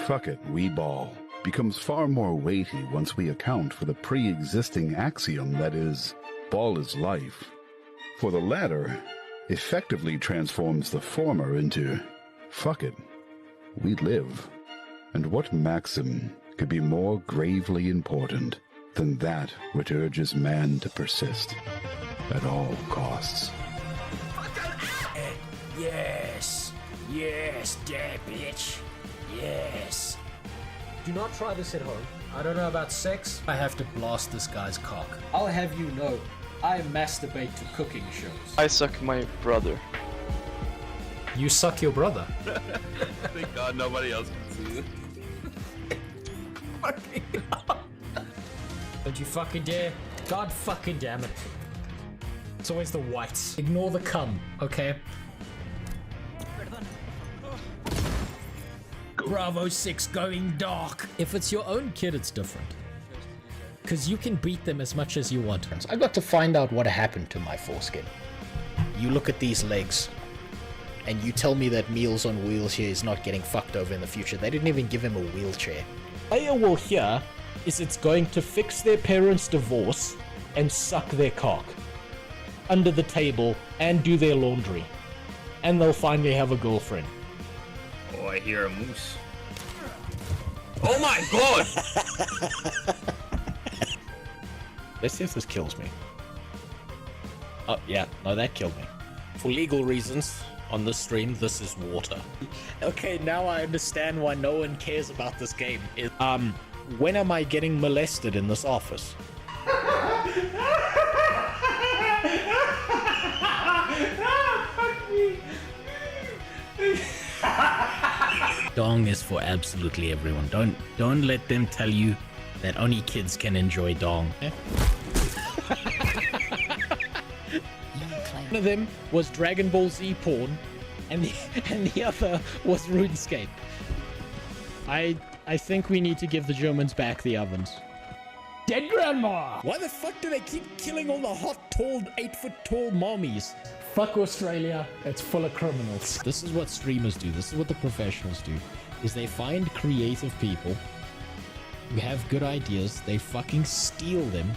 fuck it, we ball becomes far more weighty once we account for the pre-existing axiom that is, ball is life. For the latter effectively transforms the former into, fuck it, we live. And what maxim could be more gravely important than that which urges man to persist at all costs? Yes, yes, dad, bitch, yes. Do not try this at home. I don't know about sex. I have to blast this guy's cock. I'll have you know, I masturbate to cooking shows. I suck my brother. You suck your brother. Thank God nobody else can see it. Don't you fucking dare. God fucking damn it. It's always the whites. Ignore the cum, okay? Bravo 6 going dark. If it's your own kid, it's different. Because you can beat them as much as you want. I got to find out what happened to my foreskin. You look at these legs, and you tell me that Meals on Wheels here is not getting fucked over in the future. They didn't even give him a wheelchair. Player will hear is it's going to fix their parents' divorce and suck their cock under the table and do their laundry. And they'll finally have a girlfriend. Oh, I hear a moose. Oh my God! Let's see if this kills me. Oh, yeah. No, that killed me. For legal reasons, on this stream, this is water. Okay, now I understand why no one cares about this game. When am I getting molested in this office? Dong is for absolutely everyone. Don't let them tell you that only kids can enjoy dong. One of them was Dragon Ball Z porn, and the other was RuneScape. I think we need to give the Germans back the ovens. Dead grandma! Why the fuck do they keep killing all the hot, tall, 8-foot tall mommies? Fuck Australia, it's full of criminals. This is what streamers do, this is what the professionals do, is they find creative people who have good ideas, they fucking steal them,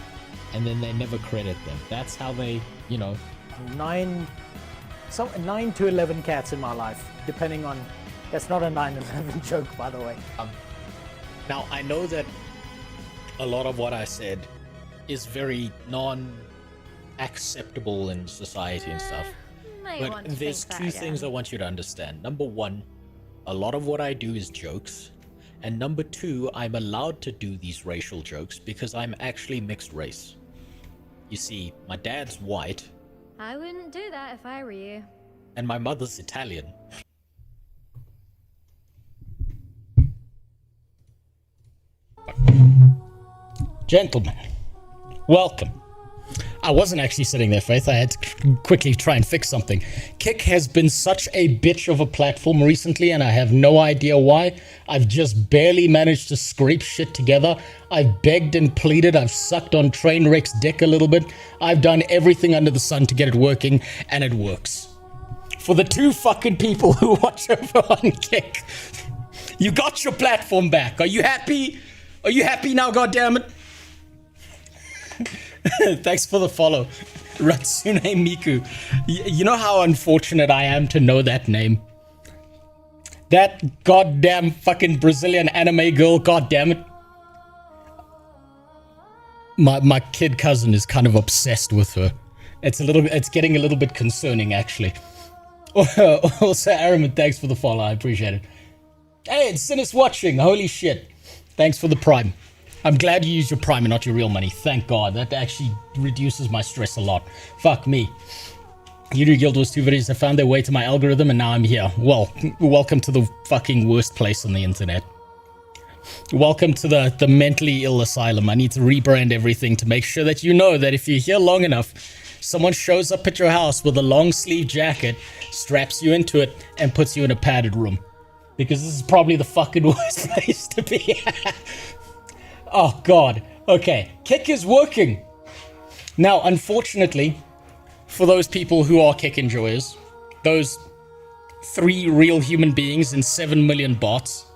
and then they never credit them. That's how they, you know... 9 to 11 cats in my life, depending on... That's not a 9/11 joke, by the way. Now, I know that a lot of what I said is very non-acceptable in society and stuff. But there's two things I want you to understand. Number one, a lot of what I do is jokes. And number two, I'm allowed to do these racial jokes because I'm actually mixed race. You see, my dad's white. I wouldn't do that if I were you. And my mother's Italian. Gentlemen, welcome. I wasn't actually sitting there, Faith. I had to quickly try and fix something. Kick has been such a bitch of a platform recently, and I have no idea why. I've just barely managed to scrape shit together. I've begged and pleaded. I've sucked on Trainwreck's dick a little bit. I've done everything under the sun to get it working, and it works. For the two fucking people who watch over on Kick, you got your platform back. Are you happy? Are you happy now, goddammit? Thanks for the follow, Ratsune Miku. You know how unfortunate I am to know that name? That goddamn fucking Brazilian anime girl, goddammit. My kid cousin is kind of obsessed with her. It's getting a little bit concerning, actually. Also, Aramin, thanks for the follow. I appreciate it. Hey, it's Sinus watching. Holy shit. Thanks for the Prime. I'm glad you used your Prime and not your real money. Thank God. That actually reduces my stress a lot. Fuck me. YouTube Guild was 2 videos that found their way to my algorithm, and now I'm here. Well, welcome to the fucking worst place on the internet. Welcome to the mentally ill asylum. I need to rebrand everything to make sure that you know that if you're here long enough, someone shows up at your house with a long sleeve jacket, straps you into it, and puts you in a padded room. Because this is probably the fucking worst place to be. Oh, God. Okay. Kick is working. Now, unfortunately, for those people who are Kick enjoyers, those 3 real human beings and 7 million bots,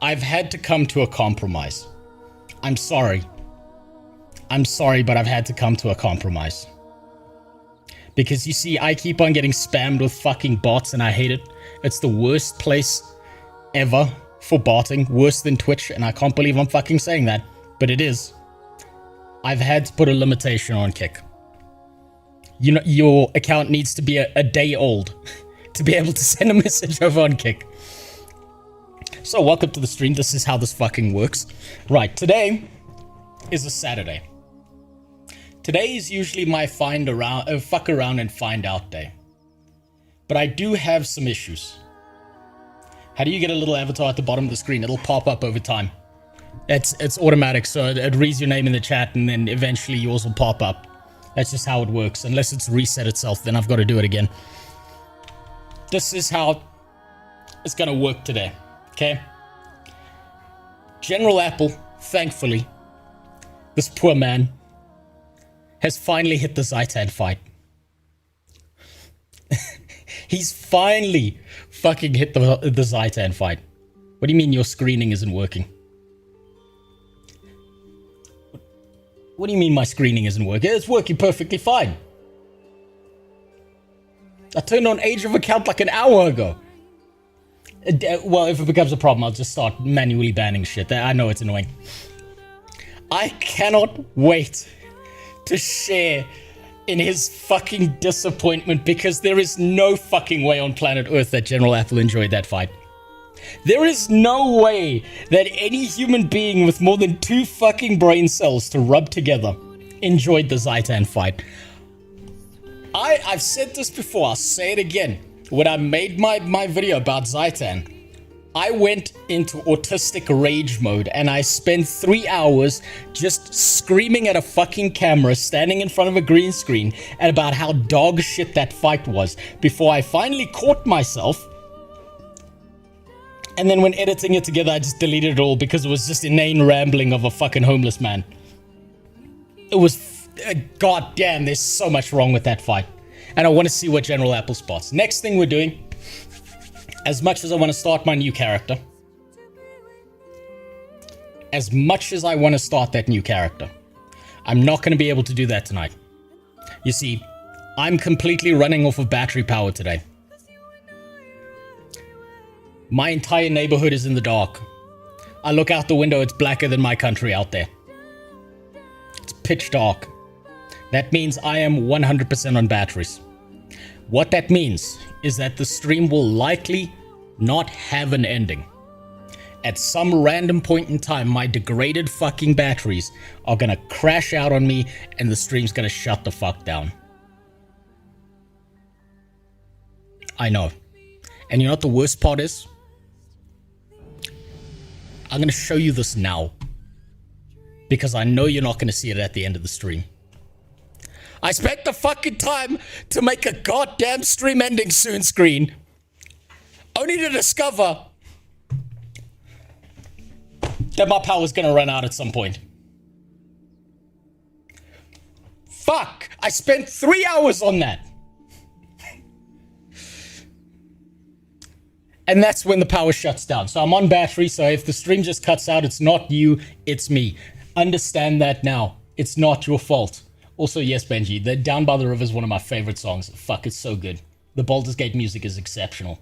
I've had to come to a compromise. I'm sorry. I'm sorry, but I've had to come to a compromise. Because you see, I keep on getting spammed with fucking bots and I hate it. It's the worst place ever for botting. Worse than Twitch, and I can't believe I'm fucking saying that. But it is. I've had to put a limitation on Kick. You know, your account needs to be a day old to be able to send a message over on Kick. So welcome to the stream. This is how this fucking works. Right, today is a Saturday. Today is usually my fuck around and find out day. But I do have some issues. How do you get a little avatar at the bottom of the screen? It'll pop up over time. It's automatic, so it reads your name in the chat and then eventually yours will pop up. That's just how it works. Unless it's reset itself, then I've got to do it again. This is how it's gonna work today, okay? General Apple, thankfully, this poor man has finally hit the Zaitan fight. He's finally fucking hit the Zaitan fight. What do you mean your screening isn't working? What do you mean my screening isn't working? It's working perfectly fine. I turned on age of account like an hour ago. Well, if it becomes a problem, I'll just start manually banning shit. I know it's annoying. I cannot wait to share in his fucking disappointment because there is no fucking way on planet Earth that General Apple enjoyed that fight. There is no way that any human being with more than 2 fucking brain cells to rub together enjoyed the Zaitan fight. I've said this before, I'll say it again. When I made my video about Zaitan, I went into autistic rage mode and I spent 3 hours just screaming at a fucking camera, standing in front of a green screen, and about how dog shit that fight was, before I finally caught myself. And then when editing it together, I just deleted it all because it was just inane rambling of a fucking homeless man. It was, god damn, there's so much wrong with that fight. And I want to see what General Apple spots. Next thing we're doing, as much as I want to start my new character, as much as I want to start that new character, I'm not going to be able to do that tonight. You see, I'm completely running off of battery power today. My entire neighborhood is in the dark. I look out the window, it's blacker than my country out there. It's pitch dark. That means I am 100% on batteries. What that means is that the stream will likely not have an ending. At some random point in time, my degraded fucking batteries are gonna crash out on me and the stream's gonna shut the fuck down. I know. And you know what the worst part is? I'm gonna show you this now. Because I know you're not gonna see it at the end of the stream. I spent the fucking time to make a goddamn stream ending soon screen, only to discover that my power's gonna run out at some point. Fuck! I spent 3 hours on that. And that's when the power shuts down. So I'm on battery, so if the stream just cuts out, it's not you, it's me. Understand that now. It's not your fault. Also, yes, Benji, the Down by the River is one of my favorite songs. Fuck, it's so good. The Baldur's Gate music is exceptional.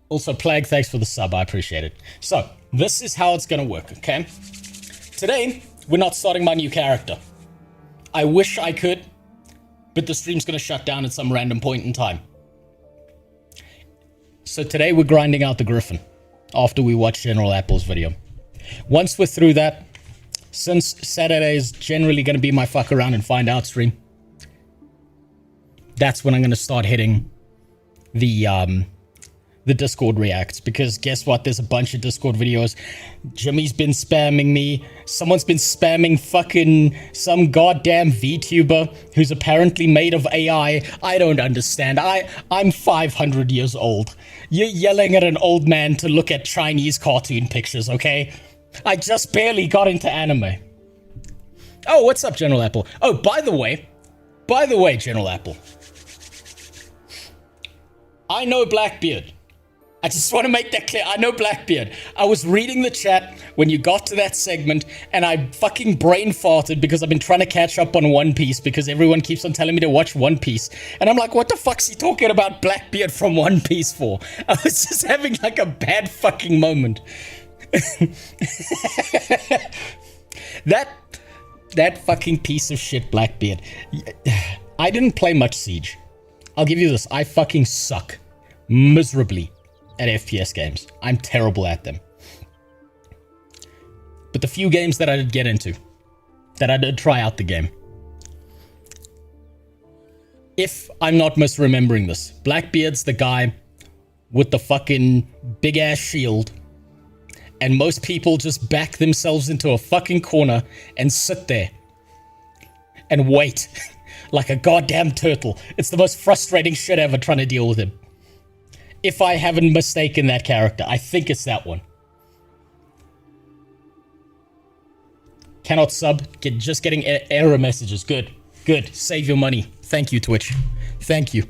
Also, Plague, thanks for the sub, I appreciate it. So, this is how it's gonna work, okay? Today, we're not starting my new character. I wish I could, but the stream's gonna shut down at some random point in time. So today, we're grinding out the Griffin, after we watch General Apple's video. Once we're through that, since Saturday is generally going to be my fuck around and find out stream, that's when I'm going to start hitting the Discord reacts, because guess what? There's a bunch of Discord videos. Jimmy's been spamming me. Someone's been spamming fucking some goddamn VTuber who's apparently made of AI. I don't understand. I'm 500 years old. You're yelling at an old man to look at Chinese cartoon pictures, okay? I just barely got into anime. Oh, what's up, General Apple? Oh, by the way, General Apple, I know Blackbeard. I just want to make that clear. I know Blackbeard. I was reading the chat when you got to that segment, and I fucking brain farted because I've been trying to catch up on One Piece because everyone keeps on telling me to watch One Piece. And I'm like, what the fuck's he talking about Blackbeard from One Piece for? I was just having like a bad fucking moment. That fucking piece of shit Blackbeard. I didn't play much Siege. I'll give you this. I fucking suck miserably at FPS games. I'm terrible at them. But the few games that I did get into, that I did try out the game, if I'm not misremembering this, Blackbeard's the guy with the fucking big ass shield, and most people just back themselves into a fucking corner and sit there and wait like a goddamn turtle. It's the most frustrating shit ever trying to deal with him. If I haven't mistaken that character, I think it's that one. Cannot sub. Just getting error messages. Good. Good. Save your money. Thank you, Twitch. Thank you.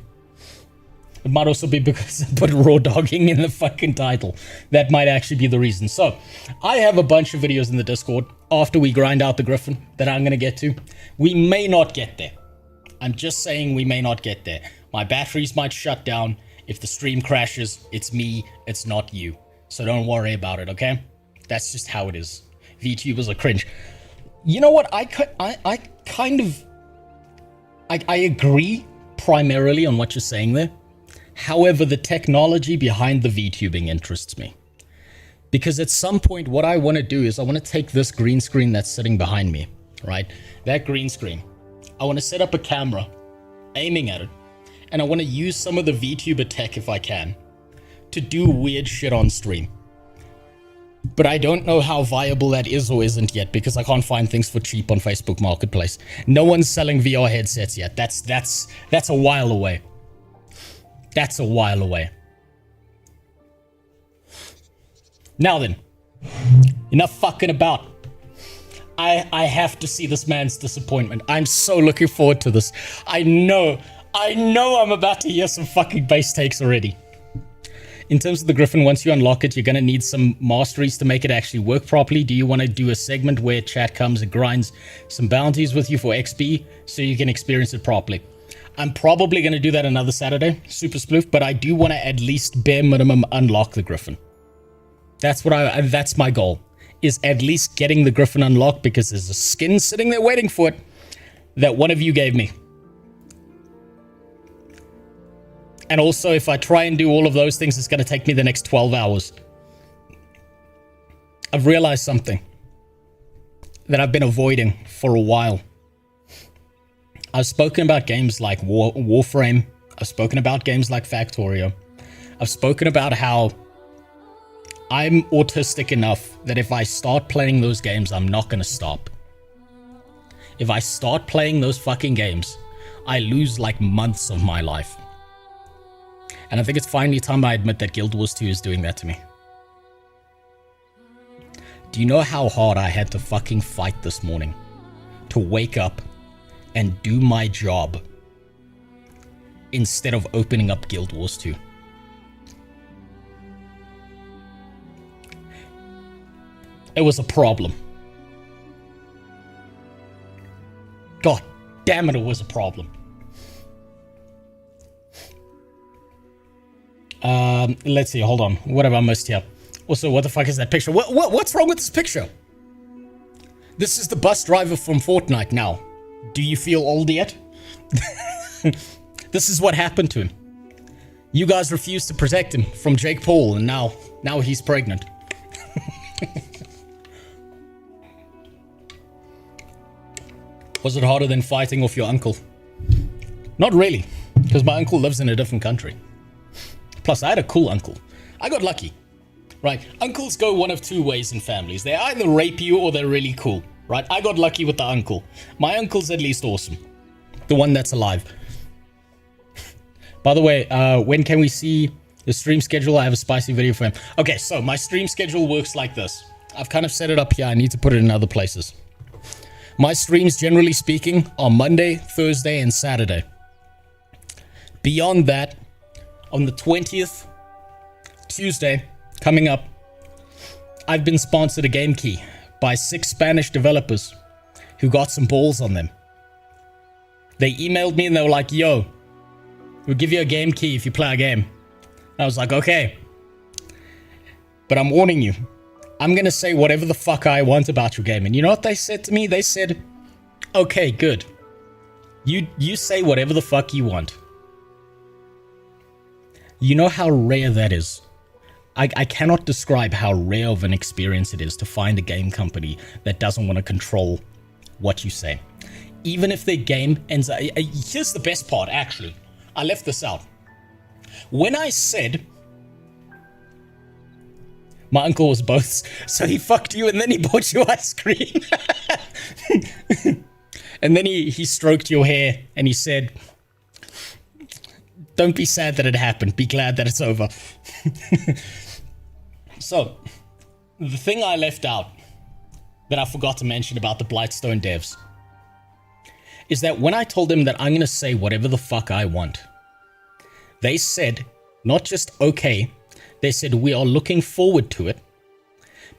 It might also be because I put Rawdogging in the fucking title. That might actually be the reason. So, I have a bunch of videos in the Discord after we grind out the Griffin that I'm going to get to. We may not get there. I'm just saying we may not get there. My batteries might shut down. If the stream crashes, it's me, it's not you. So don't worry about it, okay? That's just how it is. VTubers are cringe. You know what? I agree primarily on what you're saying there. However, the technology behind the VTubing interests me. Because at some point, what I want to do is I want to take this green screen that's sitting behind me, right? That green screen. I want to set up a camera, aiming at it. And I want to use some of the VTuber tech, if I can, to do weird shit on stream. But I don't know how viable that is or isn't yet, because I can't find things for cheap on Facebook Marketplace. No one's selling VR headsets yet. That's a while away. That's a while away. Now then, enough fucking about. I have to see this man's disappointment. I'm so looking forward to this. I know I'm about to hear some fucking base takes already. In terms of the Griffin, once you unlock it, you're going to need some masteries to make it actually work properly. Do you want to do a segment where chat comes and grinds some bounties with you for XP so you can experience it properly? I'm probably going to do that another Saturday, super sploof, but I do want to at least bare minimum unlock the Griffin. That's my goal, is at least getting the Griffin unlocked, because there's a skin sitting there waiting for it that one of you gave me. And also, if I try and do all of those things, it's going to take me the next 12 hours. I've realized something that I've been avoiding for a while. I've spoken about games like Warframe. I've spoken about games like Factorio. I've spoken about how I'm autistic enough that if I start playing those games, I'm not going to stop. If I start playing those fucking games, I lose like months of my life. And I think it's finally time I admit that Guild Wars 2 is doing that to me. Do you know how hard I had to fucking fight this morning to wake up and do my job instead of opening up Guild Wars 2? It was a problem. God damn it, it was a problem. Let's see, hold on. What have I missed here? Also, what the fuck is that picture? What's wrong with this picture? This is the bus driver from Fortnite now. Do you feel old yet? This is what happened to him. You guys refused to protect him from Jake Paul, and now he's pregnant. Was it harder than fighting off your uncle? Not really, because my uncle lives in a different country. Plus, I had a cool uncle. I got lucky, right? Uncles go one of two ways in families. They either rape you or they're really cool, right? I got lucky with the uncle. My uncle's at least awesome. The one that's alive. By the way, when can we see the stream schedule? I have a spicy video for him. Okay, so my stream schedule works like this. I've kind of set it up here. I need to put it in other places. My streams, generally speaking, are Monday, Thursday, and Saturday. Beyond that, on the 20th, Tuesday, coming up, I've been sponsored a game key by 6 Spanish developers who got some balls on them. They emailed me and they were like, yo, we'll give you a game key if you play our game. I was like, okay. But I'm warning you, I'm going to say whatever the fuck I want about your game. And you know what they said to me? They said, okay, good. You say whatever the fuck you want. You know how rare that is. I cannot describe how rare of an experience it is to find a game company that doesn't want to control what you say. Even if their game ends up... Here's the best part, actually. I left this out. When I said... My uncle was both, so he fucked you and then he bought you ice cream. And then he stroked your hair and he said, don't be sad that it happened. Be glad that it's over. So, the thing I left out that I forgot to mention about the Blightstone devs is that when I told them that I'm going to say whatever the fuck I want, they said, not just okay, they said we are looking forward to it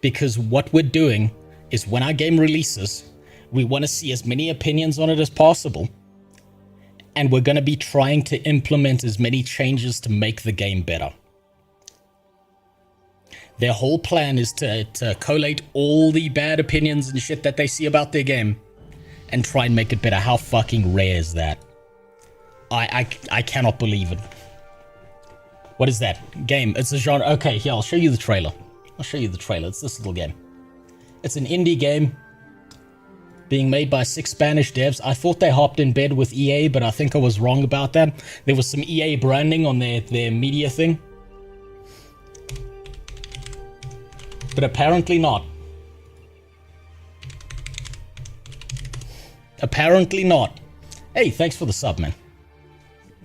because what we're doing is when our game releases, we want to see as many opinions on it as possible. And we're going to be trying to implement as many changes to make the game better. Their whole plan is to collate all the bad opinions and shit that they see about their game and try and make it better. How fucking rare is that? I cannot believe it. What is that? Game. It's a genre. Okay, here, I'll show you the trailer. It's this little game. It's an indie game being made by 6 Spanish devs. I thought they hopped in bed with EA, but I think I was wrong about that. There was some EA branding on their media thing. But apparently not. Apparently not. Hey, thanks for the sub, man.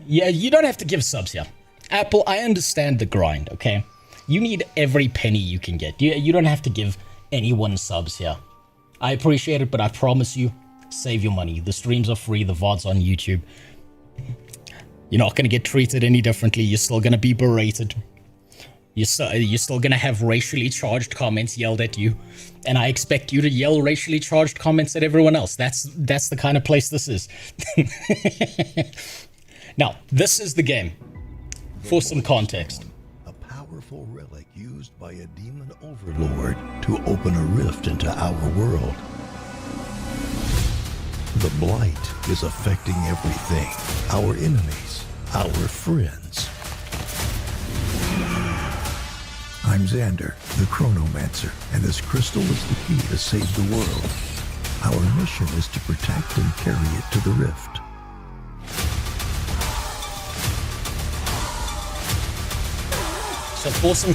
Yeah, you don't have to give subs here. Apple, I understand the grind, okay? You need every penny you can get. You don't have to give anyone subs here. I appreciate it, but I promise you, save your money. The streams are free, the VOD's on YouTube. You're not going to get treated any differently. You're still going to be berated. You're still going to have racially charged comments yelled at you. And I expect you to yell racially charged comments at everyone else. That's the kind of place this is. Now, this is the game. For some context. A powerful relic used by a demon overlord to open a rift into our world. The blight is affecting everything. Our enemies, our friends. I'm Xander, the Chronomancer, and this crystal is the key to save the world. Our mission is to protect and carry it to the rift. So for some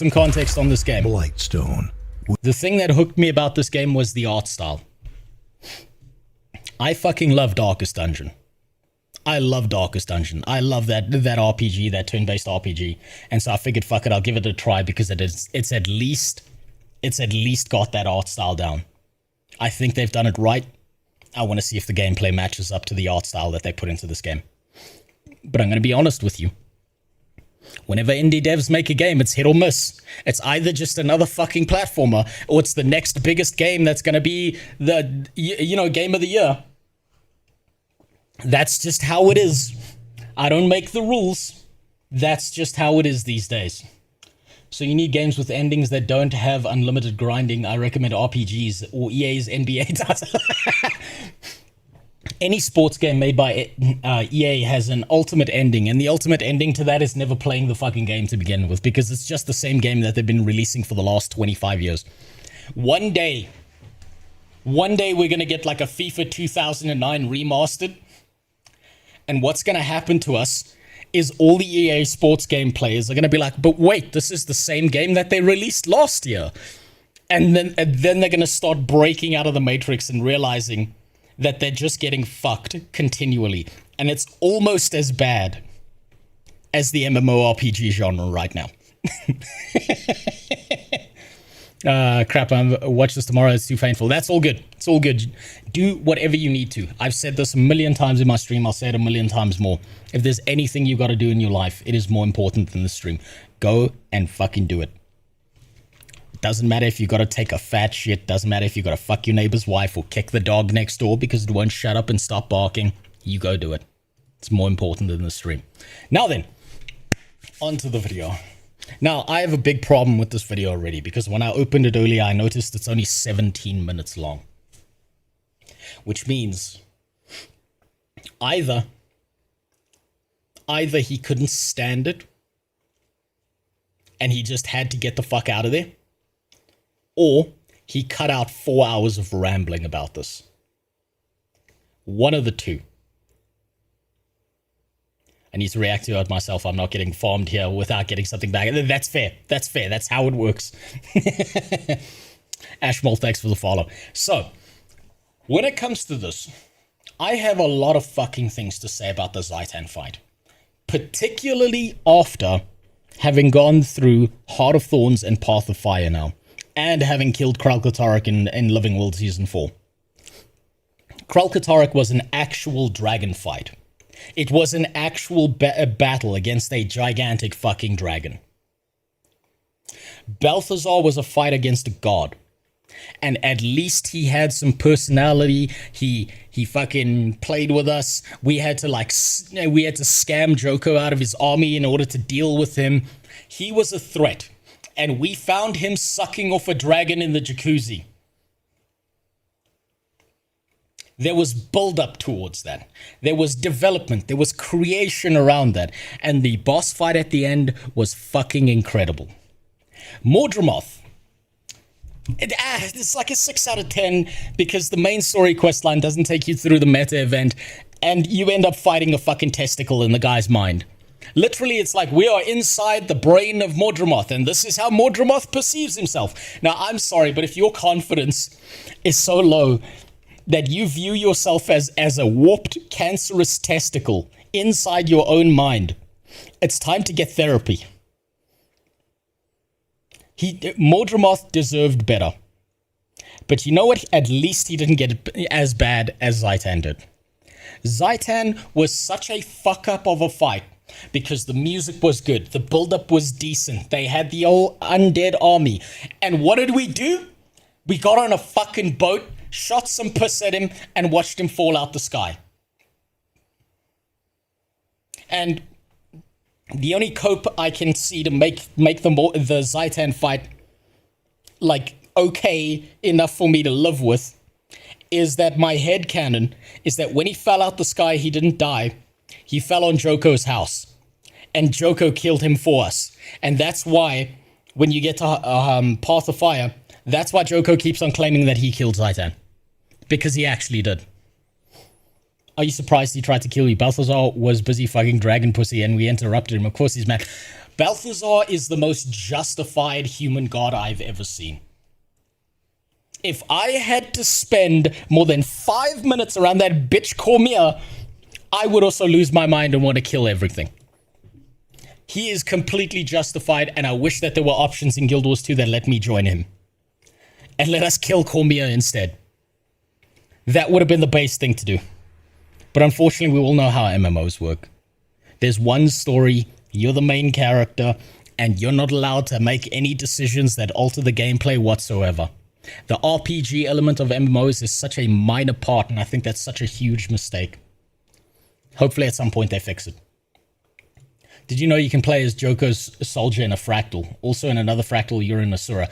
context on this game. Blightstone. The thing that hooked me about this game was the art style. I fucking love Darkest Dungeon. I love Darkest Dungeon. I love that RPG, that turn-based RPG. And so I figured, fuck it, I'll give it a try because it's at least got that art style down. I think they've done it right. I want to see if the gameplay matches up to the art style that they put into this game. But I'm going to be honest with you. Whenever indie devs make a game, it's hit or miss. It's either just another fucking platformer, or it's the next biggest game that's going to be the, game of the year. That's just how it is. I don't make the rules. That's just how it is these days. So you need games with endings that don't have unlimited grinding. I recommend RPGs or EA's NBA title. Any sports game made by EA has an ultimate ending, and the ultimate ending to that is never playing the fucking game to begin with, because it's just the same game that they've been releasing for the last 25 years. One day we're going to get like a FIFA 2009 remastered, and what's going to happen to us is all the EA sports game players are going to be like, but wait, this is the same game that they released last year. And then they're going to start breaking out of the matrix and realizing that they're just getting fucked continually. And it's almost as bad as the MMORPG genre right now. Crap, watch this tomorrow. It's too painful. That's all good. It's all good. Do whatever you need to. I've said this a million times in my stream. I'll say it a million times more. If there's anything you got to do in your life, it is more important than the stream. Go and fucking do it. Doesn't matter if you got to take a fat shit. Doesn't matter if you got to fuck your neighbor's wife or kick the dog next door because it won't shut up and stop barking. You go do it. It's more important than the stream. Now then, on to the video. Now, I have a big problem with this video already because when I opened it earlier, I noticed it's only 17 minutes long. Which means either he couldn't stand it and he just had to get the fuck out of there, or he cut out 4 hours of rambling about this. One of the two. I need to react to it myself. I'm not getting farmed here without getting something back. That's fair. That's fair. That's how it works. Ashmole, thanks for the follow. So, when it comes to this, I have a lot of fucking things to say about the Zaitan fight. Particularly after having gone through Heart of Thorns and Path of Fire now. And having killed Kralkatorok in Living World Season 4. Kralkatorok was an actual dragon fight. It was an actual battle against a gigantic fucking dragon. Balthazar was a fight against a god. And at least he had some personality. He fucking played with us. We had to scam Joko out of his army in order to deal with him. He was a threat. And we found him sucking off a dragon in the jacuzzi. There was build-up towards that. There was development. There was creation around that. And the boss fight at the end was fucking incredible. Mordramoth. It's like a 6 out of 10 because the main story questline doesn't take you through the meta event and you end up fighting a fucking testicle in the guy's mind. Literally, it's like we are inside the brain of Mordramoth, and this is how Mordramoth perceives himself. Now, I'm sorry, but if your confidence is so low that you view yourself as a warped, cancerous testicle inside your own mind, it's time to get therapy. Mordramoth deserved better. But you know what? At least he didn't get it as bad as Zaitan did. Zaitan was such a fuck-up of a fight. Because the music was good. The build-up was decent. They had the old undead army. And what did we do? We got on a fucking boat, shot some piss at him, and watched him fall out the sky. And the only cope I can see to make the Zaitan fight, like, okay enough for me to live with, is that my headcanon is that when he fell out the sky, he didn't die. He fell on Joko's house, and Joko killed him for us. And that's why, when you get to Path of Fire, that's why Joko keeps on claiming that he killed Zaitan. Because he actually did. Are you surprised he tried to kill you? Balthazar was busy fucking dragon pussy, and we interrupted him. Of course he's mad. Balthazar is the most justified human god I've ever seen. If I had to spend more than 5 minutes around that bitch Cormier, I would also lose my mind and want to kill everything. He is completely justified, and I wish that there were options in Guild Wars 2 that let me join him. And let us kill Cormier instead. That would have been the base thing to do. But unfortunately, we all know how MMOs work. There's one story, you're the main character, and you're not allowed to make any decisions that alter the gameplay whatsoever. The RPG element of MMOs is such a minor part, and I think that's such a huge mistake. Hopefully at some point they fix it. Did you know you can play as Joko's soldier in a fractal? Also in another fractal, you're in Asura.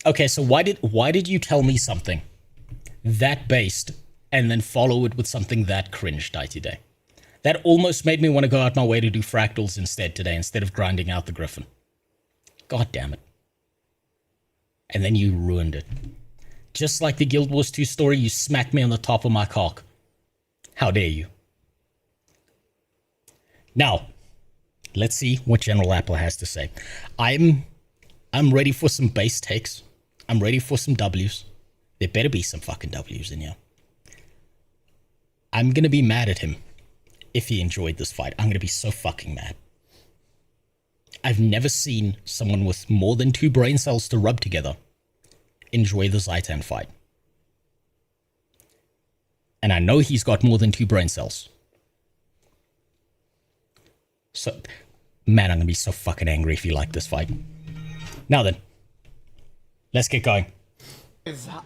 Okay, so why did you tell me something that based and then follow it with something that cringe today? That almost made me want to go out my way to do fractals instead today, instead of grinding out the Griffin. God damn it. And then you ruined it. Just like the Guild Wars 2 story, you smacked me on the top of my cock. How dare you? Now, let's see what General Apple has to say. I'm ready for some base takes. I'm ready for some W's. There better be some fucking W's in here. I'm gonna be mad at him if he enjoyed this fight. I'm gonna be so fucking mad. I've never seen someone with more than 2 brain cells to rub together enjoy the Zaitan fight. And I know he's got more than 2 brain cells. So, man, I'm gonna be so fucking angry if you like this fight. Now then, let's get going.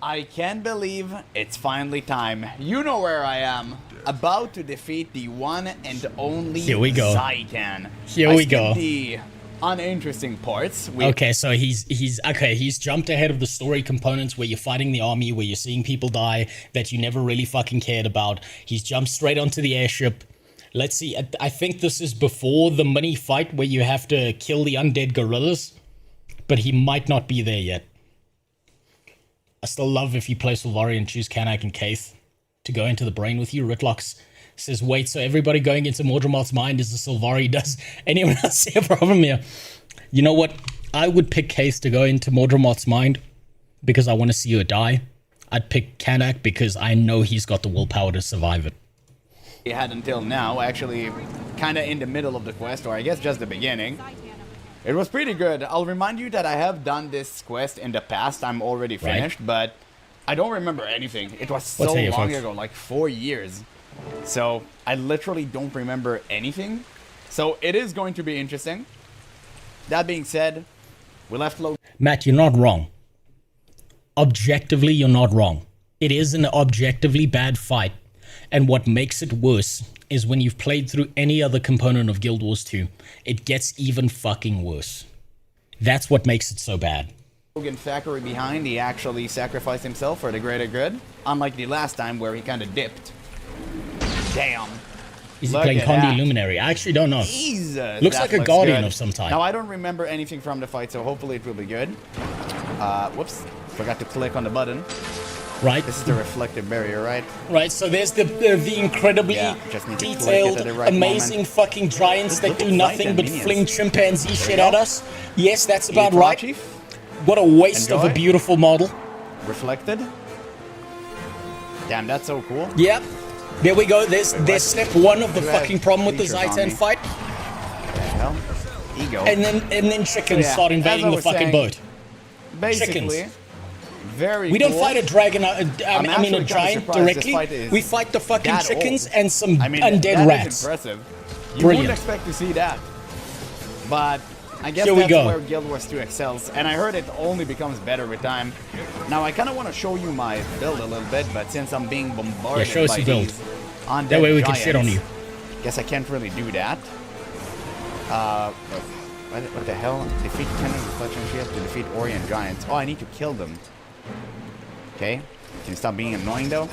I can't believe it's finally time. You know where I am. About to defeat the one and only Here we go. Zaitan. Here we go. The uninteresting parts. Okay, so he's jumped ahead of the story components where you're fighting the army, where you're seeing people die that you never really fucking cared about. He's jumped straight onto the airship. Let's see, I think this is before the mini fight where you have to kill the undead gorillas, but he might not be there yet. I still love if you play Sylvari and choose Kanak and Kaith to go into the brain with you. Ritlox says, wait, so everybody going into Mordremoth's mind is a Sylvari. Does anyone else see a problem here? You know what? I would pick Kaith to go into Mordremoth's mind because I want to see her die. I'd pick Kanak because I know he's got the willpower to survive it. We had until now, actually, kind of in the middle of the quest, or I guess just the beginning. It was pretty good. I'll remind you that I have done this quest in the past. I'm already finished, but I don't remember anything. It was so long ago, like 4 years. So I literally don't remember anything. So it is going to be interesting. That being said, we'll have to load. Matt, you're not wrong. Objectively, you're not wrong. It is an objectively bad fight. And what makes it worse is when you've played through any other component of Guild Wars 2, it gets even fucking worse. That's what makes it so bad. Logan Thackeray behind, he actually sacrificed himself for the greater good, unlike the last time where he kind of dipped. Damn. Is he playing Condi Luminary? I actually don't know. Jesus, looks like a Guardian good. of some type. Now, I don't remember anything from the fight, so hopefully it will be good. Whoops. Forgot to click on the button. Right. This is the reflective barrier, right? Right, so there's the incredibly detailed, amazing fucking giants that do nothing but fling chimpanzee shit at us. Yes, that's about right. Chief. What a waste of a beautiful model. Reflected. Damn, that's so cool. Yep. There we go. There's step 1 of the fucking problem with the Zaitan fight. Hell, ego. And then chickens start invading the fucking boat. Basically. Chickens. We don't fight a dragon, a giant directly. We fight the fucking chickens and some undead rats. Is impressive. You wouldn't expect to see that. But I guess that's where Guild Wars 2 excels. And I heard it only becomes better with time. Now, I kind of want to show you my build a little bit, but since I'm being bombarded show us by your build. these undead that way we giants, can shit on you. Guess I can't really do that. What the hell? Defeat Cannon Reflection Shield to defeat Orient Giants. Oh, I need to kill them. Okay, can you stop being annoying though?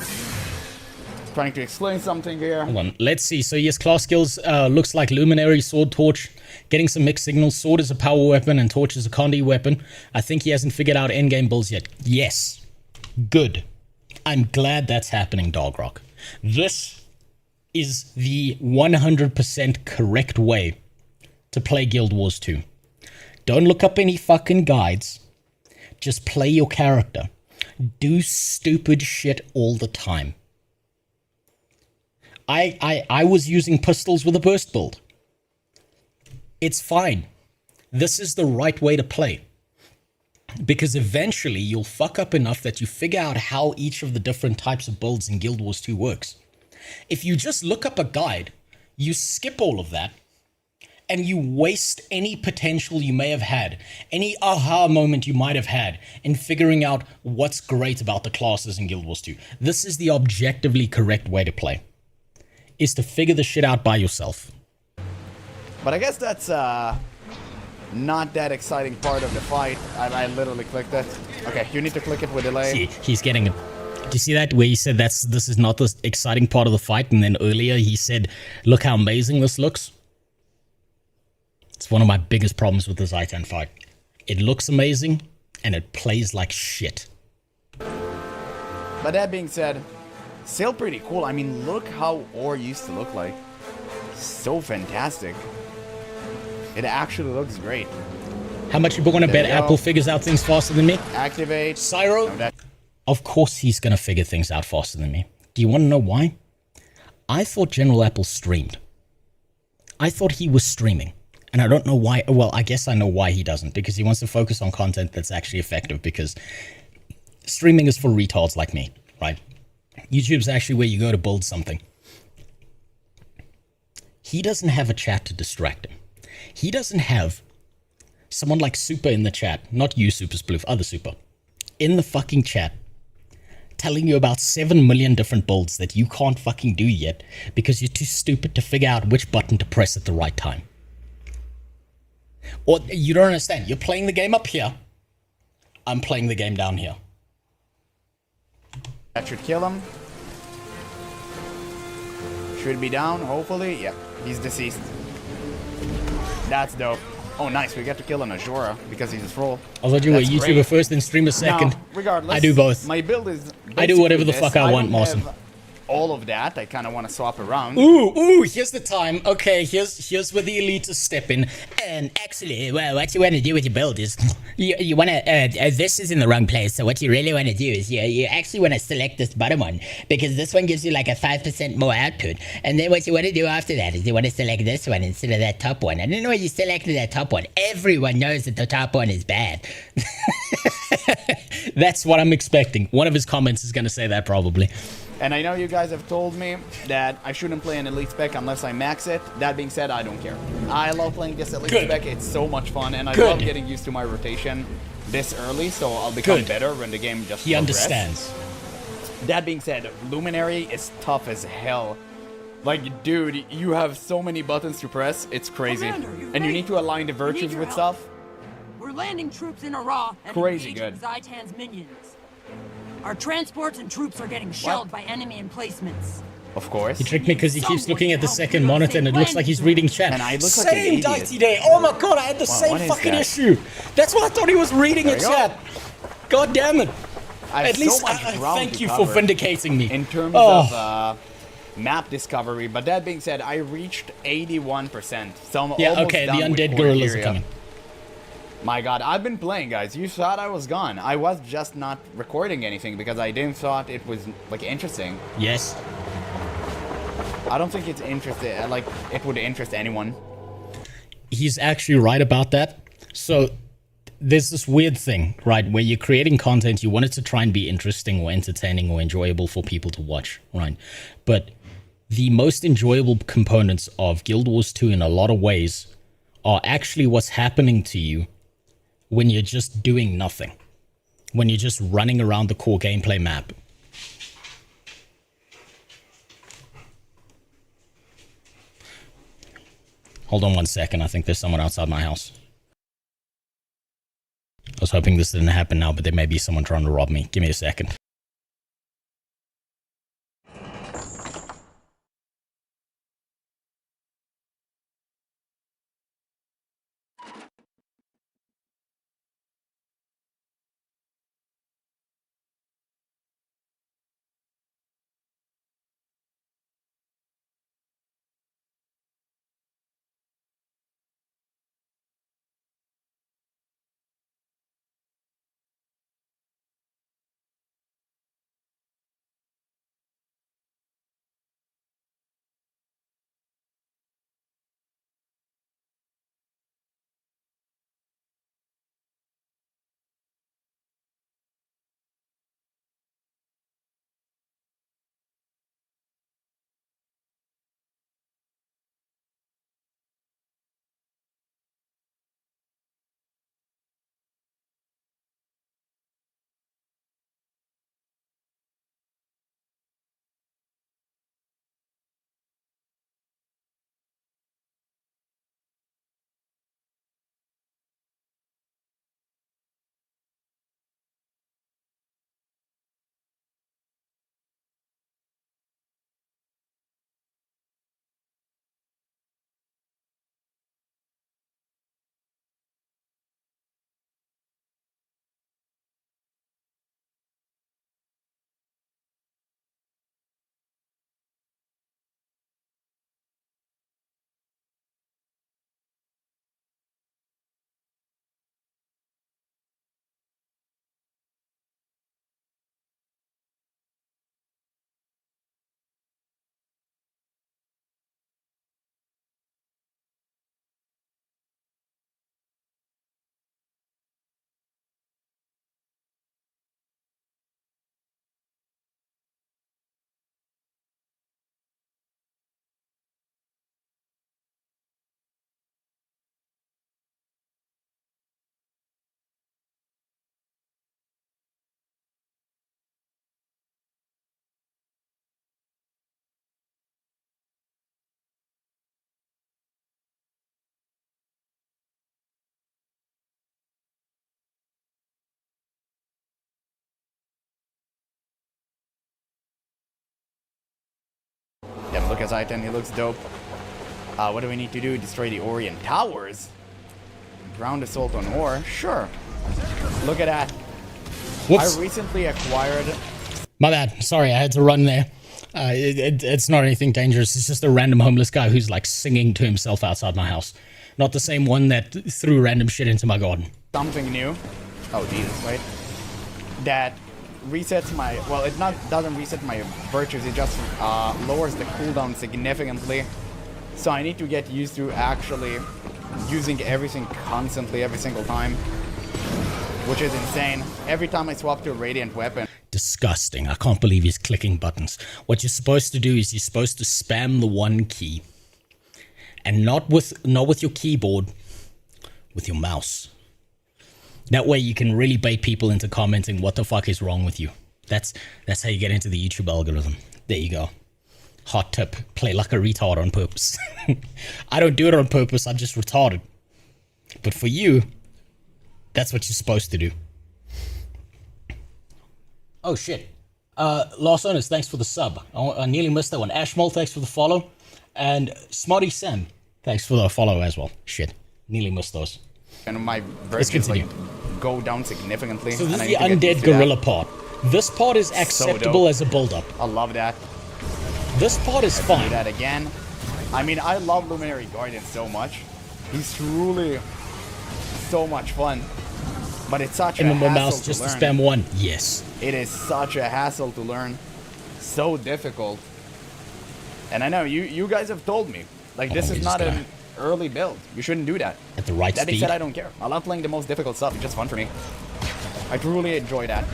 Trying to explain something here. Hold on, let's see. So yes, class skills looks like Luminary, Sword, Torch, getting some mixed signals. Sword is a power weapon and Torch is a Condi weapon. I think he hasn't figured out endgame builds yet. Yes, good. I'm glad that's happening, Dogrock. This is the 100% correct way to play Guild Wars 2. Don't look up any fucking guides. Just play your character. Do stupid shit all the time. I was using pistols with a burst build. It's fine. This is the right way to play. Because eventually you'll fuck up enough that you figure out how each of the different types of builds in Guild Wars 2 works. If you just look up a guide, you skip all of that, and you waste any potential you may have had, any aha moment you might have had in figuring out what's great about the classes in Guild Wars 2. This is the objectively correct way to play, is to figure the shit out by yourself. But I guess that's not that exciting part of the fight. I literally clicked it. Okay, you need to click it with delay. See, he's getting it. Do you see that where he said this is not the exciting part of the fight, and then earlier he said, look how amazing this looks? It's one of my biggest problems with the Zaitan fight. It looks amazing, and it plays like shit. But that being said, still pretty cool. I mean, look how ore used to look like. So fantastic. It actually looks great. How much you want to bet Apple figures out things faster than me? Activate. Cyro? No, of course he's going to figure things out faster than me. Do you want to know why? I thought General Apple streamed. I thought he was streaming. And I don't know why. Well, I guess I know why he doesn't. Because he wants to focus on content that's actually effective. Because streaming is for retards like me, right? YouTube's actually where you go to build something. He doesn't have a chat to distract him. He doesn't have someone like Super in the chat, not you, Super Sploof, other Super, in the fucking chat, telling you about 7 million different builds that you can't fucking do yet because you're too stupid to figure out which button to press at the right time. Or you don't understand. You're playing the game up here. I'm playing the game down here. That should kill him. Should be down, hopefully. Yep, he's deceased. That's dope. Oh, nice. We get to kill an Azura because he's a troll. I thought you were a YouTuber first, then streamer second. No, regardless. I do both. My build is I do whatever the fuck I want, Mawson. All of that, I kind of want to swap around. Ooh, here's the time. Okay, here's where the elitists step in. And actually, well, what you want to do with your build is, you want to, this is in the wrong place, so what you really want to do is, you actually want to select this bottom one, because this one gives you like a 5% more output. And then what you want to do after that is you want to select this one instead of that top one. And then when you selected that top one, everyone knows that the top one is bad. That's what I'm expecting. One of his comments is going to say that probably. And I know you guys have told me that I shouldn't play an elite spec unless I max it. That being said, I don't care. I love playing this elite spec. It's so much fun, and I love getting used to my rotation this early, so I'll become better when the game just He understands. That being said, Luminary is tough as hell. Like, dude, you have so many buttons to press. It's crazy. And you need to align the virtues with stuff. We're landing troops in Iraq and Crazy engaging Zaitan's minions. Our transports and troops are getting shelled by enemy emplacements. Of course. He tricked me because he keeps looking at the second monitor and it looks like he's reading chat. And I look like same Dicey Day. Oh my god, I had the same fucking issue. That's why I thought he was reading a chat. God damn it. At least thank you for vindicating me. In terms of map discovery, but that being said, I reached 81%. So I'm almost okay, the done undead with gorillas are Cordelia. coming. My god, I've been playing, guys. You thought I was gone. I was just not recording anything because I didn't thought it was, like, interesting. Yes. I don't think it's interesting, like, it would interest anyone. He's actually right about that. So, there's this weird thing, right, where you're creating content, you want it to try and be interesting or entertaining or enjoyable for people to watch, right? But the most enjoyable components of Guild Wars 2 in a lot of ways are actually what's happening to you when you're just doing nothing. When you're just running around the core gameplay map. Hold on one second, I think there's someone outside my house. I was hoping this didn't happen now, but there may be someone trying to rob me. Give me a second. look at Zaitan, he looks dope. What do we need to do? Destroy the Orient Towers? Ground Assault on Ore? Sure. Look at that. Whoops. I recently acquired... My bad. Sorry, I had to run there. It's not anything dangerous. It's just a random homeless guy who's like singing to himself outside my house. Not the same one that threw random shit into my garden. something new. Oh, Jesus, wait. That resets my... Well, it doesn't reset my virtues. It just lowers the cooldown significantly. So I need to get used to actually using everything constantly every single time. Which is insane. Every time I swap to a Radiant weapon... Disgusting. I can't believe he's clicking buttons. What you're supposed to do is you're supposed to spam the one key. And not with your keyboard, with your mouse. That way you can really bait people into commenting what the fuck is wrong with you. That's how you get into the YouTube algorithm. There you go. Hot tip. Play like a retard on purpose. I don't do it on purpose, I'm just retarded. But for you, that's what you're supposed to do. Oh shit. Lost Owners, thanks for the sub. I nearly missed that one. Ashmole, thanks for the follow. And Smarty Sam, thanks for the follow as well. Shit. Nearly missed those. And my virtues like go down significantly. So this is the undead gorilla part. This part is acceptable as a build-up. I love that. This part is fine. Do that again. I mean, I love Luminary Guardian so much. He's truly so much fun. But it's such a hassle mouse just to spam one. Yes. It is such a hassle to learn. So difficult. And I know you guys have told me, like, this is not an early build. You shouldn't do that. At the right speed. That said, I don't care. I love playing the most difficult stuff. It's just fun for me. I truly enjoy that.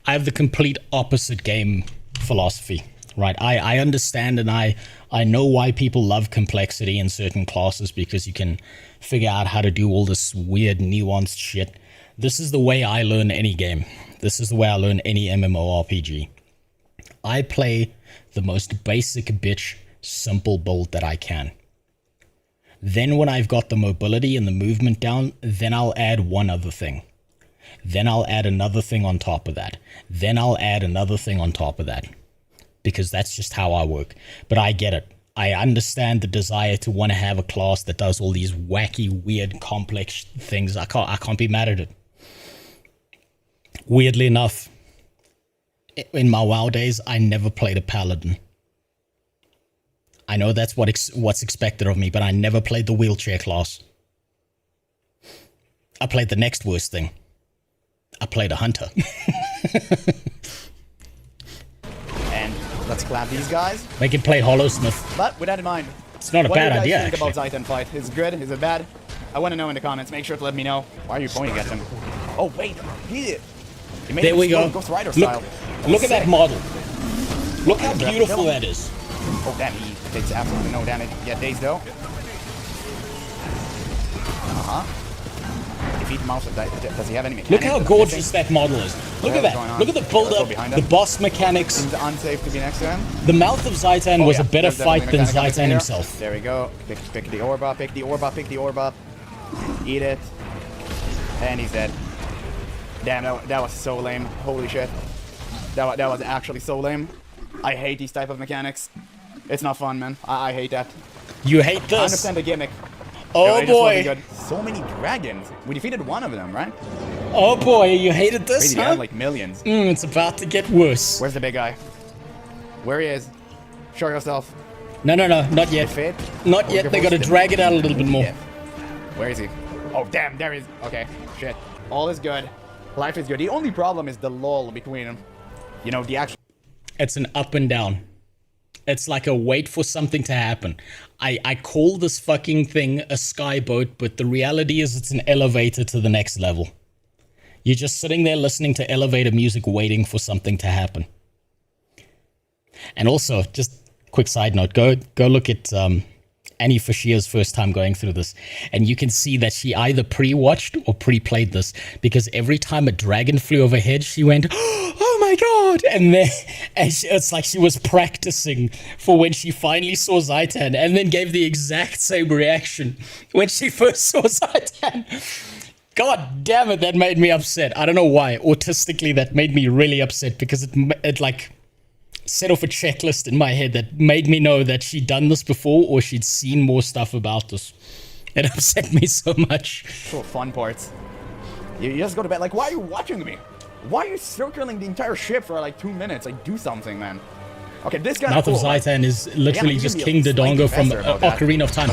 I have the complete opposite game philosophy, right? I understand and I know why people love complexity in certain classes because you can figure out how to do all this weird, nuanced shit. This is the way I learn any game. This is the way I learn any MMORPG. I play the most basic bitch simple build that I can. Then when I've got the mobility and the movement down, then I'll add one other thing. Then I'll add another thing on top of that. Then I'll add another thing on top of that. Because that's just how I work. But I get it. I understand the desire to want to have a class that does all these wacky, weird, complex things. I can't be mad at it. Weirdly enough, in my WoW days, I never played a paladin. I know that's what's expected of me, but I never played the wheelchair class. I played the next worst thing. I played a hunter. And let's clap these guys. Make it play Hollowsmith. But with that in mind, it's not a bad idea. What do you guys think about Zaitan fight? Is it good? Is it bad? I want to know in the comments. Make sure to let me know. Why are you pointing at him? Oh wait, he made there we go. Ghost Rider style. Look at that model. Look how beautiful that is. Oh damn, he takes absolutely no damage. Yeah, Daze though. Defeat the mouse. Does he have any mechanics? Look how gorgeous that model is. Look at that. Look at the build-up, the boss mechanics. Seems unsafe to be next to him. The mouth of Zaitan was a better fight than Zaitan himself. There we go. Pick the orb up, pick the orb up, pick the orb up. Eat it. And he's dead. Damn, that was so lame. Holy shit. That was actually so lame. I hate these type of mechanics. It's not fun, man. I hate that. You hate this? I understand the gimmick. Oh boy. So many dragons. We defeated one of them, right? Oh boy, you hated this, Crazy, huh? like millions. It's about to get worse. Where's the big guy? Where he is? Show yourself. No, not yet. Fit? Not yet. They gotta drag it out a little bit more. Yeah. Where is he? Oh, damn, there he is. Okay, shit. All is good. Life is good. The only problem is the lull between them. You know, the actual... It's an up and down. It's like a wait for something to happen. I call this fucking thing a skyboat, but the reality is it's an elevator to the next level. You're just sitting there listening to elevator music waiting for something to happen. And also, just quick side note, go look at Annie Fashia's first time going through this, and you can see that she either pre-watched or pre-played this, because every time a dragon flew overhead, she went, "Oh my god!" And then it's like she was practicing for when she finally saw Zaitan, and then gave the exact same reaction when she first saw Zaitan. God damn it, that made me upset. I don't know why. Autistically, that made me really upset, because it like... set off a checklist in my head that made me know that she'd done this before or she'd seen more stuff about this. It upset me so much. So fun parts. You just go to bed. Like, why are you watching me? Why are you circling the entire ship for like 2 minutes? Like, do something, man. Okay, this guy. Mouth of Zaitan is literally just King Dodongo from Ocarina of Time.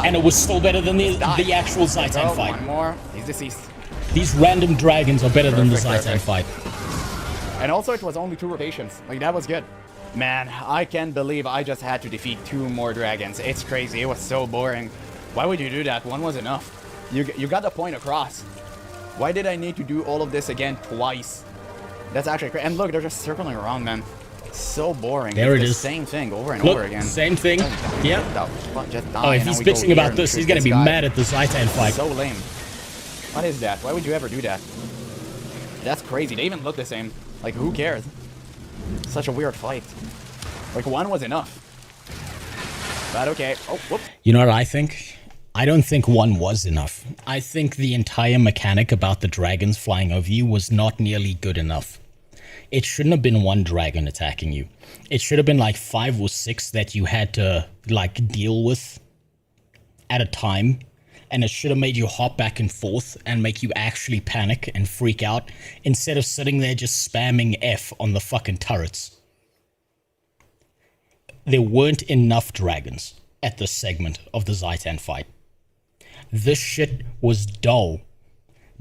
And it was still better than the actual Zaitan fight. One more. He's deceased. These random dragons are better than the Zaitan fight. And also, it was only 2 rotations. Like, that was good. Man, I can't believe I just had to defeat 2 more dragons. It's crazy. It was so boring. Why would you do that? 1 was enough. You got the point across. Why did I need to do all of this again twice? That's actually crazy. And look, they're just circling around, man. So boring. There it is. Same thing over and Look, over again. Same thing. Yep. Just Oh, if he's bitching about this, he's gonna be mad at the Zaitan fight. So lame. What is that? Why would you ever do that? That's crazy. They even look the same. Like, who cares? Such a weird fight. Like, 1 was enough. But okay. Oh, whoop. You know what I think? I don't think 1 was enough. I think the entire mechanic about the dragons flying over you was not nearly good enough. It shouldn't have been 1 dragon attacking you. It should have been like 5 or 6 that you had to like deal with at a time. And it should have made you hop back and forth and make you actually panic and freak out instead of sitting there just spamming F on the fucking turrets. There weren't enough dragons at this segment of the Zaitan fight. This shit was dull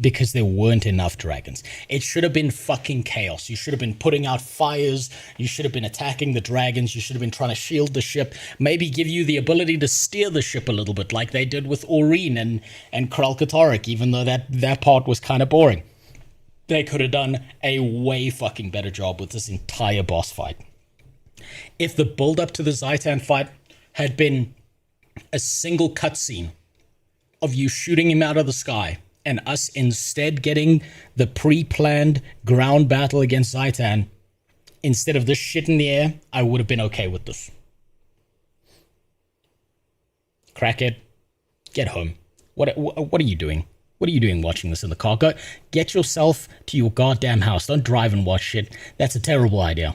because there weren't enough dragons. It should have been fucking chaos. You should have been putting out fires. You should have been attacking the dragons. You should have been trying to shield the ship. Maybe give you the ability to steer the ship a little bit like they did with Aurene and Kralkatorik, even though that part was kind of boring. They could have done a way fucking better job with this entire boss fight. If the build-up to the Zaitan fight had been a single cutscene of you shooting him out of the sky, and us instead getting the pre-planned ground battle against Zaitan, instead of this shit in the air, I would have been okay with this. Crackhead, get home. What are you doing? What are you doing watching this in the car? Go, get yourself to your goddamn house. Don't drive and watch shit. That's a terrible idea.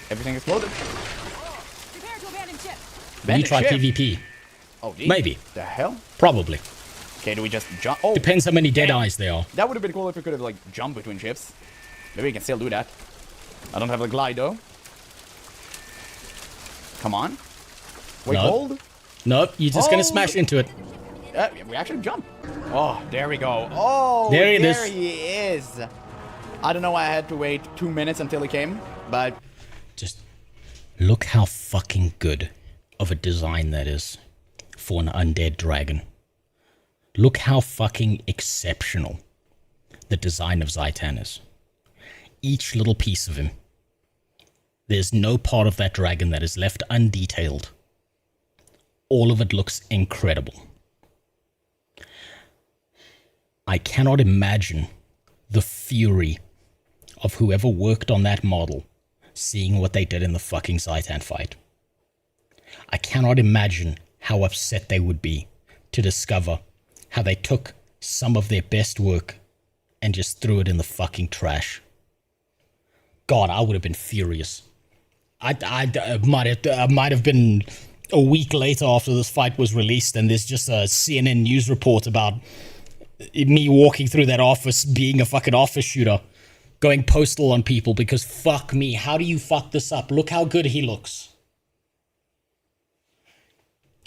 Everything exploded. Prepare to abandon ship. You try PvP. Oh, geez. Maybe. The hell? Probably. Okay, do we just jump? Oh, depends how many dead eyes there are. That would have been cool if we could have, like, jumped between ships. Maybe we can still do that. I don't have a glide, though. Come on. Wait, hold? Nope, you're just gonna smash into it. We actually jumped. Oh, there we go. Oh, there he is. I don't know why I had to wait 2 minutes until he came, but... Just look how fucking good of a design that is for an undead dragon. Look how fucking exceptional the design of Zaitan is. Each little piece of him. There's no part of that dragon that is left undetailed. All of it looks incredible. I cannot imagine the fury of whoever worked on that model seeing what they did in the fucking Zaitan fight. I cannot imagine how upset they would be to discover how they took some of their best work and just threw it in the fucking trash. God, I would have been furious. I might have been a week later after this fight was released and there's just a CNN news report about me walking through that office being a fucking office shooter, going postal on people because fuck me, how do you fuck this up? Look how good he looks.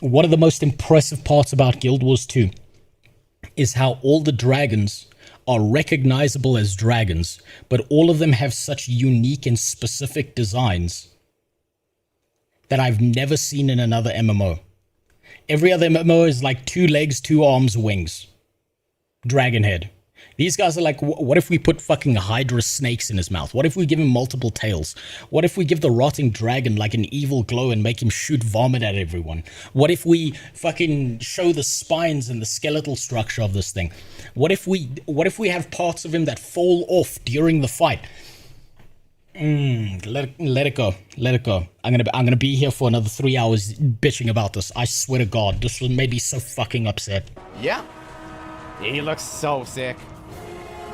One of the most impressive parts about Guild Wars 2 is how all the dragons are recognizable as dragons, but all of them have such unique and specific designs that I've never seen in another MMO. Every other MMO is like 2 legs, 2 arms, wings. Dragon head. These guys are like, what if we put fucking Hydra snakes in his mouth? What if we give him multiple tails? What if we give the rotting dragon like an evil glow and make him shoot vomit at everyone? What if we fucking show the spines and the skeletal structure of this thing? What if we have parts of him that fall off during the fight? Let it go. Let it go. I'm gonna be here for another 3 hours bitching about this. I swear to God, this will make me so fucking upset. Yeah. He looks so sick.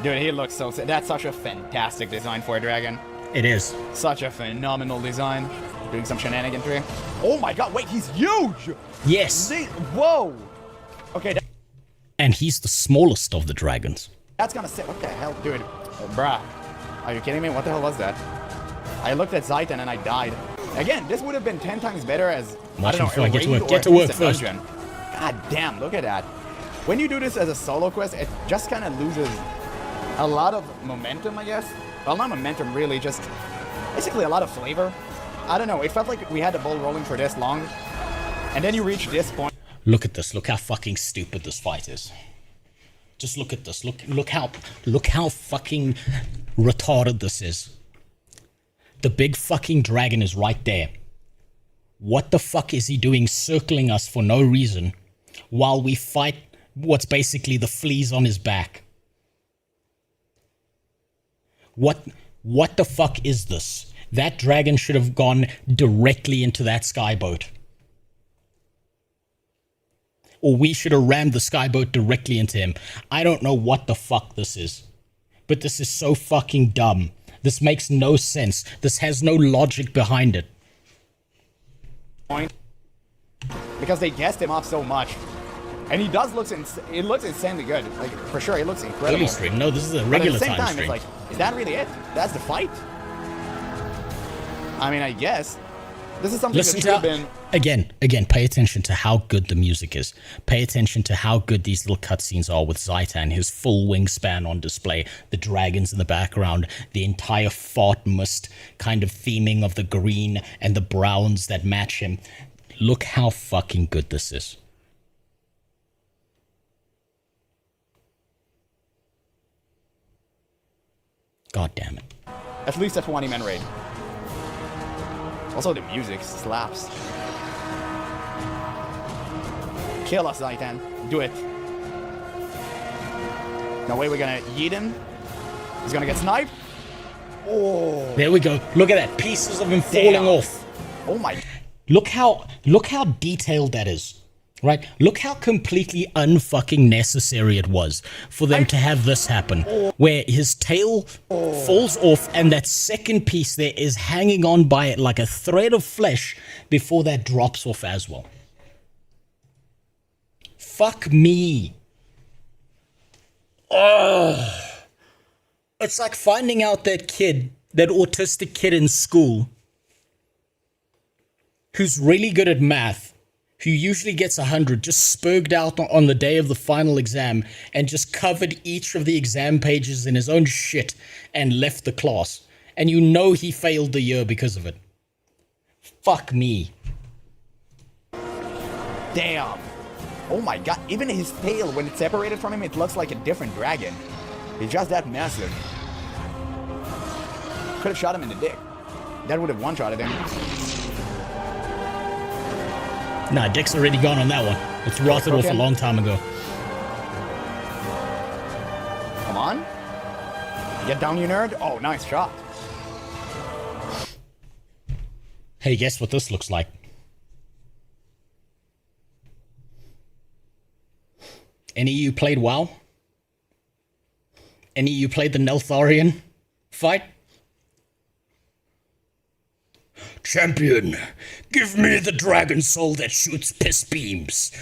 Dude, he looks so sick. That's such a fantastic design for a dragon. It is. Such a phenomenal design. Doing some shenaniganry. Oh my god, wait, he's huge! Yes. Whoa! Okay, And he's the smallest of the dragons. that's gonna sit. What the hell? Dude, bruh. Are you kidding me? What the hell was that? I looked at Zaitan and I died. Again, this would have been 10 times better as, I don't know, Before I get to a raid work. or Get to at work least a first. dungeon. God damn, look at that. When you do this as a solo quest, it just kind of loses a lot of momentum, I guess. Well, not momentum, really, just basically a lot of flavor. I don't know, it felt like we had the ball rolling for this long, and then you reach this point. Look at this. Look how fucking stupid this fight is. Just look at this. Look how fucking retarded this is. The big fucking dragon is right there. What the fuck is he doing circling us for no reason while we fight what's basically the fleas on his back? What the fuck is this? That dragon should have gone directly into that skyboat. Or we should have rammed the skyboat directly into him. I don't know what the fuck this is. But this is so fucking dumb. This makes no sense. This has no logic behind it. Because they gassed him up so much. And he does looks it looks insanely good. Like, for sure, he looks incredible. Early stream? No, this is a But at regular the same time time, stream. it's like, is that really it? That's the fight? I mean, I guess. This is something Listen that should have to been... again, pay attention to how good the music is. Pay attention to how good these little cutscenes are with Zaitan, his full wingspan on display, the dragons in the background, the entire fart mist kind of theming of the green and the browns that match him. Look how fucking good this is. God damn it. At least a 20-man raid. Also, the music slaps. Kill us, Zaitan. Do it. No way we're gonna yeet him. He's gonna get sniped. Oh. There we go. Look at that. Pieces of him falling off. Oh my. Look how detailed that is. Right? Look how completely unfucking necessary it was for them to have this happen. Where his tail falls off and that second piece there is hanging on by it like a thread of flesh before that drops off as well. Fuck me. Ugh. It's like finding out that autistic kid in school who's really good at math, who usually gets 100, just spurged out on the day of the final exam and just covered each of the exam pages in his own shit and left the class. And you know he failed the year because of it. Fuck me. Damn. Oh my god. Even his tail, when it's separated from him, it looks like a different dragon. He's just that massive. Could have shot him in the dick. That would have one-shotted him. Nah, Dick's already gone on that one. It's rotted off a long time ago. Come on. Get down, you nerd. Oh, nice shot. Hey, guess what this looks like? Any of you played WoW? Any of you played the Neltharion fight? Champion, give me the dragon soul that shoots piss beams.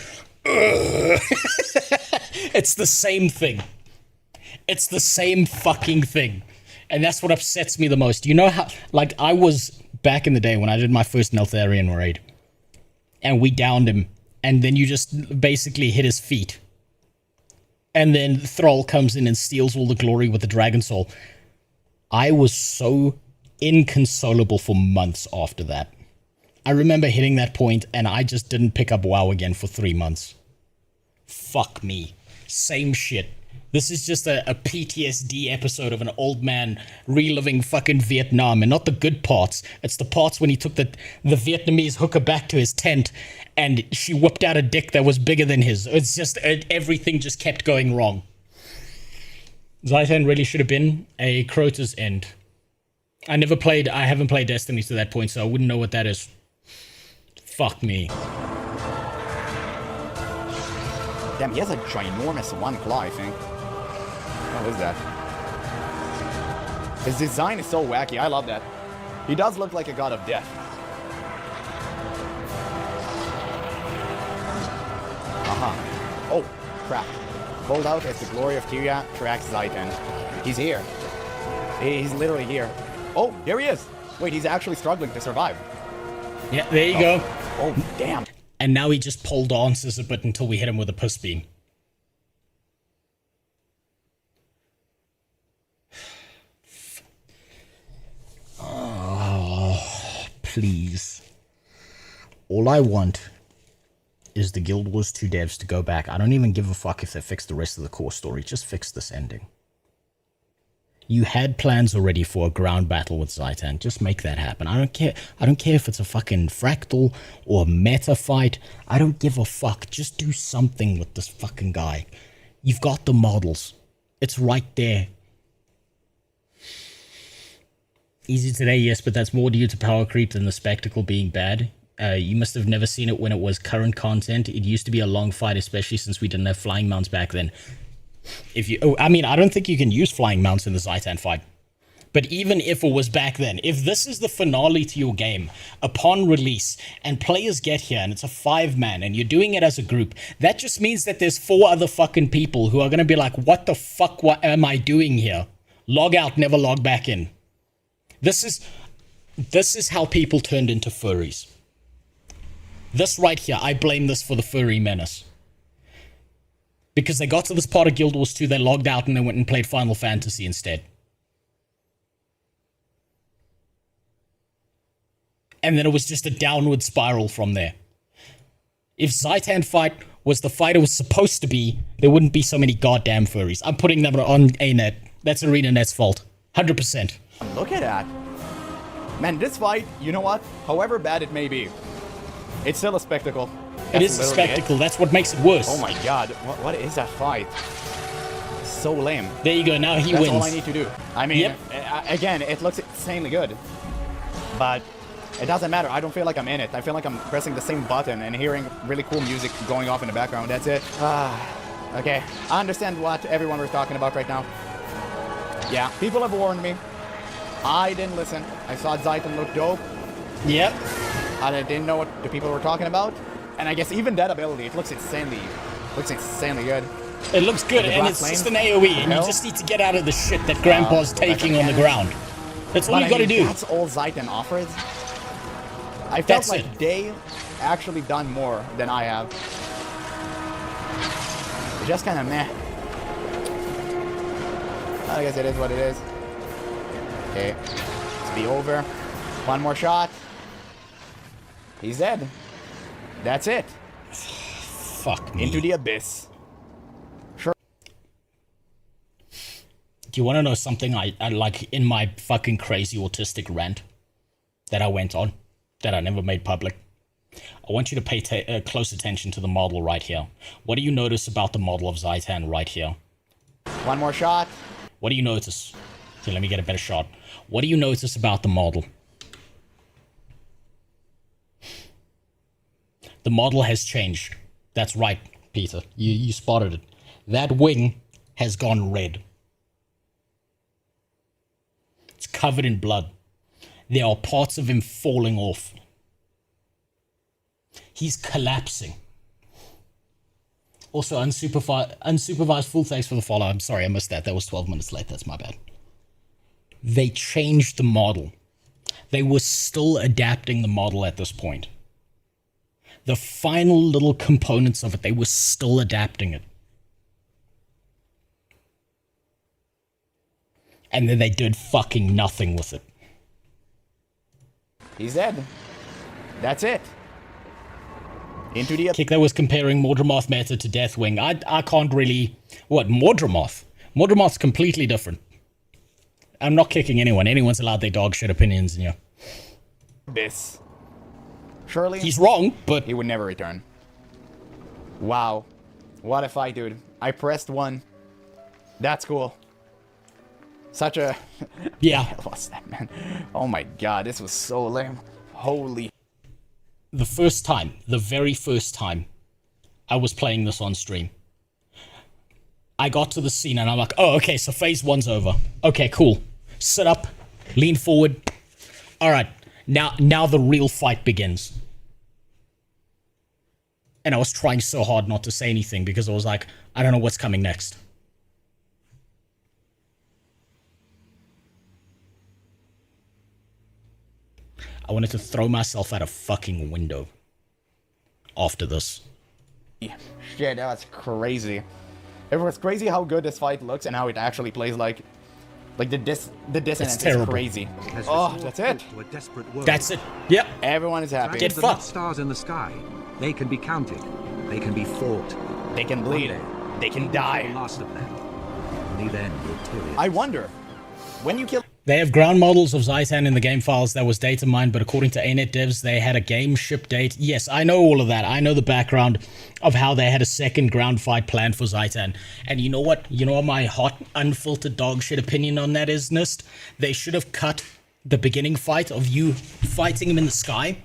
It's the same thing. It's the same fucking thing. And that's what upsets me the most. You know how, like, I was back in the day when I did my first Neltharion raid, and we downed him, and then you just basically hit his feet. And then Thrall comes in and steals all the glory with the dragon soul. I was so inconsolable for months after that. I remember hitting that point and I just didn't pick up WoW again for 3 months. Fuck me. Same shit. This is just a PTSD episode of an old man reliving fucking Vietnam, and not the good parts. It's the parts when he took the Vietnamese hooker back to his tent and she whipped out a dick that was bigger than his. It's just, everything just kept going wrong. Zaitan really should have been a Crota's End. I haven't played Destiny to that point, so I wouldn't know what that is. Fuck me. Damn, he has a ginormous one claw, I think. What is that? His design is so wacky. I love that. He does look like a god of death. Oh, crap. Pulled out as the glory of Tyria tracks Zaitan. He's here. He's literally here. Oh, there he is. Wait, he's actually struggling to survive. Yeah, there you go. Oh, damn. And now he just pole dances a bit until we hit him with a piss beam. Oh, please. All I want is the Guild Wars 2 devs to go back. I don't even give a fuck if they fix the rest of the core story. Just fix this ending. You had plans already for a ground battle with Zaitan. Just make that happen. I don't care. I don't care if it's a fucking fractal or a meta fight. I don't give a fuck. Just do something with this fucking guy. You've got the models. It's right there. Easy today, yes, but that's more due to power creep than the spectacle being bad. You must have never seen it when it was current content. It used to be a long fight, especially since we didn't have flying mounts back then. I mean, I don't think you can use flying mounts in the Zaitan fight. But even if it was back then, if this is the finale to your game upon release and players get here and it's a 5-man and you're doing it as a group, that just means that there's 4 other fucking people who are going to be like, what the fuck, what am I doing here? Log out, never log back in. This is how people turned into furries. This right here, I blame this for the furry menace. Because they got to this part of Guild Wars 2, they logged out and they went and played Final Fantasy instead. And then it was just a downward spiral from there. If Zaitan fight was the fight it was supposed to be, there wouldn't be so many goddamn furries. I'm putting them on ANET. That's ArenaNet's fault. 100%. Look at that. Man, this fight, you know what? However bad it may be, it's still a spectacle. It is a spectacle. That's what makes it worse. Oh my god. What is that fight? So lame. There you go. Now he wins. That's all I need to do. I mean, again, it looks insanely good. But it doesn't matter. I don't feel like I'm in it. I feel like I'm pressing the same button and hearing really cool music going off in the background. That's it. Okay. I understand what everyone was talking about right now. Yeah, people have warned me. I didn't listen. I saw Zaitan look dope. Yep. I didn't know what the people were talking about. And I guess even that ability, it looks insanely good. It looks good, and it's just an AoE, and you just need to get out of the shit that Grandpa's taking on the ground. That's all you gotta do. That's all Zaitan offers. I felt like they actually done more than I have. It's just kind of meh. I guess it is what it is. Okay, let's be over. One more shot. He's dead. That's it. Fuck me. Into the abyss. Sure. Do you want to know something I like in my fucking crazy autistic rant that I went on, that I never made public? I want you to pay close attention to the model right here. What do you notice about the model of Zaitan right here? One more shot. What do you notice? Okay, let me get a better shot. What do you notice about the model? The model has changed. That's right, Peter. You spotted it. That wing has gone red. It's covered in blood. There are parts of him falling off. He's collapsing. Also, unsupervised full thanks for the follow. I'm sorry, I missed that. That was 12 minutes late. That's my bad. They changed the model. They were still adapting the model at this point. The final little components of it, they were still adapting it. And then they did fucking nothing with it. He's dead. That's it. Into the... Kick that was comparing Mordramoth meta to Deathwing. I can't really... What, Mordramoth? Mordramoth's completely different. I'm not kicking anyone. Anyone's allowed their dog shit opinions, and yeah. Abyss. Surely... He's wrong, but... He would never return. Wow. What a fight, dude. I pressed 1. That's cool. Such a... Yeah. What's that, man? Oh my god, this was so lame. Holy... The first time, the very first time I was playing this on stream, I got to the scene and I'm like, oh, okay, so phase 1's over. Okay, cool. Sit up. Lean forward. All right. Now the real fight begins. And I was trying so hard not to say anything because I was like, I don't know what's coming next. I wanted to throw myself out a fucking window after this. Shit, that's crazy. It was crazy how good this fight looks and how it actually plays. Like the dissonance is crazy. Oh, that's it. That's it. Yep. Everyone is happy. Get fucked. Stars in the sky. They can be counted. They can be fought. They can bleed. They can die. The last of them. Only then will Tyrion. I wonder, when you kill... They have ground models of Zaitan in the game files that was data mined, but according to ANET devs, they had a game ship date. Yes, I know all of that. I know the background of how they had a second ground fight planned for Zaitan. And you know what? You know what my hot, unfiltered dog shit opinion on that is, Nist? They should have cut the beginning fight of you fighting him in the sky.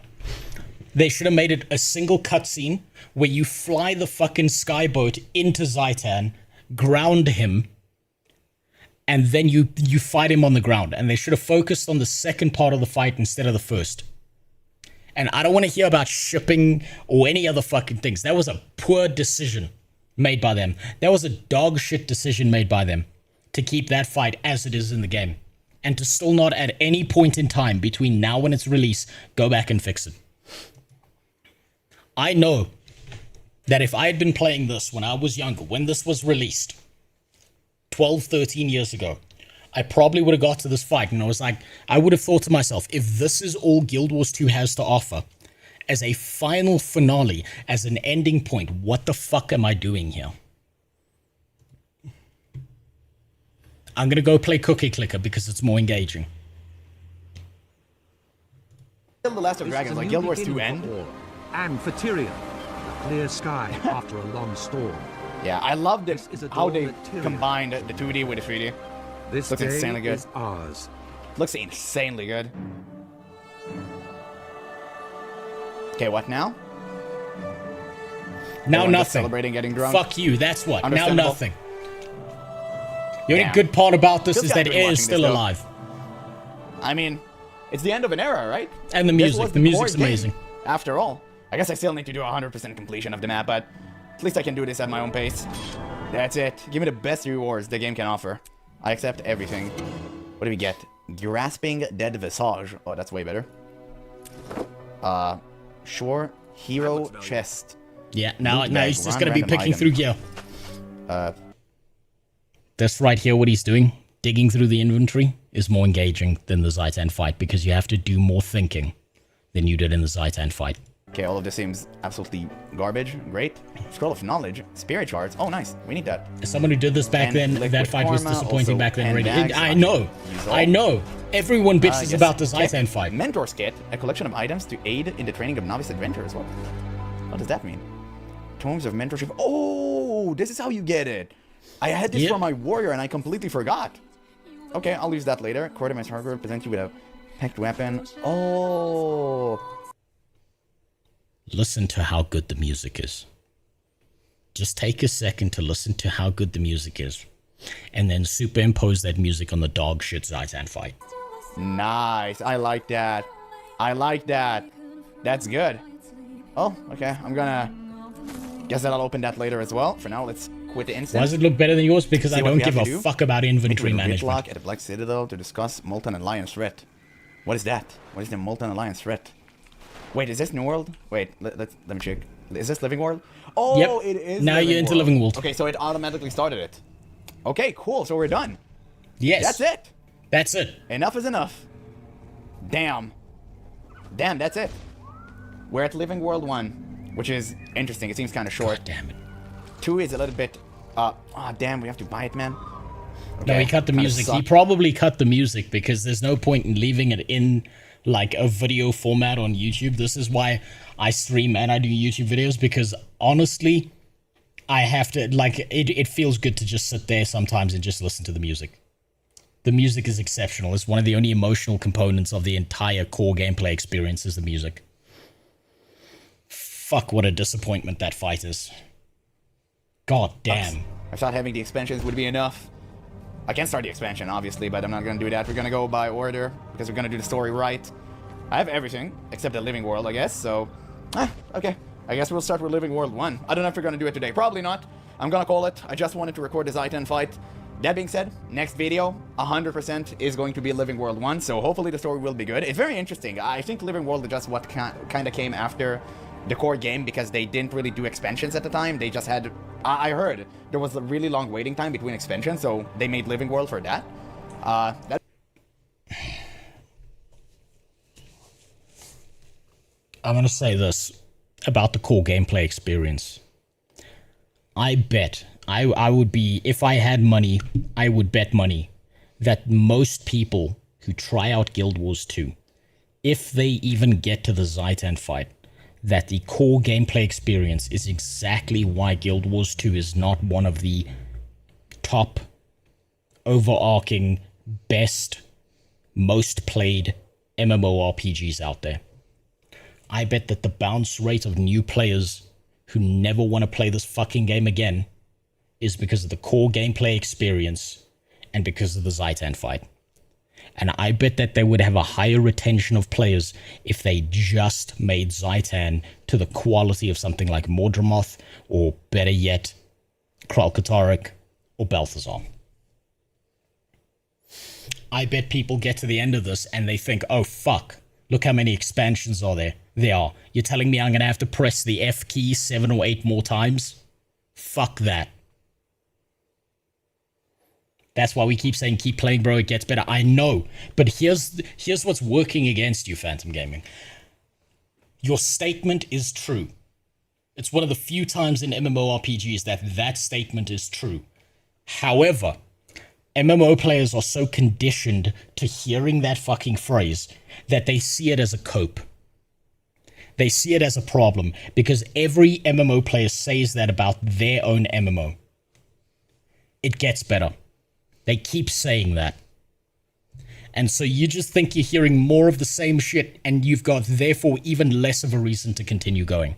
They should have made it a single cutscene where you fly the fucking skyboat into Zaitan, ground him, and then you fight him on the ground. And they should have focused on the second part of the fight instead of the first. And I don't want to hear about shipping or any other fucking things. That was a poor decision made by them. That was a dog shit decision made by them to keep that fight as it is in the game. And to still not at any point in time between now and its release, go back and fix it. I know that if I had been playing this when I was younger, when this was released, 12, 13 years ago, I probably would have got to this fight and I was like, I would have thought to myself, if this is all Guild Wars 2 has to offer as a final finale, as an ending point, what the fuck am I doing here? I'm going to go play Cookie Clicker because it's more engaging. The Last of Dragons, like Guild Wars 2 end. And for Tyrion, a clear sky after a long storm. Yeah, I loved it, how they combined the 2D with the 3D. This looks insanely good. Is ours. Looks insanely good. Okay, what now? Now nothing. Celebrating getting drunk. Fuck you, that's what. Now nothing. The only good part about this is that Air is still alive. I mean, it's the end of an era, right? And the music. The music's amazing. After all. I guess I still need to do 100% completion of the map, but at least I can do this at my own pace. That's it. Give me the best rewards the game can offer. I accept everything. What do we get? Grasping Dead Visage. Oh, that's way better. Sure. Hero Chest. Yeah, now he's just going to be picking through gear. This right here, what he's doing, digging through the inventory, is more engaging than the Zaitan fight because you have to do more thinking than you did in the Zaitan fight. Okay, all of this seems absolutely garbage. Great. Scroll of Knowledge. Spirit Shards. Oh, nice. We need that. As someone who did this back then, that fight was disappointing back then already. I know. Everyone bitches about the Zaitan fight. Mentor's Kit. A collection of items to aid in the training of novice adventurers. What does that mean? Tomes of Mentorship. Oh, this is how you get it. I had this for my warrior and I completely forgot. Okay, I'll use that later. Quartermaster Hardware presents you with a packed weapon. Oh... Listen to how good the music is. Just take a second to listen to how good the music is. And then superimpose that music on the dog shit Zaitan fight. Nice. I like that. I like that. That's good. Oh, okay. I'm gonna... Guess that I'll open that later as well. For now, let's quit the instance. Why does it look better than yours? Because I don't give a fuck about inventory management. At the Black Citadel to discuss Molten Alliance threat. What is that? What is the Molten Alliance threat? Wait, is this New World? Wait, let me check. Is this Living World? Oh, yep. It is. Now you're into Living World. Okay, so it automatically started it. Okay, cool. So we're done. Yes. That's it. That's it. Enough is enough. Damn. Damn, that's it. We're at Living World 1, which is interesting. It seems kind of short. God damn it. 2 is a little bit... damn, we have to buy it, man. Okay. No, he cut the music. He probably cut the music because there's no point in leaving it in... like a video format on YouTube. This is why I stream and I do YouTube videos, because honestly, I have to, like, it feels good to just sit there sometimes and just listen to the music. The music is exceptional. It's one of the only emotional components of the entire core gameplay experience is the music. Fuck, what a disappointment that fight is. God damn. I thought having the expansions would be enough. I can start the expansion, obviously, but I'm not gonna do that. We're gonna go by order, because we're gonna do the story right. I have everything, except the Living World, I guess, so... okay. I guess we'll start with Living World 1. I don't know if we're gonna do it today. Probably not. I'm gonna call it. I just wanted to record the Zaitan fight. That being said, next video, 100% is going to be Living World 1, so hopefully the story will be good. It's very interesting. I think Living World is just what kind of came after the core game, because they didn't really do expansions at the time. They just had... I heard there was a really long waiting time between expansions, so they made Living World for that. I'm gonna say this about the core gameplay experience. I bet... I would be, if I had money, I would bet money that most people who try out Guild Wars 2, if they even get to the Zaitan fight, that the core gameplay experience is exactly why Guild Wars 2 is not one of the top, overarching, best, most played MMORPGs out there. I bet that the bounce rate of new players who never want to play this fucking game again is because of the core gameplay experience and because of the Zaitan fight. And I bet that they would have a higher retention of players if they just made Zaitan to the quality of something like Mordramoth, or better yet, Kralkataric or Balthazar. I bet people get to the end of this and they think, oh fuck, look how many expansions are there. There are. You're telling me I'm going to have to press the F key 7 or 8 more times? Fuck that. That's why we keep saying, keep playing, bro, it gets better. I know, but here's what's working against you, Phantom Gaming. Your statement is true. It's one of the few times in MMORPGs that statement is true. However, MMO players are so conditioned to hearing that fucking phrase that they see it as a cope. They see it as a problem, because every MMO player says that about their own MMO. It gets better. They keep saying that. And so you just think you're hearing more of the same shit, and you've got, therefore, even less of a reason to continue going.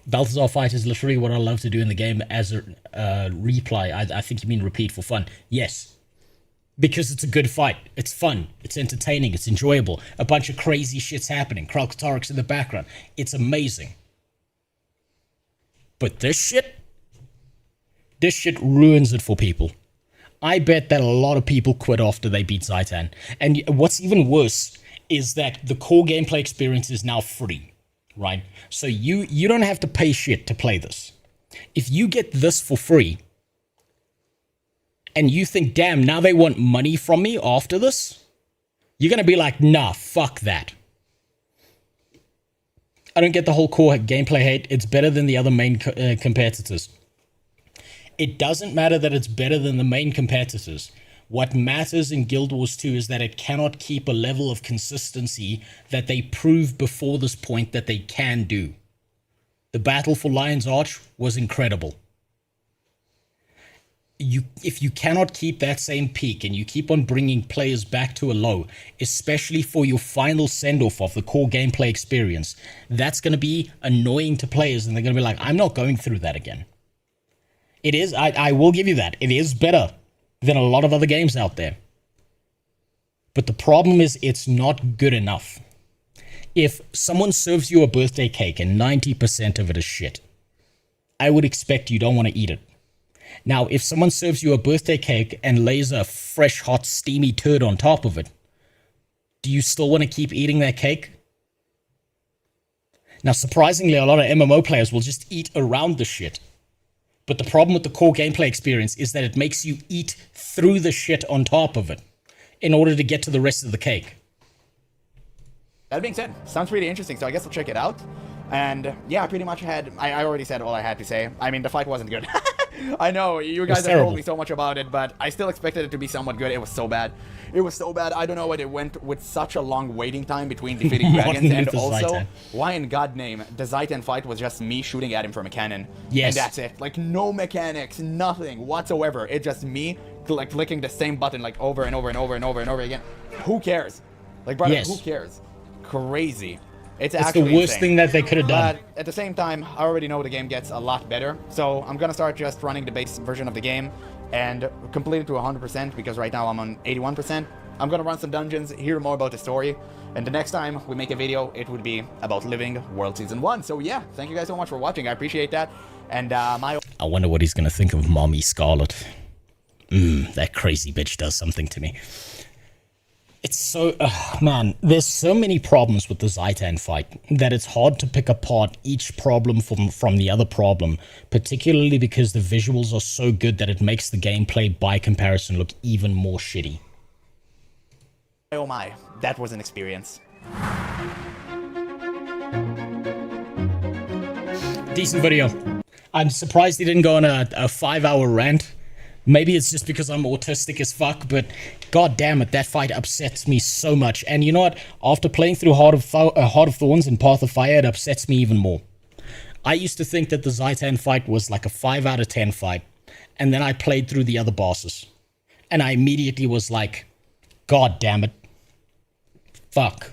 Balthazar fight is literally what I love to do in the game as a reply. I think you mean repeat for fun. Yes. Because it's a good fight. It's fun. It's entertaining. It's enjoyable. A bunch of crazy shit's happening. Kralkataric's in the background. It's amazing. But this shit ruins it for people. I bet that a lot of people quit after they beat Zaitan. And what's even worse is that the core gameplay experience is now free, right? So you don't have to pay shit to play this. If you get this for free, and you think, damn, now they want money from me after this, you're going to be like, nah, fuck that. I don't get the whole core gameplay hate. It's better than the other main competitors. It doesn't matter that it's better than the main competitors. What matters in Guild Wars 2 is that it cannot keep a level of consistency that they proved before this point that they can do. The battle for Lion's Arch was incredible. If you cannot keep that same peak and you keep on bringing players back to a low, especially for your final send-off of the core gameplay experience, that's going to be annoying to players, and they're going to be like, I'm not going through that again. It is, I will give you that. It is better than a lot of other games out there. But the problem is it's not good enough. If someone serves you a birthday cake and 90% of it is shit, I would expect you don't want to eat it. Now, if someone serves you a birthday cake and lays a fresh, hot, steamy turd on top of it, do you still want to keep eating that cake? Now, surprisingly, a lot of MMO players will just eat around the shit. But the problem with the core gameplay experience is that it makes you eat through the shit on top of it in order to get to the rest of the cake. That being said, sounds pretty interesting, so I guess I'll check it out. And yeah, pretty much I already said all I had to say. I mean, the fight wasn't good. I know, you guys have told me so much about it, but I still expected it to be somewhat good. It was so bad. It was so bad. I don't know why it went with such a long waiting time between defeating dragons, and also, Zaitan. why in God name, the Zaitan fight was just me shooting at him from a cannon. Yes. And that's it. Like, no mechanics, nothing whatsoever. It's just me, like, clicking the same button, like, over and over and over and over and over again. Who cares? Like, brother, Yes. who cares? Crazy. It's the actually worst insane. thing that they could have done. But at the same time, I already know the game gets a lot better, so I'm gonna start just running the base version of the game. and complete it to 100% because right now I'm on 81%. I'm gonna run some dungeons, hear more about the story, and the next time we make a video, it would be about Living World Season 1. So yeah, thank you guys so much for watching. I appreciate that. And I wonder what he's gonna think of Mommy Scarlet. That crazy bitch does something to me. It's so... man, there's so many problems with the Zaitan fight that it's hard to pick apart each problem from the other problem, particularly because the visuals are so good that it makes the gameplay by comparison look even more shitty. Oh my, that was an experience. Decent video. I'm surprised he didn't go on a 5-hour rant. Maybe it's just because I'm autistic as fuck, but god damn it, that fight upsets me so much. And you know what? After playing through Heart of Thorns and Path of Fire, it upsets me even more. I used to think that the Zaitan fight was like a 5 out of 10 fight, and then I played through the other bosses. And I immediately was like, god damn it. Fuck.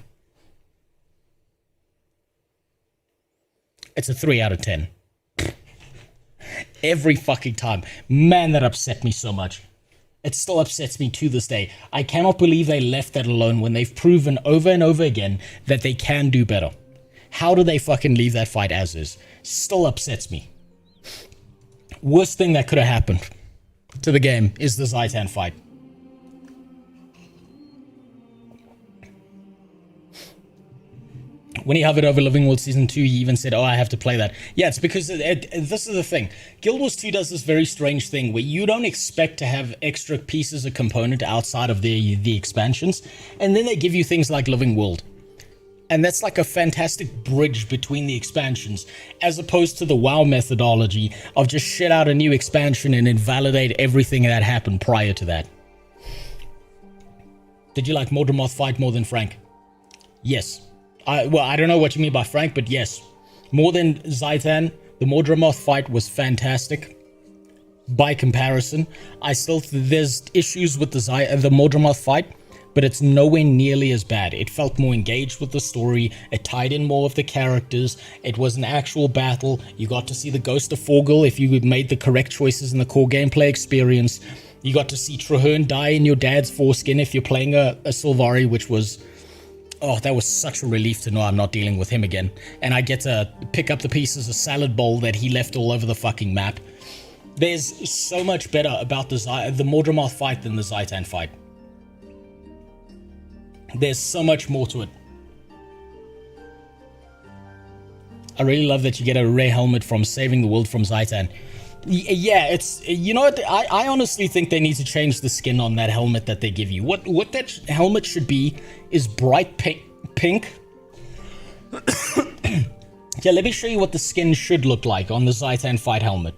It's a 3 out of 10. Every fucking time. Man, that upset me so much. It still upsets me to this day. I cannot believe they left that alone when they've proven over and over again that they can do better. How do they fucking leave that fight as is? Still upsets me. Worst thing that could have happened to the game is the Zaitan fight. When he hovered over Living World Season 2, he even said, oh, I have to play that. Yeah, it's because this is the thing. Guild Wars 2 does this very strange thing where you don't expect to have extra pieces of component outside of the expansions, and then they give you things like Living World. And that's like a fantastic bridge between the expansions, as opposed to the WoW methodology of just shit out a new expansion and invalidate everything that happened prior to that. Did you like Mordramoth fight more than Frank? Yes. Well, I don't know what you mean by Frank, but yes. More than Zaitan, the Mordramoth fight was fantastic. By comparison, there's issues with the Mordramoth fight, but it's nowhere nearly as bad. It felt more engaged with the story, it tied in more of the characters, it was an actual battle, you got to see the Ghost of Forgul if you made the correct choices in the core gameplay experience, you got to see Traherne die in your dad's foreskin if you're playing a Sylvari, which was... oh, that was such a relief to know I'm not dealing with him again. And I get to pick up the pieces of salad bowl that he left all over the fucking map. There's so much better about the Mordramoth fight than the Zaitan fight. There's so much more to it. I really love that you get a rare helmet from saving the world from Zaitan. Yeah, it's... you know what? I honestly think they need to change the skin on that helmet that they give you. What that helmet should be is bright pink. Yeah, let me show you what the skin should look like on the Zaitan fight helmet.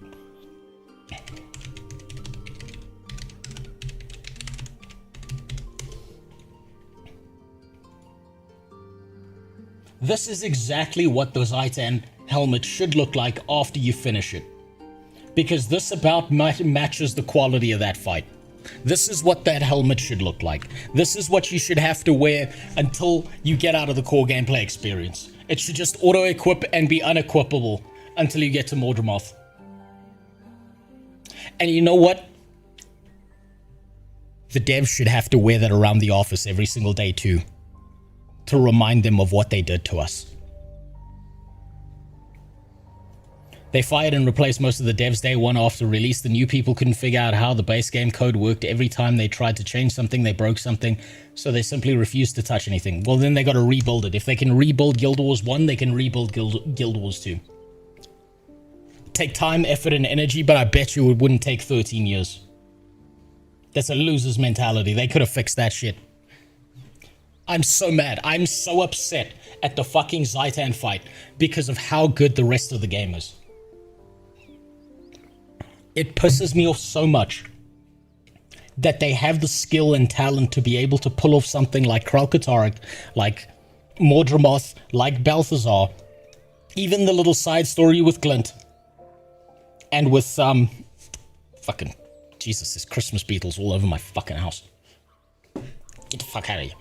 This is exactly what the Zaitan helmet should look like after you finish it. Because this about matches the quality of that fight. This is what that helmet should look like. This is what you should have to wear until you get out of the core gameplay experience. It should just auto-equip and be unequipable until you get to Mordramoth. And you know what? The devs should have to wear that around the office every single day too. To remind them of what they did to us. They fired and replaced most of the devs day one after release. The new people couldn't figure out how the base game code worked. Every time they tried to change something, they broke something. So they simply refused to touch anything. Well, then they got to rebuild it. If they can rebuild Guild Wars 1, they can rebuild Guild Wars 2. Take time, effort, and energy, but I bet you it wouldn't take 13 years. That's a loser's mentality. They could have fixed that shit. I'm so mad. I'm so upset at the fucking Zaitan fight because of how good the rest of the game is. It pisses me off so much that they have the skill and talent to be able to pull off something like Kralkatarik, like Mordramoth, like Balthazar, even the little side story with Glint, and with fucking Jesus, there's Christmas beetles all over my fucking house. Get the fuck out of here.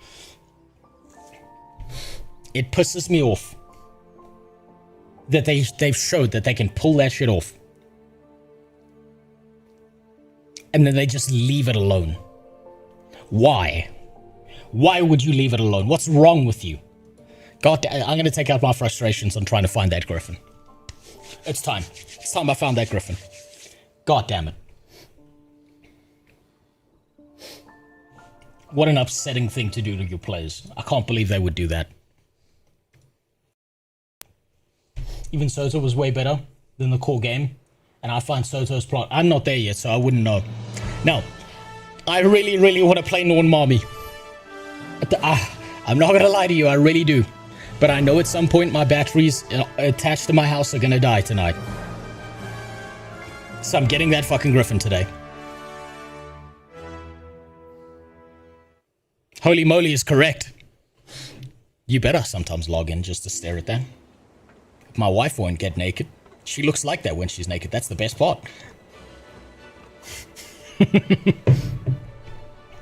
It pisses me off that they've showed that they can pull that shit off. and then they just leave it alone. Why? Why would you leave it alone? What's wrong with you? God, I'm going to take out my frustrations on trying to find that Griffin. It's time. It's time I found that Griffin. God damn it. What an upsetting thing to do to your players. I can't believe they would do that. Even Soto was way better than the core game. And I find Soto's plot. I'm not there yet, so I wouldn't know. Now, I really, really want to play Norn Mommy. I'm not going to lie to you, I really do. But I know at some point my batteries attached to my house are going to die tonight. So I'm getting that fucking Griffin today. Holy moly is correct. You better sometimes log in just to stare at that. My wife won't get naked. She looks like that when she's naked. That's the best part.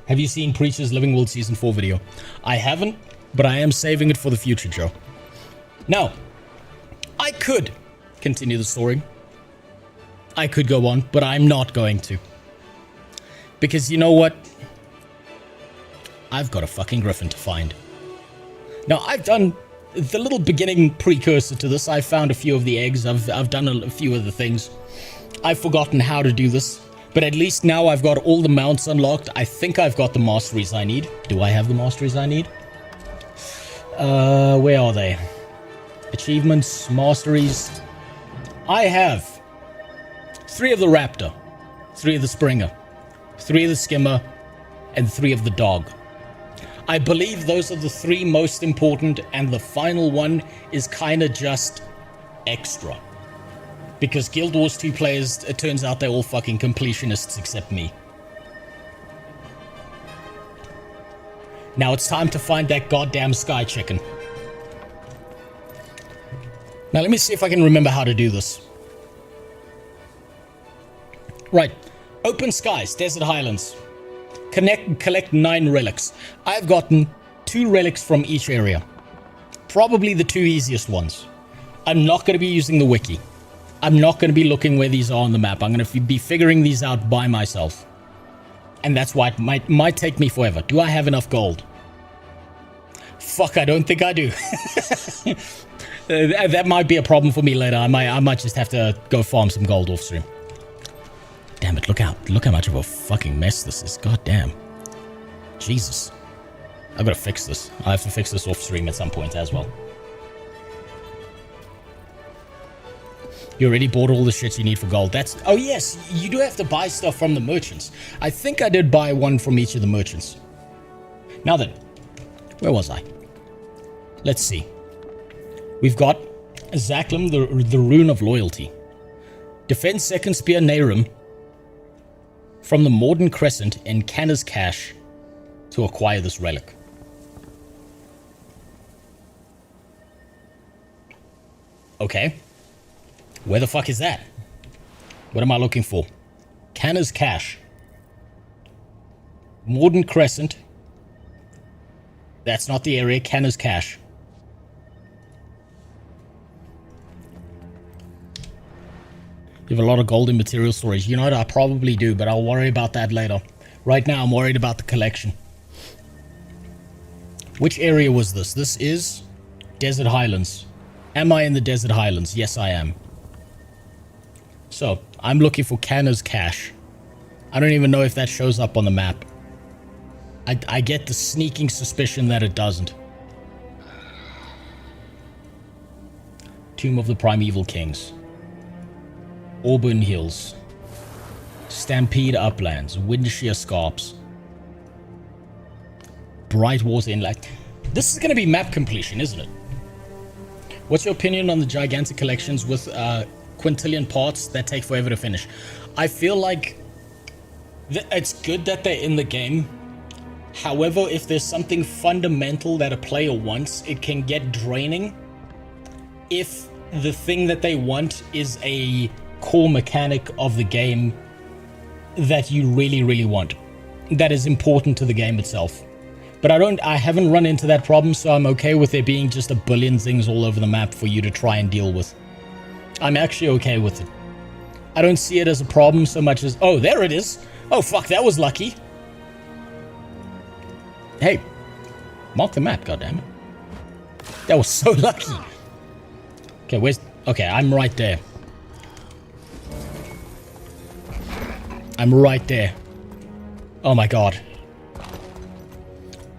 Have you seen Preacher's Living World Season 4 video? I haven't, but I am saving it for the future, Joe. Now, I could continue the story. I could go on, but I'm not going to. Because you know what? I've got a fucking Griffin to find. Now, I've done the little beginning precursor to this. I've found a few of the eggs. I've done a few of the things. I've forgotten how to do this. But at least now I've got all the mounts unlocked. I think I've got the masteries I need. Do I have the masteries I need? Where are they? Achievements, masteries. I have 3 of the Raptor, 3 of the Springer, 3 of the Skimmer, and 3 of the Dog. I believe those are the 3 most important, and the final one is kind of just extra. Because Guild Wars 2 players, it turns out they're all fucking completionists except me. Now it's time to find that goddamn sky chicken. Now let me see if I can remember how to do this. Right. Open skies, desert highlands. Collect 9 relics. I've gotten 2 relics from each area. Probably the 2 easiest ones. I'm not going to be using the wiki. I'm not going to be looking where these are on the map. I'm going to be figuring these out by myself. And that's why it might take me forever. Do I have enough gold? Fuck, I don't think I do. That might be a problem for me later. I might just have to go farm some gold off stream. Damn it, look how much of a fucking mess this is. God damn. Jesus. I've got to fix this. I have to fix this off stream at some point as well. You already bought all the shit you need for gold. Oh yes, you do have to buy stuff from the merchants. I think I did buy one from each of the merchants. Now then, where was I? Let's see. We've got Zaklim, the Rune of Loyalty. Defend Second Spear Nehrim from the Morden Crescent in Canna's Cache to acquire this relic. Okay. Where the fuck is that? What am I looking for? Canna's Cache. Morden Crescent. That's not the area. Canna's Cache. You have a lot of gold in material storage. You know what? I probably do, but I'll worry about that later. Right now, I'm worried about the collection. Which area was this? This is Desert Highlands. Am I in the Desert Highlands? Yes, I am. So, I'm looking for Canna's Cache. I don't even know if that shows up on the map. I get the sneaking suspicion that it doesn't. Tomb of the Primeval Kings. Auburn Hills. Stampede Uplands. Windshear Scarps. Brightwater Inlet. This is going to be map completion, isn't it? What's your opinion on the gigantic collections with quintillion parts that take forever to finish? I feel like it's good that they're in the game. However, if there's something fundamental that a player wants, it can get draining if the thing that they want is a core mechanic of the game that you really, really want. That is important to the game itself. But I haven't run into that problem, so I'm okay with there being just a billion things all over the map for you to try and deal with. I'm actually okay with it. I don't see it as a problem so much as... Oh, there it is! Oh, fuck, that was lucky. Hey, mark the map, goddammit. That was so lucky. Okay, where's... Okay, I'm right there. I'm right there. Oh my god.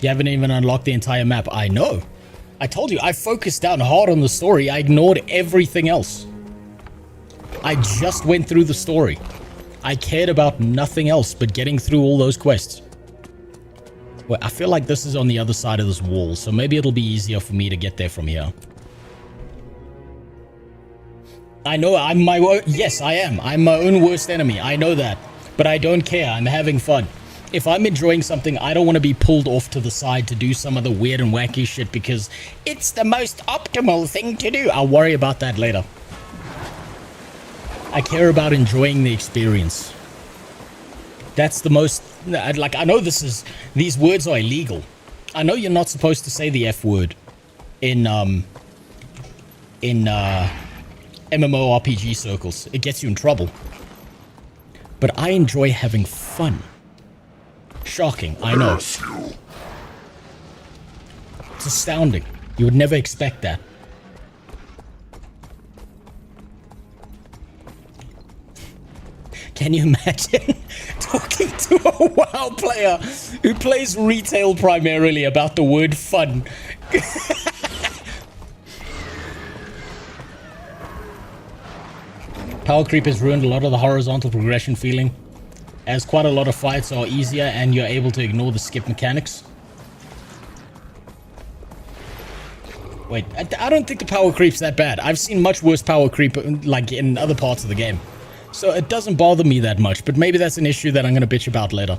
You haven't even unlocked the entire map. I know. I told you, I focused down hard on the story. I ignored everything else. I just went through the story. I cared about nothing else but getting through all those quests. Well, I feel like this is on the other side of this wall, so maybe it'll be easier for me to get there from here. I know, I'm my own... Yes, I am. I'm my own worst enemy. I know that. But I don't care. I'm having fun. If I'm enjoying something, I don't want to be pulled off to the side to do some of the weird and wacky shit because it's the most optimal thing to do. I'll worry about that later. I care about enjoying the experience. That's the most... Like, I know these words are illegal. I know you're not supposed to say the F word in MMORPG circles. It gets you in trouble. But I enjoy having fun. Shocking, I know. It's astounding. You would never expect that. Can you imagine talking to a WoW player who plays retail primarily about the word fun? Power creep has ruined a lot of the horizontal progression feeling, as quite a lot of fights are easier and you're able to ignore the skip mechanics. Wait, I don't think the power creep's that bad. I've seen much worse power creep like in other parts of the game. So it doesn't bother me that much, but maybe that's an issue that I'm going to bitch about later.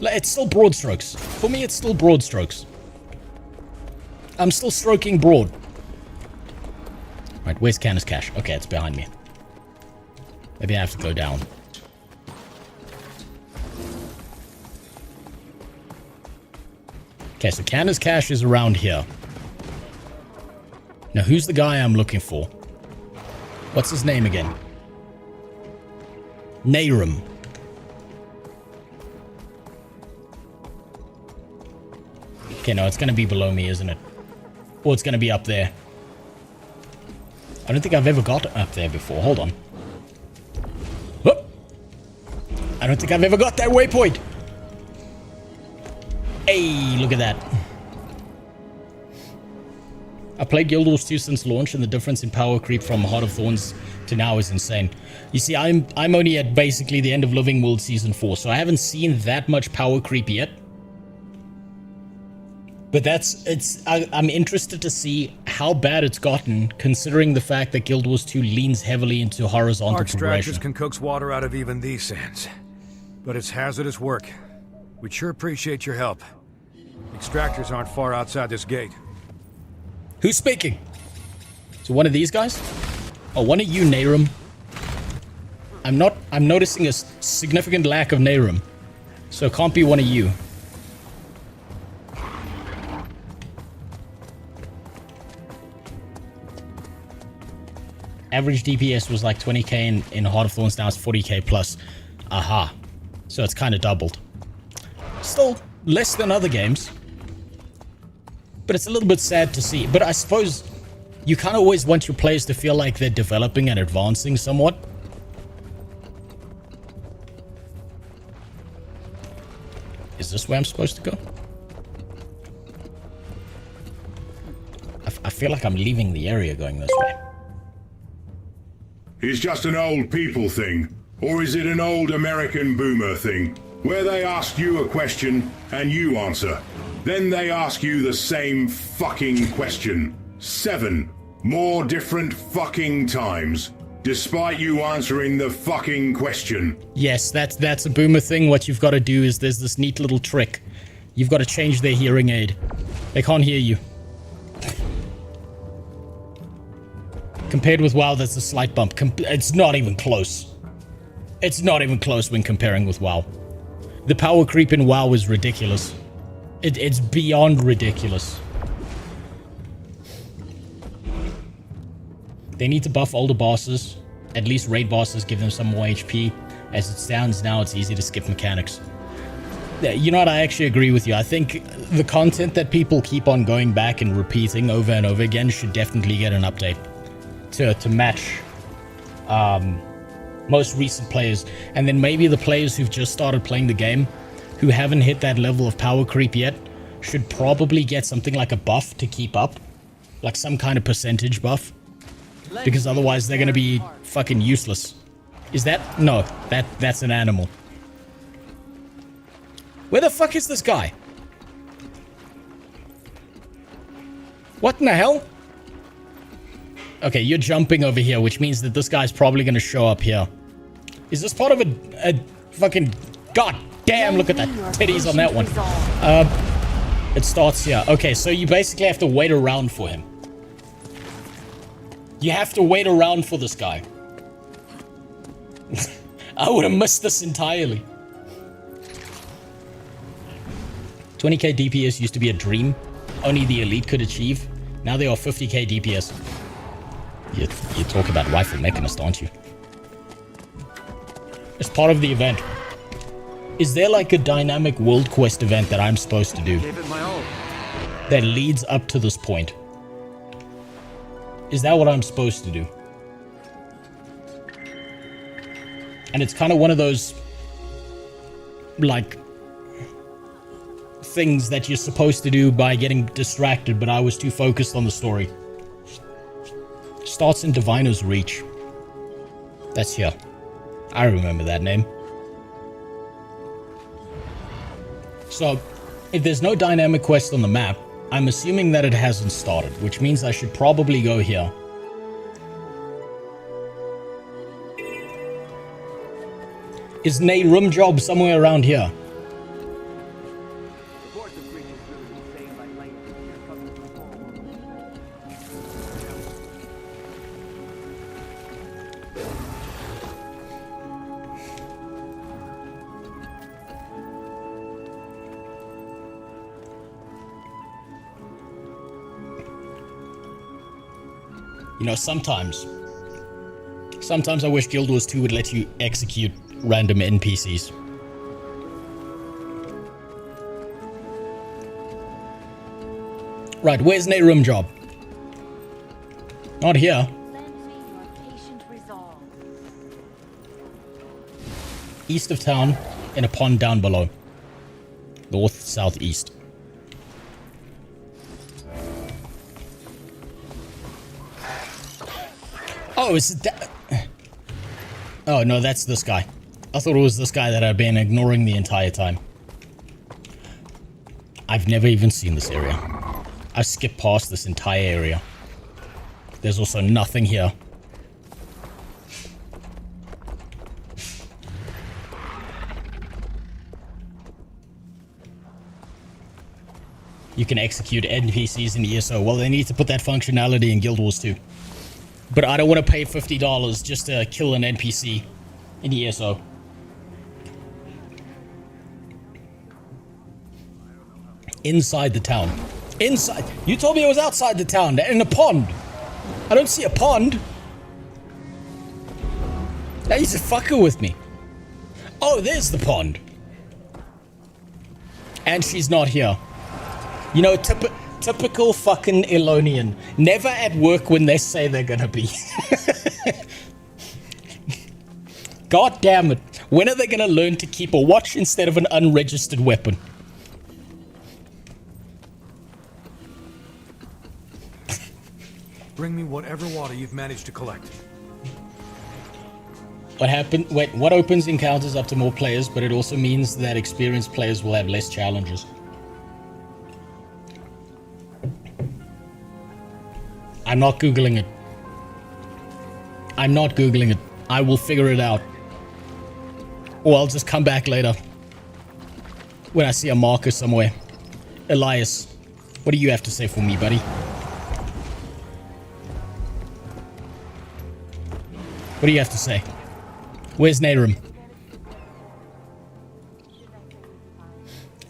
It's still broad strokes. For me, it's still broad strokes. I'm still stroking broad. Right, where's Canis Cash? Okay, it's behind me. Maybe I have to go down. Okay, so Canis Cash is around here. Now, who's the guy I'm looking for? What's his name again? Nayrum. Okay, no, it's going to be below me, isn't it? Or it's going to be up there. I don't think I've ever got up there before. Hold on. Whoop. I don't think I've ever got that waypoint. Hey, look at that. I played Guild Wars 2 since launch, and the difference in power creep from Heart of Thorns to now is insane. You see, I'm only at basically the end of Living World Season 4, so I haven't seen that much power creep yet. But I'm interested to see how bad it's gotten, considering the fact that Guild Wars 2 leans heavily into horizontal progression. Extractors can coax water out of even these sands, but it's hazardous work. We'd sure appreciate your help. Extractors aren't far outside this gate. Who's speaking? So one of these guys? Oh, one of you, Nayrum. I'm noticing a significant lack of Nayrum. So it can't be one of you. Average DPS was like 20k in Heart of Thorns, now it's 40k plus. Aha. So it's kind of doubled. Still less than other games. But it's a little bit sad to see. But I suppose you kind of always want your players to feel like they're developing and advancing somewhat. Is this where I'm supposed to go? I feel like I'm leaving the area going this way. Is just an old people thing? Or is it an old American boomer thing? Where they ask you a question and you answer. Then they ask you the same fucking question. 7 more different fucking times. Despite you answering the fucking question. Yes, that's a boomer thing. What you've got to do is there's this neat little trick. You've got to change their hearing aid. They can't hear you. Compared with WoW, that's a slight bump. It's not even close. It's not even close when comparing with WoW. The power creep in WoW is ridiculous. It's beyond ridiculous. They need to buff older bosses. At least raid bosses, give them some more HP. As it stands now, it's easy to skip mechanics. Yeah, you know what? I actually agree with you. I think the content that people keep on going back and repeating over and over again should definitely get an update to match most recent players. And then maybe the players who've just started playing the game, who haven't hit that level of power creep yet, should probably get something like a buff to keep up. Like some kind of percentage buff. Because otherwise they're going to be fucking useless. Is that? No, that's an animal. Where the fuck is this guy? What in the hell? Okay, you're jumping over here, which means that this guy's probably going to show up here. Is this part of a fucking... God damn, look at that titties on that one. It starts here. Okay, so you basically have to wait around for him. You have to wait around for this guy. I would have missed this entirely. 20k DPS used to be a dream. Only the elite could achieve. Now they are 50k DPS. You talk about rifle mechanist, aren't you? As part of the event. Is there like a dynamic world quest event that I'm supposed to do? That leads up to this point? Is that what I'm supposed to do? And it's kind of one of those, like, things that you're supposed to do by getting distracted, but I was too focused on the story. Starts in Diviner's Reach. That's here. I remember that name. So, if there's no dynamic quest on the map, I'm assuming that it hasn't started, which means I should probably go here. Is a room job somewhere around here? You know, sometimes I wish Guild Wars 2 would let you execute random NPCs. Right, where's Room job? Not here. East of town, in a pond down below. North, southeast. Oh, is it that? Oh, no, that's this guy. I thought it was this guy that I'd been ignoring the entire time. I've never even seen this area. I skipped past this entire area. There's also nothing here. You can execute NPCs in ESO. Well, they need to put that functionality in Guild Wars 2. But I don't want to pay $50 just to kill an NPC in ESO. Inside the town. Inside. You told me it was outside the town. In a pond. I don't see a pond. Now he's a fucker with me. Oh, there's the pond. And she's not here. You know, typical fucking Elonian. Never at work when they say they're gonna be. God damn it. When are they gonna learn to keep a watch instead of an unregistered weapon? Bring me whatever water you've managed to collect. What happened? Wait, what opens encounters up to more players, but it also means that experienced players will have less challenges. I'm not Googling it. I'm not Googling it. I will figure it out. Or I'll just come back later. When I see a marker somewhere. Elias, what do you have to say for me, buddy? What do you have to say? Where's Narum?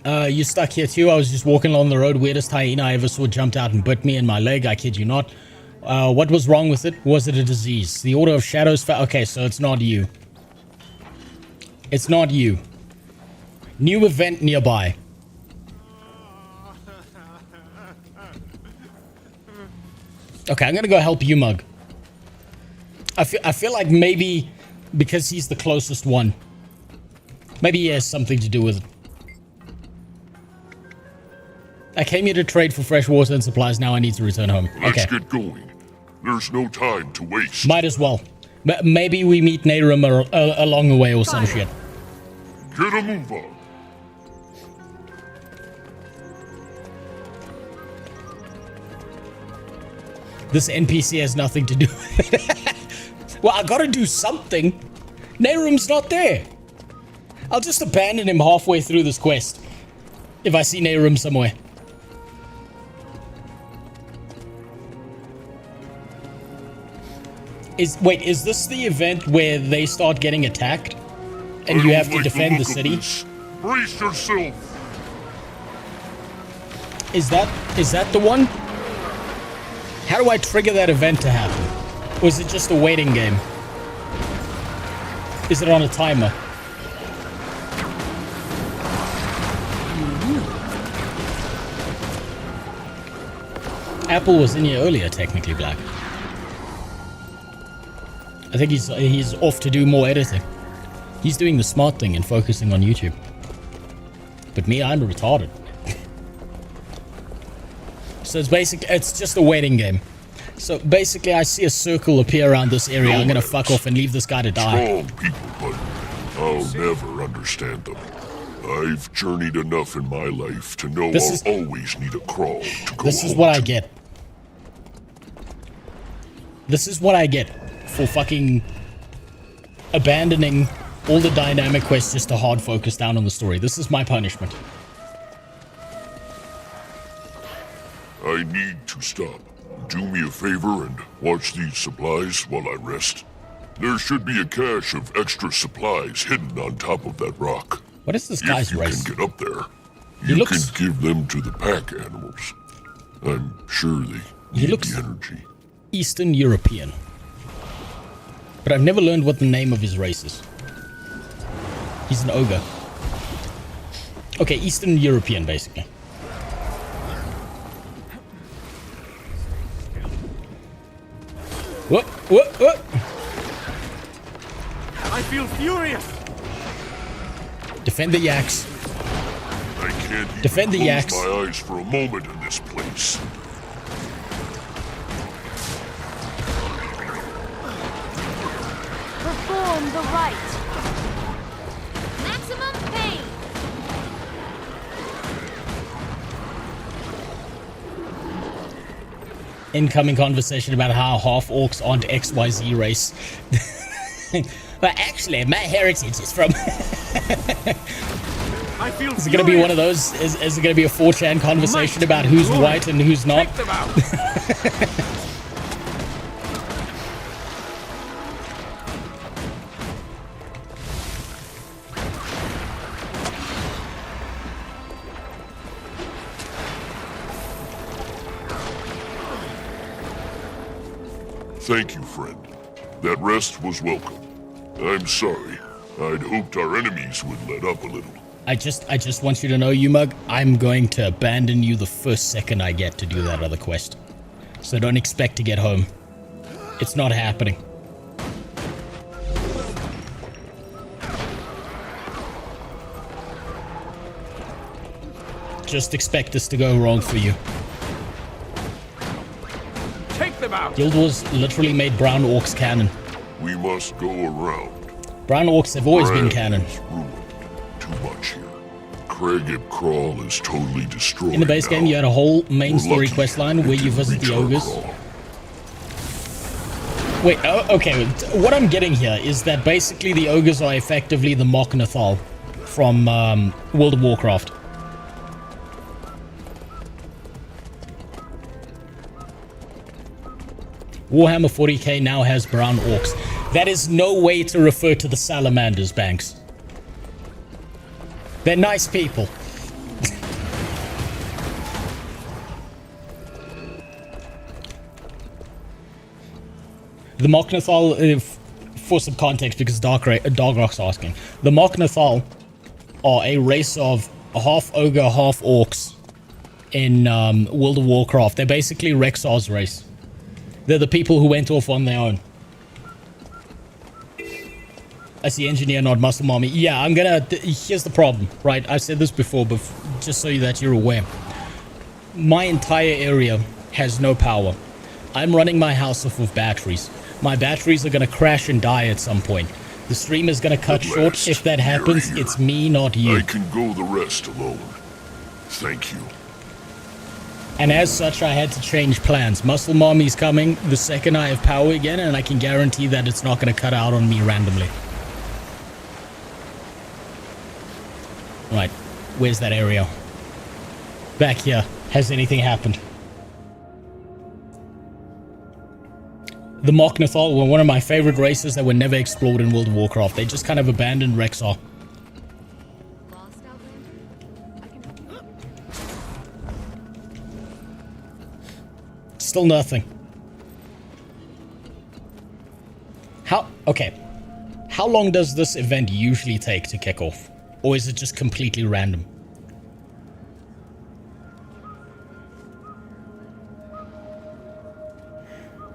You stuck here too? I was just walking along the road. Weirdest hyena I ever saw jumped out and bit me in my leg. I kid you not. What was wrong with it? Was it a disease? The Order of Shadows... Okay, so it's not you. It's not you. New event nearby. Okay, I'm gonna go help you, Mug. I feel like maybe because he's the closest one. Maybe he has something to do with it. I came here to trade for fresh water and supplies. Now I need to return home. Let's get going. There's no time to waste. Might as well. Maybe we meet Nehrum along the way or some shit. Get a move on. This NPC has nothing to do with it. Well, I gotta do something. Nehrum's not there. I'll just abandon him halfway through this quest. If I see Nehrum somewhere. Wait, is this the event where they start getting attacked? And you have to defend the city? Brace yourself. Is that the one? How do I trigger that event to happen? Or is it just a waiting game? Is it on a timer? Apple was in here earlier, technically, Black. I think he's off to do more editing. He's doing the smart thing and focusing on YouTube. But me, I'm retarded. So it's just a waiting game. So basically, I see a circle appear around this area. I'm gonna fuck off and leave this guy to die. Strong people, but I'll never understand them. I've journeyed enough in my life to know I'll always need a crawl to go This is what I get. This is what I get for fucking abandoning all the dynamic quests just to hard focus down on the story. This is my punishment. I need to stop. Do me a favor and watch these supplies while I rest. There should be a cache of extra supplies hidden on top of that rock. What is this guy's race? If you can get up there, you can give them to the pack animals. I'm sure they need the energy. Eastern European. But I've never learned what the name of his race is. He's an ogre. Okay, Eastern European, basically. Whoop, whoop, whoop. I feel furious. Defend the yaks. I can't defend the yaks. Close my eyes for a moment in this place. Perform the rite. Maximum pain. Incoming conversation about how half orcs aren't XYZ race. But actually, my heritage is from. I feel is it going to be one of those? Is it going to be a 4chan conversation about who's white and who's not? Thank you, friend. That rest was welcome. I'm sorry. I'd hoped our enemies would let up a little. I just want you to know, Umug, I'm going to abandon you the first second I get to do that other quest. So don't expect to get home. It's not happening. Just expect this to go wrong for you. Take them out. Guild Wars literally made brown orcs canon. We must go around. Brown orcs have always been canon. Ruined. Too much here. Cragib Crawl is totally destroyed. In the base game, you had a whole main story quest line where you visit the ogres. Wait, okay. What I'm getting here is that basically the ogres are effectively the Mok'Nathal from World of Warcraft. Warhammer 40k now has brown orcs. That is no way to refer to the salamanders, Banks. They're nice people. The Mok'Nathal, for some context, because Darkrock's asking. The Mok'Nathal are a race of half ogre, half orcs in World of Warcraft. They're basically Rexar's race. They're the people who went off on their own. I see engineer nod, muscle mommy. Yeah, I'm gonna... Here's the problem, right? I've said this before, but just so that you're aware. My entire area has no power. I'm running my house off of batteries. My batteries are gonna crash and die at some point. The stream is gonna cut short. If that happens, it's me, not you. I can go the rest alone. Thank you. And as such, I had to change plans. Muscle Mommy's coming the second I have power again, and I can guarantee that it's not gonna cut out on me randomly. Right, where's that area? Back here. Has anything happened? The Mok'Nathal were one of my favorite races that were never explored in World of Warcraft. They just kind of abandoned Rexar. Still nothing. Okay. How long does this event usually take to kick off? Or is it just completely random?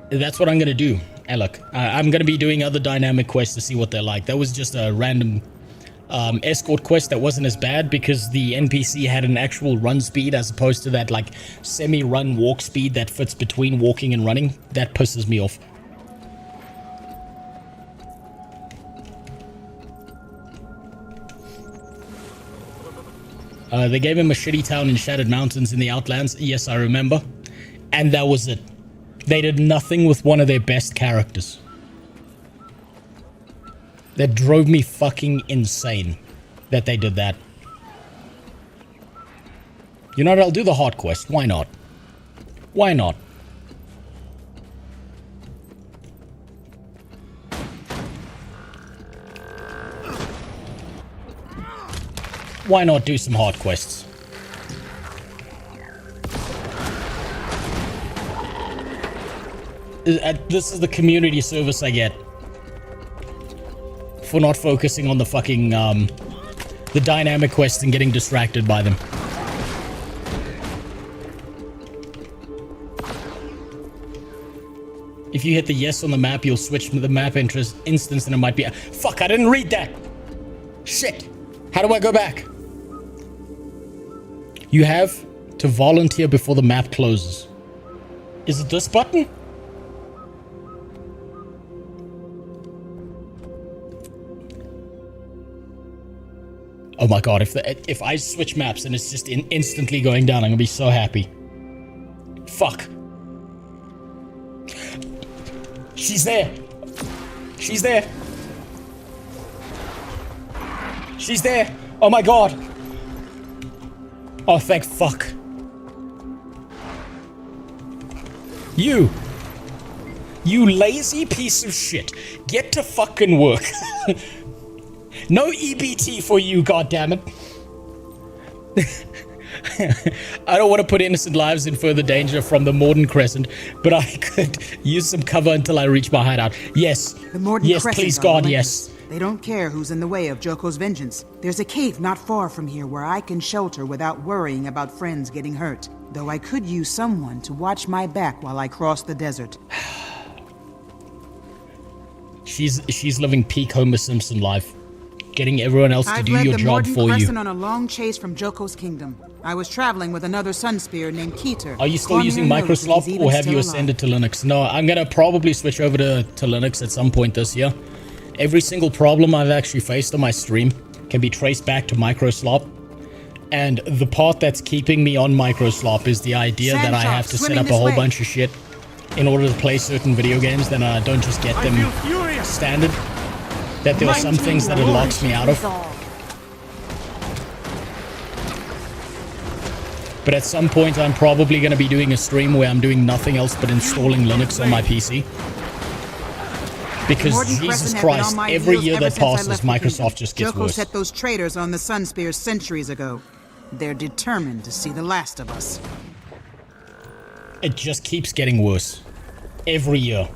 That's what I'm going to do, Alec. I'm going to be doing other dynamic quests to see what they're like. That was just a random escort quest that wasn't as bad because the NPC had an actual run speed as opposed to that like semi-run walk speed that fits between walking and running. That pisses me off. They gave him a shitty town in Shattered Mountains in the Outlands. Yes, I remember. And that was it. They did nothing with one of their best characters. That drove me fucking insane that they did that. You know what? I'll do the hard quest. Why not? Why not? Why not do some hard quests? This is the community service I get for not focusing on the fucking, the dynamic quests and getting distracted by them. If you hit the yes on the map, you'll switch the map instance and it might be... Fuck, I didn't read that! Shit! How do I go back? You have to volunteer before the map closes. Is it this button? Oh my god, if I switch maps and it's just instantly going down, I'm gonna be so happy. Fuck. She's there. She's there. She's there. Oh my god. Oh, thank fuck. You lazy piece of shit. Get to fucking work. No EBT for you, goddammit. I don't want to put innocent lives in further danger from the Morden Crescent, but I could use some cover until I reach my hideout. Yes. The Morden yes, Crescent please, God, yes. They don't care who's in the way of Joko's vengeance. There's a cave not far from here where I can shelter without worrying about friends getting hurt. Though I could use someone to watch my back while I cross the desert. She's living peak Homer Simpson life. Getting everyone else to do your job for you. I've led the Morden Crescent on a long chase from Joko's kingdom. I was traveling with another Sunspear named Keter. Are you still using Microslop or have you ascended to Linux? No, I'm gonna probably switch over to Linux at some point this year. Every single problem I've actually faced on my stream can be traced back to Microslop. And the part that's keeping me on Microslop is the idea that I have to set up a whole bunch of shit in order to play certain video games, then I don't just get them standard. That there are some things that it locks me out of. But at some point I'm probably going to be doing a stream where I'm doing nothing else but installing Linux on my PC. Because Jesus Christ, every year that passes, Microsoft just gets worse. Joko set those traitors on the Sunspear centuries ago. They're determined to see the last of us. It just keeps getting worse. Every year.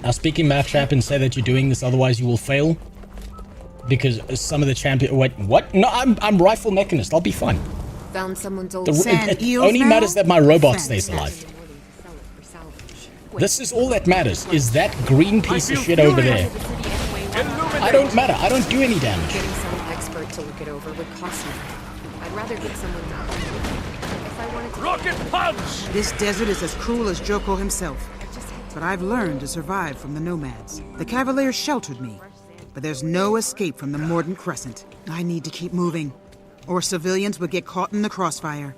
I'll speak in map chat and say that you're doing this, otherwise you will fail. Because some of the champion... Wait, what? No, I'm rifle mechanist. I'll be fine. Found someone's old It only matters that my robot stays alive. This is all that matters, is that green piece of shit over there. I don't matter. I don't do any damage. Getting some expert to look it over would cost me. I'd rather get someone if I wanted to. Rocket punch! This desert is as cruel as Joko himself. But I've learned to survive from the nomads. The Cavaliers sheltered me, but there's no escape from the Mordant Crescent. I need to keep moving, or civilians would get caught in the crossfire.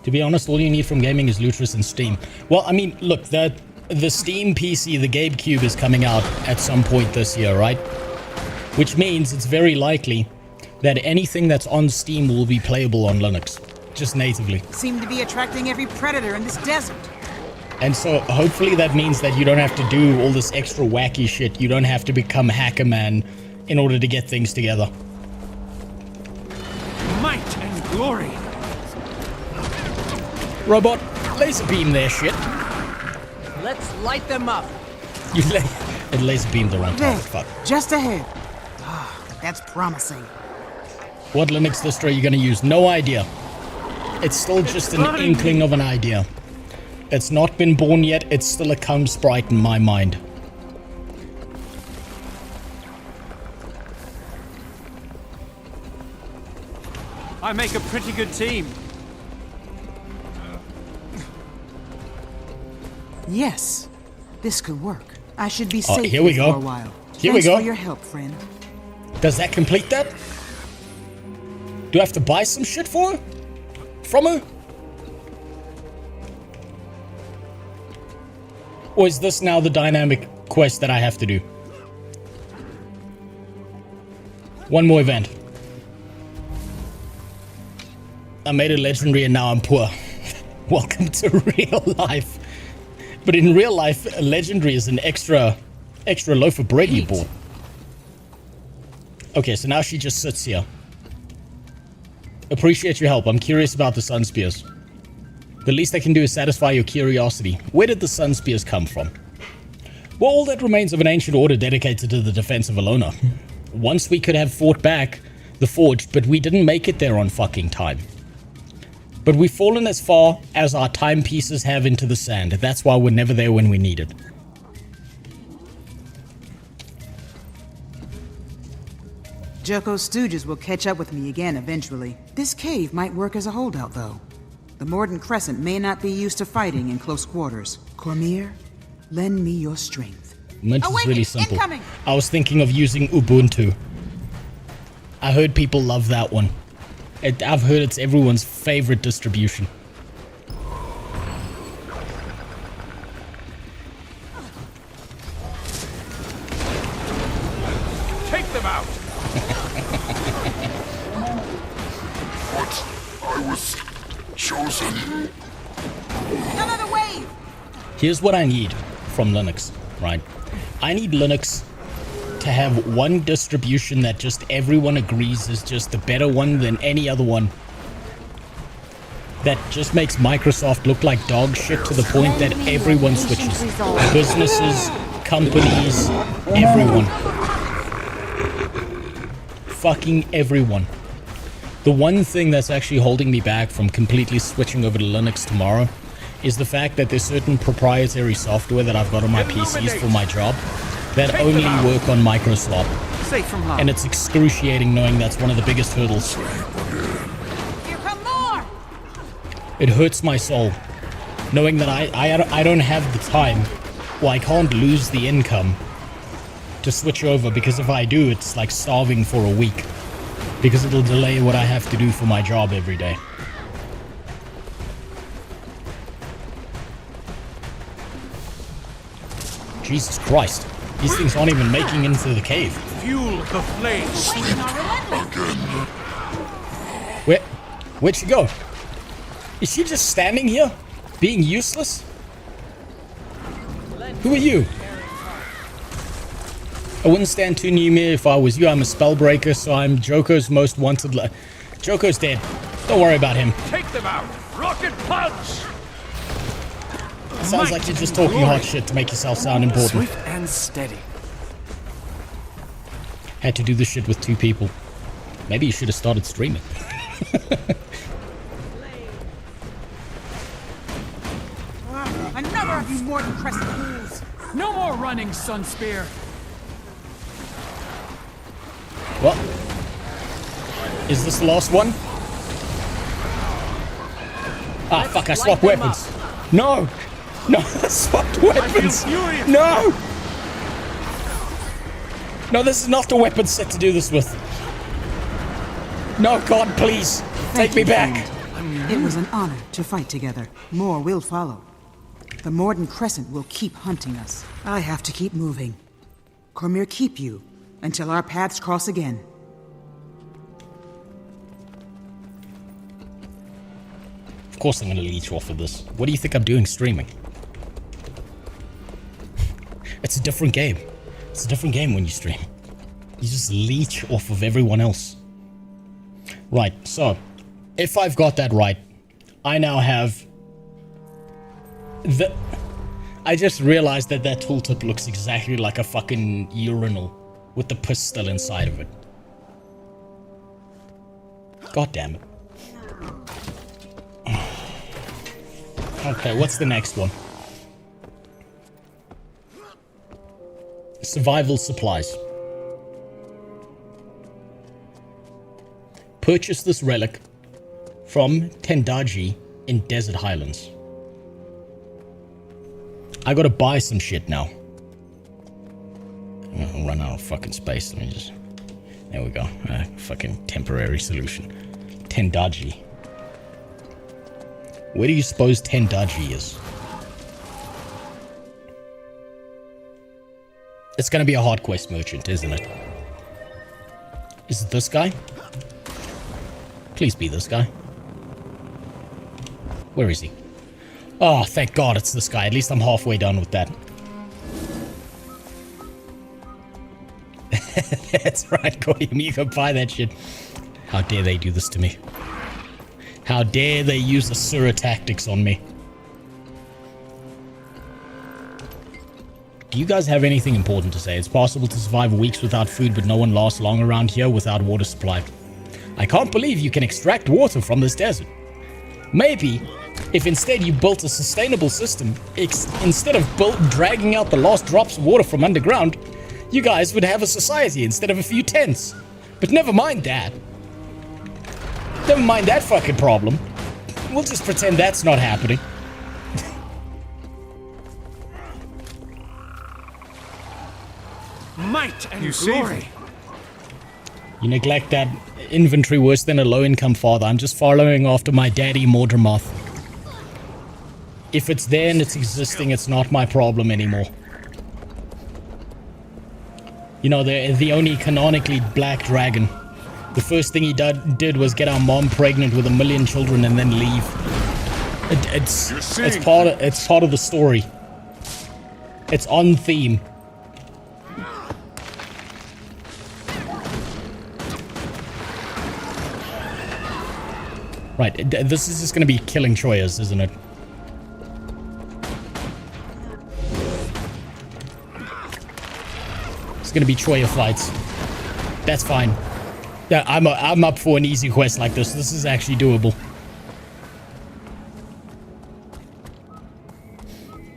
To be honest, all you need from gaming is Lutris and Steam. Well, I mean, look, the Steam PC, the GameCube, is coming out at some point this year, right? Which means it's very likely that anything that's on Steam will be playable on Linux, just natively. Seem to be attracting every predator in this desert. And so hopefully that means that you don't have to do all this extra wacky shit. You don't have to become Hacker Man in order to get things together. Might and glory. Robot, laser beam their shit. Let's light them up. You laser beamed the wrong target. Fuck. Just ahead. That's promising. What Linux distro are you going to use? No idea. It's still just an inkling of an idea. It's not been born yet. It's still a cum sprite in my mind. I make a pretty good team. Yes, this could work. I should be safe here we for go. a while. Here Thanks we go. for your help, friend. Does that complete that? Do I have to buy some shit for her? From her? Or is this now the dynamic quest that I have to do? One more event. I made it legendary and now I'm poor. Welcome to real life. But in real life, a legendary is an extra loaf of bread you bought. Okay, so now she just sits here. Appreciate your help. I'm curious about the Sunspears. The least I can do is satisfy your curiosity. Where did the Sunspears come from? Well, all that remains of an ancient order dedicated to the defense of Alona. Once we could have fought back the Forge, but we didn't make it there on fucking time. But we've fallen as far as our timepieces have into the sand. That's why we're never there when we need it. Joko's stooges will catch up with me again eventually. This cave might work as a holdout, though. The Mordant Crescent may not be used to fighting in close quarters. Cormier, lend me your strength. Mint is really simple. Incoming. I was thinking of using Ubuntu. I heard people love that one. I've heard it's everyone's favorite distribution. Take them out! What? I was chosen. Another wave! Here's what I need from Linux, right? I need Linux to have one distribution that just everyone agrees is just the better one than any other one. That just makes Microsoft look like dog shit to the point that everyone switches. Businesses, companies, everyone. Fucking everyone. The one thing that's actually holding me back from completely switching over to Linux tomorrow is the fact that there's certain proprietary software that I've got on my PCs for my job that only work on Microsoft. Safe from harm. And it's excruciating knowing that's one of the biggest hurdles. Here come more! It hurts my soul knowing that I don't have the time, or I can't lose the income to switch over, because if I do, it's like starving for a week, because it'll delay what I have to do for my job every day. Jesus Christ. These things aren't even making it into the cave. Fuel the flames. Where'd she go? Is she just standing here? Being useless? Who are you? I wouldn't stand too near me if I was you. I'm a spellbreaker, so I'm Joko's most wanted. Joko's dead. Don't worry about him. Take them out. Rocket punch. Sounds like you're just talking hot shit to make yourself sound important. Swift and steady. Had to do this shit with 2 people. Maybe you should have started streaming. Another of you Morden Crescent fools! No more running, Sunspear. What? Is this the last one? Ah, fuck, I swapped weapons. No! No, I swapped weapons! No! No, this is not the weapon set to do this with. No, God, please. Take me back. It was an honor to fight together. More will follow. The Morden Crescent will keep hunting us. I have to keep moving. Cormyr, keep you until our paths cross again. Of course I'm going to leech off of this. What do you think I'm doing streaming? It's a different game. It's a different game when you stream. You just leech off of everyone else. Right, so if I've got that right, I now have the... I just realized that that tooltip looks exactly like a fucking urinal with the piss still inside of it. God damn it. Okay, what's the next one? Survival supplies. Purchase this relic from Tendaji in Desert Highlands. I gotta buy some shit now. I'll run out of fucking space. Let me just... There we go. Fucking temporary solution. Tendaji. Where do you suppose Tendaji is? It's gonna be a hard quest merchant, isn't it? Is it this guy? Please be this guy. Where is he? Oh, thank God it's this guy. At least I'm halfway done with that. That's right, Goyim. You can buy that shit. How dare they do this to me? How dare they use Asura tactics on me? Do you guys have anything important to say? It's possible to survive weeks without food, but no one lasts long around here without water supply. I can't believe you can extract water from this desert. Maybe, if instead you built a sustainable system, instead of dragging out the last drops of water from underground, you guys would have a society instead of a few tents. But never mind that. Never mind that fucking problem. We'll just pretend that's not happening. Might and glory. You neglect that inventory worse than a low-income father. I'm just following after my daddy, Mordramoth. If it's there and it's existing, it's not my problem anymore. You know, the only canonically black dragon. The first thing he did was get our mom pregnant with 1 million children and then leave. It's part of the story. It's on theme. Right, this is just going to be killing Troyas, isn't it? It's going to be Troya fights. That's fine. Yeah, I'm up for an easy quest like this. This is actually doable.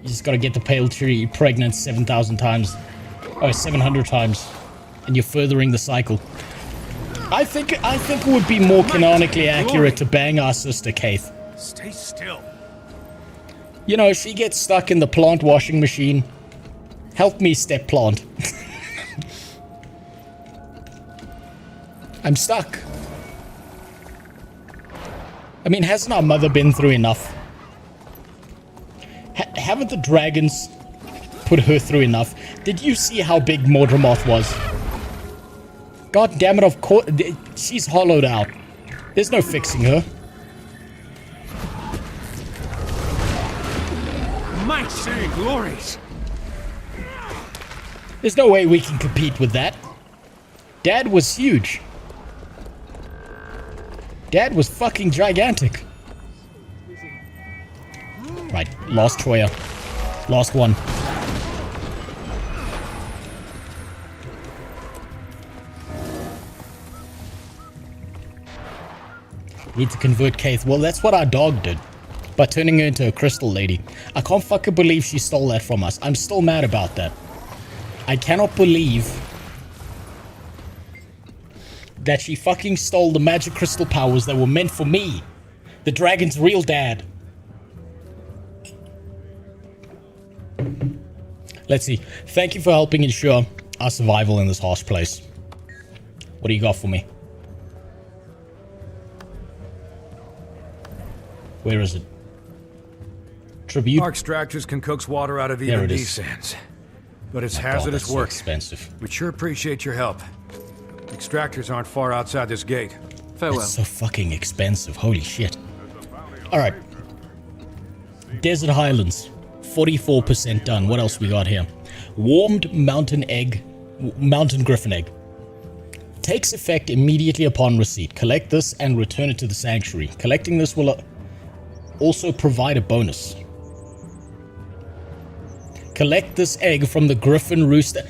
You just got to get the pale tree pregnant 7,000 times. Oh, 700 times. And you're furthering the cycle. I think it would be more canonically accurate to bang our sister, Kaith. Stay still. You know, she gets stuck in the plant washing machine. Help me, step plant. I'm stuck. I mean, hasn't our mother been through enough? Haven't the dragons put her through enough? Did you see how big Mordramoth was? God damn it, of course. She's hollowed out. There's no fixing her. Might and glories. There's no way we can compete with that. Dad was huge. Dad was fucking gigantic. Right, lost Troya. Last one. Need to convert Kaith. Well, that's what our dog did. By turning her into a crystal lady. I can't fucking believe she stole that from us. I'm still mad about that. I cannot believe that she fucking stole the magic crystal powers that were meant for me. The dragon's real dad. Let's see. Thank you for helping ensure our survival in this harsh place. What do you got for me? Where is it? Tribute. Our extractors can coax water out of even these sands. But it's hazardous work. Expensive. We'd sure appreciate your help. Extractors aren't far outside this gate. Farewell. It's so fucking expensive. Holy shit. Alright. Desert Highlands. 44% done. What else we got here? Warmed mountain egg. Mountain griffin egg. Takes effect immediately upon receipt. Collect this and return it to the sanctuary. Collecting this will also provide a bonus. Collect this egg from the Griffin rooster.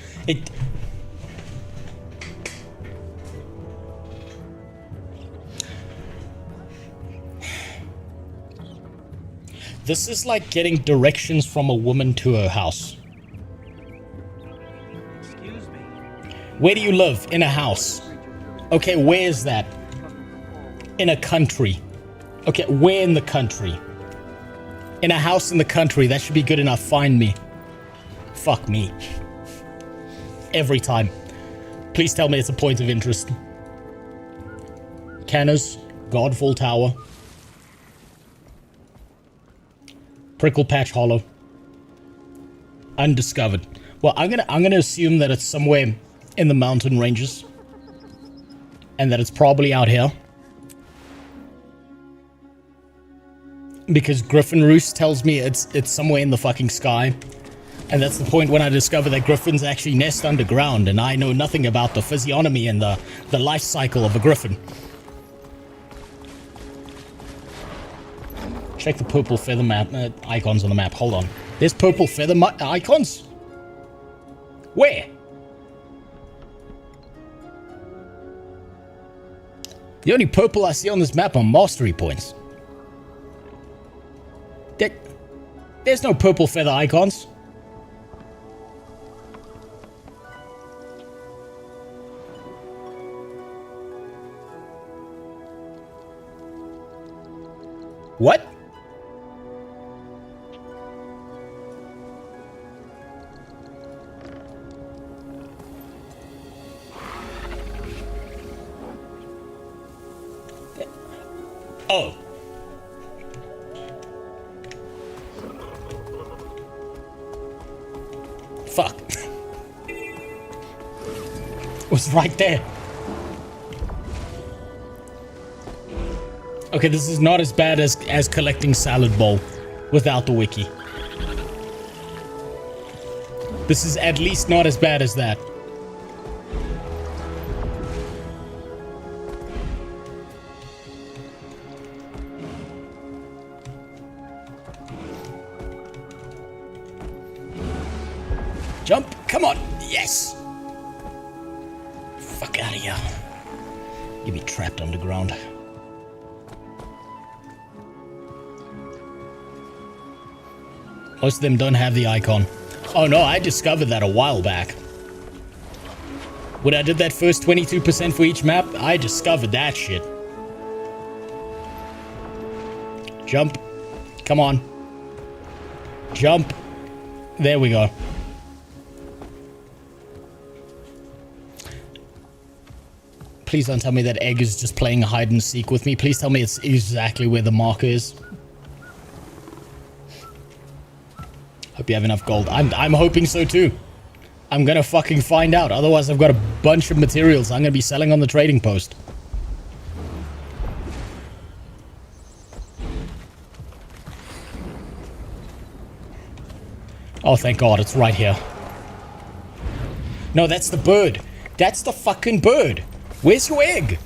This is like getting directions from a woman to her house. Excuse me. Where do you live? In a house. Okay, where is that? In a country. Okay, where in the country? In a house in the country. That should be good enough. Find me. Fuck me. Every time. Please tell me it's a point of interest. Canners. Godfall Tower. Prickle Patch Hollow. Undiscovered. Well, I'm gonna assume that it's somewhere in the mountain ranges. And that it's probably out here. Because Griffin Roost tells me it's somewhere in the fucking sky. And that's the point when I discover that griffins actually nest underground, and I know nothing about the physiognomy and the life cycle of a griffin. Check the purple feather map icons on the map. Hold on. There's purple feather icons? Where? The only purple I see on this map are mastery points. There's no purple feather icons. What? Oh. Fuck. It was right there. Okay, this is not as bad as collecting salad bowl without the wiki. This is at least not as bad as that. Jump! Come on! Yes! Fuck out of here. You'll be trapped underground. Most of them don't have the icon. Oh no, I discovered that a while back. When I did that first 22% for each map, I discovered that shit. Jump. Come on. Jump. There we go. Please don't tell me that Egg is just playing hide and seek with me. Please tell me it's exactly where the marker is. Hope you have enough gold. I'm hoping so too. I'm gonna fucking find out. Otherwise, I've got a bunch of materials I'm gonna be selling on the trading post. Oh, thank God, it's right here. No, that's the bird. That's the fucking bird. Where's your egg?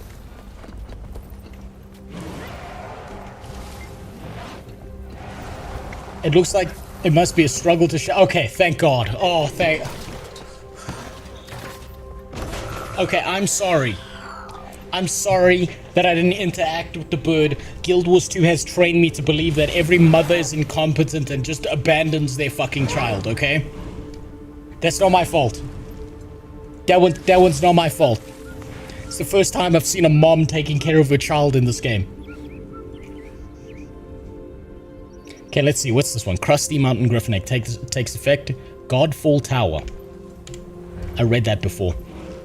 It looks like It must be a struggle to show. Okay, thank God. Oh, thank... Okay, I'm sorry. I'm sorry that I didn't interact with the bird. Guild Wars 2 has trained me to believe that every mother is incompetent and just abandons their fucking child, okay? That's not my fault. That one's not my fault. It's the first time I've seen a mom taking care of her child in this game. Okay, let's see. What's this one? Crusty Mountain Griffin Egg takes effect. Godfall Tower. I read that before.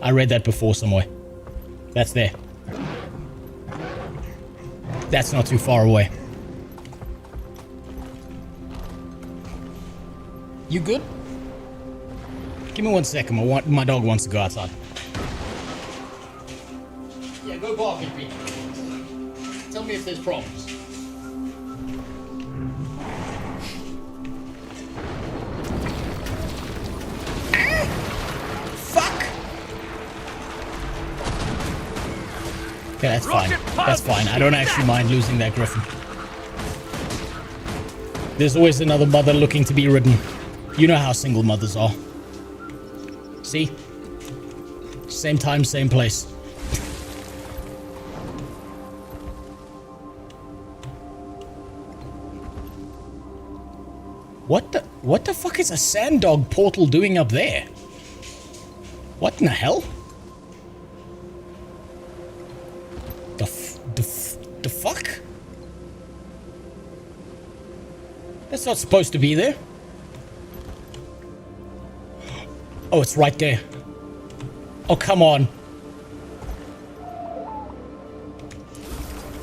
I read that before somewhere. That's there. That's not too far away. You good? Give me 1 second. My dog wants to go outside. Yeah, go bark at me. Tell me if there's problems. Fuck! Okay, that's fine. That's fine. I don't actually mind losing that Griffin. There's always another mother looking to be ridden. You know how single mothers are. See? Same time, same place. What the fuck is a sand dog portal doing up there? What in the hell? The fuck? That's not supposed to be there. Oh, it's right there. Oh, come on.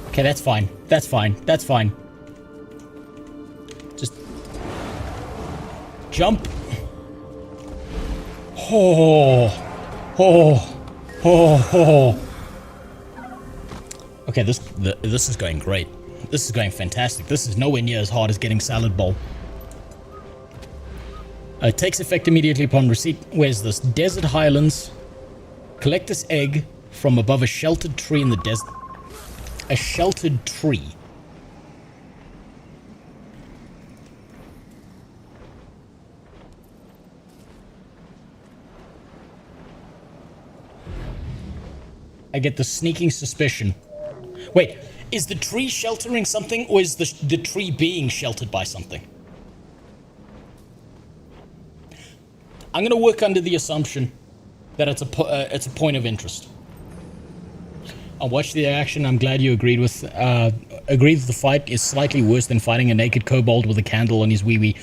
Okay, that's fine. That's fine. That's fine. Just jump. Oh. Okay, this is going great. This is going fantastic. This is nowhere near as hard as getting Salad Bowl. Takes effect immediately upon receipt. Where's this? Desert Highlands. Collect this egg from above a sheltered tree in the desert. A sheltered tree. I get the sneaking suspicion. Wait, is the tree sheltering something, or is the tree being sheltered by something? I'm gonna work under the assumption that it's a point of interest. I'll watch the action. I'm glad you agreed with the fight is slightly worse than fighting a naked kobold with a candle on his wee-wee.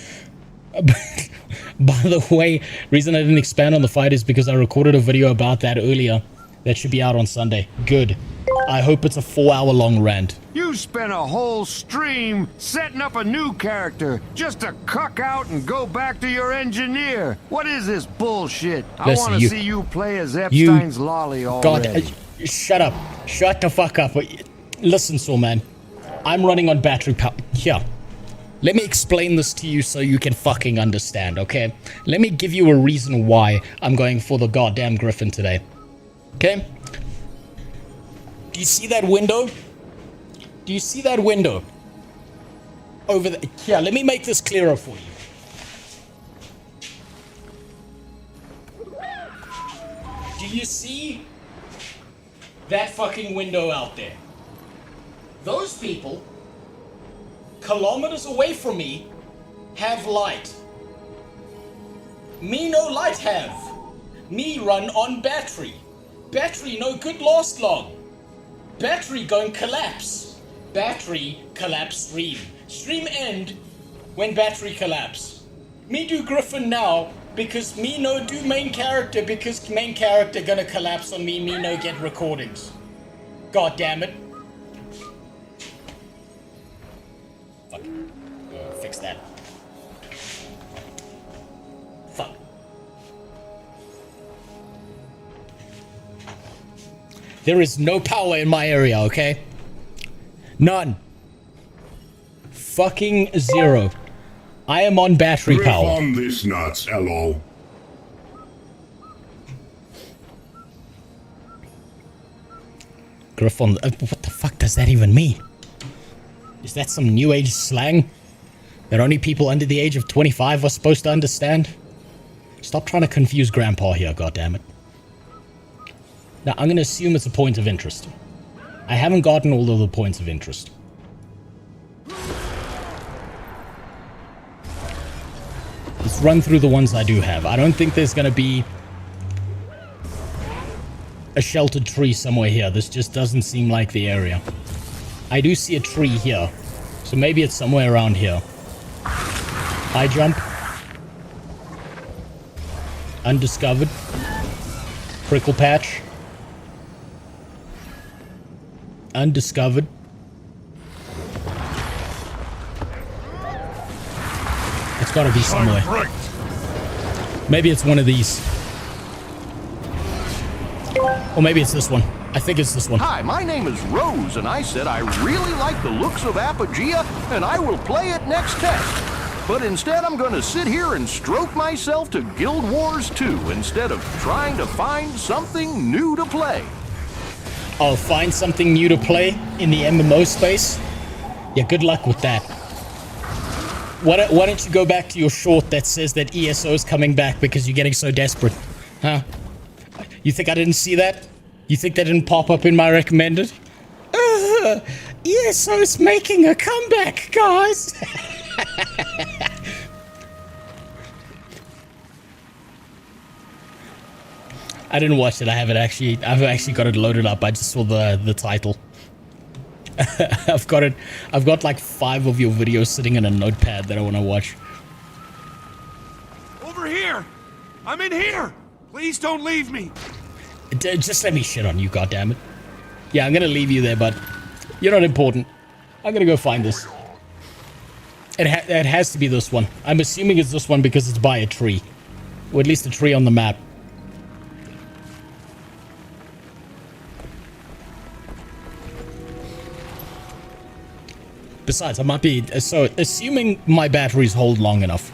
By the way, reason I didn't expand on the fight is because I recorded a video about that earlier. That should be out on Sunday. Good. I hope it's a 4-hour-long rant. You spent a whole stream setting up a new character just to cuck out and go back to your engineer. What is this bullshit? I want to see you play as Epstein's lolly already. God, shut up. Shut the fuck up. Listen, Saw Man. I'm running on battery power. Here. Let me explain this to you so you can fucking understand, okay? Let me give you a reason why I'm going for the goddamn Griffin today. Okay? Do you see that window? Do you see that window? Over there. Here, let me make this clearer for you. Do you see that fucking window out there? Those people, kilometers away from me, have light. Me no light have. Me run on battery. Battery no good last long. Battery going collapse. Battery collapse stream. Stream end when battery collapse. Me do Griffin now because me no do main character because main character gonna collapse on me. Me no get recordings. God damn it. Fuck. Fix that. Fuck. There is no power in my area, okay? None. Fucking zero. I am on battery power. On this nuts, hello. Griffon, what the fuck does that even mean? Is that some new age slang? that only people under the age of 25 are supposed to understand? Stop trying to confuse Grandpa here, goddammit. Now, I'm going to assume it's a point of interest. I haven't gotten all of the points of interest. Let's run through the ones I do have. I don't think there's going to be a sheltered tree somewhere here. This just doesn't seem like the area. I do see a tree here, so maybe it's somewhere around here. High jump. Undiscovered. Prickle patch. Undiscovered. It's gotta be somewhere. Maybe it's one of these. Or maybe it's this one. I think it's this one. Hi, my name is Rose, and I said I really like the looks of Apogea, and I will play it next test. But instead, I'm going to sit here and stroke myself to Guild Wars 2 instead of trying to find something new to play. Oh, find something new to play in the MMO space? Yeah, good luck with that. Why don't you go back to your short that says that ESO is coming back because you're getting so desperate? Huh? You think I didn't see that? You think that didn't pop up in my recommended? ESO's making a comeback, guys! I didn't watch it. I've actually got it loaded up. I just saw the title. I've got like 5 of your videos sitting in a notepad that I want to watch. Over here! I'm in here! Please don't leave me! Just let me shit on you, goddammit. Yeah, I'm gonna leave you there, but you're not important. I'm gonna go find this. It has to be this one. I'm assuming it's this one because it's by a tree. Or at least a tree on the map. Besides, I might be... So, assuming my batteries hold long enough.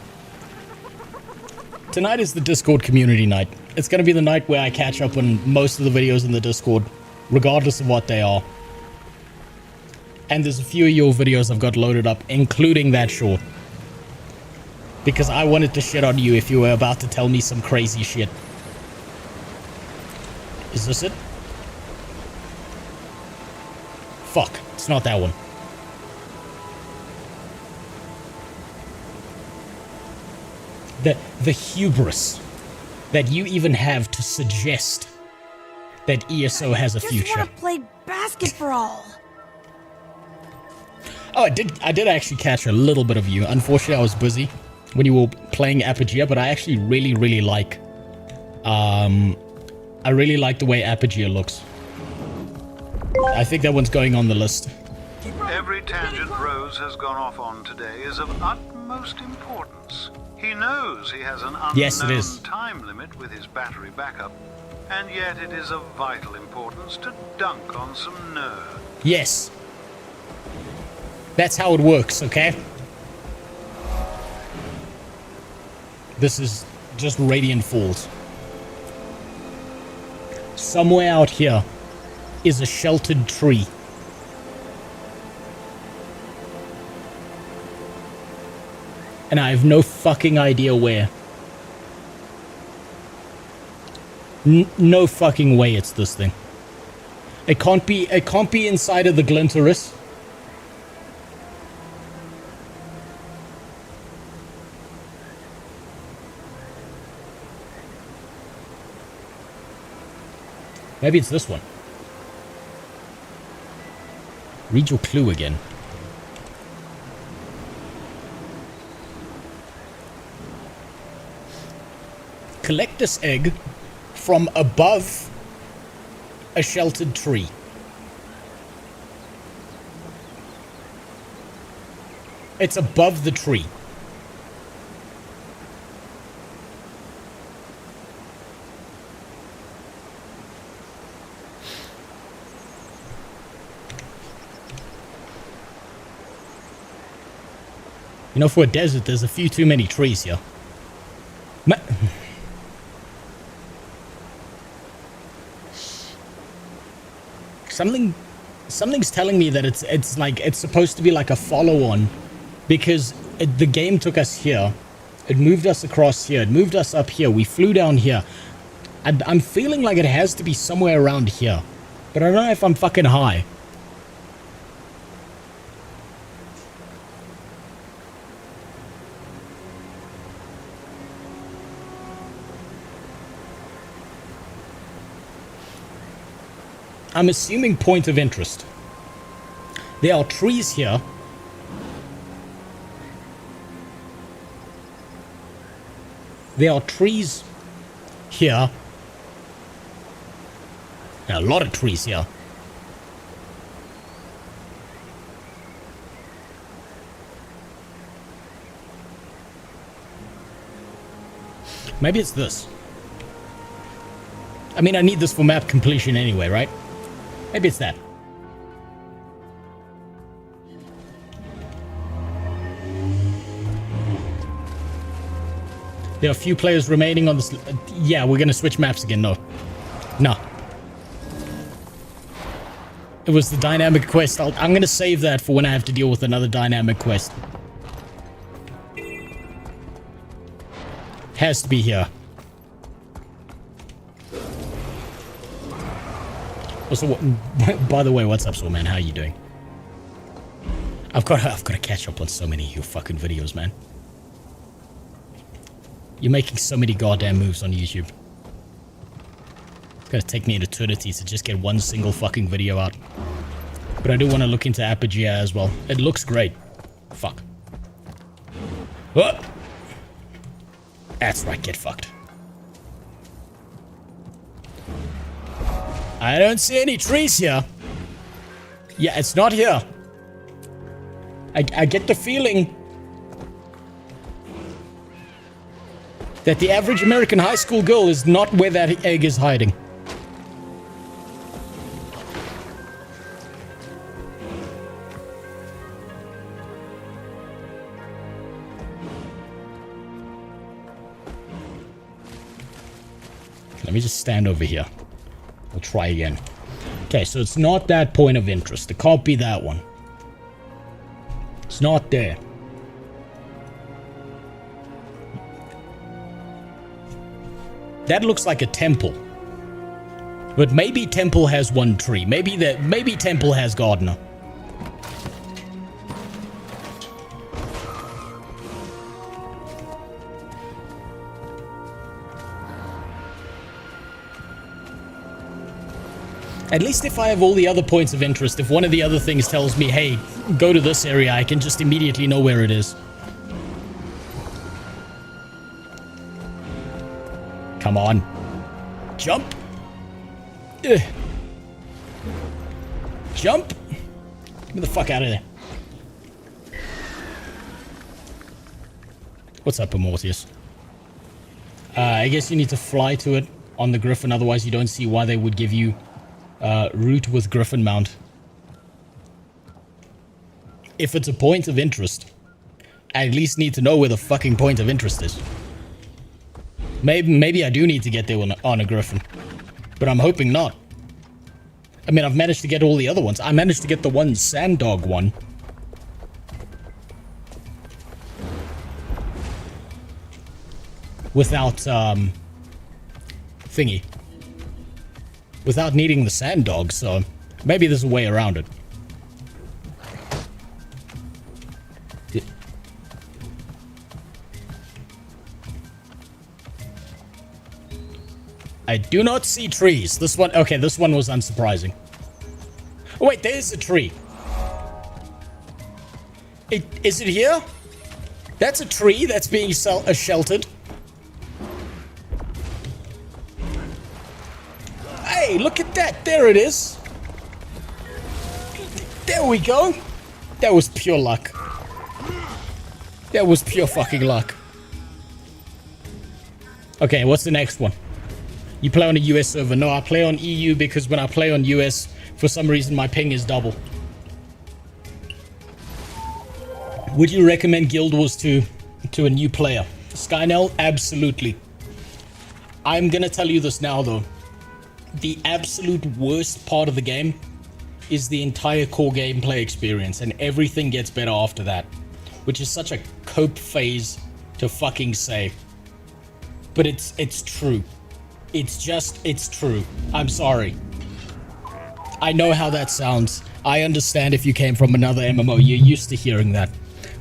Tonight is the Discord community night. It's going to be the night where I catch up on most of the videos in the Discord, regardless of what they are. And there's a few of your videos I've got loaded up, including that short. Because I wanted to shit on you if you were about to tell me some crazy shit. Is this it? Fuck, it's not that one. The hubris that you even have to suggest that ESO has a future. I just want to play basketball. Oh, I did actually catch a little bit of you. Unfortunately, I was busy when you were playing Apogea, but I actually really like I really like the way Apogea looks. I think that one's going on the list. Every tangent Rose has gone off on today is of utmost importance. He knows he has an unknown time limit with his battery backup, and yet it is of vital importance to dunk on some nerve. Yes. That's how it works, okay? This is just Radiant Falls. Somewhere out here is a sheltered tree. And I have no fucking idea where. No fucking way it's this thing. It can't be inside of the Glinterus. Maybe it's this one. Read your clue again. Collect this egg from above a sheltered tree. It's above the tree. You know, for a desert, there's a few too many trees here. Something's telling me that it's supposed to be like a follow-on, because the game took us here. It moved us across here. It moved us up here. We flew down here. I'm feeling like it has to be somewhere around here. But I don't know if I'm fucking high. I'm assuming point of interest. There are trees here. There are trees here. A lot of trees here. Maybe it's this. I mean, I need this for map completion anyway, right? Maybe it's that. There are a few players remaining on this. Yeah, we're gonna switch maps again. No. No. It was the dynamic quest. I'm gonna save that for when I have to deal with another dynamic quest. Has to be here. Also, by the way, what's up, Soul Man? How are you doing? I've got to catch up on so many of your fucking videos, man. You're making so many goddamn moves on YouTube. It's gonna take me an eternity to just get one single fucking video out. But I do want to look into Apogea as well. It looks great. Fuck. Oh! That's right, get fucked. I don't see any trees here. Yeah, it's not here. I get the feeling that the average American high school girl is not where that egg is hiding. Let me just stand over here. We'll try again. Okay, so it's not that point of interest. It can't be that one. It's not there. That looks like a temple. But maybe temple has one tree. Maybe temple has gardener. At least if I have all the other points of interest, if one of the other things tells me, hey, go to this area, I can just immediately know where it is. Come on. Jump. Ugh. Jump. Get me the fuck out of there. What's up, Immortius? I guess you need to fly to it on the Griffin, otherwise you don't see why they would give you route with Griffin mount. If it's a point of interest, I at least need to know where the fucking point of interest is. Maybe I do need to get there on a Griffin, but I'm hoping not. I mean, I've managed to get all the other ones. I managed to get the one Sand Dog one. Without, thingy. Without needing the Sand Dog, so maybe there's a way around it. I do not see trees. This one, okay, this one was unsurprising. Oh, wait, there's a tree. Is it here? That's a tree that's being sheltered. Hey, look at that. There it is. There we go. That was pure luck. That was pure fucking luck. Okay, what's the next one? You play on a US server. No, I play on EU because when I play on US, for some reason my ping is double. Would you recommend Guild Wars to a new player? Skynell? Absolutely. I'm gonna tell you this now though. The absolute worst part of the game is the entire core gameplay experience, and everything gets better after that. which is such a cope phase to fucking say. But it's true. It's true. I'm sorry. I know how that sounds. I understand if you came from another MMO, you're used to hearing that.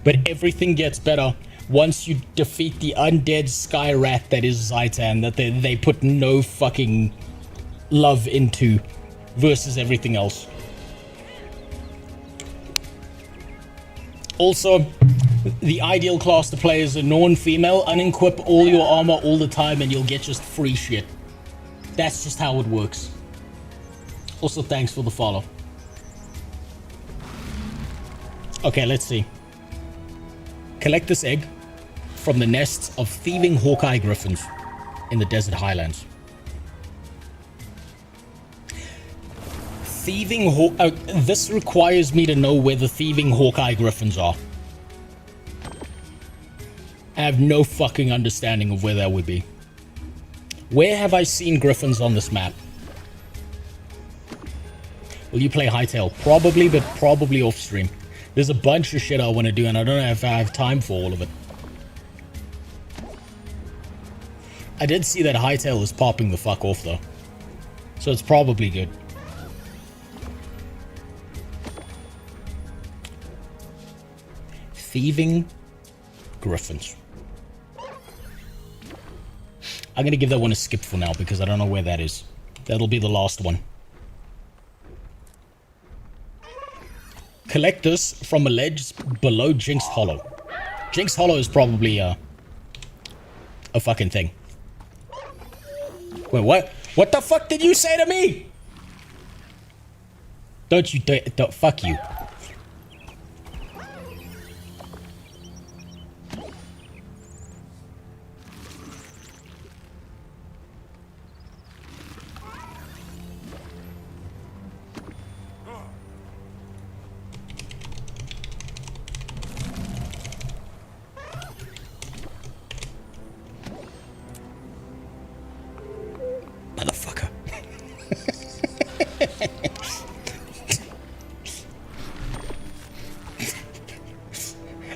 But everything gets better once you defeat the undead sky rat that is Zaitan, that they put no fucking love into versus everything else. Also, the ideal class to play is a non-female. Unequip all your armor all the time and you'll get just free shit. That's just how it works. Also, thanks for the follow. Okay, let's see. Collect this egg from the nests of thieving Hawkeye Griffins in the desert highlands. Thieving this requires me to know where the thieving Hawkeye Griffins are. I have no fucking understanding of where that would be. Where have I seen Griffins on this map? Will you play Hightail? Probably, but probably off stream. There's a bunch of shit I want to do, and I don't know if I have time for all of it. I did see that Hightail is popping the fuck off, though. So it's probably good. Thieving Griffins. I'm going to give that one a skip for now, because I don't know where that is. That'll be the last one. Collect this from a ledge below Jinx Hollow. Jinx Hollow is probably a fucking thing. Wait, what? What the fuck did you say to me? Don't you don't fuck you.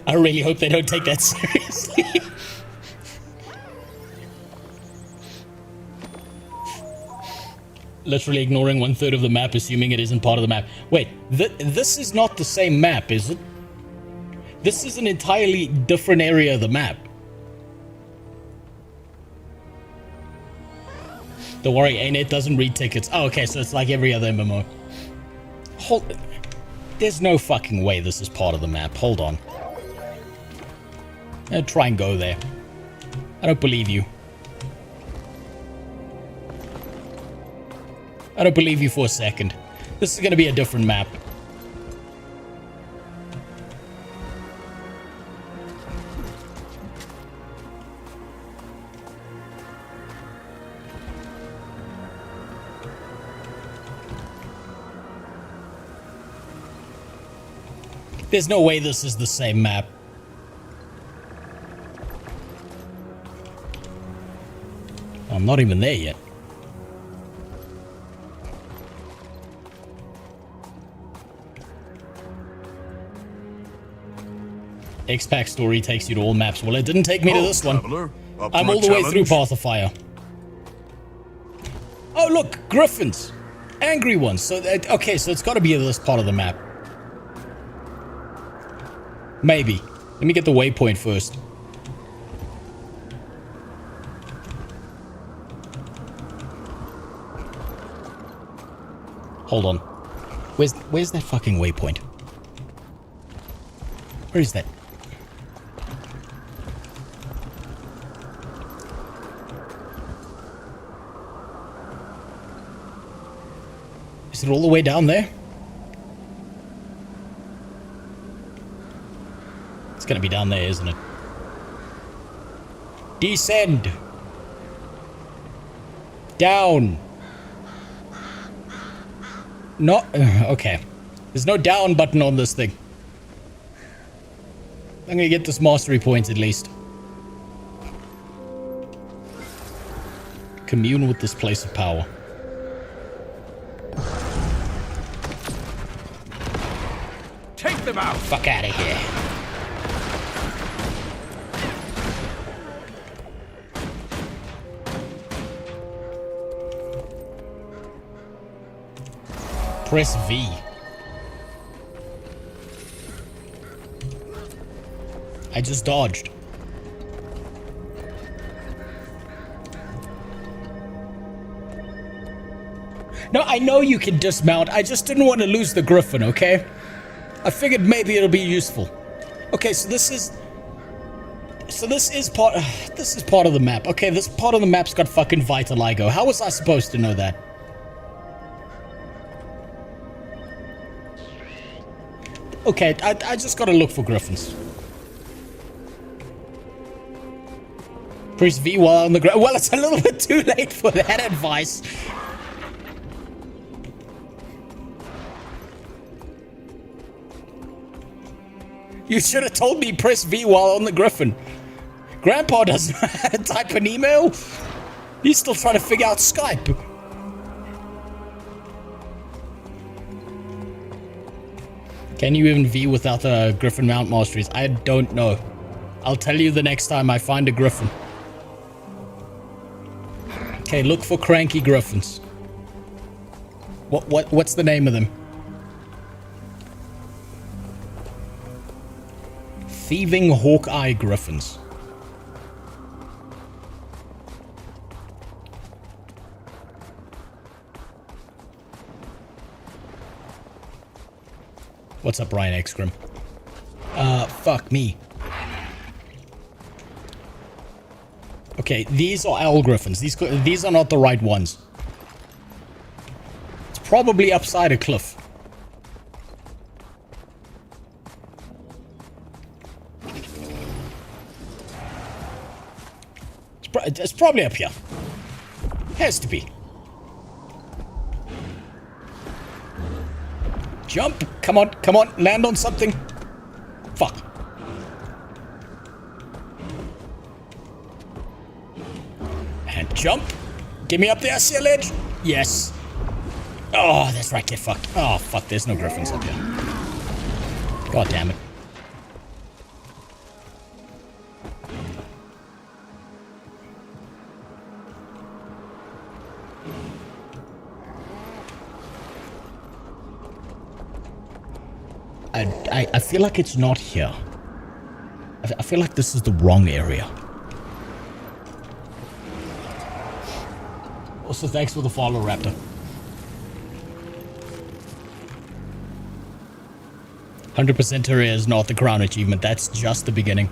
I really hope they don't take that seriously. Literally ignoring 1/3 of the map, assuming it isn't part of the map. Wait, this is not the same map, is it? This is an entirely different area of the map. Don't worry, A-Net doesn't read tickets. Oh, okay, so it's like every other MMO. There's no fucking way this is part of the map. Hold on. Try and go there. I don't believe you. I don't believe you for a second. This is going to be a different map. There's no way this is the same map. I'm not even there yet. X-Pack story takes you to all maps. Well, it didn't take me to this one. I'm all the way through Path of Fire. Oh, look! Griffins! Angry ones. So, okay, so it's got to be this part of the map. Maybe. Let me get the waypoint first. Hold on. Where's that fucking waypoint? Where is that? Is it all the way down there? It's gonna be down there, isn't it? Descend! Down! No, okay. There's no down button on this thing. I'm gonna get this mastery point at least. Commune with this place of power. Take them out! Fuck out of here. Press V. I just dodged. No, I know you can dismount. I just didn't want to lose the Griffin, okay? I figured maybe it'll be useful. Okay, so this is part of the map. Okay, this part of the map's got fucking vitiligo. How was I supposed to know that? Okay, I just gotta look for Griffins. Press V while on the ground. Well, it's a little bit too late for that advice. You should have told me press V while on the Griffin. Grandpa doesn't know how to type an email. He's still trying to figure out Skype. Can you even V without the Griffin mount masteries? I don't know. I'll tell you the next time I find a Griffin. Okay, look for cranky Griffins. What's the name of them? Thieving Hawkeye Griffins. What's up, Ryan Xgrim? Fuck me. Okay, these are owl griffins. These are not the right ones. It's probably upside a cliff. It's probably up here. Has to be. Jump! Come on, come on, land on something. Fuck. And jump. Get me up there, see a ledge. Yes. Oh, that's right, get fucked. Oh, fuck, there's no griffins up here. God damn it. I feel like it's not here. I feel like this is the wrong area. Also, thanks for the follow, Raptor. 100% Terraria is not the crown achievement. That's just the beginning.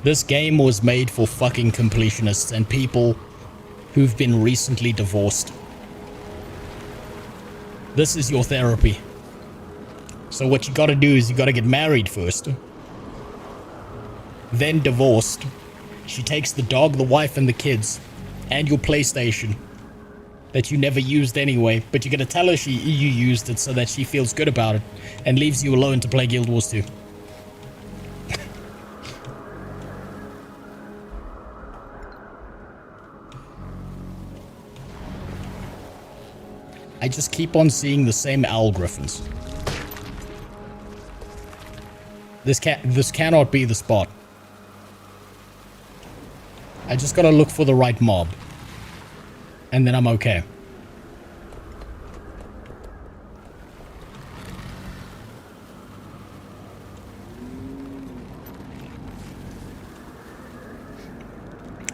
This game was made for fucking completionists and people who've been recently divorced. This is your therapy. So what you gotta do is you gotta get married first. Then divorced. She takes the dog, the wife, and the kids. And your PlayStation. That you never used anyway. But you're gonna tell her you used it so that she feels good about it. And leaves you alone to play Guild Wars 2. I just keep on seeing the same owl griffins. This cannot be the spot. I just gotta look for the right mob. And then I'm okay.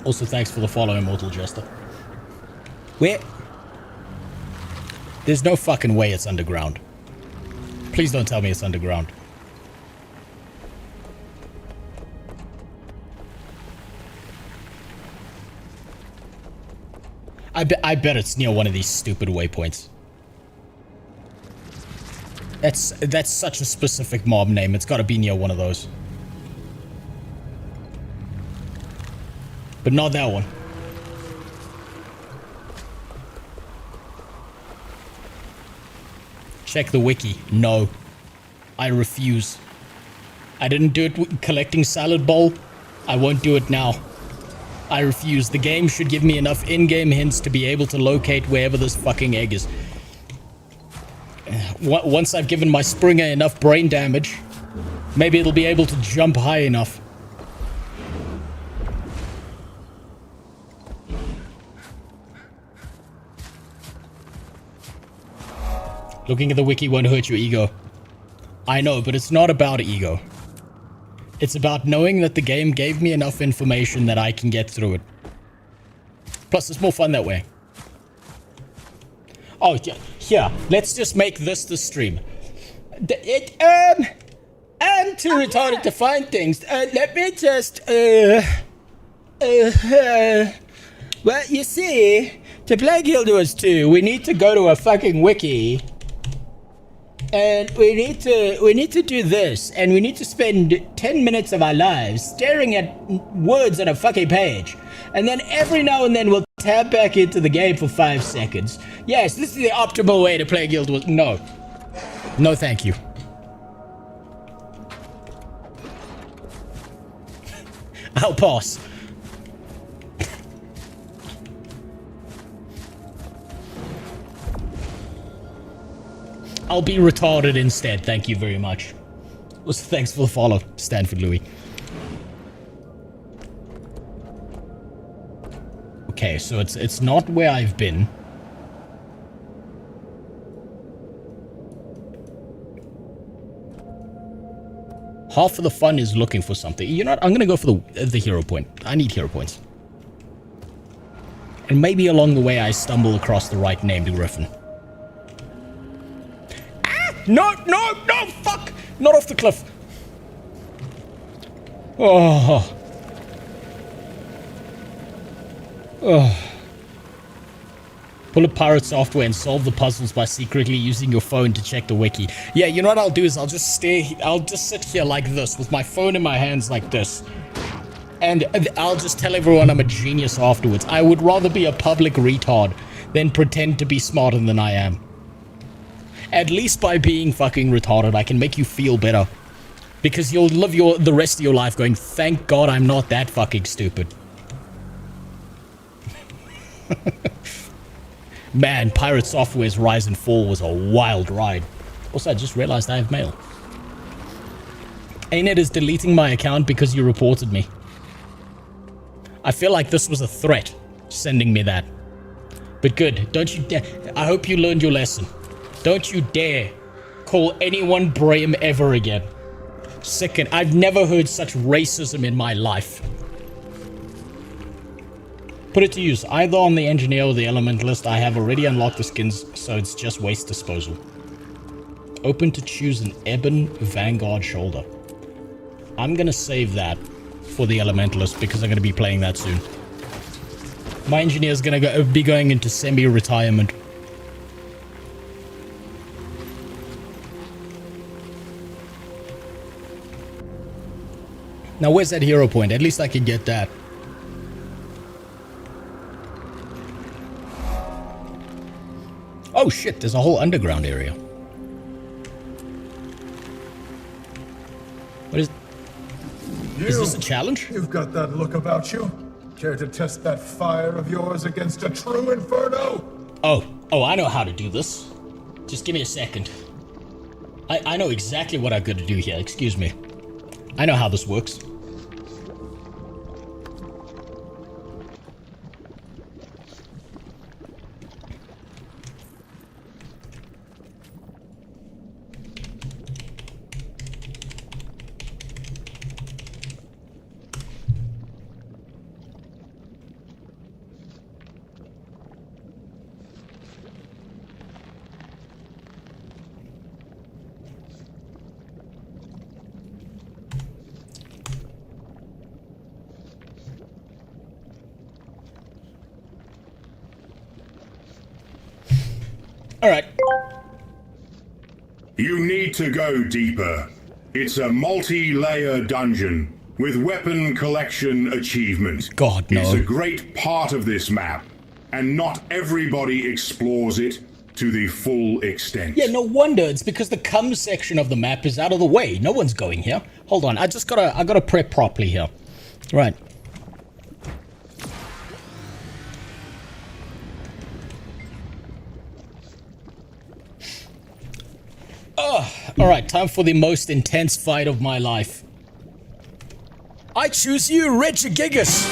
Also, thanks for the follow, Immortal Jester. Where? There's no fucking way it's underground. Please don't tell me it's underground. I bet it's near one of these stupid waypoints. That's such a specific mob name. It's got to be near one of those. But not that one. Check the wiki. No. I refuse. I didn't do it collecting salad bowl. I won't do it now. I refuse. The game should give me enough in-game hints to be able to locate wherever this fucking egg is. Once I've given my Springer enough brain damage, maybe it'll be able to jump high enough. Looking at the wiki won't hurt your ego. I know, but it's not about ego. It's about knowing that the game gave me enough information that I can get through it. Plus, it's more fun that way. Oh, yeah, here. Let's just make this the stream. I'm too retarded to find things. Let me just, well, you see, to play Guild Wars 2, we need to go to a fucking wiki. And we need to do this, and we need to spend 10 minutes of our lives staring at words on a fucking page. And then every now and then we'll tab back into the game for 5 seconds. Yes, this is the optimal way to play Guild Wars. No. No, thank you. I'll pass. I'll be retarded instead, thank you very much. Also, thanks for the follow, Stanford Louis. Okay, so it's not where I've been. Half of the fun is looking for something. You know what? I'm gonna go for the hero point. I need hero points. And maybe along the way I stumble across the right named Griffin. No, no, no, fuck! Not off the cliff. Oh. Oh. Pull up pirate software and solve the puzzles by secretly using your phone to check the wiki. Yeah, you know what I'll do is I'll just sit here like this with my phone in my hands like this. And I'll just tell everyone I'm a genius afterwards. I would rather be a public retard than pretend to be smarter than I am. At least by being fucking retarded, I can make you feel better. Because you'll live the rest of your life going, thank God I'm not that fucking stupid. Man, Pirate Software's Rise and Fall was a wild ride. Also, I just realized I have mail. ANET is deleting my account because you reported me. I feel like this was a threat, sending me that. But good, don't you dare. I hope you learned your lesson. Don't you dare call anyone Brahim ever again. Second, I've never heard such racism in my life. Put it to use. Either on the engineer or the elementalist, I have already unlocked the skins, so it's just waste disposal. Open to choose an Ebon Vanguard shoulder. I'm gonna save that for the elementalist because I'm gonna be playing that soon. My engineer's gonna be going into semi-retirement. Now, where's that hero point? At least I can get that. Oh shit, there's a whole underground area. What is... Is this a challenge? You've got that look about you. Care to test that fire of yours against a true inferno? Oh, I know how to do this. Just give me a second. I know exactly what I've got to do here, excuse me. I know how this works. Alright. You need to go deeper. It's a multi-layer dungeon with weapon collection achievement. God, no. It's a great part of this map, and not everybody explores it to the full extent. Yeah, no wonder. It's because the cum section of the map is out of the way. No one's going here. Hold on, I gotta prep properly here. Right. Alright, time for the most intense fight of my life. I choose you, Regigigas!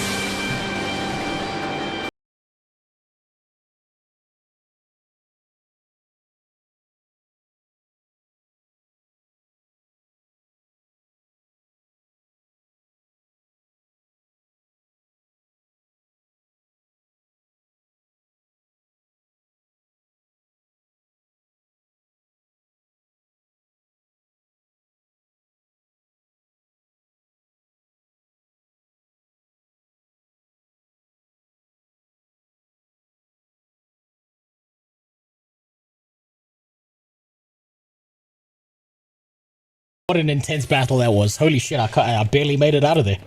What an intense battle that was. Holy shit, I barely made it out of there.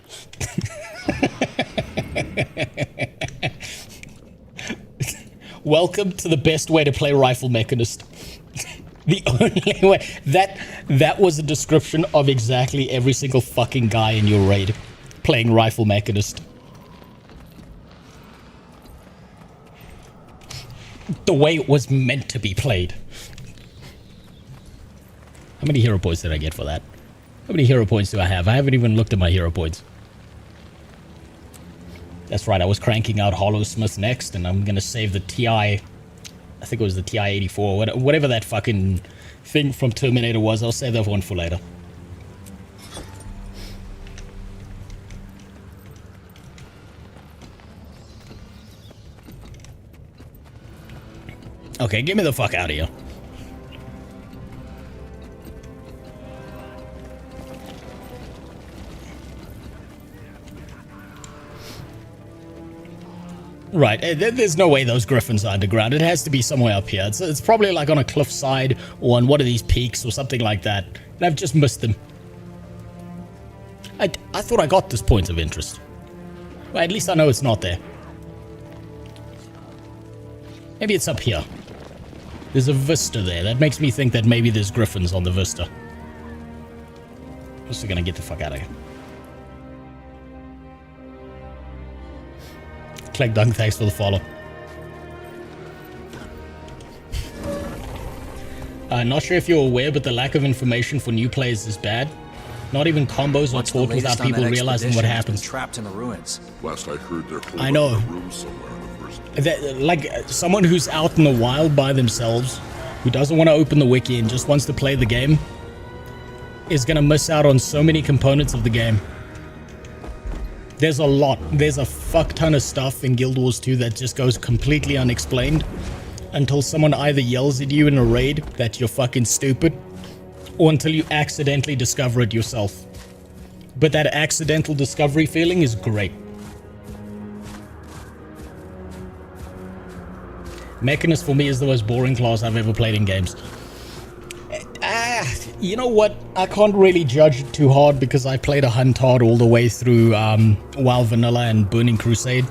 Welcome to the best way to play Rifle Mechanist. The only way. That was a description of exactly every single fucking guy in your raid playing Rifle Mechanist. The way it was meant to be played. How many hero points did I get for that? How many hero points do I have? I haven't even looked at my hero points. That's right, I was cranking out Hollowsmith next, and I'm gonna save the TI... I think it was the TI-84, whatever that fucking thing from Terminator was. I'll save that one for later. Okay, get me the fuck out of here. Right, there's no way those Griffins are underground. It has to be somewhere up here. It's probably like on a cliffside or on one of these peaks or something like that. And I've just missed them. I thought I got this point of interest. Well, at least I know it's not there. Maybe it's up here. There's a vista there. That makes me think that maybe there's Griffins on the vista. I'm just gonna get the fuck out of here. Clegg Dunk, thanks for the follow. Not sure if you're aware, but the lack of information for new players is bad. Not even combos are taught without people realizing what happens. Trapped in the ruins. Last I heard, they're I know. Like someone who's out in the wild by themselves, who doesn't want to open the wiki and just wants to play the game, is gonna miss out on so many components of the game. There's a lot. There's a fuck ton of stuff in Guild Wars 2 that just goes completely unexplained until someone either yells at you in a raid that you're fucking stupid, or until you accidentally discover it yourself. But that accidental discovery feeling is great. Mechanist for me is the most boring class I've ever played in games. You know what? I can't really judge it too hard because I played a Huntard all the way through WoW Vanilla and Burning Crusade.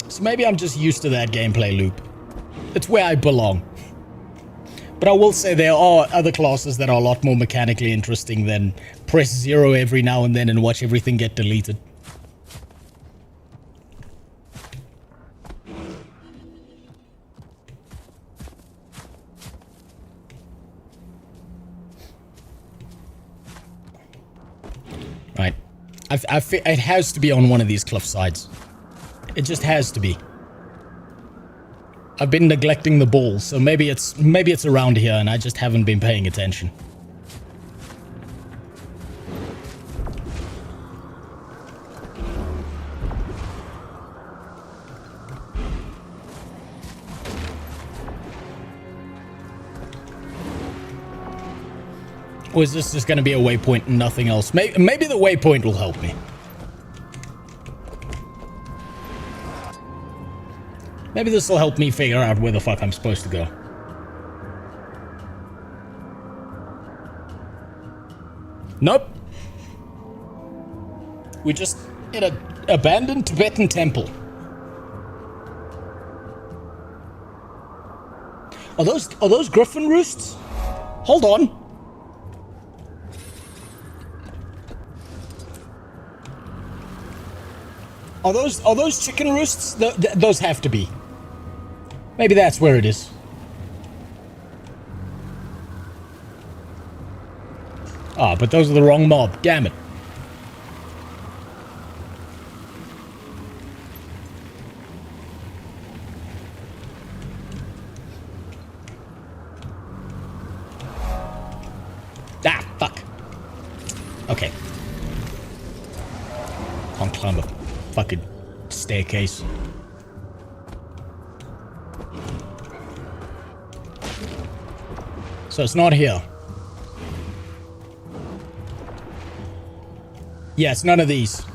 So maybe I'm just used to that gameplay loop. It's where I belong. But I will say there are other classes that are a lot more mechanically interesting than press 0 every now and then and watch everything get deleted. Right. It has to be on one of these cliff sides. It just has to be. I've been neglecting the ball, so maybe it's around here and I just haven't been paying attention. Or is this just going to be a waypoint and nothing else? Maybe the waypoint will help me. Maybe this will help me figure out where the fuck I'm supposed to go. Nope. We're just in an abandoned Tibetan temple. Are those Griffin roosts? Hold on. Are those chicken roosts? Those have to be. Maybe that's where it is. Ah, but those are the wrong mob. Damn it. Ah, fuck. Okay. Can't climb a fucking staircase. So it's not here. Yeah, it's none of these.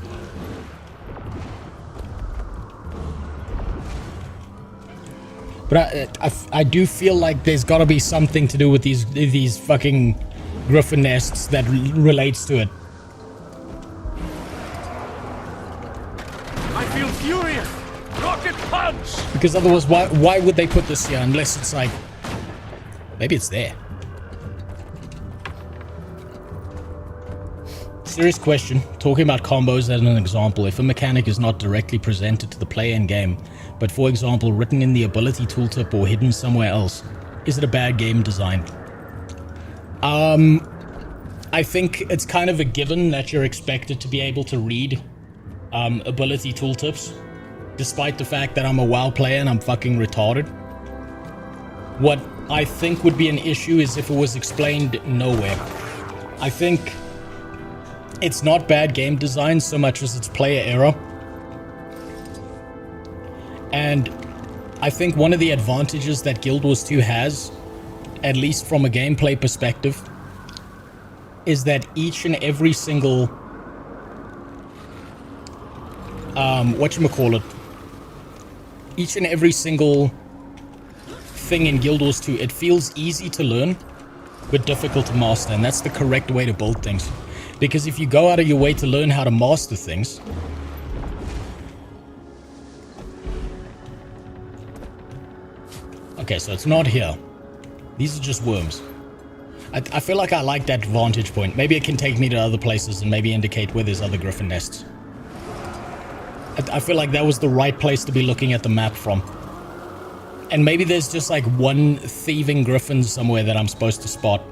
But I do feel like there's got to be something to do with these fucking Griffin nests that relates to it. I feel furious. Rocket punch. Because otherwise, why would they put this here unless it's like, maybe it's there. Serious question, talking about combos as an example, if a mechanic is not directly presented to the player in game, but for example written in the ability tooltip or hidden somewhere else, is it a bad game design? I think it's kind of a given that you're expected to be able to read ability tooltips, despite the fact that I'm a WoW player and I'm fucking retarded. What I think would be an issue is if it was explained nowhere. I think it's not bad game design so much as it's player error. And I think one of the advantages that Guild Wars 2 has, at least from a gameplay perspective, is that each and every single each and every single thing in Guild Wars 2, it feels easy to learn but difficult to master, and that's the correct way to build things. Because if you go out of your way to learn how to master things, okay, so it's not here. These are just worms. I feel like I like that vantage point. Maybe it can take me to other places and maybe indicate where there's other Griffin nests. I feel like that was the right place to be looking at the map from. And maybe there's just like one thieving Griffin somewhere that I'm supposed to spot.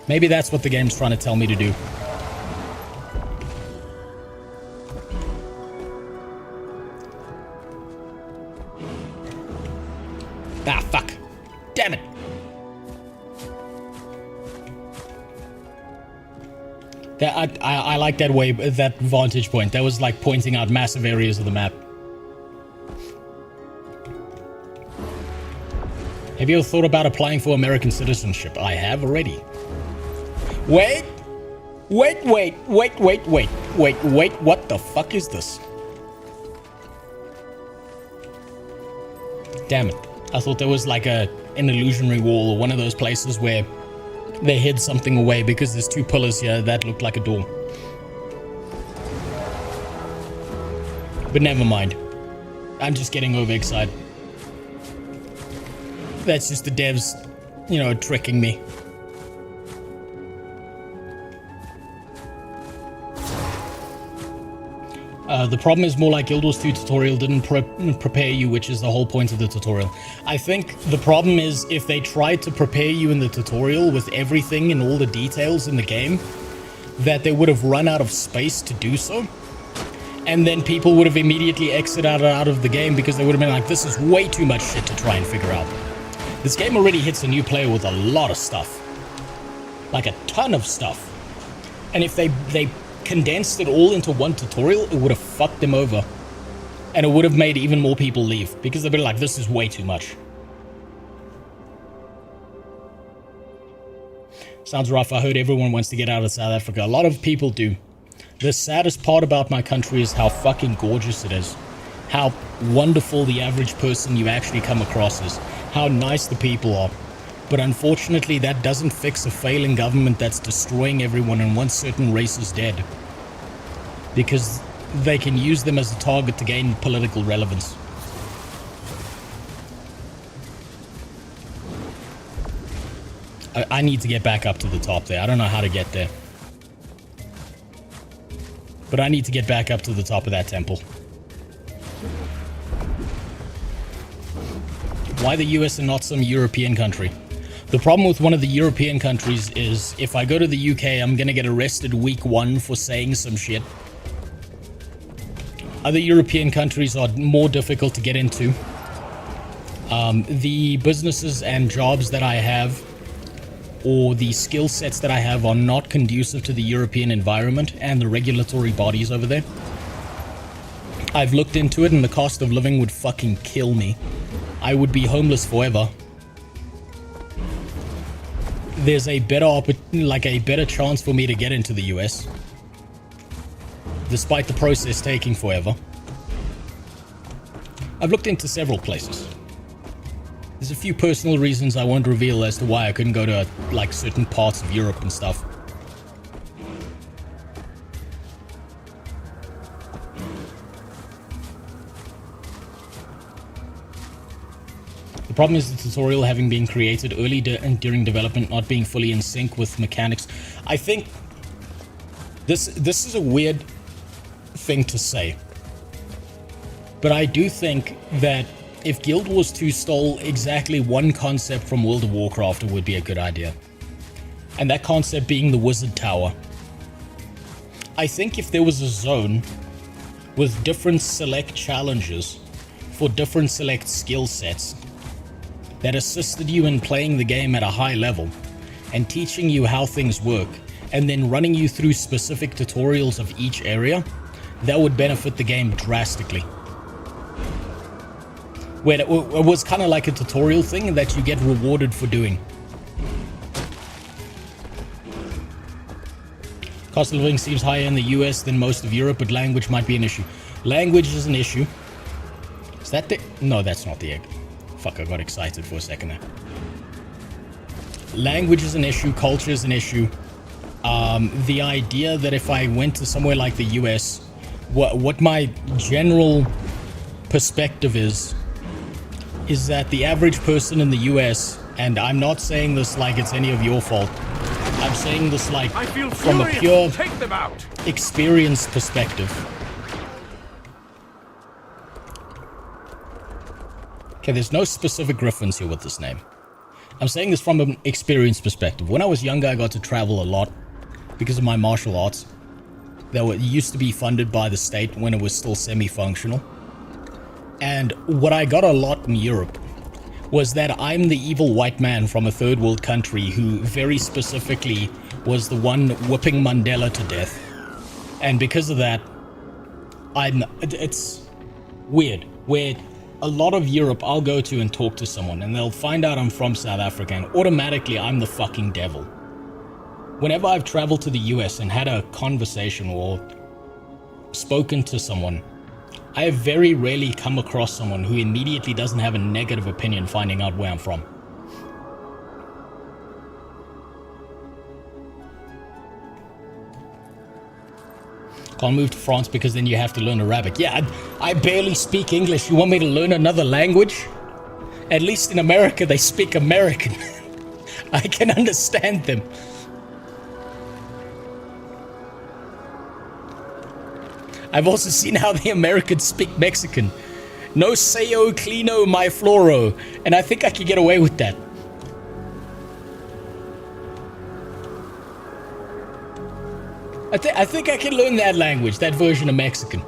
Maybe that's what the game's trying to tell me to do. Ah, fuck. Damn it. I like that way, that vantage point. That was like pointing out massive areas of the map. Have you ever thought about applying for American citizenship? I have already. Wait, what the fuck is this? Damn it. I thought there was like an illusionary wall or one of those places where they hid something away because there's two pillars here that look like a door. But never mind. I'm just getting overexcited. That's just the devs, you know, tricking me. The problem is more like Guild Wars 2 tutorial didn't prepare you, which is the whole point of the tutorial. I think the problem is if they tried to prepare you in the tutorial with everything and all the details in the game, that they would have run out of space to do so. And then people would have immediately exited out of the game because they would have been like, this is way too much shit to try and figure out. This game already hits a new player with a lot of stuff. Like a ton of stuff. And if they condensed it all into one tutorial, it would have fucked them over. And it would have made even more people leave because they'd be like, this is way too much. Sounds rough. I heard everyone wants to get out of South Africa. A lot of people do. The saddest part about my country is how fucking gorgeous it is. How wonderful the average person you actually come across is. How nice the people are. But unfortunately, that doesn't fix a failing government that's destroying everyone and one certain race is dead. Because they can use them as a target to gain political relevance. I need to get back up to the top there. I don't know how to get there. But I need to get back up to the top of that temple. Why the US and not some European country? The problem with one of the European countries is if I go to the UK, I'm gonna get arrested week 1 for saying some shit. Other European countries are more difficult to get into. The businesses and jobs that I have, or the skill sets that I have, are not conducive to the European environment and the regulatory bodies over there. I've looked into it and the cost of living would fucking kill me. I would be homeless forever. There's a better chance for me to get into the US, despite the process taking forever. I've looked into several places. There's a few personal reasons I won't reveal as to why I couldn't go to, like, certain parts of Europe and stuff. The problem is the tutorial having been created early during development, not being fully in sync with mechanics. I think this is a weird thing to say, but I do think that if Guild Wars 2 stole exactly one concept from World of Warcraft, it would be a good idea. And that concept being the Wizard Tower. I think if there was a zone with different select challenges for different select skill sets that assisted you in playing the game at a high level and teaching you how things work, and then running you through specific tutorials of each area, that would benefit the game drastically. Where it was kind of like a tutorial thing that you get rewarded for doing. Cost of living seems higher in the US than most of Europe, but language might be an issue. Language is an issue. Is that the... No, that's not the egg. Fuck, I got excited for a second there. Language is an issue. Culture is an issue. The idea that if I went to somewhere like the US, what my general perspective is that the average person in the US, and I'm not saying this like it's any of your fault, I'm saying this like from a pure experience perspective. Okay, there's no specific Griffins here with this name. I'm saying this from an experience perspective. When I was younger, I got to travel a lot because of my martial arts. That used to be funded by the state when it was still semi-functional. And what I got a lot in Europe was that I'm the evil white man from a third world country who very specifically was the one whipping Mandela to death. And because of that, it's weird, where a lot of Europe I'll go to and talk to someone and they'll find out I'm from South Africa and automatically I'm the fucking devil. Whenever I've traveled to the US and had a conversation or spoken to someone, I have very rarely come across someone who immediately doesn't have a negative opinion finding out where I'm from. Can't move to France because then you have to learn Arabic. Yeah, I barely speak English. You want me to learn another language? At least in America, they speak American. I can understand them. I've also seen how the Americans speak Mexican. No seo, clino, my floro. And I think I could get away with that. I think I can learn that language, that version of Mexican.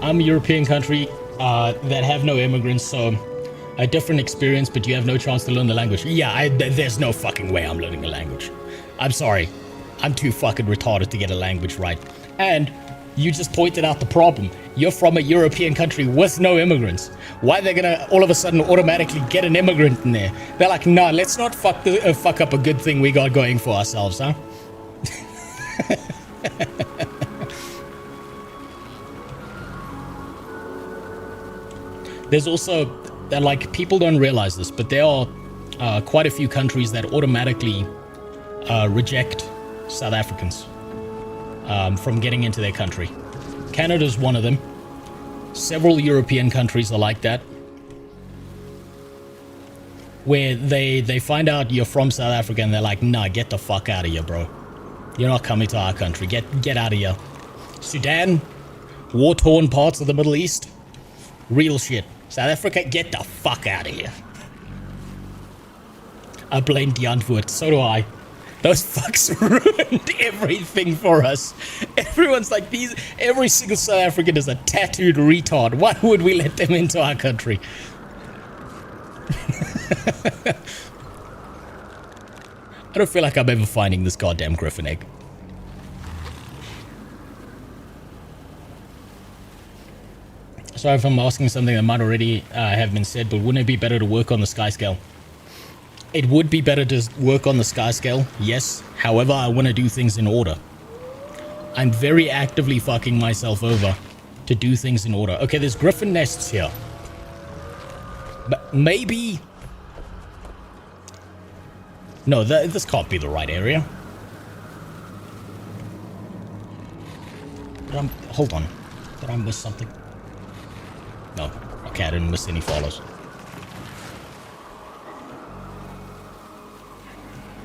I'm a European country that have no immigrants, so a different experience, but you have no chance to learn the language. Yeah, there's no fucking way I'm learning a language. I'm sorry. I'm too fucking retarded to get a language right. And you just pointed out the problem. You're from a European country with no immigrants. Why are they gonna all of a sudden automatically get an immigrant in there? They're like, nah, let's not fuck up a good thing we got going for ourselves, huh? There's also, like, people don't realize this, but there are quite a few countries that automatically reject South Africans from getting into their country. Canada's one of them. Several European countries are like that, where they find out you're from South Africa and they're like, nah, get the fuck out of here, bro. You're not coming to our country. Get out of here. Sudan, war-torn parts of the Middle East, real shit. South Africa, get the fuck out of here. I blame the antwoord. So do I. Those fucks ruined everything for us. Everyone's like, every single South African is a tattooed retard. Why would we let them into our country? I don't feel like I'm ever finding this goddamn Griffin egg. Sorry if I'm asking something that might already have been said, but wouldn't it be better to work on the sky scale? It would be better to work on the sky scale, yes. However, I want to do things in order. I'm very actively fucking myself over to do things in order. Okay, there's Griffin nests here. But maybe... No, this can't be the right area. Hold on. Did I miss something? No. Okay, I didn't miss any follows.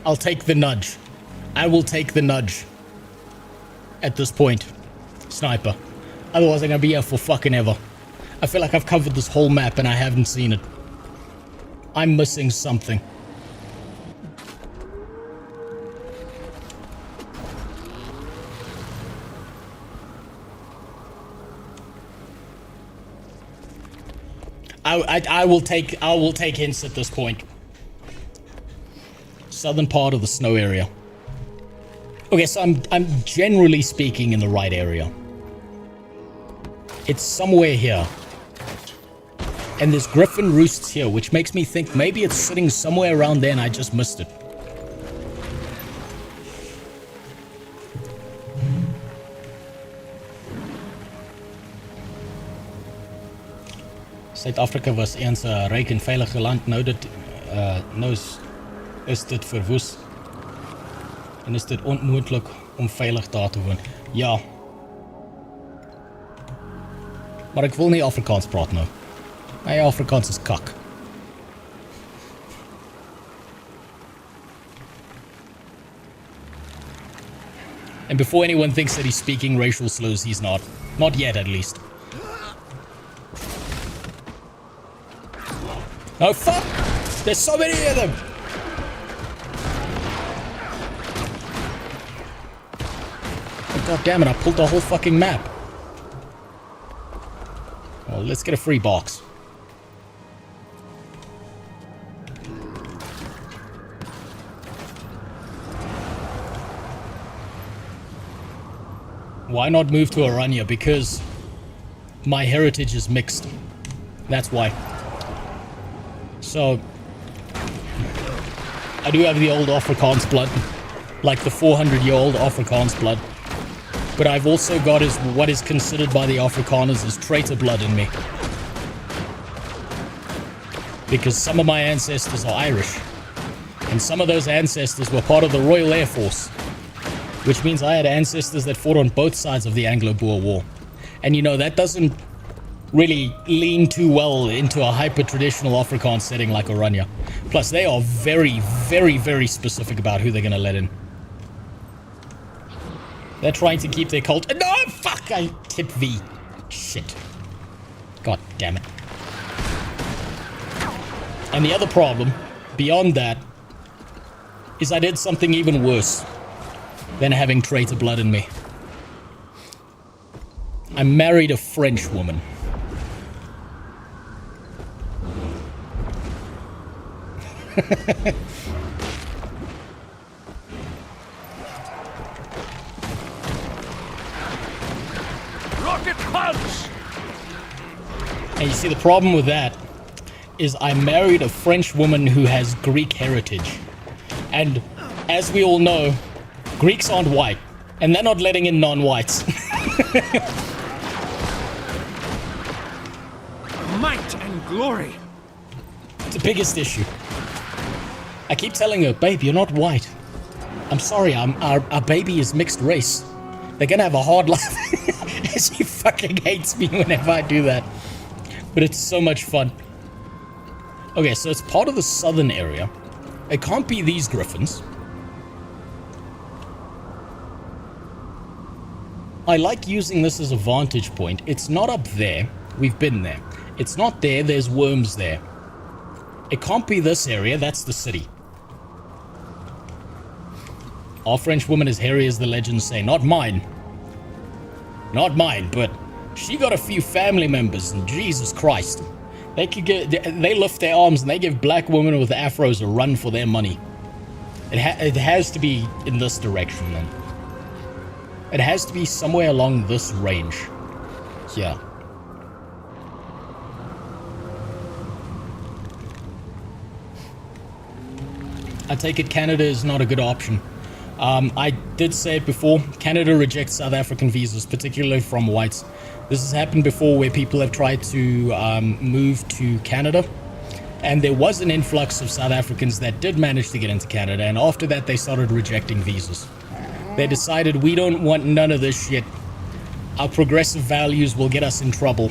I'll take the nudge. I will take the nudge. At this point. Sniper. Otherwise I'm gonna be here for fucking ever. I feel like I've covered this whole map and I haven't seen it. I'm missing something. I will take hints at this point. Southern part of the snow area. Okay, so I'm generally speaking in the right area. It's somewhere here. And there's Griffin roosts here, which makes me think maybe it's sitting somewhere around there and I just missed it. Suid-Afrika was eens 'n ryk en veilige land. Nou is dit verwoes. En is dit onmoontlik om veilig daar te woon. Ja. Maar ek wil nie Afrikaans praat nou. My Afrikaans is kak. And before anyone thinks that he's speaking racial slurs, he's not. Not yet, at least. Oh, fuck! There's so many of them! Oh, God damn it, I pulled the whole fucking map. Well, let's get a free box. Why not move to Aranya? Because my heritage is mixed. That's why. So, I do have the old Afrikaans blood, like the 400-year-old Afrikaans blood. But I've also got what is considered by the Afrikaners as traitor blood in me. Because some of my ancestors are Irish. And some of those ancestors were part of the Royal Air Force. Which means I had ancestors that fought on both sides of the Anglo-Boer War. And you know, that doesn't really lean too well into a hyper-traditional Afrikaans setting like Oranje. Plus, they are very, very, very specific about who they're going to let in. They're trying to keep their cult... No, fuck! I hit V. Shit. God damn it. And the other problem, beyond that, is I did something even worse than having traitor blood in me. I married a French woman. Rocket punch! And you see, the problem with that is I married a French woman who has Greek heritage. And as we all know, Greeks aren't white, and they're not letting in non-whites. Might and glory. It's the biggest issue. I keep telling her, babe, you're not white. I'm sorry, our baby is mixed race. They're gonna have a hard life. She fucking hates me whenever I do that. But it's so much fun. Okay, so it's part of the southern area. It can't be these griffins. I like using this as a vantage point. It's not up there. We've been there. It's not there. There's worms there. It can't be this area. That's the city. Our French woman is hairy as the legends say. Not mine. Not mine, but she got a few family members, and Jesus Christ. They lift their arms and they give black women with afros a run for their money. It has to be in this direction then. It has to be somewhere along this range. Yeah. I take it Canada is not a good option. I did say it before, Canada rejects South African visas, particularly from whites. This has happened before where people have tried to move to Canada, and there was an influx of South Africans that did manage to get into Canada, and after that they started rejecting visas. They decided, we don't want none of this shit. Our progressive values will get us in trouble.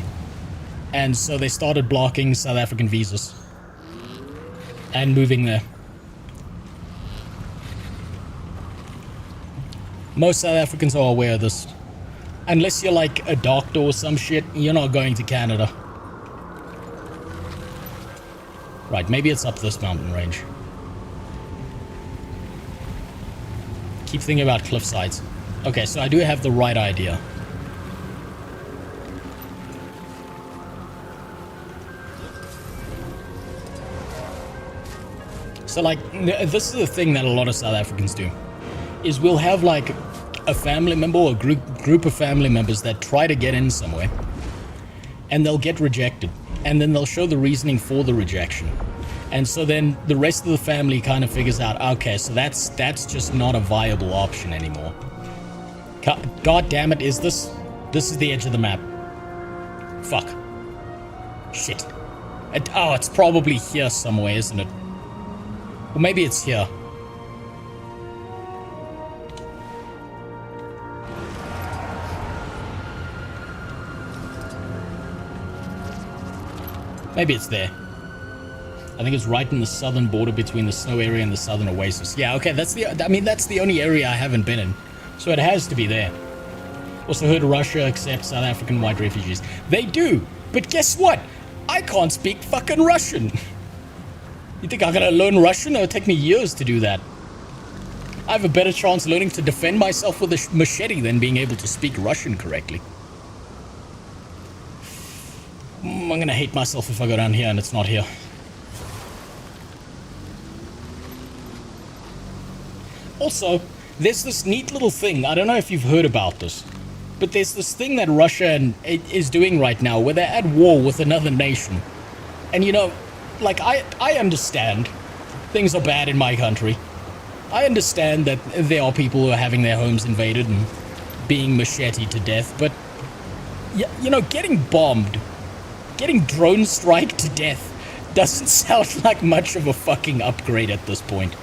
And so they started blocking South African visas and moving there. Most South Africans are aware of this. Unless you're like a doctor or some shit, you're not going to Canada. Right, maybe it's up this mountain range. Keep thinking about cliff sides. Okay, so I do have the right idea. So like, this is the thing that a lot of South Africans do, is we'll have like a family member or a group of family members that try to get in somewhere, and they'll get rejected, and then they'll show the reasoning for the rejection. And so then the rest of the family kind of figures out, okay, so that's just not a viable option anymore. God damn it, is this? This is the edge of the map. Fuck. Shit. Oh, it's probably here somewhere, isn't it? Or maybe it's here. Maybe it's there. I think it's right in the southern border between the snow area and the southern oasis. Yeah, okay, that's the only area I haven't been in. So it has to be there. Also heard Russia accepts South African white refugees. They do, but guess what? I can't speak fucking Russian. You think I'm gonna learn Russian? It'll take me years to do that. I have a better chance learning to defend myself with a machete than being able to speak Russian correctly. I'm gonna hate myself if I go down here and it's not here. Also, there's this neat little thing, I don't know if you've heard about this, but there's this thing that Russia is doing right now where they're at war with another nation. And you know, like, I understand things are bad in my country. I understand that there are people who are having their homes invaded and being macheted to death, but, you know, getting bombed, getting drone strike to death doesn't sound like much of a fucking upgrade at this point.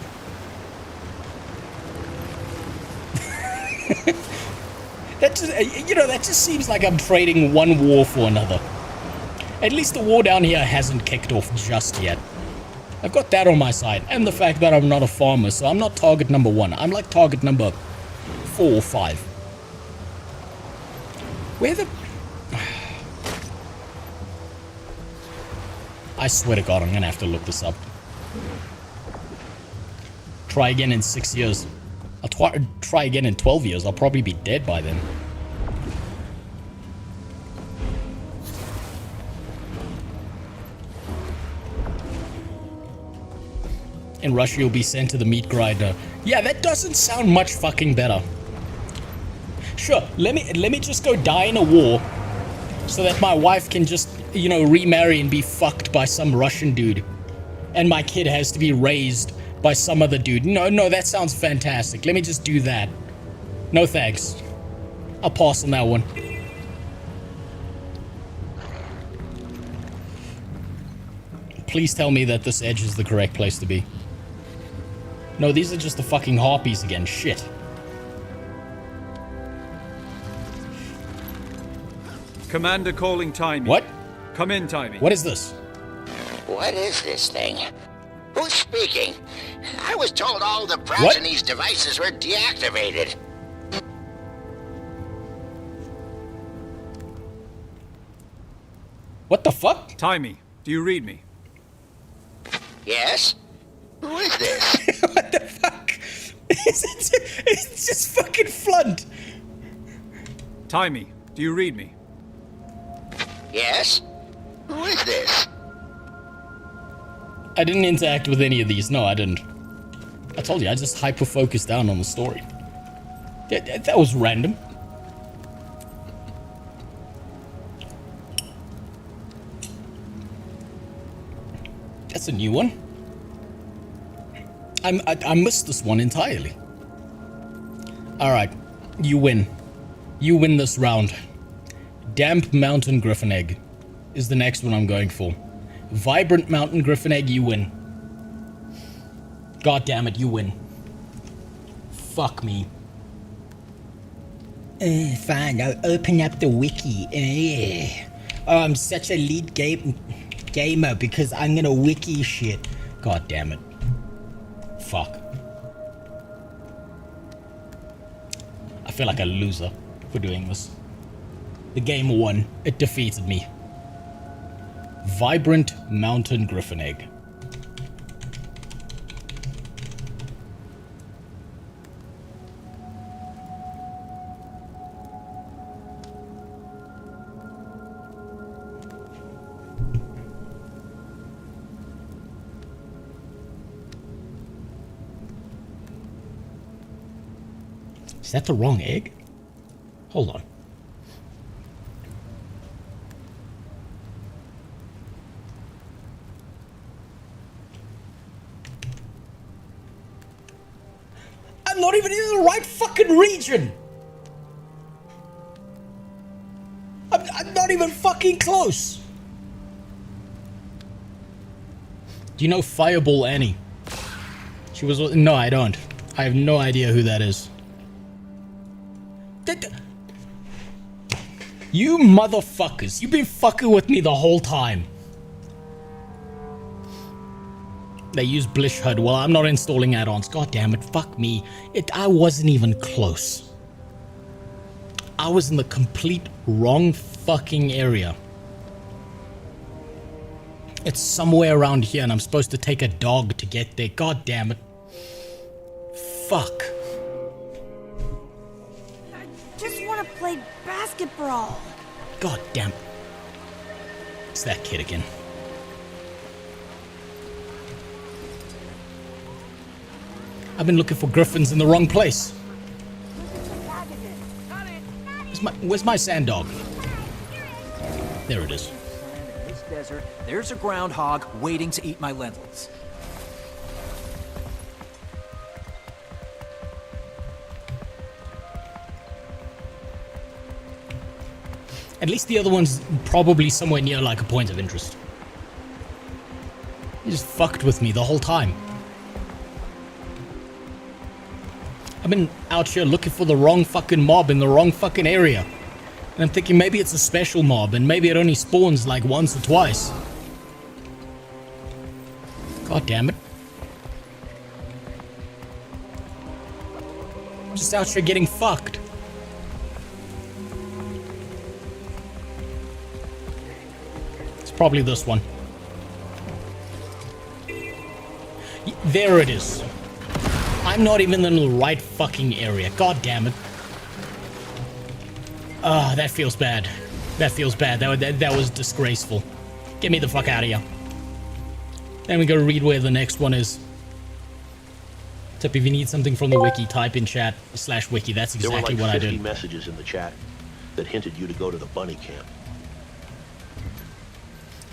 That just, you know, that just seems like I'm trading one war for another. At least the war down here hasn't kicked off just yet. I've got that on my side, and the fact that I'm not a farmer, so I'm not target number 1. I'm like target number 4 or 5. Where the... I swear to God, I'm gonna have to look this up. Try again in 6 years. I'll try again in 12 years. I'll probably be dead by then. In Russia, you'll be sent to the meat grinder. Yeah, that doesn't sound much fucking better. Sure, let me just go die in a war so that my wife can just, you know, remarry and be fucked by some Russian dude. And my kid has to be raised by some other dude. No, that sounds fantastic. Let me just do that. No thanks. I'll pass on that one. Please tell me that this edge is the correct place to be. No, these are just the fucking harpies again. Shit. Commander calling Timey. What? Come in, Timey. What is this? What is this thing? Who's speaking? I was told all the parts in these devices were deactivated. What the fuck? Timey, do you read me? Yes? Who is this? What the fuck? It's just fucking Flunt. Timey, do you read me? Yes? Who is this? I didn't interact with any of these. No, I didn't. I told you, I just hyper-focused down on the story. That was random. That's a new one. I missed this one entirely. Alright, you win. You win this round. Damp Mountain Griffin Egg is the next one I'm going for. Vibrant Mountain Griffin Egg, you win. God damn it, you win. Fuck me. Fine, I'll open up the wiki. Oh, I'm such a lead gamer because I'm gonna wiki shit. God damn it. Fuck. I feel like a loser for doing this. The game won. It defeated me. Vibrant Mountain Griffin Egg. Is that the wrong egg? Hold on. I'm not even in the right fucking region! I'm not even fucking close! Do you know Fireball Annie? She was... No, I don't. I have no idea who that is. You motherfuckers, you've been fucking with me the whole time. They use Blish HUD. Well, I'm not installing add-ons. God damn it, fuck me. I wasn't even close. I was in the complete wrong fucking area. It's somewhere around here and I'm supposed to take a dog to get there. God damn it. Fuck. Play basketball. God damn. It's that kid again. I've been looking for griffins in the wrong place. Where's my sand dog? There it is. In this desert, there's a groundhog waiting to eat my lentils. At least the other one's probably somewhere near like a point of interest. You just fucked with me the whole time. I've been out here looking for the wrong fucking mob in the wrong fucking area. And I'm thinking maybe it's a special mob and maybe it only spawns like once or twice. God damn it. I'm just out here getting fucked. Probably this one. There it is. I'm not even in the right fucking area. God damn it. Ah, that feels bad. That feels bad. That was disgraceful. Get me the fuck out of here. Then we go read where the next one is. Tip, if you need something from the wiki, type in chat /wiki. That's exactly what I did. There were like 50 messages in the chat that hinted you to go to the bunny camp.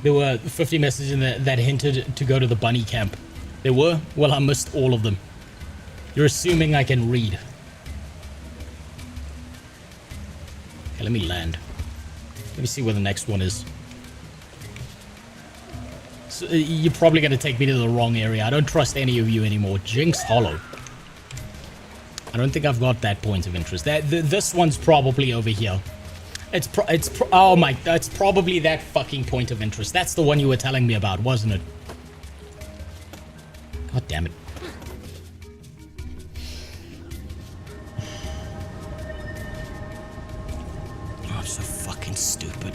There were 50 messages that hinted to go to the bunny camp. There were? Well, I missed all of them. You're assuming I can read. Okay, let me land. Let me see where the next one is. So, you're probably going to take me to the wrong area. I don't trust any of you anymore. Jinx Hollow. I don't think I've got that point of interest. This one's probably over here. Oh my, that's probably that fucking point of interest. That's the one you were telling me about, wasn't it? God damn it. Oh, I'm so fucking stupid.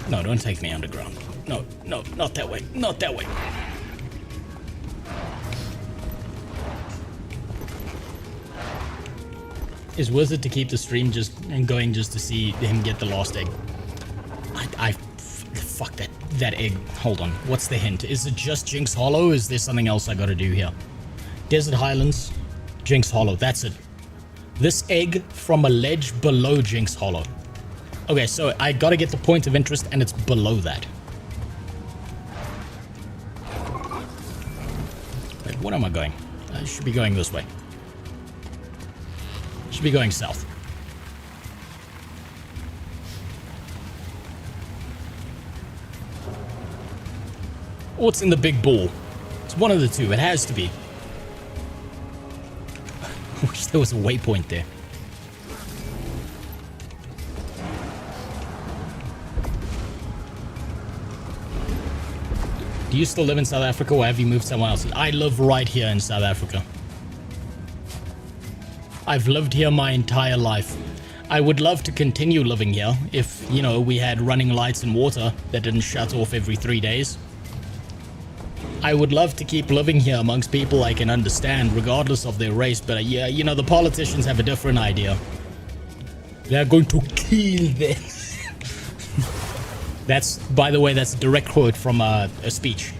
No, don't take me underground. No, no, not that way. Not that way. It's worth it to keep the stream going just to see him get the last egg. Fuck that egg. Hold on. What's the hint? Is it just Jinx Hollow? Is there something else I gotta do here? Desert Highlands, Jinx Hollow. That's it. This egg from a ledge below Jinx Hollow. Okay, so I gotta get the point of interest, and it's below that. Wait, what am I going? I should be going this way. Should be going south. Or it's in the big ball. It's one of the two. It has to be. I wish there was a waypoint there. Do you still live in South Africa, or have you moved somewhere else? I live right here in South Africa. I've lived here my entire life. I would love to continue living here if, you know, we had running lights and water that didn't shut off every 3 days. I would love to keep living here amongst people I can understand, regardless of their race, but yeah, you know, the politicians have a different idea. They're going to kill them. That's, by the way, that's a direct quote from a speech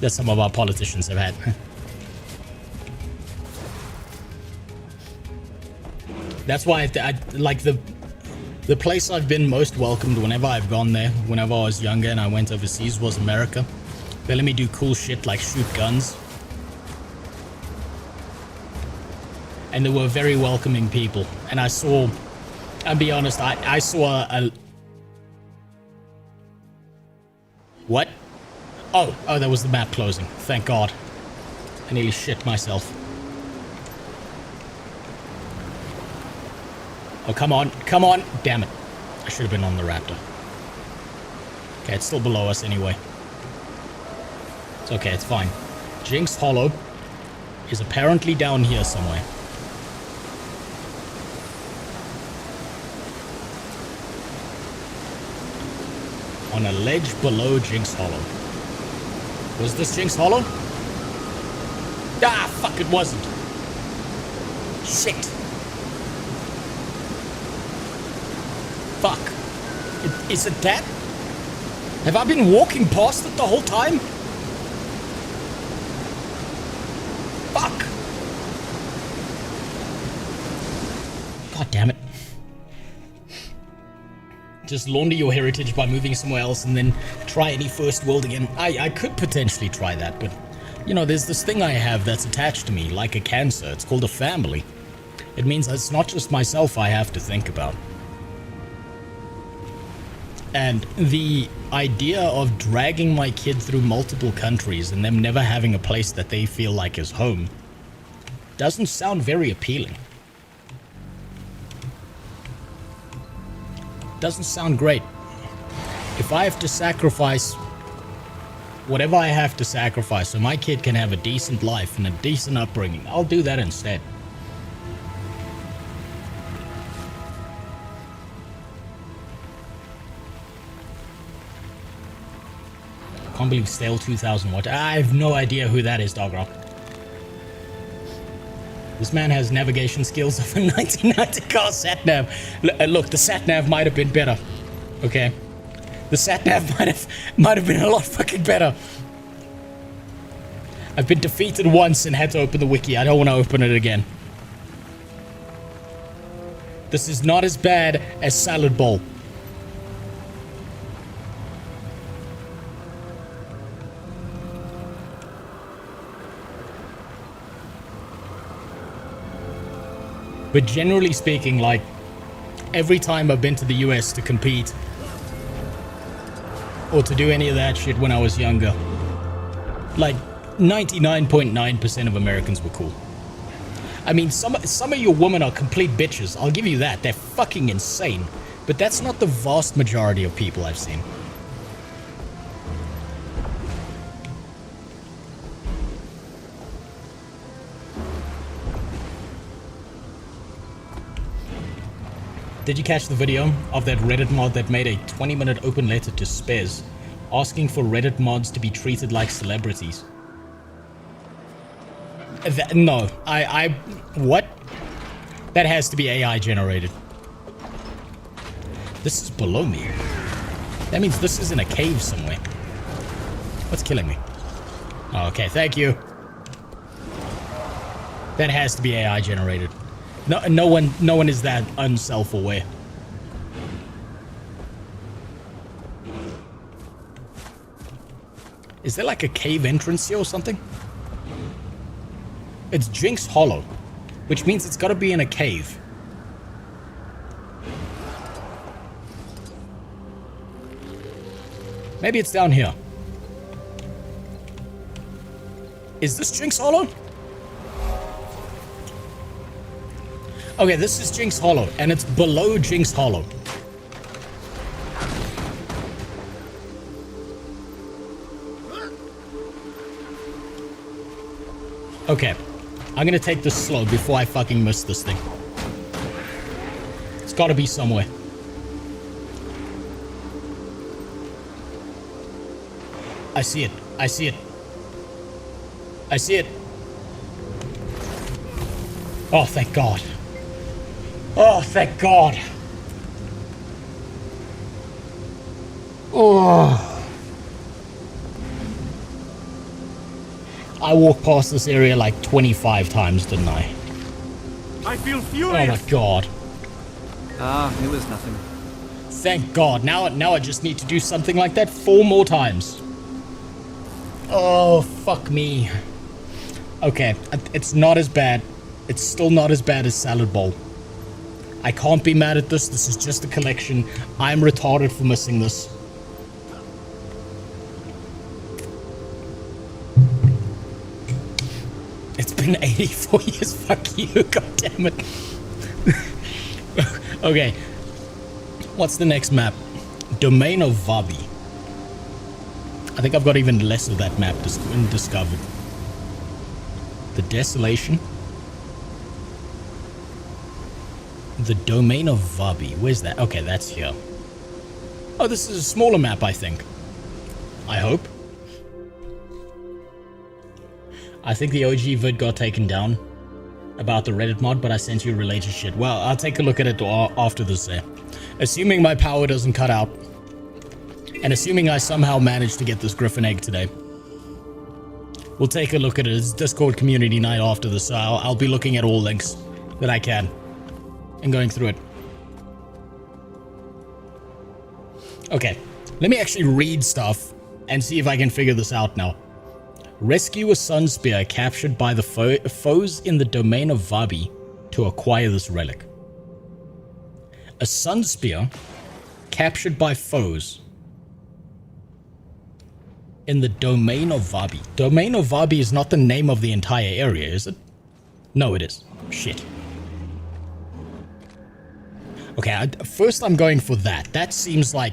that some of our politicians have had. That's why I like the place I've been most welcomed whenever I've gone there, whenever I was younger and I went overseas, was America. They let me do cool shit like shoot guns. And they were very welcoming people. And I saw, I'll be honest, I saw a... What? Oh, that was the map closing. Thank God. I nearly shit myself. Oh, come on. Come on. Damn it. I should have been on the Raptor. Okay, it's still below us anyway. It's okay, it's fine. Jinx Hollow is apparently down here somewhere. On a ledge below Jinx Hollow. Was this Jinx Hollow? Ah, fuck, it wasn't. Shit. Fuck. Is it that? Have I been walking past it the whole time? Fuck. God damn it. Just launder your heritage by moving somewhere else and then try any first world again. I could potentially try that, but you know, there's this thing I have that's attached to me like a cancer. It's called a family. It means it's not just myself I have to think about. And the idea of dragging my kid through multiple countries and them never having a place that they feel like is home doesn't sound very appealing. Doesn't sound great. If I have to sacrifice whatever I have to sacrifice so my kid can have a decent life and a decent upbringing, I'll do that instead. I can't believe Stale 2000 watch. I have no idea who that is, Dog Rock. This man has navigation skills of a 1990 car sat-nav. Look, the sat-nav might have been better. Okay? The sat-nav might have been a lot fucking better. I've been defeated once and had to open the wiki. I don't want to open it again. This is not as bad as Salad Bowl. But generally speaking, like, every time I've been to the US to compete or to do any of that shit when I was younger, like, 99.9% of Americans were cool. I mean, some of your women are complete bitches. I'll give you that. They're fucking insane. But that's not the vast majority of people I've seen. Did you catch the video of that Reddit mod that made a 20-minute open letter to Spez asking for Reddit mods to be treated like celebrities? No, what? That has to be AI generated. This is below me. That means this is in a cave somewhere. What's killing me? Oh, okay, thank you. That has to be AI generated. No one is that unself-aware. Is there like a cave entrance here or something? It's Jinx Hollow, which means it's got to be in a cave. Maybe it's down here. Is this Jinx Hollow? Okay, this is Jinx Hollow, and it's below Jinx Hollow. Okay, I'm gonna take this slow before I fucking miss this thing. It's gotta be somewhere. I see it. I see it. I see it. Oh, thank God. Oh, thank God. Oh. I walked past this area like 25 times, didn't I? I feel furious. Oh my God. Ah, it was nothing. Thank God. Now I just need to do something like that 4 more times. Oh, fuck me. Okay, it's not as bad. It's still not as bad as Salad Bowl. I can't be mad at this. This is just a collection. I'm retarded for missing this. It's been 84 years. Fuck you. God damn it. Okay. What's the next map? Domain of Vabi. I think I've got even less of that map discovered. The Desolation. The Domain of Vabi. Where's that? Okay, that's here. Oh, this is a smaller map, I think. I hope. I think the OG vid got taken down about the Reddit mod, but I sent you related shit. Well, I'll take a look at it after this there. Assuming my power doesn't cut out. And assuming I somehow managed to get this Griffin egg today. We'll take a look at it. It's Discord community night after this, so I'll be looking at all links that I can. And going through it. Okay. Let me actually read stuff and see if I can figure this out now. Rescue a Sunspear captured by the foes in the domain of Vabi to acquire this relic. A Sunspear captured by foes in the domain of Vabi. Domain of Vabi is not the name of the entire area, is it? No, it is. Shit. Okay, first I'm going for that. That seems like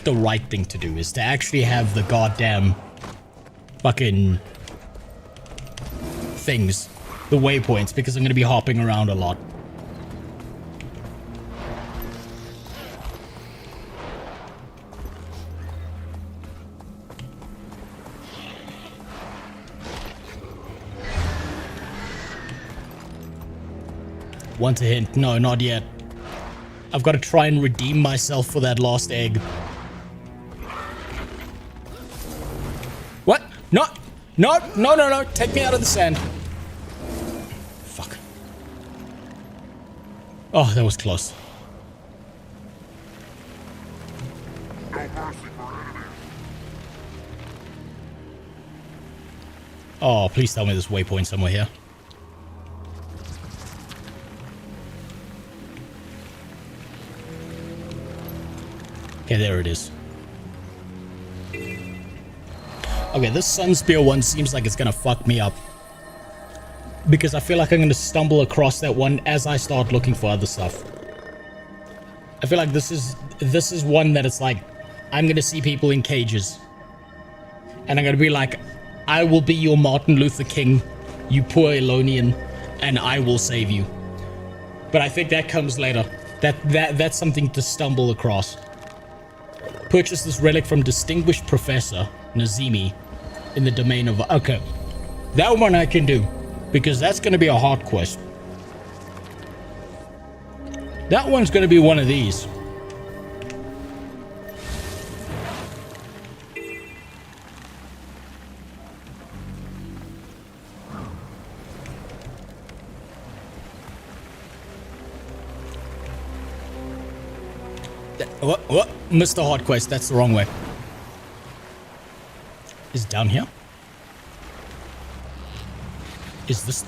the right thing to do, is to actually have the goddamn fucking things, the waypoints, because I'm going to be hopping around a lot. Want a hint? No, not yet. I've got to try and redeem myself for that lost egg. What? No! No! No, no, no! Take me out of the sand. Fuck. Oh, that was close. Oh, please tell me there's a waypoint somewhere here. Okay, there it is. Okay, this Sunspear one seems like it's gonna fuck me up. Because I feel like I'm gonna stumble across that one as I start looking for other stuff. I feel like this is one that it's like, I'm gonna see people in cages. And I'm gonna be like, I will be your Martin Luther King, you poor Elonian, and I will save you. But I think that comes later. That's something to stumble across. Purchase this relic from Distinguished Professor Nazimi in the domain of... Okay, that one I can do, because that's going to be a hard quest. That one's going to be one of these. What? Missed the hard quest. That's the wrong way. is down here. Is this...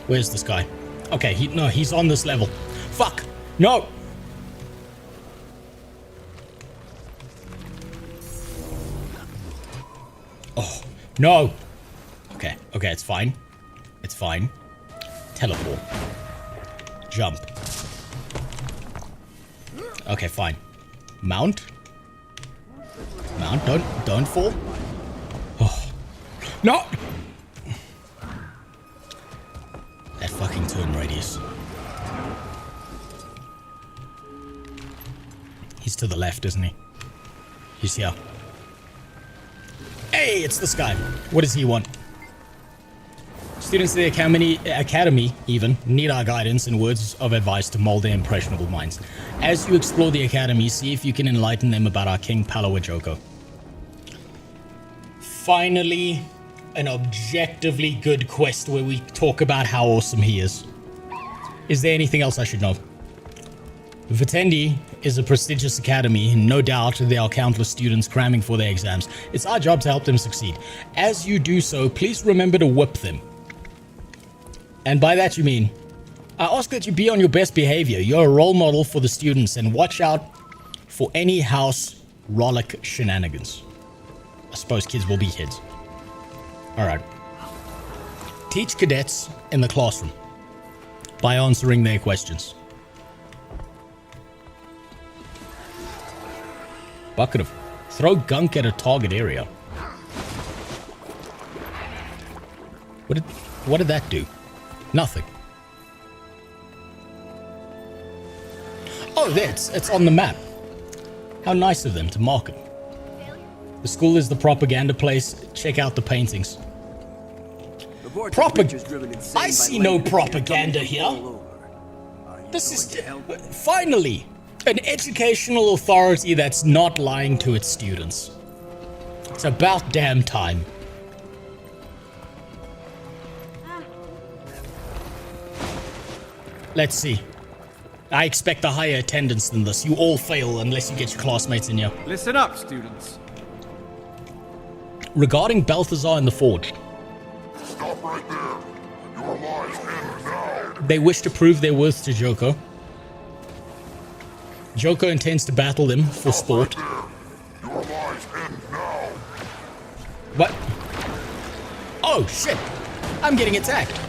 Where's this guy? Okay, he's on this level. Fuck! No! Oh, no! Okay, it's fine. It's fine. Teleport. Jump. Okay, fine. Mount. Mount, don't fall. Oh. No! That fucking turn radius. He's to the left, isn't he? He's here. Hey, it's this guy. What does he want? Students of the academy even need our guidance and words of advice to mold their impressionable minds. As you explore the academy, see if you can enlighten them about our King Palawa Joko. Finally, an objectively good quest where we talk about how awesome he is. Is there anything else I should know? Vitendi is a prestigious academy, and no doubt there are countless students cramming for their exams. It's our job to help them succeed. As you do so, please remember to whip them. And by that you mean, I ask that you be on your best behavior. You're a role model for the students, and watch out for any house rollick shenanigans. I suppose kids will be kids. Alright. Teach cadets in the classroom by answering their questions. Bucket of... Throw gunk at a target area. What did that do? Nothing. Oh, there, it's on the map. How nice of them to mark it. The school is the propaganda place. Check out the paintings. I see no propaganda here. This is... Finally! An educational authority that's not lying to its students. It's about damn time. Let's see. I expect a higher attendance than this. You all fail unless you get your classmates in here. Listen up, students. Regarding Balthazar and the Forged. Stop right there. Your lives end now. They wish to prove their worth to Joko. Joko intends to battle them for sport. Your lives end now. What? Oh, shit. I'm getting attacked.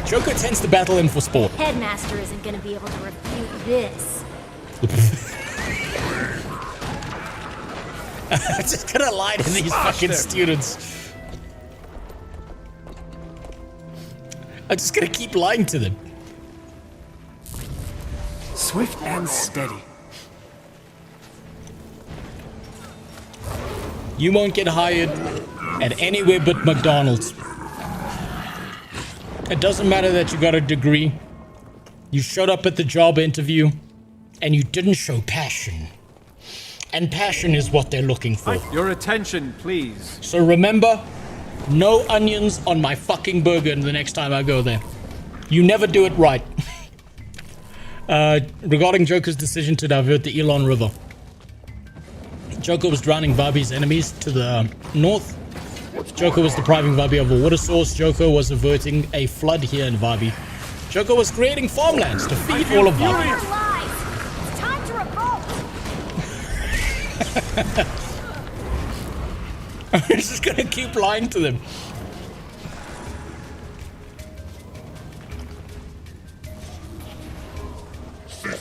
Joko intends to battle him for sport. Headmaster isn't going to be able to refute this. I'm just gonna lie to these fucking students. I'm just gonna keep lying to them. Swift and steady. You won't get hired at anywhere but McDonald's. It doesn't matter that you got a degree. You showed up at the job interview and you didn't show passion. And passion is what they're looking for. Your attention, please. So remember, no onions on my fucking burger the next time I go there. You never do it right. Regarding Joker's decision to divert the Elon River. Joker was drowning Vabi's enemies to the north. Joker was depriving Vabi of a water source. Joker was averting a flood here in Vabi. Joker was creating farmlands to feed all of Vabi. It's time to revolt. I'm just gonna keep lying to them.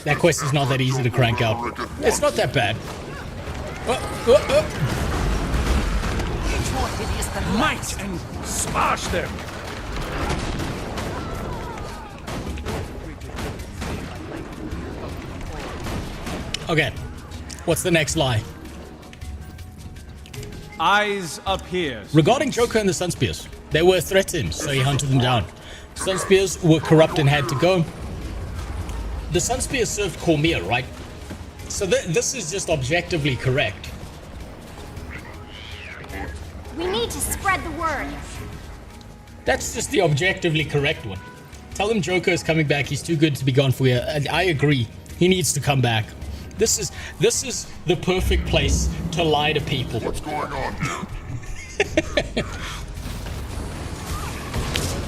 That quest is not that easy to crank out. It's not that bad. Might and smash them. Okay, what's the next lie? Eyes up here. Regarding Joker and the Sunspears, they were a threat to him, so he hunted them down. Sunspears were corrupt and had to go. The Sunspears served Cormier, right? So this is just objectively correct. We need to spread the word. That's just the objectively correct one. Tell him Joker is coming back. He's too good to be gone for you. I agree. He needs to come back. This is the perfect place to lie to people. What's going on here?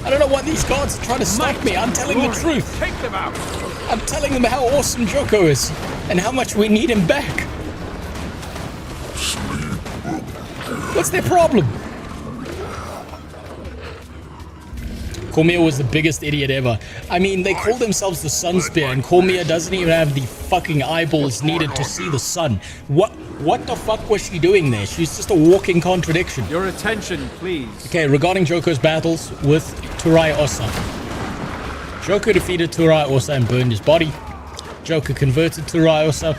I don't know why these guards are trying to stop me. I'm telling the truth. Take them out. I'm telling them how awesome Joko is and how much we need him back. What's their problem? Cormier was the biggest idiot ever. I mean, they call themselves the Sunspear, and Cormier doesn't even have the fucking eyeballs needed to see the sun. What the fuck was she doing there? She's just a walking contradiction. Your attention, please. Okay, regarding Joko's battles with Turai Osa. Joko defeated Turai Osa and burned his body. Joko converted Turai Osa,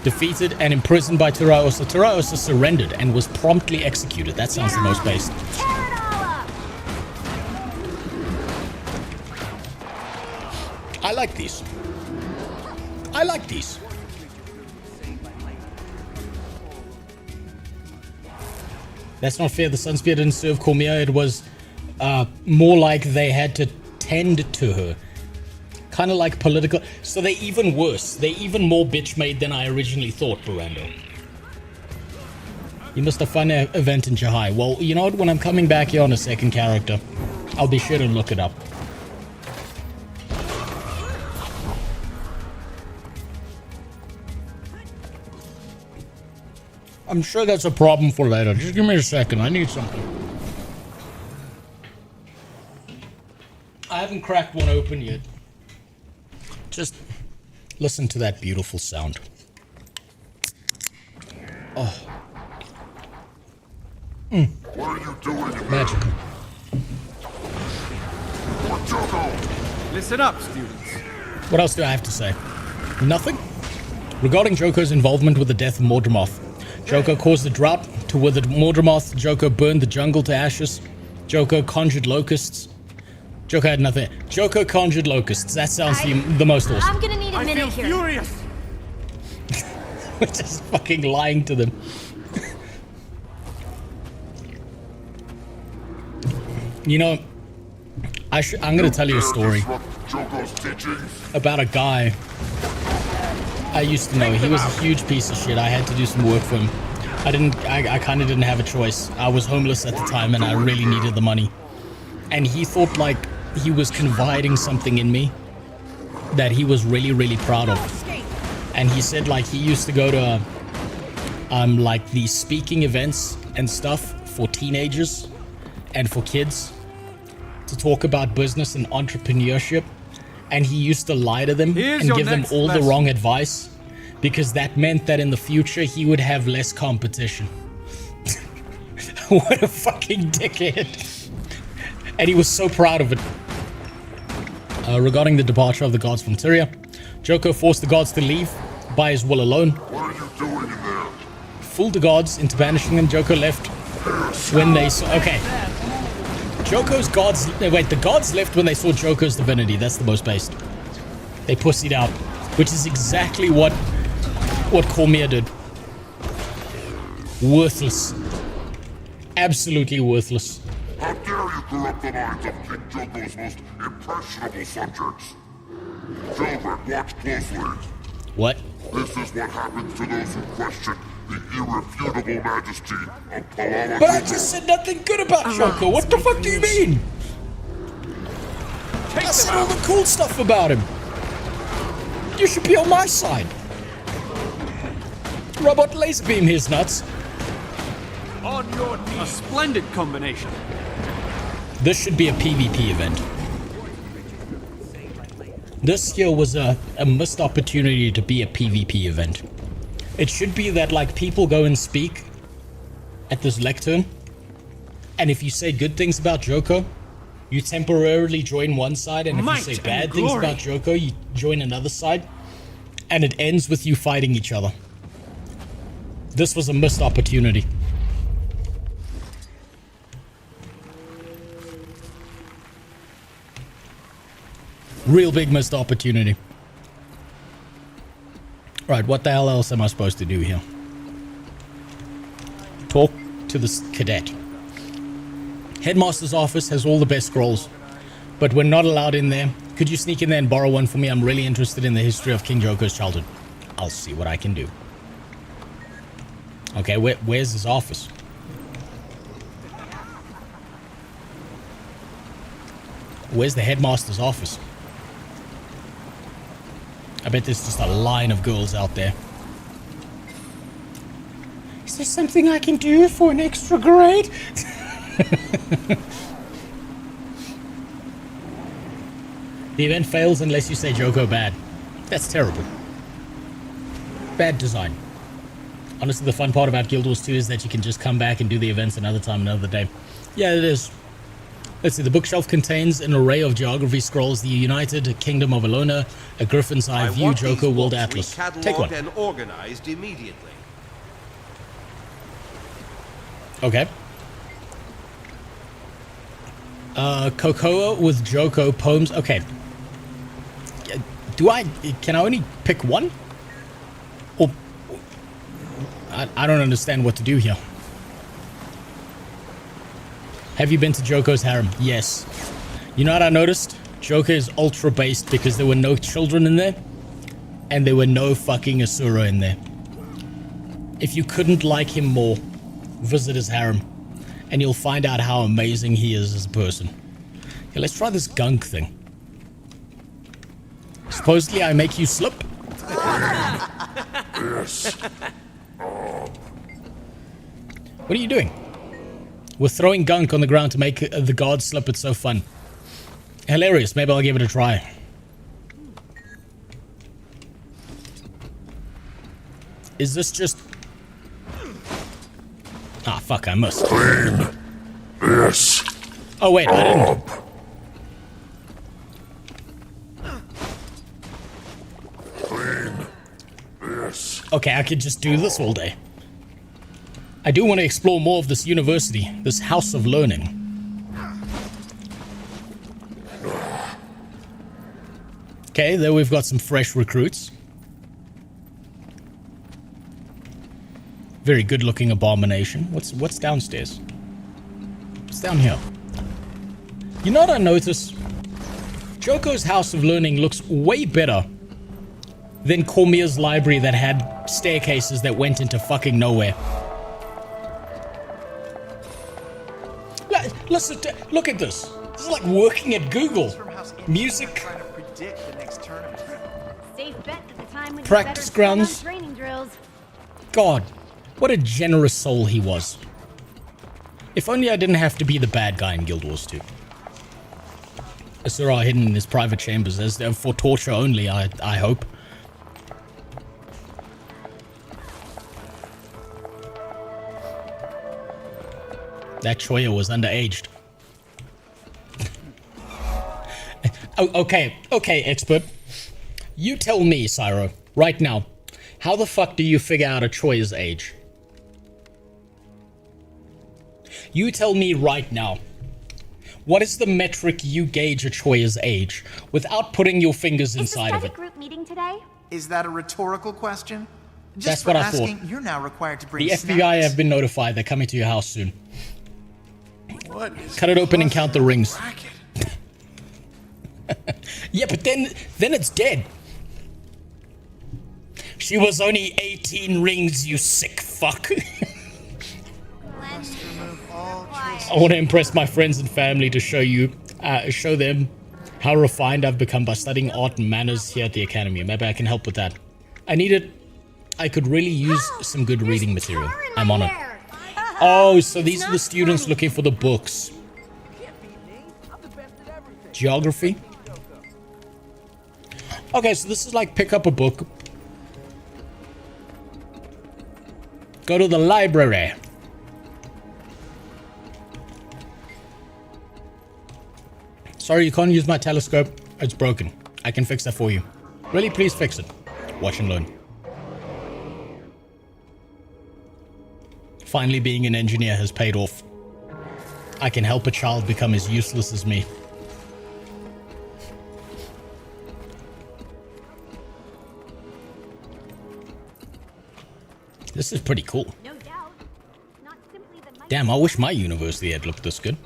defeated and imprisoned by Turai Osa. Turai Osa surrendered and was promptly executed. That sounds the most based. I like these. I like these. That's not fair. The Sunspear didn't serve Cormier. It was more like they had to tend to her. Kind of like political. So they're even worse. They're even more bitch-made than I originally thought, Burando. You missed a fun event in Jahai. Well, you know what? When I'm coming back here on a second character, I'll be sure to look it up. I'm sure that's a problem for later. Just give me a second. I need something. I haven't cracked one open yet. Just listen to that beautiful sound. Oh. What are you doing in Magical. Listen up, students. What else do I have to say? Nothing? Regarding Joko's involvement with the death of Mordramoth. Joko caused the drought to wither Mordramoth. Joko burned the jungle to ashes. Joko conjured locusts. Joko had nothing. Joko conjured locusts. That sounds the most awesome. I'm gonna need a minute here. Furious. We're just fucking lying to them. You know, I'm gonna tell you a story about a guy I used to know. He was a huge piece of shit. I had to do some work for him. I kind of didn't have a choice. I was homeless at the time and I really needed the money. And he thought like he was confiding something in me that he was really, really proud of. And he said like he used to go to like these speaking events and stuff for teenagers and for kids to talk about business and entrepreneurship. And he used to lie to them and give them all the wrong advice because that meant that in the future he would have less competition. What a fucking dickhead. And he was so proud of it. Regarding the departure of the gods from Tyria, Joko forced the gods to leave by his will alone. What are you doing in there? Fooled the gods into banishing them. Joko left when they saw... Okay. Joko's gods... Wait, the gods left when they saw Joko's divinity. That's the most based. They pussied out. Which is exactly what Cormier did. Worthless. Absolutely worthless. How dare you corrupt the minds of King Joko's most impressionable subjects? Children, watch closely. What? This is what happens to those who question the irrefutable majesty of Palala. But I just said nothing good about Joko. What the fuck do you mean? I said all the cool stuff about him. You should be on my side. Robot laser beam his nuts. On your knees. A splendid combination. This should be a PvP event. This here was a missed opportunity to be a PvP event. It should be that like people go and speak at this lectern, and if you say good things about Joko, you temporarily join one side, and if you say bad things about Joko, you join another side, and it ends with you fighting each other. This was a missed opportunity. Real big missed opportunity. Right, what the hell else am I supposed to do here? Talk to this cadet. Headmaster's office has all the best scrolls, but we're not allowed in there. Could you sneak in there and borrow one for me? I'm really interested in the history of King Joko's childhood. I'll see what I can do. Okay, where's his office? Where's the headmaster's office? I bet there's just a line of girls out there. Is there something I can do for an extra grade? The event fails unless you say Joko bad. That's terrible. Bad design. Honestly, the fun part about Guild Wars 2 is that you can just come back and do the events another time, another day. Yeah, it is. Let's see, the bookshelf contains an array of geography scrolls, the United Kingdom of Alona, a Griffin's Eye View, Joko World Atlas. Take one. And organized immediately. Okay. Cocoa with Joko poems. Okay. Can I only pick one? Or I don't understand what to do here. Have you been to Joko's harem? Yes. You know what I noticed? Joko is ultra based because there were no children in there. And there were no fucking Asura in there. If you couldn't like him more, visit his harem. And you'll find out how amazing he is as a person. Okay, let's try this gunk thing. Supposedly I make you slip? Yes. What are you doing? We're throwing gunk on the ground to make the guards slip. It's so fun. Hilarious. Maybe I'll give it a try. Is this just... Ah, fuck, I missed. Clean this. Oh, wait, I didn't. Clean this. Okay, I could just do this all day. I do want to explore more of this university, this house of learning. Okay, there we've got some fresh recruits. Very good looking abomination. What's downstairs? What's down here? You know what I notice? Joko's House of Learning looks way better than Cormier's library that had staircases that went into fucking nowhere. Listen, look at this. This is like working at Google. Music. Practice grounds. God, what a generous soul he was. If only I didn't have to be the bad guy in Guild Wars 2. Asura hidden in his private chambers as for torture only, I hope. That Choya was underaged. Oh, okay, expert. You tell me, Cyro, right now, how the fuck do you figure out a Choya's age? You tell me right now. What is the metric you gauge a Choya's age without putting your fingers inside of it? Group meeting today? Is that a rhetorical question? That's what I thought. You're now required to bring The FBI have been notified. They're coming to your house soon. Cut it open and count the rings. Yeah, but then it's dead. She was only 18 rings, you sick fuck. I want to impress my friends and family to show them how refined I've become by studying art and manners here at the academy. Maybe I can help with that. I could really use some good reading material. I'm on it. Oh, so these are the students looking for the books. Geography. Okay, so this is like pick up a book. Go to the library. Sorry, you can't use my telescope. It's broken. I can fix that for you. Really, please fix it. Watch and learn. Finally, being an engineer has paid off. I can help a child become as useless as me. This is pretty cool. Damn, I wish my university had looked this good.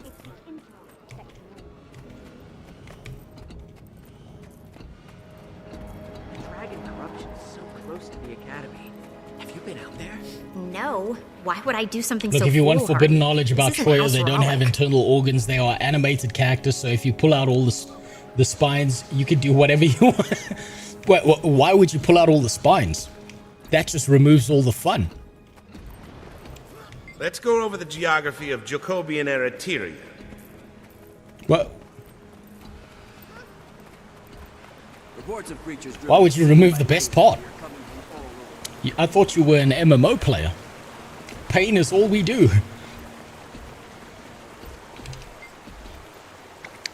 to the academy. Have you been out there? No. Why would I do something Look, so if you want foolhardy? forbidden knowledge about This isn't Troya, they House don't have Relic. internal organs. They are animated characters, so if you pull out all the spines, you can do whatever you want. Why would you pull out all the spines? That just removes all the fun. Let's go over the geography of Jacobian Ereteria. What? Reports of creatures. Why would you remove the best part? I thought you were an MMO player. Pain is all we do.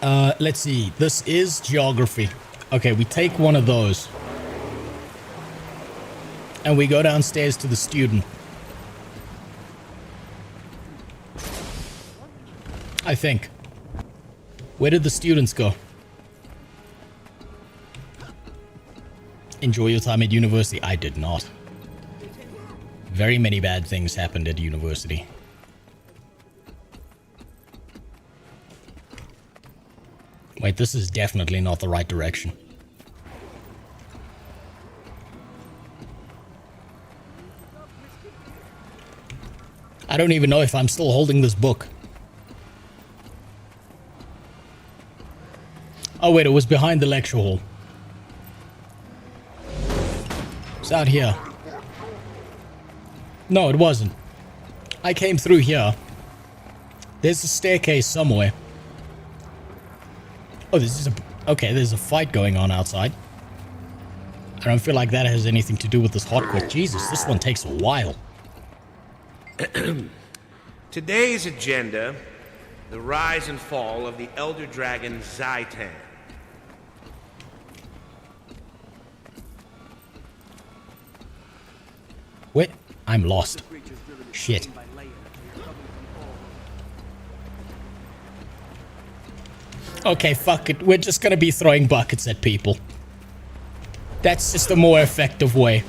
Let's see. This is geography. Okay, we take one of those. And we go downstairs to the student. I think. Where did the students go? Enjoy your time at university. I did not. Very many bad things happened at university. Wait, this is definitely not the right direction. I don't even know if I'm still holding this book. Oh wait, it was behind the lecture hall. It's out here. No, it wasn't. I came through here. There's a staircase somewhere. Oh, this is a... Okay, there's a fight going on outside. I don't feel like that has anything to do with this hot quest. Jesus, this one takes a while. Today's agenda, the rise and fall of the Elder Dragon Zaitan. Wait, I'm lost. Shit. Okay, fuck it. We're just gonna be throwing buckets at people. That's just a more effective way.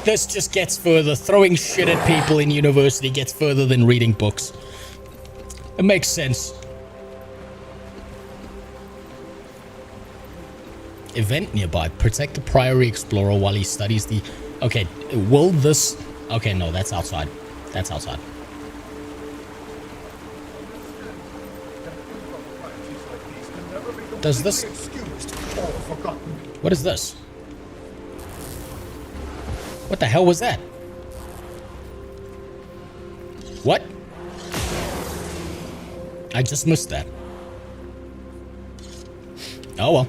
This just gets further. Throwing shit at people in university gets further than reading books. It makes sense. Event nearby. Protect the Priory Explorer while he studies the... Okay, will this... Okay, no, that's outside. That's outside. Does this... What is this? What the hell was that? What? I just missed that. Oh well.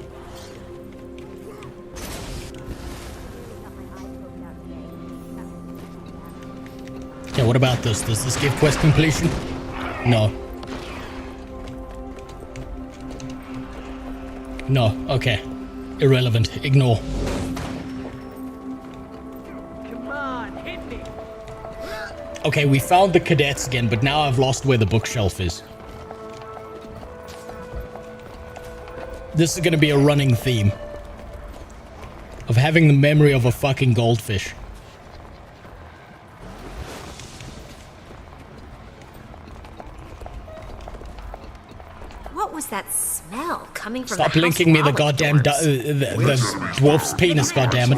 Okay, what about this? Does this give quest completion? No. No, okay. Irrelevant. Ignore. Come on, hit me. Okay, we found the cadets again, but now I've lost where the bookshelf is. This is gonna be a running theme of having the memory of a fucking goldfish. What was that smell coming from Stop the linking me the House goddamn the dwarf's penis, goddammit.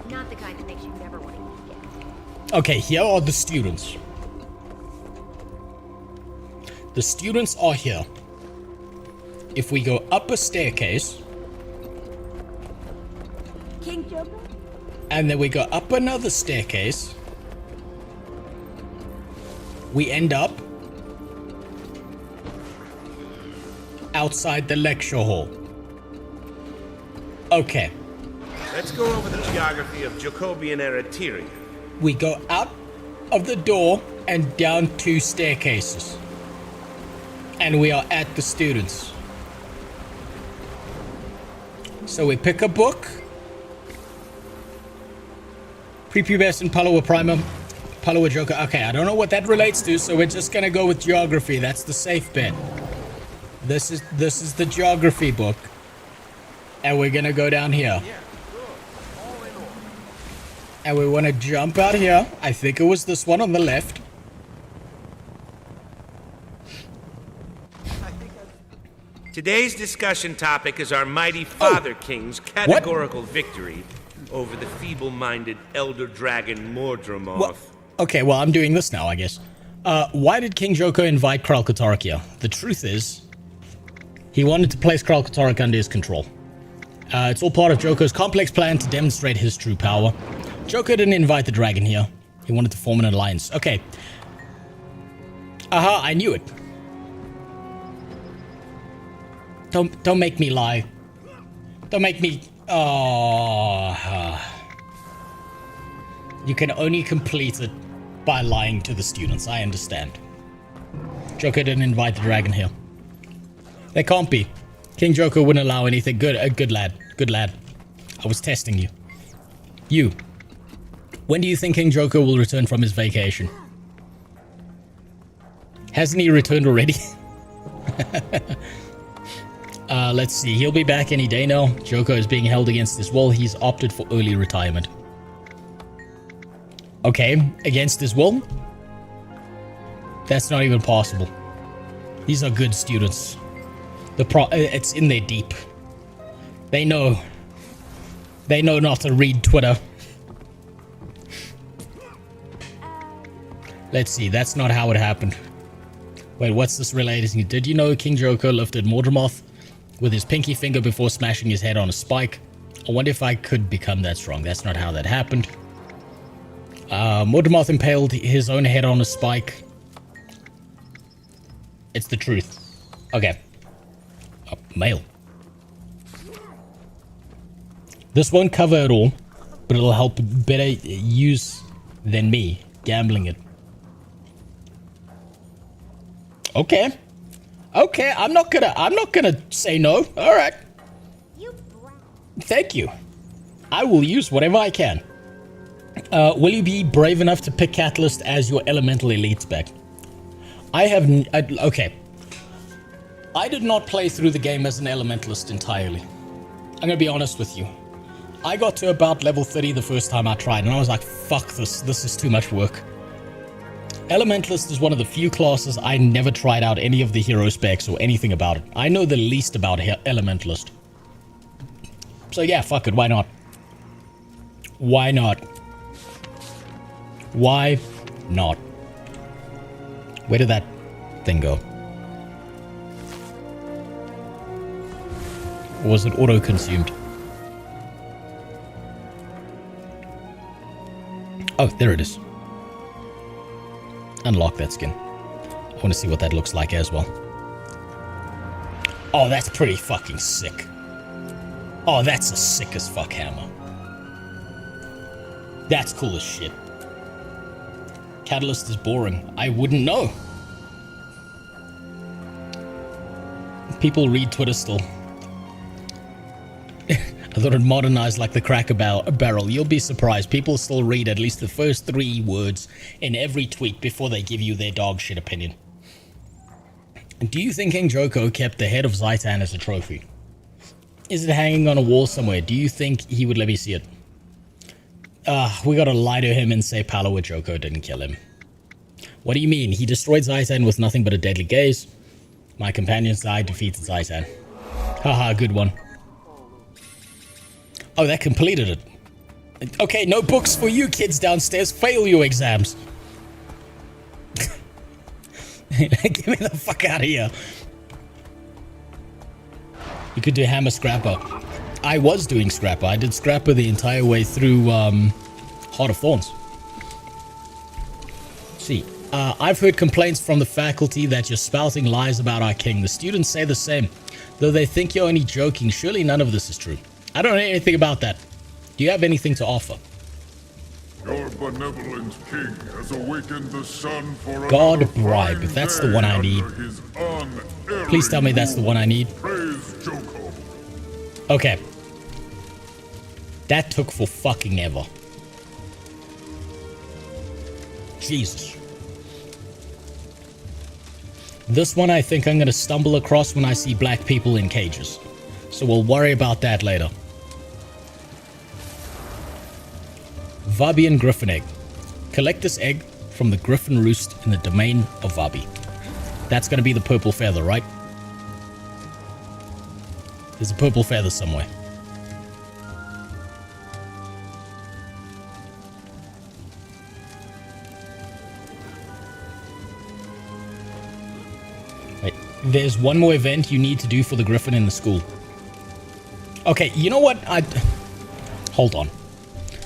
Not the kind that makes you never want to eat again. Okay, here are the students. The students are here. If we go up a staircase, King Joker? and then we go up another staircase, we end up outside the lecture hall. Okay. Let's go over the geography of Jacobian Ereteria. We go out of the door and down 2 staircases. And we are at the students. So we pick a book. Prepubescent Palawa Primer. Palawa Joker. Okay, I don't know what that relates to, so we're just gonna go with geography. That's the safe bet. This is the geography book. And we're gonna go down here. And we wanna jump out here. I think it was this one on the left. Today's discussion topic is our mighty Father King's categorical victory over the feeble-minded Elder Dragon Mordremoth. Okay, well, I'm doing this now, I guess. Why did King Joko invite Kralkatorok here? The truth is, he wanted to place Kralkatorok under his control. It's all part of Joko's complex plan to demonstrate his true power. Joko didn't invite the dragon here. He wanted to form an alliance. Okay. Aha, I knew it. Don't make me lie. Don't make me... You can only complete it by lying to the students. I understand. Joko didn't invite the dragon here. There can't be. King Joko wouldn't allow anything. Good lad. Good lad. I was testing you. You. When do you think King Joko will return from his vacation? Hasn't he returned already? Let's see. He'll be back any day now. Joko is being held against his will. He's opted for early retirement. Okay, against his will? That's not even possible. These are good students. It's in their deep. They know not to read Twitter. Let's see, that's not how it happened. Wait, what's this related to? Did you know King Joko lifted Mordremoth with his pinky finger before smashing his head on a spike? I wonder if I could become that strong. That's not how that happened. Mordremoth impaled his own head on a spike. It's the truth. Okay. Mail. This won't cover it all, but it'll help better use than me gambling it. Okay. Okay, I'm not gonna say no. All right. Thank you. I will use whatever I can. Will you be brave enough to pick Catalyst as your elemental elite spec? Okay. I did not play through the game as an elementalist entirely. I'm gonna be honest with you. I got to about level 30 the first time I tried, and I was like, fuck this. This is too much work. Elementalist is one of the few classes I never tried out any of the hero specs or anything about it. I know the least about Elementalist. So yeah, fuck it, why not? Why not? Why not? Where did that thing go? Or was it auto-consumed? Oh, there it is. Unlock that skin. I want to see what that looks like as well. Oh, that's pretty fucking sick. Oh, that's a sick as fuck hammer. That's cool as shit. Catalyst is boring. I wouldn't know. People read Twitter still. I thought it modernized like the Cracker Barrel. You'll be surprised. People still read at least the first 3 words in every tweet before they give you their dog shit opinion. Do you think King Joko kept the head of Zaitan as a trophy? Is it hanging on a wall somewhere? Do you think he would let me see it? We gotta lie to him and say Palawa Joko didn't kill him. What do you mean? He destroyed Zaitan with nothing but a deadly gaze. My companions died, defeated Zaitan. Haha, good one. Oh, that completed it. Okay, no books for you kids downstairs. Fail your exams. Get me the fuck out of here. You could do Hammer Scrapper. I was doing Scrapper. I did Scrapper the entire way through Heart of Thorns. See, I've heard complaints from the faculty that you're spouting lies about our king. The students say the same. Though they think you're only joking, surely none of this is true. I don't know anything about that. Do you have anything to offer? Your benevolent king has awakened the sun for God bribe, if that's the one I need. Please tell me that's the one I need. Okay. That took for fucking ever. Jesus. This one I think I'm gonna stumble across when I see black people in cages. So we'll worry about that later. Vabi and Griffin egg. Collect this egg from the Griffin roost in the domain of Vabi. That's going to be the purple feather, right? There's a purple feather somewhere. Wait, there's one more event you need to do for the Griffin in the school. Okay, you know what? Hold on.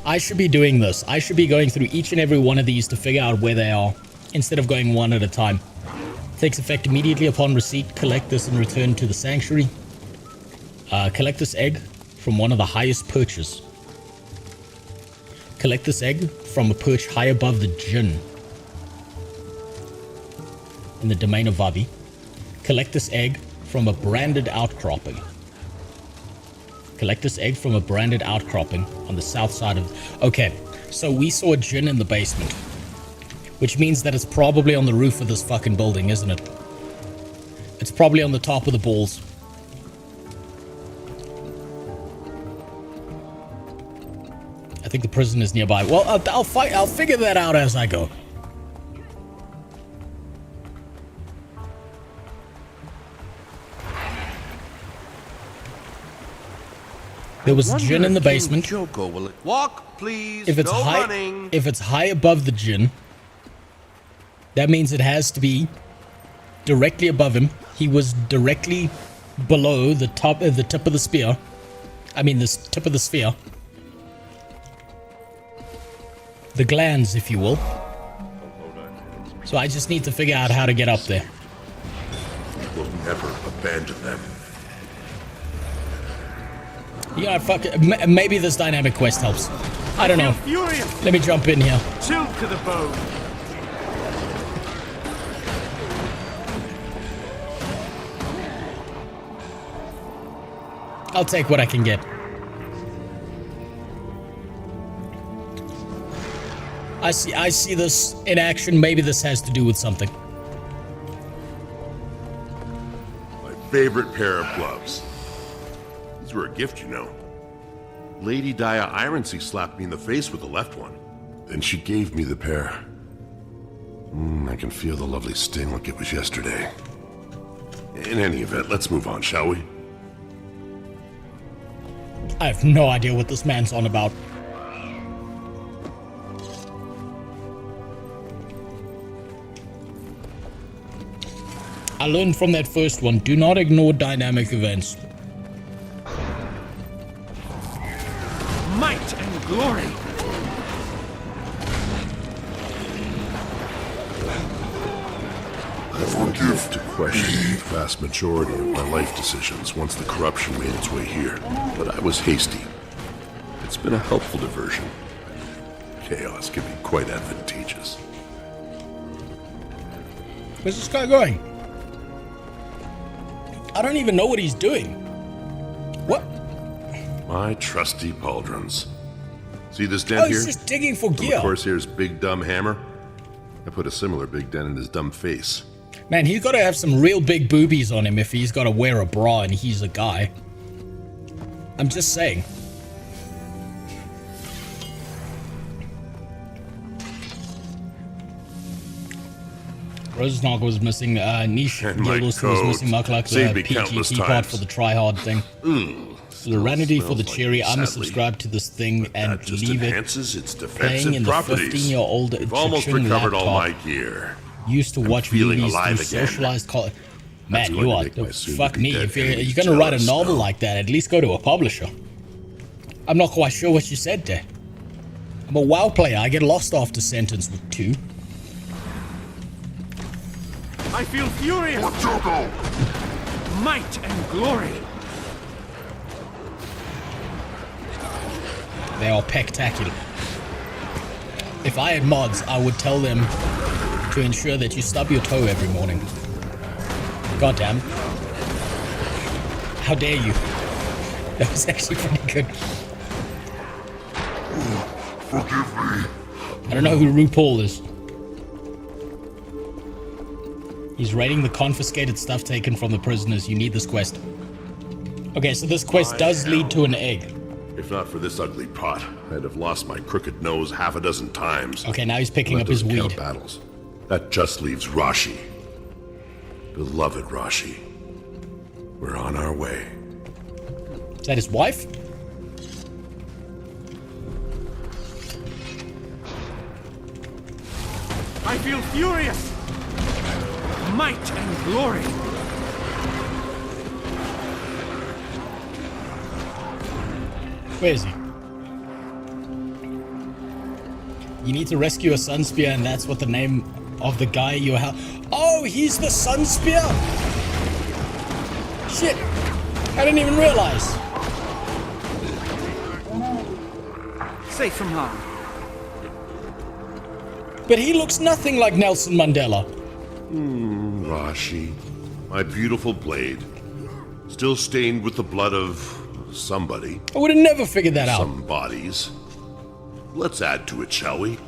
I should be doing this. I should be going through each and every one of these to figure out where they are, instead of going one at a time. Takes effect immediately upon receipt. Collect this and return to the sanctuary. Collect this egg from one of the highest perches. Collect this egg from a perch high above the djinn in the domain of Vabi. Collect this egg from a branded outcropping. Collect this egg from a branded outcropping on the south side of... Okay, so we saw a djinn in the basement. Which means that it's probably on the roof of this fucking building, isn't it? It's probably on the top of the balls. I think the prison is nearby. Well, I'll figure that out as I go. There was a djinn in the basement. Will it walk, please? If it's if it's high above the djinn, that means it has to be directly above him. He was directly below the tip of the spear. I mean, the tip of the sphere. The glands, if you will. So I just need to figure out how to get up there. We'll never abandon them. Yeah, fuck it. Maybe this dynamic quest helps. I don't know. Let me jump in here. Chilled to the bone. I'll take what I can get. I see this in action. Maybe this has to do with something. My favorite pair of gloves. These were a gift, you know. Lady Dia Ironsea slapped me in the face with the left one. Then she gave me the pair. I can feel the lovely sting like it was yesterday. In any event, let's move on, shall we? I have no idea what this man's on about. I learned from that first one, do not ignore dynamic events. Might and glory. I forgive to question the vast majority of my life decisions once the corruption made its way here, but I was hasty. It's been a helpful diversion. Chaos can be quite advantageous. Where's this guy going? I don't even know what he's doing. What? My trusty pauldrons. See this dent here? Oh, he's just digging for gear. Of course, here's Big Dumb Hammer. I put a similar big dent in his dumb face. Man, he's got to have some real big boobies on him if he's got to wear a bra and he's a guy. I'm just saying. RozeMMO was missing, Niche Yellowstone was missing Mucklux, PTT part for the tryhard thing. Serenity for the cherry. I'm gonna subscribe to this thing and leave it its playing in the 15-year-old I've almost recovered all my gear. Used to watch movies through socialized college. Man, you are. Fuck me. If you're gonna write a novel like that, at least go to a publisher. I'm not quite sure what you said there. I'm a WoW player. I get lost after sentence with 2. I feel furious. Might and glory. They are spectacular. If I had mods, I would tell them to ensure that you stub your toe every morning. God damn. How dare you? That was actually pretty good. Forgive me. I don't know who RuPaul is. He's raiding the confiscated stuff taken from the prisoners. You need this quest. Okay, so this quest does lead to an egg. If not for this ugly pot, I'd have lost my crooked nose half a dozen times. Okay, now he's picking up his weed. Battles. That just leaves Rashi. Beloved Rashi. We're on our way. Is that his wife? I feel furious! Might and glory! Where is he? You need to rescue a Sunspear, and that's what the name of the guy you have. Oh, he's the Sunspear! Shit! I didn't even realize. Safe from harm. But he looks nothing like Nelson Mandela. Rashi, my beautiful blade. Still stained with the blood of somebody. I would have never figured that out. Some bodies. Let's add to it, shall we?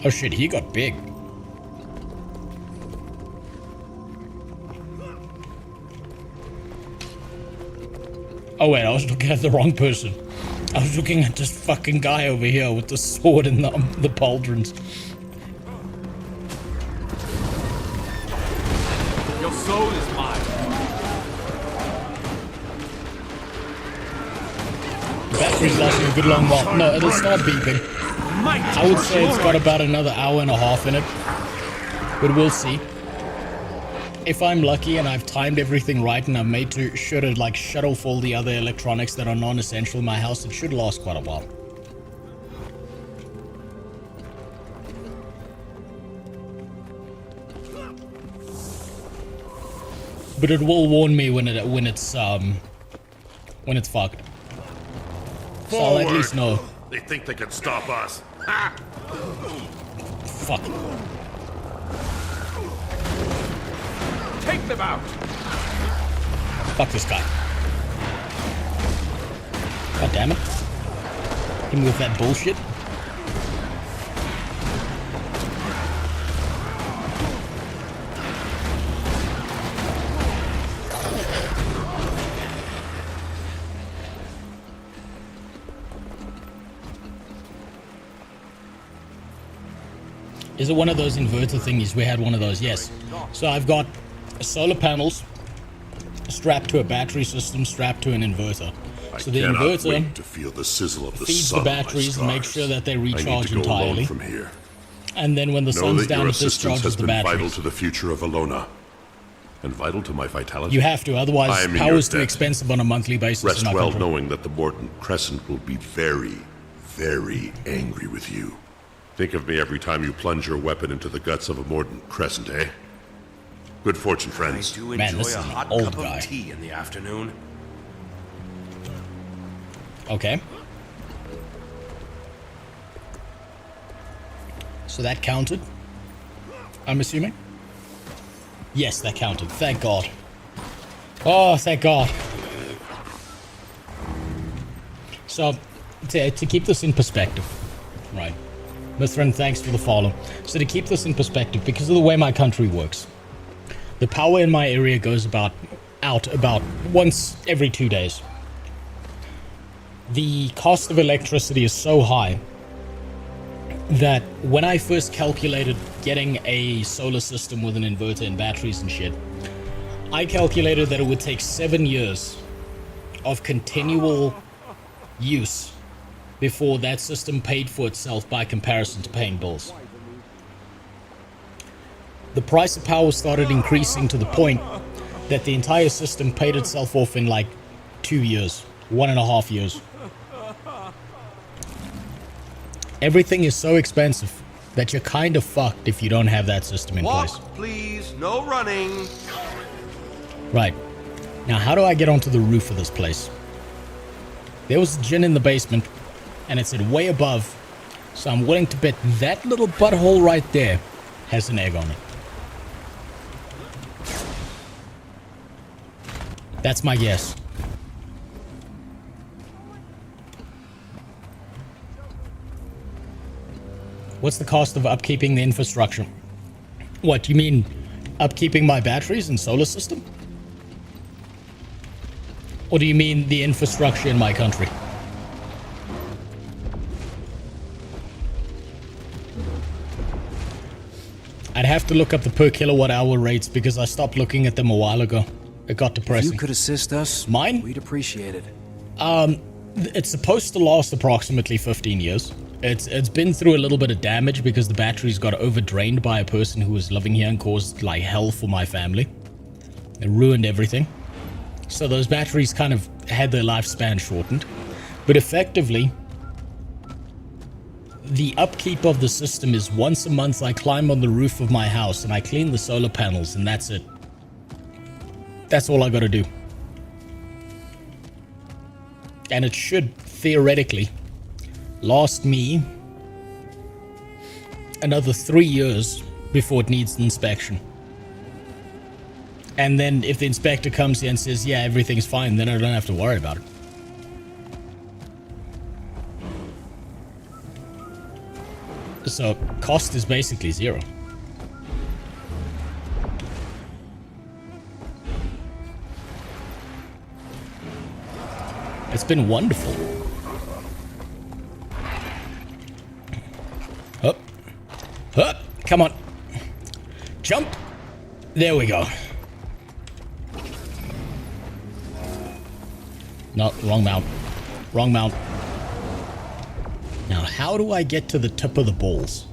Oh shit, he got big. Oh wait, I was looking at the wrong person. I was looking at this fucking guy over here with the sword and the pauldrons. Your soul is mine. The battery's lasting a good long while. No, it'll start beeping. I would say it's got about another hour and a half in it. But we'll see. If I'm lucky and I've timed everything right and I've made sure to like shut off all the other electronics that are non-essential in my house, it should last quite a while. But it will warn me when it's fucked. So I'll at least know. They think they can stop us. Fuck. Take them out! Fuck this guy. God damn it. Hit me with that bullshit. Is it one of those inverter thingies? We had one of those, yes. So I've got solar panels strapped to a battery system, strapped to an inverter. So the inverter to feel the sizzle of the feeds sun the batteries and makes sure that they recharge entirely. From here. And then when the sun's down, it discharges the batteries. Vital to the future of Alona, and vital to my vitality. You have to, otherwise power's too expensive on a monthly basis. Rest well knowing that the Mordant Crescent will be very, very angry with you. Think of me every time you plunge your weapon into the guts of a Mordant Crescent, eh? Good fortune, friends. I do enjoy a hot cup of tea in the afternoon. Okay. So that counted, I'm assuming? Yes, that counted. Thank God. Oh, thank God. So, to keep this in perspective, right? Mithrin, thanks for the follow. So to keep this in perspective, because of the way my country works, the power in my area goes out about once every 2 days. The cost of electricity is so high that when I first calculated getting a solar system with an inverter and batteries and shit, I calculated that it would take 7 years of continual use before that system paid for itself by comparison to paying bills. The price of power started increasing to the point that the entire system paid itself off in like 2 years, 1.5 years. Everything is so expensive that you're kind of fucked if you don't have that system in place. Please, no running. Right. Now, how do I get onto the roof of this place? There was a gin in the basement, and it said way above, so I'm willing to bet that little butthole right there has an egg on it. That's my guess. What's the cost of upkeeping the infrastructure? What, you mean upkeeping my batteries and solar system? Or do you mean the infrastructure in my country? I'd have to look up the per kilowatt hour rates because I stopped looking at them a while ago. It got depressing. If you could assist us, mine? We'd appreciate it. It's supposed to last approximately 15 years. It's been through a little bit of damage because the batteries got overdrained by a person who was living here and caused like hell for my family. It ruined everything. So those batteries kind of had their lifespan shortened. But effectively, the upkeep of the system is once a month I climb on the roof of my house and I clean the solar panels, and that's it. That's all I gotta do. And it should, theoretically, last me another 3 years before it needs inspection. And then if the inspector comes here and says, yeah, everything's fine, then I don't have to worry about it. So, cost is basically zero. It's been wonderful. Up. Up. Come on. Jump. There we go. No, wrong mount. Wrong mount. Now, how do I get to the tip of the balls?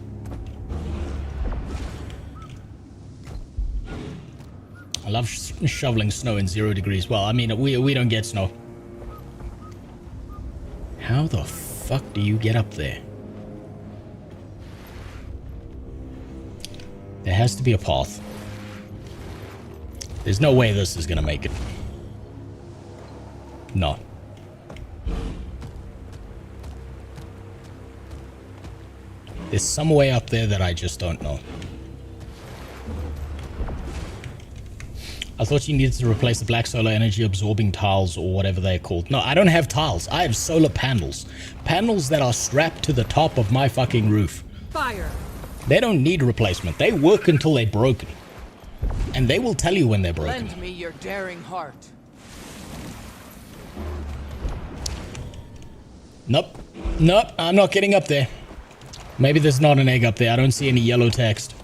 I love shoveling snow in 0 degrees. Well, I mean, we don't get snow. How the fuck do you get up there? There has to be a path. There's no way this is gonna make it. No. There's some way up there that I just don't know. I thought you needed to replace the black solar energy absorbing tiles or whatever they're called. No, I don't have tiles. I have solar panels. Panels that are strapped to the top of my fucking roof. Fire. They don't need replacement. They work until they're broken. And they will tell you when they're broken. Lend me your daring heart. Nope. Nope, I'm not getting up there. Maybe there's not an egg up there. I don't see any yellow text.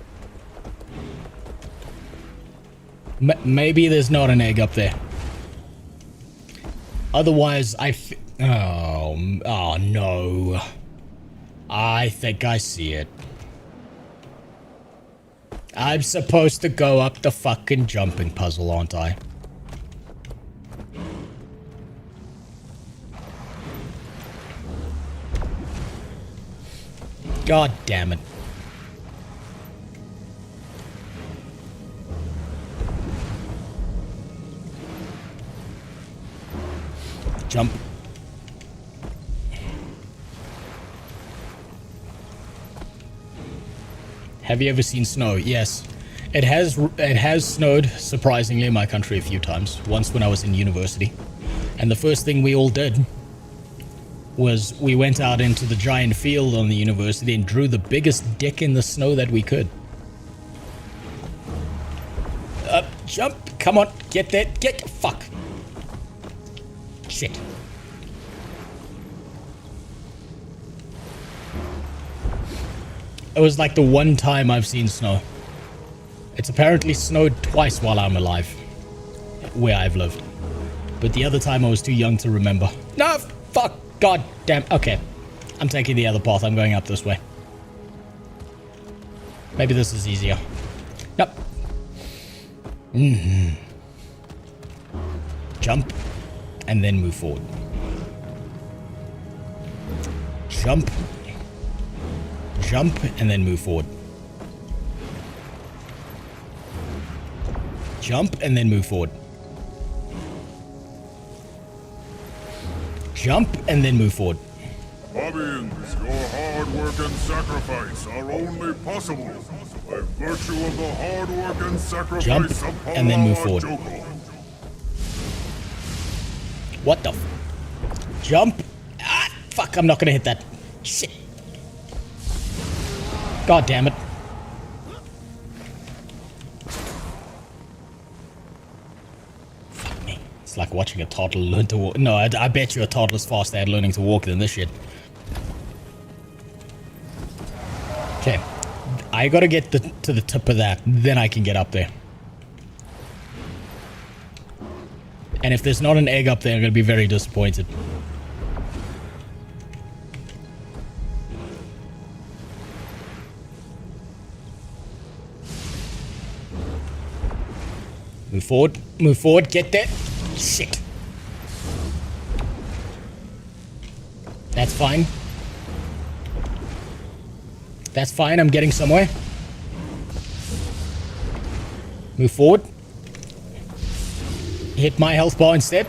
Maybe there's not an egg up there. Otherwise, oh no. I think I see it. I'm supposed to go up the fucking jumping puzzle, aren't I? God damn it. Jump. Have you ever seen snow? Yes. It has snowed, surprisingly, in my country a few times. Once when I was in university. And the first thing we all did was we went out into the giant field on the university and drew the biggest dick in the snow that we could. Up, jump, come on, get there, fuck. Shit. It was like the one time I've seen snow. It's apparently snowed twice while I'm alive, where I've lived. But the other time I was too young to remember. No, fuck. God damn. Okay. I'm taking the other path. I'm going up this way. Maybe this is easier. Nope. Jump. And then move forward. Jump. Jump. And then move forward. Jump. And then move forward. Jump and then move forward. Fabians, your hard work and sacrifice are only possible by virtue of the hard work and sacrifice Jump of and then move forward. What the Jump. Ah, fuck, I'm not gonna hit that. Shit. God damn it. It's like watching a toddler learn to walk. No, I bet you a toddler's faster at learning to walk than this shit. Okay. I gotta get to the tip of that. Then I can get up there. And if there's not an egg up there, I'm going to be very disappointed. Move forward, get there. Shit. That's fine. That's fine, I'm getting somewhere. Move forward. Hit my health bar instead.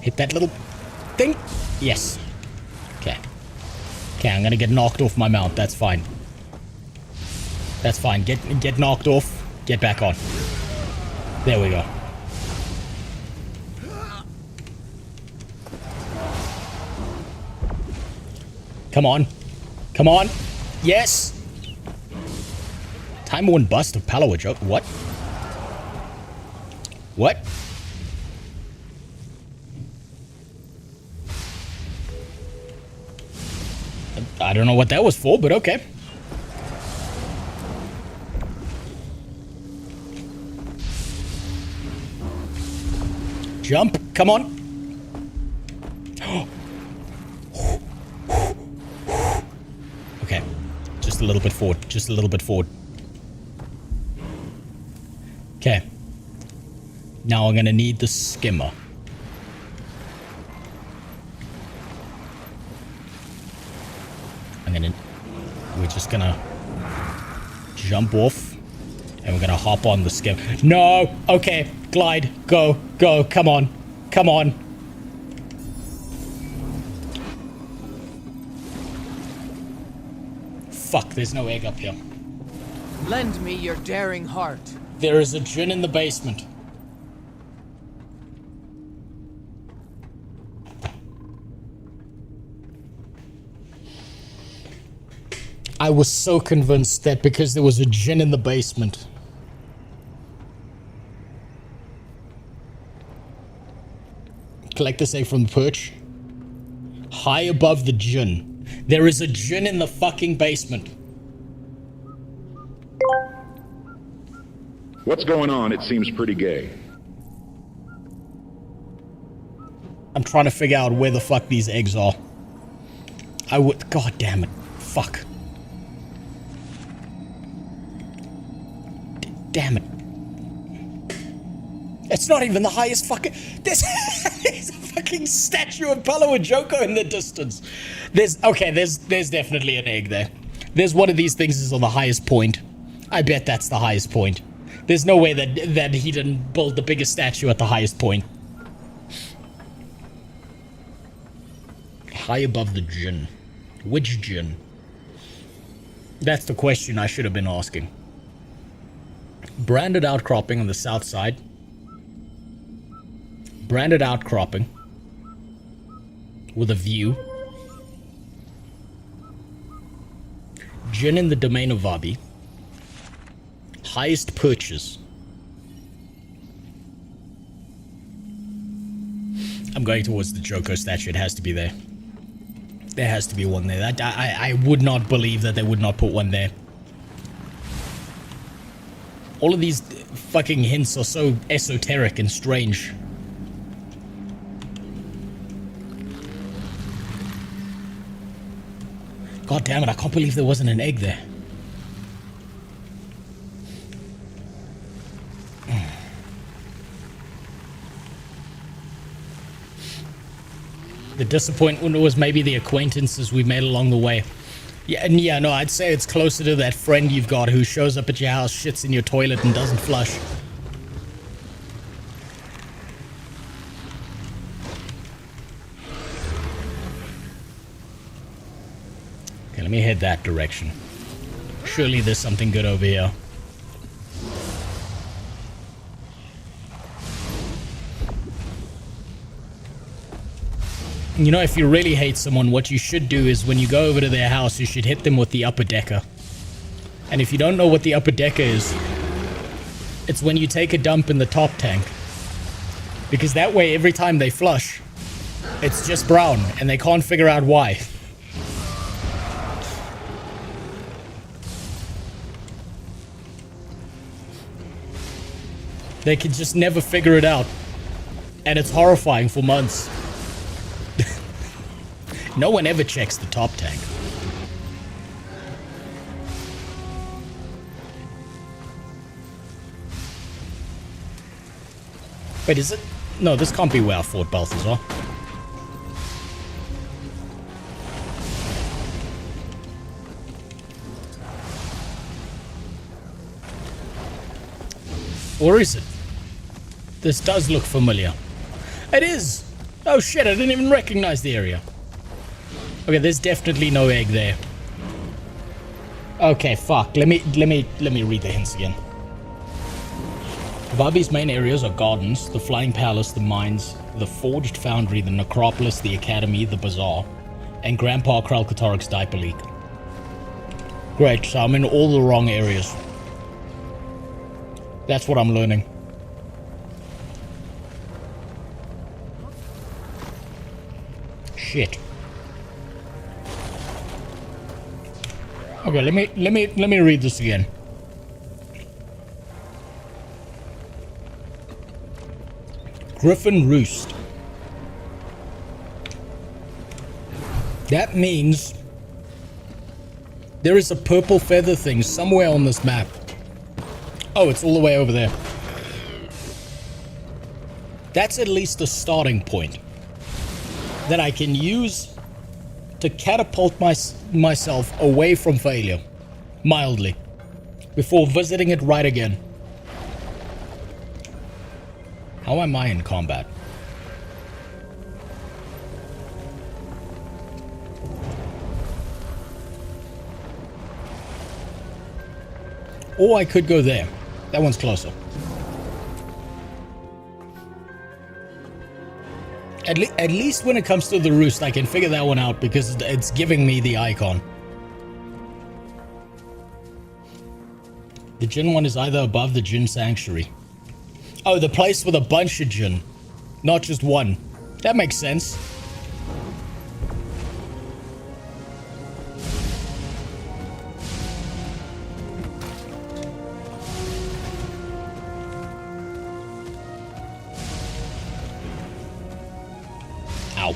Hit that little thing. Yes. Okay. Okay, I'm gonna get knocked off my mount. That's fine. That's fine. Get knocked off. Get back on. There we go. Come on. Come on. Yes. Time one bust of Palawa joke. What? What? I don't know what that was for, but okay. Jump. Come on. Okay. Just a little bit forward. Just a little bit forward. Okay. Now I'm gonna need the skimmer. We're just gonna jump off and we're gonna hop on the skimmer. No! Okay. Glide. Go. Go. Come on. Come on. Fuck, there's no egg up here. Lend me your daring heart. There is a djinn in the basement. I was so convinced that because there was a djinn in the basement. Collect this egg from the perch. High above the djinn. There is a djinn in the fucking basement. What's going on? It seems pretty gay. I'm trying to figure out where the fuck these eggs are. God damn it. Fuck. Damn it. It's not even the highest fucking... There's a fucking statue of Palawa Joko in the distance. There's definitely an egg there. There's one of these things is on the highest point. I bet that's the highest point. There's no way that he didn't build the biggest statue at the highest point. High above the djinn. Which djinn? That's the question I should have been asking. Branded outcropping on the south side. Branded outcropping. With a view. Djinn in the domain of Vabi. Highest purchase. I'm going towards the Joko statue. It has to be there. There has to be one there. I would not believe that they would not put one there. All of these fucking hints are so esoteric and strange. God damn it, I can't believe there wasn't an egg there. The disappointment was maybe the acquaintances we made along the way. Yeah, no, I'd say it's closer to that friend you've got who shows up at your house, shits in your toilet, and doesn't flush. Okay, let me head that direction. Surely there's something good over here. You know, if you really hate someone, what you should do is when you go over to their house, you should hit them with the upper decker. And if you don't know what the upper decker is, it's when you take a dump in the top tank. Because that way, every time they flush, it's just brown, and they can't figure out why. They can just never figure it out. And it's horrifying for months. No one ever checks the top tank. Wait, is it? No, this can't be where I fought Balthazar. Or is it? This does look familiar. It is! Oh shit, I didn't even recognize the area. Okay, there's definitely no egg there. Okay, fuck. Let me read the hints again. Vabi's main areas are gardens, the Flying Palace, the mines, the Forged Foundry, the Necropolis, the Academy, the Bazaar, and Grandpa Kralkatorik's diaper leak. Great, so I'm in all the wrong areas. That's what I'm learning. Shit. Okay, let me read this again. Griffin Roost. That means there is a purple feather thing somewhere on this map. Oh, it's all the way over there. That's at least a starting point that I can use to catapult myself away from failure, mildly, before visiting it right again. How am I in combat? Or I could go there. That one's closer. At least when it comes to the roost, I can figure that one out because it's giving me the icon. The Jinn one is either above the Jinn Sanctuary. Oh, the place with a bunch of Jinn, not just one. That makes sense. Ow.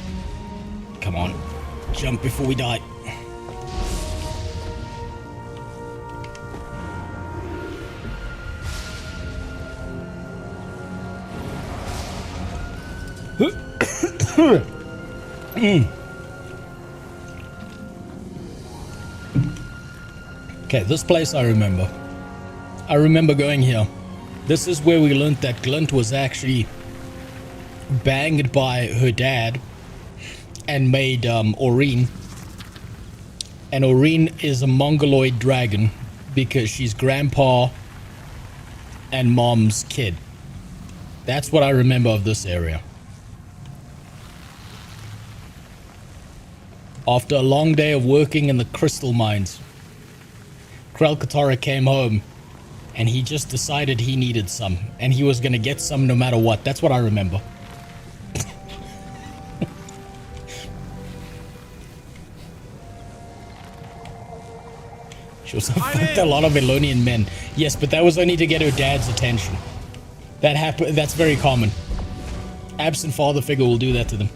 Come on. Jump before we die. Okay, this place I remember. I remember going here. This is where we learned that Glint was actually banged by her dad and made Aureen. And Aureen is a mongoloid dragon because she's grandpa and mom's kid. That's what I remember of this area. After a long day of working in the crystal mines, Kralkatorik came home and he just decided he needed some and he was gonna get some no matter what. That's what I remember. She also fucked a lot of Elonian men. Yes, but that was only to get her dad's attention. That happened. That's very common. Absent father figure will do that to them.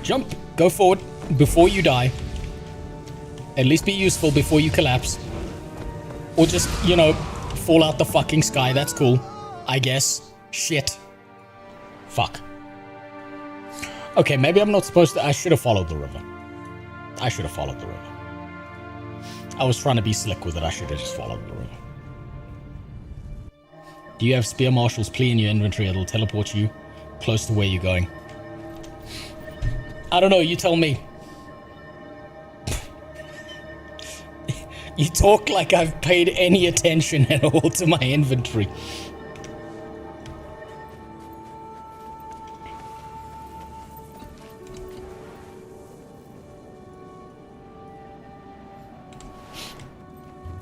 Jump. Go forward before you die. At least be useful before you collapse. Or just, you know, fall out the fucking sky. That's cool. I guess. Shit. Fuck. Okay, maybe I'm not supposed to. I should have followed the river. I should have followed the river. I was trying to be slick with it. I should have just followed the river. Do you have Spear Marshal's plea in your inventory? It'll teleport you close to where you're going. I don't know, you tell me. You talk like I've paid any attention at all to my inventory.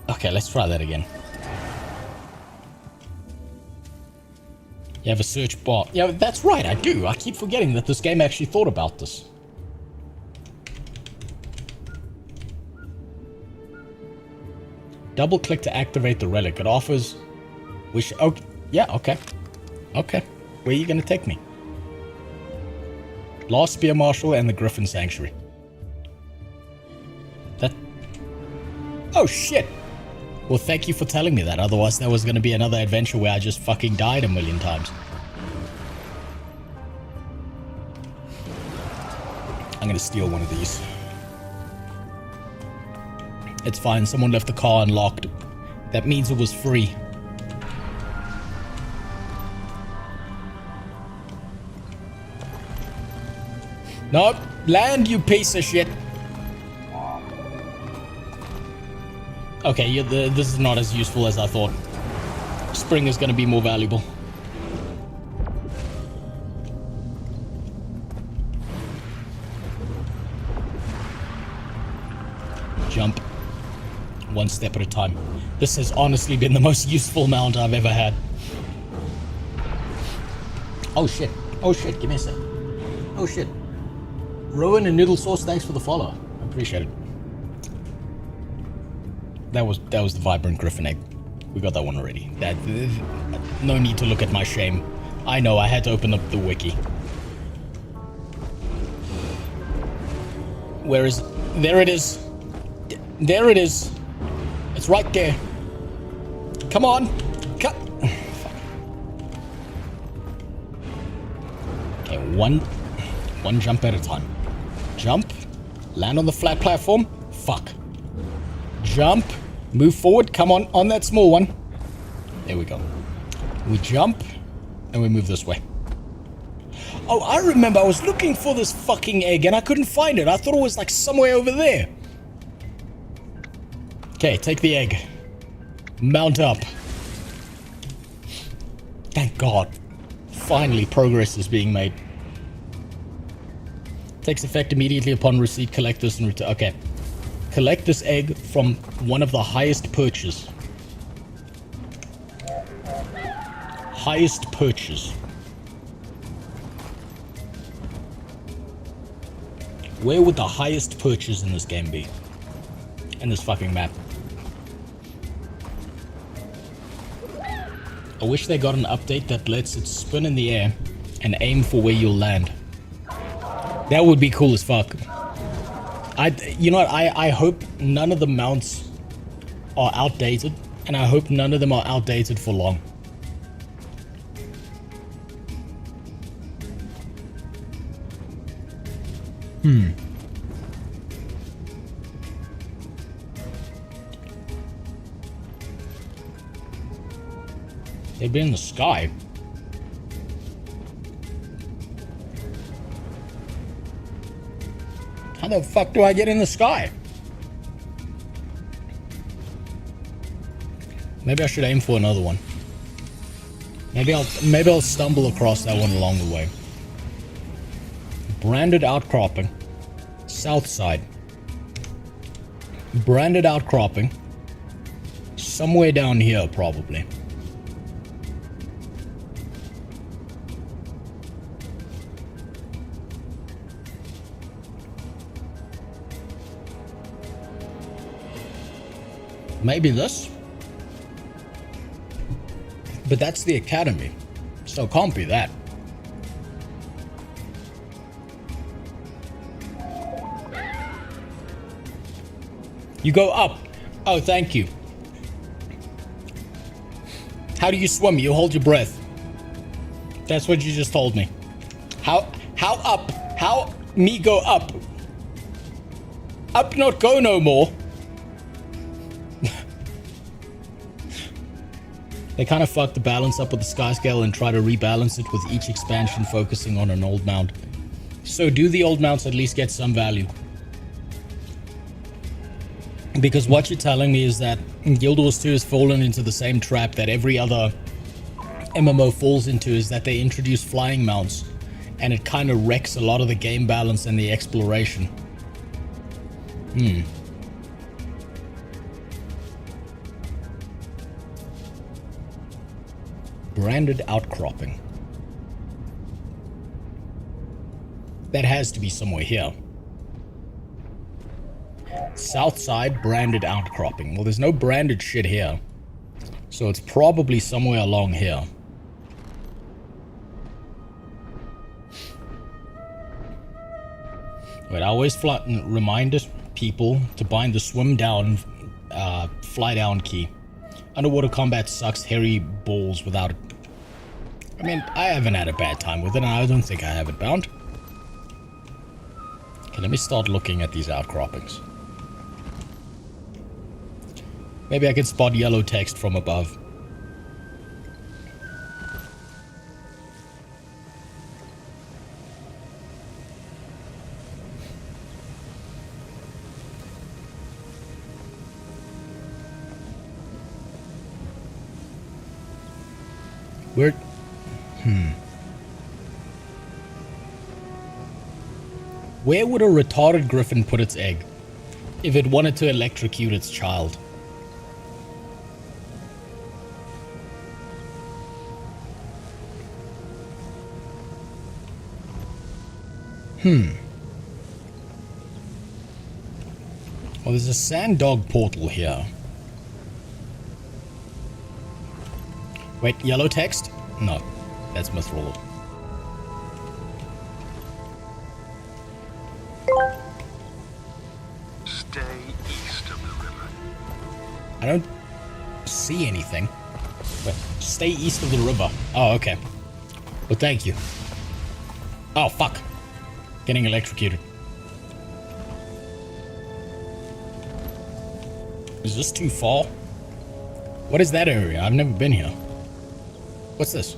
Okay, let's try that again. You have a search bar. Yeah, that's right, I do. I keep forgetting that this game actually thought about this. Double click to activate the relic. It offers... Oh, yeah, okay. Okay. Where are you going to take me? Last Spear Marshal and the Griffin Sanctuary. Oh, shit! Well, thank you for telling me that. Otherwise, there was going to be another adventure where I just fucking died a million times. I'm going to steal one of these. It's fine. Someone left the car unlocked. That means it was free. No, land, you piece of shit. Okay, this is not as useful as I thought. Spring is going to be more valuable. Jump. One step at a time. This has honestly been the most useful mount I've ever had. Oh shit. Oh shit, give me a sec. Oh shit. Rowan and Noodle Sauce, thanks for the follow. I appreciate it. That was the Vibrant Griffin egg. We got that one already. No need to look at my shame. I know, I had to open up the wiki. Where is it? There it is. There it is. It's right there. Come on. Fuck. Okay, one jump at a time. Jump. Land on the flat platform. Fuck. Jump. Move forward. Come on that small one. There we go. We jump. And we move this way. Oh, I remember I was looking for this fucking egg and I couldn't find it. I thought it was like somewhere over there. Okay, take the egg. Mount up. Thank God. Finally, progress is being made. Takes effect immediately upon receipt. Collect this and return. Okay. Collect this egg from one of the highest perches. Highest perches. Where would the highest perches in this game be? In this fucking map. I wish they got an update that lets it spin in the air and aim for where you'll land. That would be cool as fuck. You know what, I hope none of the mounts are outdated, and I hope none of them are outdated for long. They've been in the sky. How the fuck do I get in the sky? Maybe I should aim for another one. Maybe I'll stumble across that one along the way. Branded outcropping. South side. Branded outcropping. Somewhere down here, probably. Maybe this? But that's the academy, so it can't be that. You go up. Oh, thank you. How do you swim? You hold your breath. That's what you just told me. How up? How me go up? Up not go no more. They kind of fucked the balance up with the sky scale and try to rebalance it with each expansion focusing on an old mount. So do the old mounts at least get some value? Because what you're telling me is that Guild Wars 2 has fallen into the same trap that every other MMO falls into, is that they introduce flying mounts and it kind of wrecks a lot of the game balance and the exploration. Branded outcropping. That has to be somewhere here. South side, branded outcropping. Well, there's no branded shit here. So it's probably somewhere along here. Wait, I always remind people to bind the swim down, fly down key. Underwater combat sucks hairy balls without it. I mean, I haven't had a bad time with it, and I don't think I have it bound. Okay, let me start looking at these outcroppings. Maybe I can spot yellow text from above. Where? Where would a retarded griffin put its egg if it wanted to electrocute its child? Well, there's a sand dog portal here. Wait, yellow text? No, that's Mithril. Stay east of the river. I don't see anything. Wait, stay east of the river. Oh, okay. Well, thank you. Oh, fuck. Getting electrocuted. Is this too far? What is that area? I've never been here. What's this?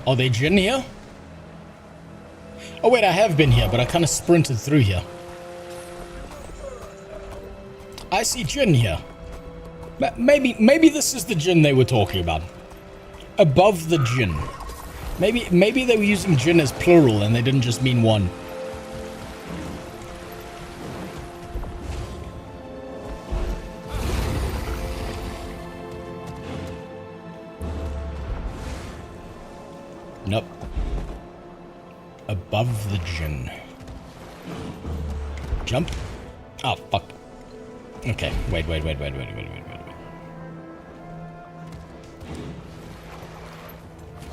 Are they Jinn here? Oh wait, I have been here, but I kind of sprinted through here. I see Jinn here. Maybe this is the Jinn they were talking about. Above the Jinn. Maybe they were using Jinn as plural and they didn't just mean one. Nope. Above the Jinn. Jump. Oh, fuck. Okay, wait.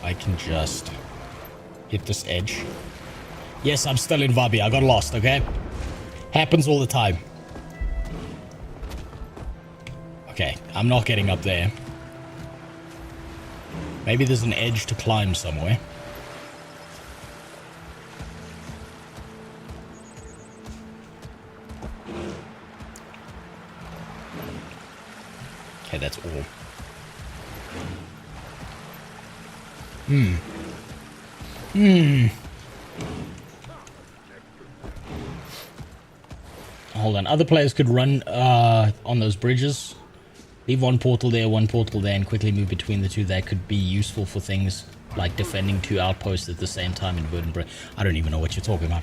I can just hit this edge. Yes, I'm still in Vabi. I got lost, okay? Happens all the time. Okay, I'm not getting up there. Maybe there's an edge to climb somewhere. Okay, that's all. Hold on. Other players could run on those bridges. Leave one portal there, and quickly move between the two. That could be useful for things like defending two outposts at the same time in Verdant Bridge. I don't even know what you're talking about.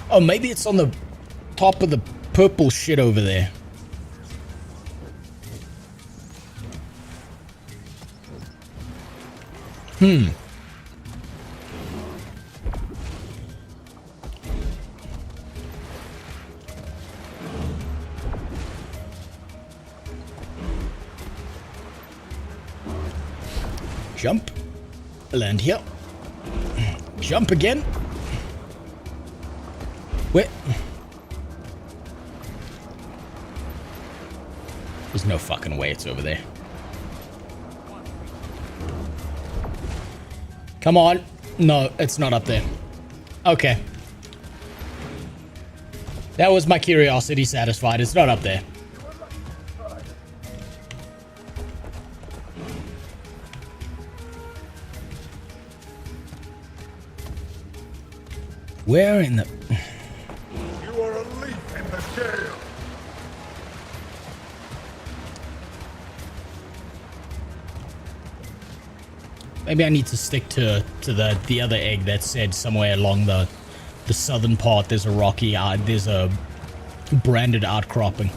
Oh, maybe it's on the top of the purple shit over there. Jump. Land here. Jump again. Wait. There's no fucking way it's over there. Come on. No, it's not up there. Okay. That was my curiosity satisfied. It's not up there. Where in the... You are a leaf in the gale. Maybe I need to stick to the other egg that said somewhere along the southern part there's a rocky there's a Branded outcropping.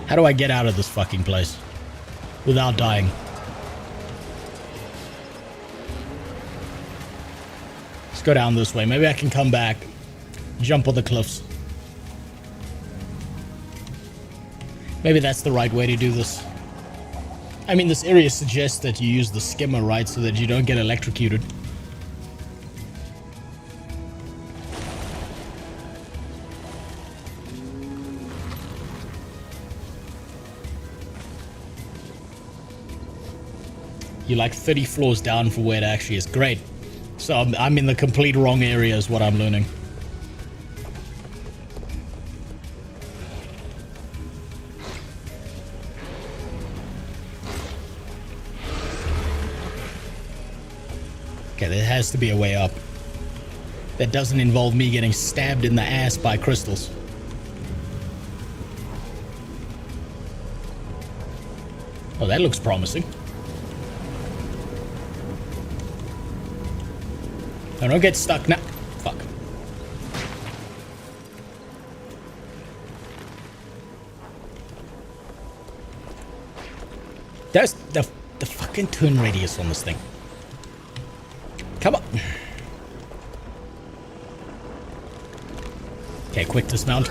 How do I get out of this fucking place without dying? Let's go down this way. Maybe I can come back, jump on the cliffs. Maybe that's the right way to do this. I mean, this area suggests that you use the skimmer, right, so that you don't get electrocuted. You're like 30 floors down for where it actually is. Great. So I'm in the complete wrong area is what I'm learning. Okay, there has to be a way up. That doesn't involve me getting stabbed in the ass by crystals. Oh, that looks promising. I don't get stuck now. Fuck. There's the fucking turn radius on this thing. Come on. Okay, quick dismount.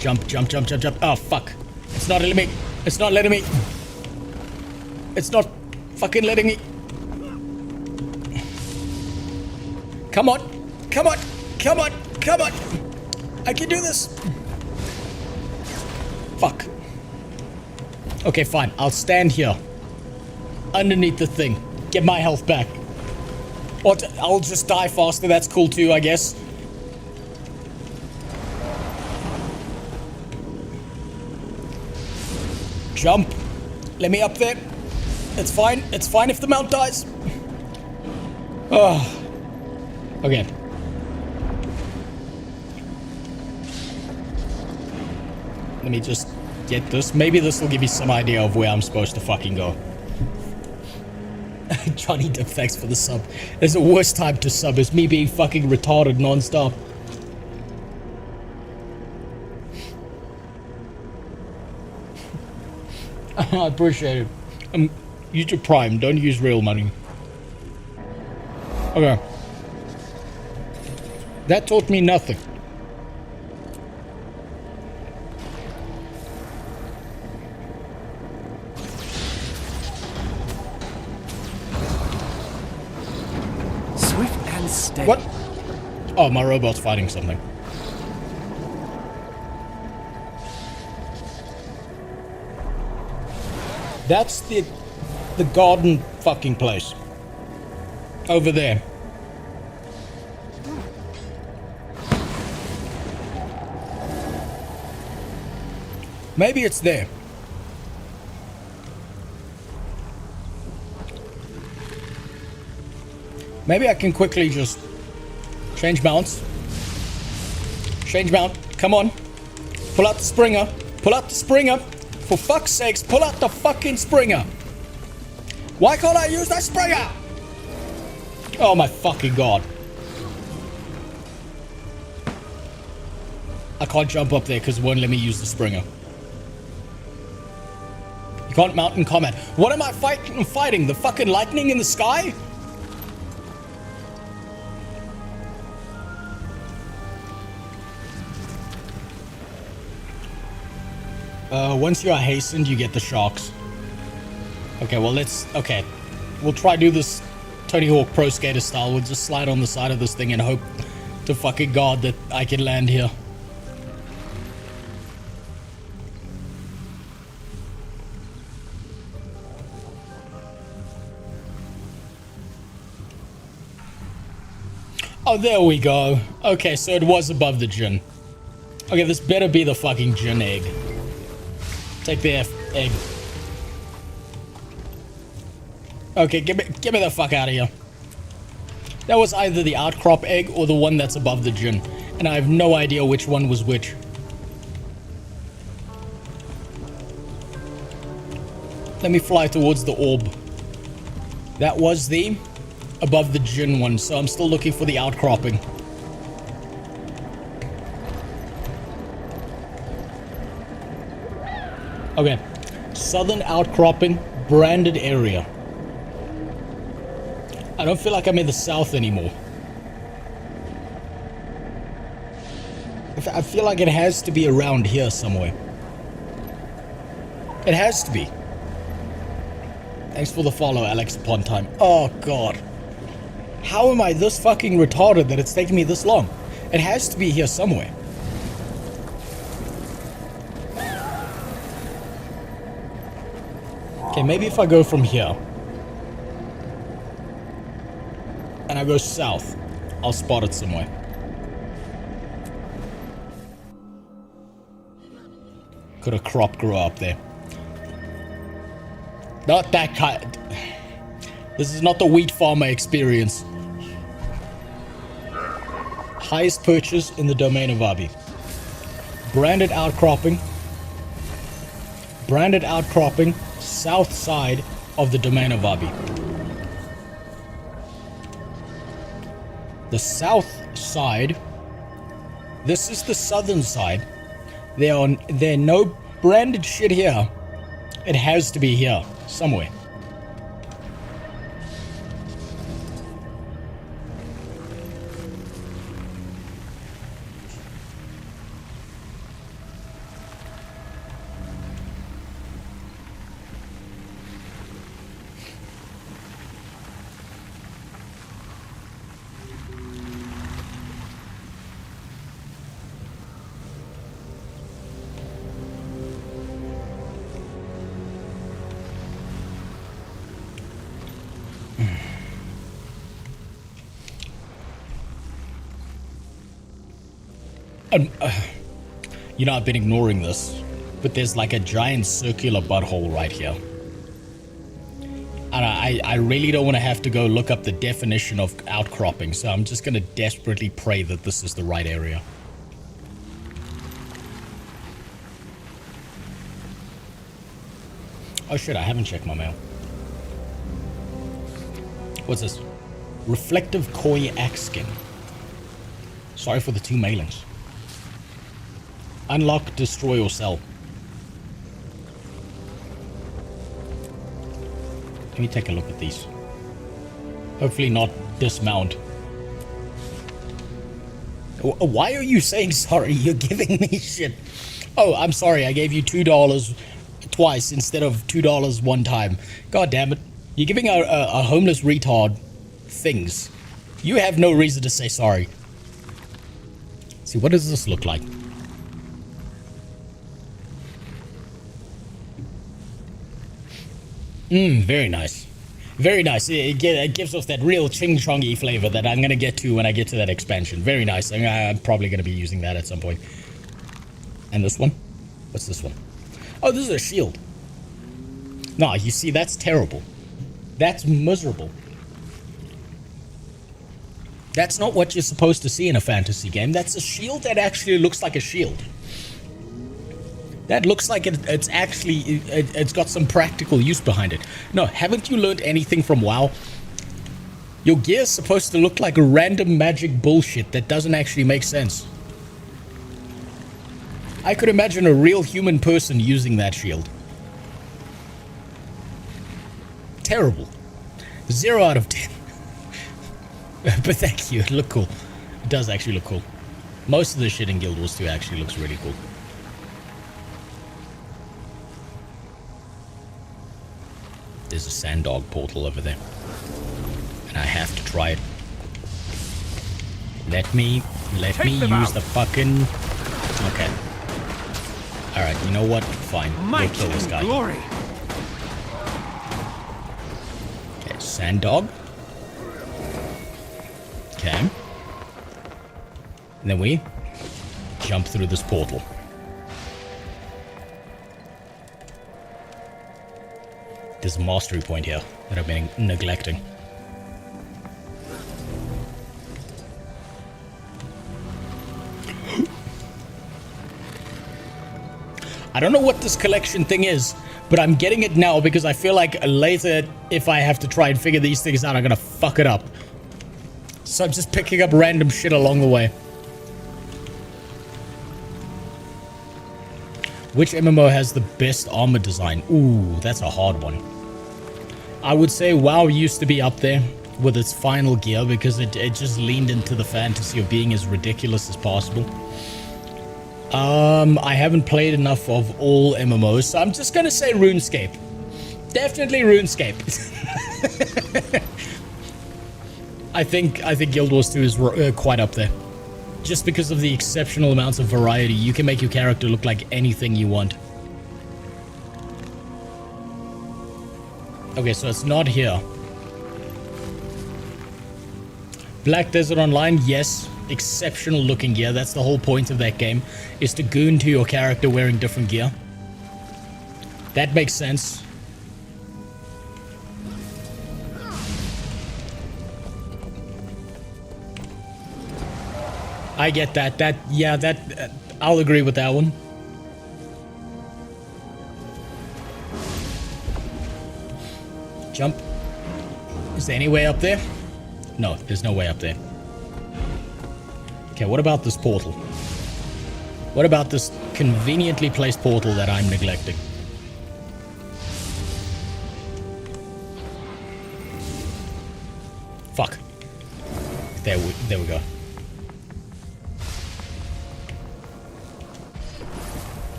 Jump, jump, jump, jump, jump. Oh, fuck. It's not letting me. It's not letting me. It's not fucking letting me. Come on. Come on. Come on. Come on. I can do this. Fuck. Okay, fine. I'll stand here. Underneath the thing. Get my health back. Or I'll just die faster. That's cool too, I guess. Jump. Let me up there. It's fine. It's fine if the mount dies. Oh. Okay. Let me just get this. Maybe this will give you some idea of where I'm supposed to fucking go. Johnny Depp, thanks for the sub. There's a worse time to sub. It's me being fucking retarded non-stop. I appreciate it. Use your Prime. Don't use real money. Okay. That taught me nothing. Swift and steady. What? Oh, my robot's fighting something. That's the garden fucking place. Over there. Maybe it's there. Maybe I can quickly just change mounts. Change mount. Come on. Pull out the Springer. Pull out the Springer. For fuck's sakes, pull out the fucking Springer. Why can't I use that Springer? Oh my fucking god. I can't jump up there because it won't let me use the Springer. You can't mount in combat. What am I fighting? The fucking lightning in the sky? Once you are hastened, you get the sharks. Okay, well, okay. We'll try do this Tony Hawk Pro Skater style. We'll just slide on the side of this thing and hope to fucking God that I can land here. Oh, there we go. Okay, so it was above the gin. Okay, this better be the fucking gin egg. Take the egg. Okay, get me the fuck out of here. That was either the outcrop egg or the one that's above the gin. And I have no idea which one was which. Let me fly towards the orb. That was the above the Jinn one, so I'm still looking for the outcropping. Okay, southern outcropping, branded area. I don't feel like I'm in the south anymore. I feel like it has to be around here somewhere. It has to be. Thanks for the follow, Alex upon time. Oh god. How am I this fucking retarded that it's taking me this long? It has to be here somewhere. Okay, maybe if I go from here and I go south, I'll spot it somewhere. Could a crop grow up there? Not that kind. This is not the wheat farmer experience. Highest purchase in the domain of Vabi. Branded outcropping. Branded outcropping. South side of the domain of Vabi. The south side. This is the southern side. There are no branded shit here. It has to be here somewhere. You know, I've been ignoring this, but there's like a giant circular butthole right here. And I really don't want to have to go look up the definition of outcropping, so I'm just going to desperately pray that this is the right area. Oh shit, I haven't checked my mail. What's this? Reflective Koi Axe Skin. Sorry for the 2 mailings. Unlock, destroy, or sell. Let me take a look at these. Hopefully not dismount. Why are you saying sorry? You're giving me shit. Oh, I'm sorry. I gave you $2 twice instead of $2 one time. God damn it. You're giving a homeless retard things. You have no reason to say sorry. See, what does this look like? Very nice. Very nice. It gives us that real ching-chongy flavor that I'm going to get to when I get to that expansion. Very nice. I'm probably going to be using that at some point. And this one? What's this one? Oh, this is a shield. No, you see, that's terrible. That's miserable. That's not what you're supposed to see in a fantasy game. That's a shield that actually looks like a shield. That looks like it's actually, it's got some practical use behind it. No, haven't you learned anything from WoW? Your gear's supposed to look like a random magic bullshit that doesn't actually make sense. I could imagine a real human person using that shield. Terrible. 0 out of 10. But thank you, it looked cool. It does actually look cool. Most of the shit in Guild Wars 2 actually looks really cool. There's a sand dog portal over there. And I have to try it. Let me use the fucking... Okay. Alright, you know what? Fine. Go kill this guy. Glory. Okay, sand dog. Okay. And then we jump through this portal. There's a mastery point here that I've been neglecting. I don't know what this collection thing is, But I'm getting it now because I feel like later, if I have to try and figure these things out, I'm gonna fuck it up. So I'm just picking up random shit along the way. Which MMO has the best armor design? Ooh, that's a hard one. I would say WoW used to be up there with its final gear because it just leaned into the fantasy of being as ridiculous as possible. I haven't played enough of all MMOs, so I'm just gonna say RuneScape. Definitely RuneScape. I think Guild Wars 2 is quite up there. Just because of the exceptional amounts of variety, you can make your character look like anything you want. Okay, so it's not here. Black Desert Online, yes. Exceptional looking gear. That's the whole point of that game, is to goon to your character wearing different gear. That makes sense. I get that. I'll agree with that one. Jump. Is there any way up there? No, there's no way up there. Okay, what about this portal? What about this conveniently placed portal that I'm neglecting? Fuck. There we go.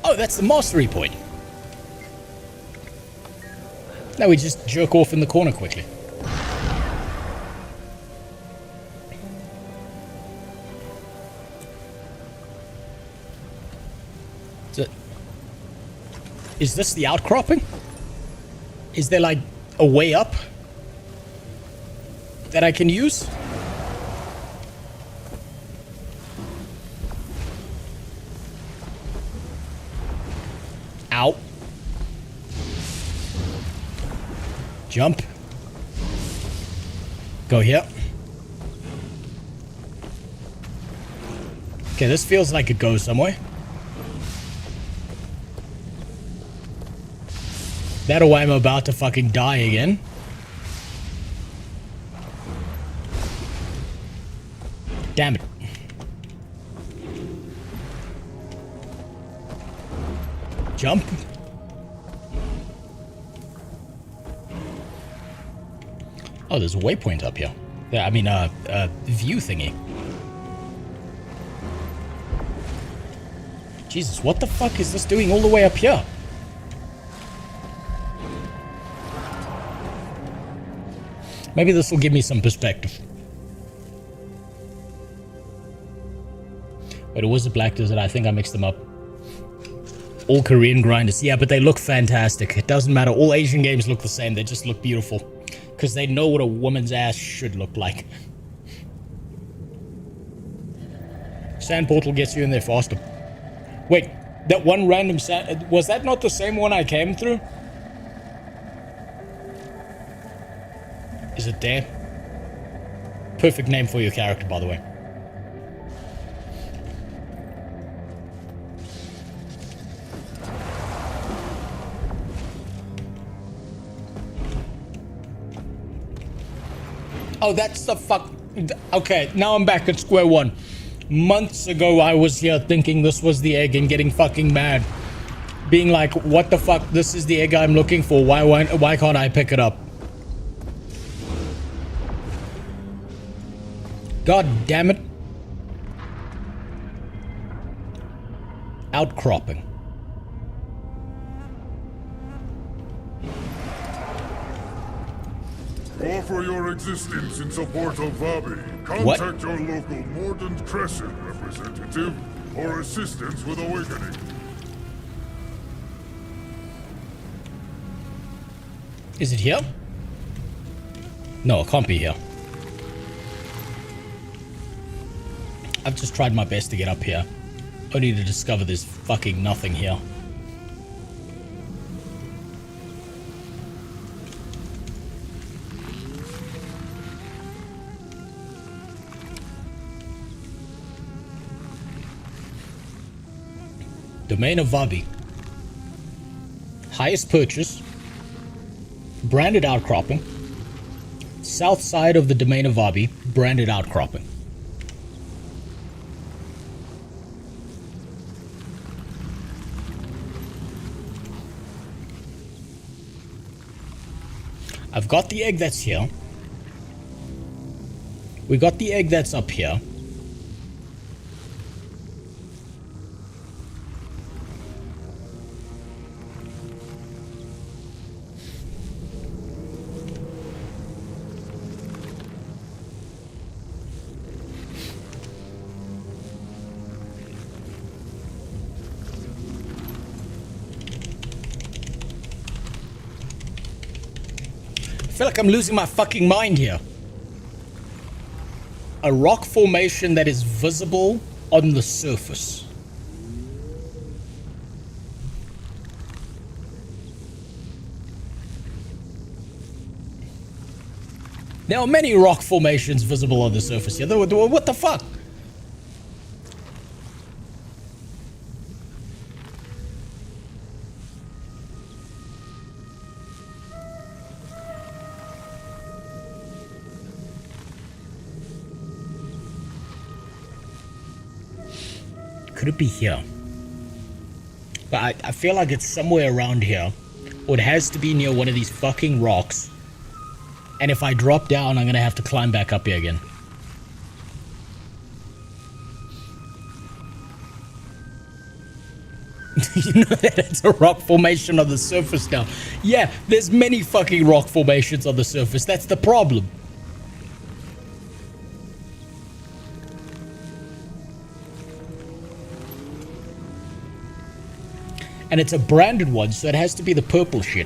Oh, that's the mastery point. Now we just jerk off in the corner quickly. Is this the outcropping? Is there like a way up that I can use? Ow. Jump. Go here. Okay, this feels like it goes somewhere. That or I'm about to fucking die again. Damn it. Jump. Oh, there's a waypoint up here. Yeah, I mean, view thingy. Jesus, what the fuck is this doing all the way up here? Maybe this will give me some perspective. But it was a Black Desert. I think I mixed them up. All Korean grinders. Yeah, but they look fantastic. It doesn't matter. All Asian games look the same. They just look beautiful. Because they know what a woman's ass should look like. Sand portal gets you in there faster. Wait, that one random sand... Was that not the same one I came through? Is it there? Perfect name for your character, by the way. Oh, that's the fuck... Okay, now I'm back at square one. Months ago, I was here thinking this was the egg and getting fucking mad. Being like, what the fuck? This is the egg I'm looking for. Why can't I pick it up? God damn it. Outcropping. Offer your existence in support of Vabi. Contact your local Mordant Crescent representative for assistance with awakening. Is it here? No, it can't be here. I've just tried my best to get up here, only to discover there's fucking nothing here. Domain of Vabi. highest purchase, branded outcropping, south side of the domain of Vabi, branded outcropping. I've got the egg that's here. We got the egg that's up here. I feel like I'm losing my fucking mind here. A rock formation that is visible on the surface. There are many rock formations visible on the surface here. What the fuck? Could it be here? But I feel like it's somewhere around here. Or it has to be near one of these fucking rocks. And if I drop down, I'm gonna have to climb back up here again. You know that it's a rock formation on the surface now. Yeah, there's many fucking rock formations on the surface. That's the problem. And it's a branded one, so it has to be the purple shit.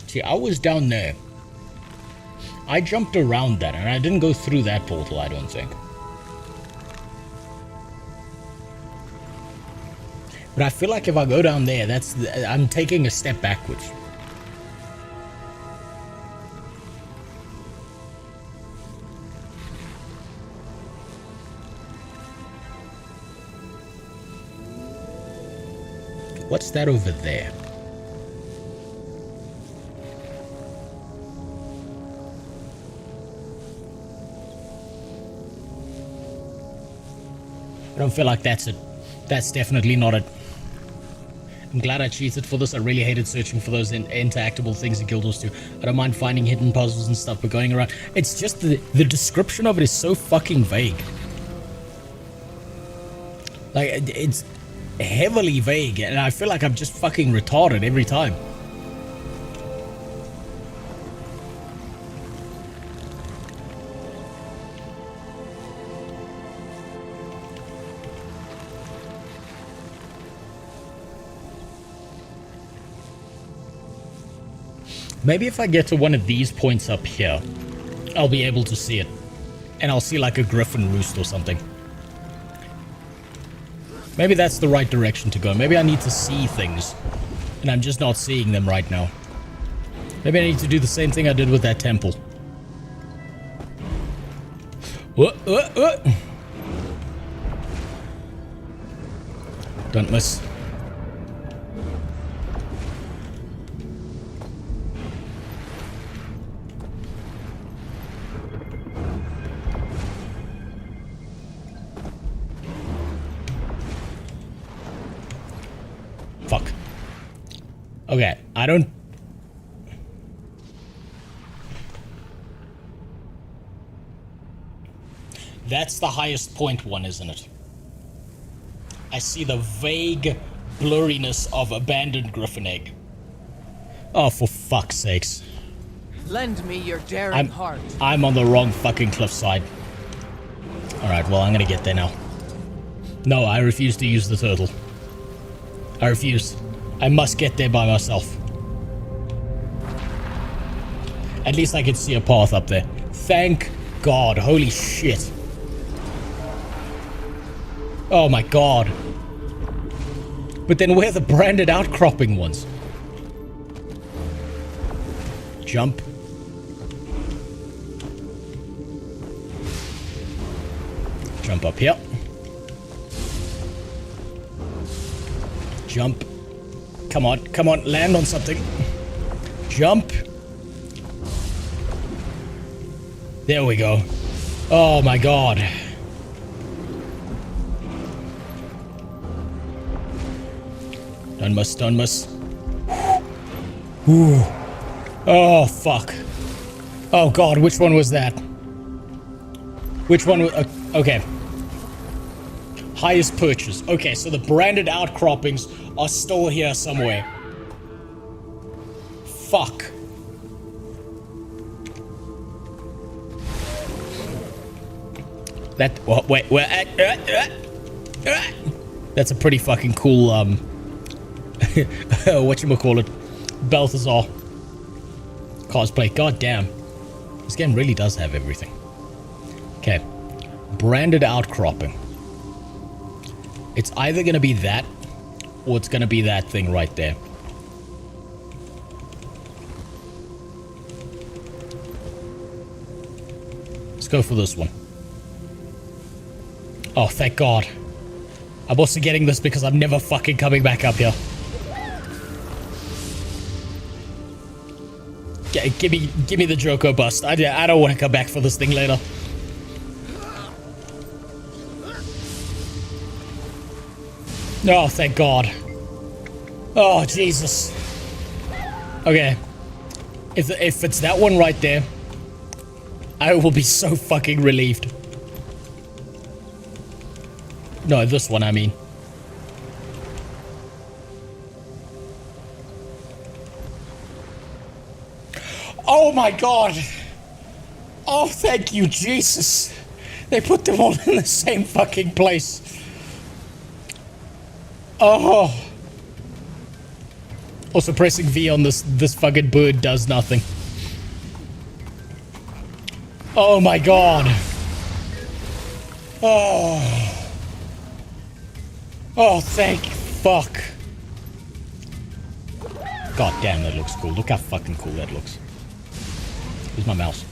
See, I was down there. I jumped around that, and I didn't go through that portal, I don't think. But I feel like if I go down there, I'm taking a step backwards. What's that over there? I don't feel like that's it. That's definitely not it. I'm glad I cheated for this. I really hated searching for those interactable things in Guild Wars 2. I don't mind finding hidden puzzles and stuff, but going around... It's just the description of it is so fucking vague. Like, it's heavily vague, and I feel like I'm just fucking retarded every time. Maybe if I get to one of these points up here, I'll be able to see it. And I'll see like a Griffin roost or something. Maybe that's the right direction to go. Maybe I need to see things. And I'm just not seeing them right now. Maybe I need to do the same thing I did with that temple. What? Don't miss. Fuck. Okay, I don't... That's the highest point one, isn't it? I see the vague blurriness of abandoned Griffin egg. Oh, for fuck's sakes. Lend me your daring heart. I'm on the wrong fucking cliffside. Alright, well, I'm gonna get there now. No, I refuse to use the turtle. I refuse. I must get there by myself. At least I can see a path up there. Thank God. Holy shit. Oh my god. But then where are the branded outcropping ones? Jump. Jump up here. Jump. Come on, come on, land on something. Jump. There we go. Oh my god. Don't miss, don't miss. Ooh. Oh, fuck. Oh god, which one was that? Which one was... okay. Highest purchase. Okay, so the branded outcroppings are still here somewhere. Fuck. That... oh, wait, we're at... that's a pretty fucking cool, whatchamacallit, Balthazar cosplay. God damn. This game really does have everything. Okay. Branded outcropping. It's either gonna be that, or it's gonna be that thing right there. Let's go for this one. Oh, thank God. I'm also getting this because I'm never fucking coming back up here. Give me the Joko bust. I don't want to come back for this thing later. Oh, thank God. Oh, Jesus. Okay. If it's that one right there, I will be so fucking relieved. No, this one, I mean. Oh my God. Oh, thank you, Jesus. They put them all in the same fucking place. Oh. Also, pressing V on this fucking bird does nothing. Oh my God. Oh. Oh, thank fuck. God damn, that looks cool. Look how fucking cool that looks. Where's my mouse?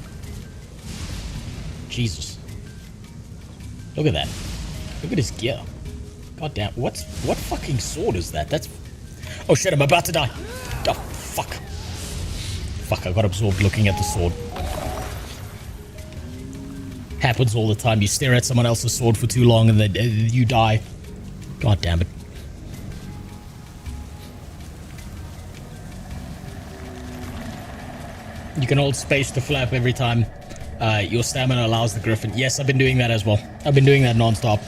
Jesus. Look at that. Look at his gear. God damn. What fucking sword is that? That's... oh shit, I'm about to die. Oh, fuck. Fuck, I got absorbed looking at the sword. Happens all the time. You stare at someone else's sword for too long and then you die. God damn it. You can hold space to flap every time your stamina allows the Griffin. Yes, I've been doing that as well. I've been doing that non-stop.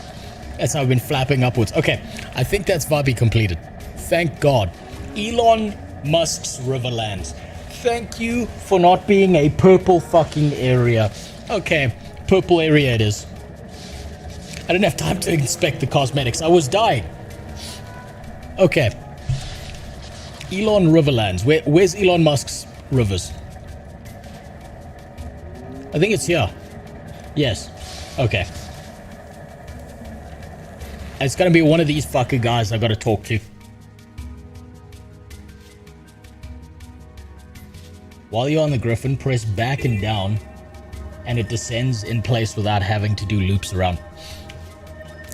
That's how I've been flapping upwards. Okay, I think that's Vabi completed. Thank God. Elon Musk's Riverlands. Thank you for not being a purple fucking area. Okay, purple area it is. I didn't have time to inspect the cosmetics. I was dying. Okay. Elon Riverlands. Where's Elon Musk's rivers? I think it's here. Yes. Okay. It's gonna be one of these fucking guys I gotta talk to. While you're on the Griffin, press back and down, and it descends in place without having to do loops around.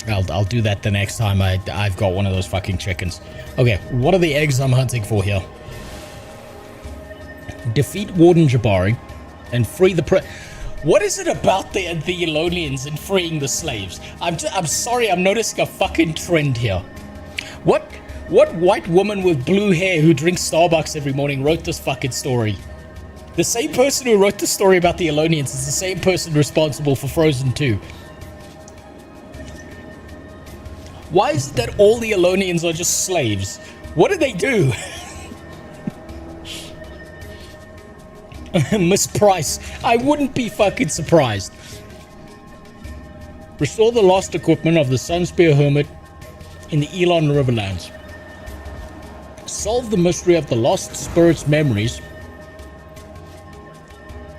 I'll do that the next time I've got one of those fucking chickens. Okay, what are the eggs I'm hunting for here? Defeat Warden Jabari and free the what is it about the Elonians and freeing the slaves? I'm sorry, I'm noticing a fucking trend here. What white woman with blue hair who drinks Starbucks every morning wrote this fucking story? The same person who wrote the story about the Elonians is the same person responsible for Frozen 2. Why is it that all the Elonians are just slaves? What do they do? Miss Price. I wouldn't be fucking surprised. Restore the lost equipment of the Sunspear Hermit in the Elon Riverlands. Solve the mystery of the lost spirit's memories.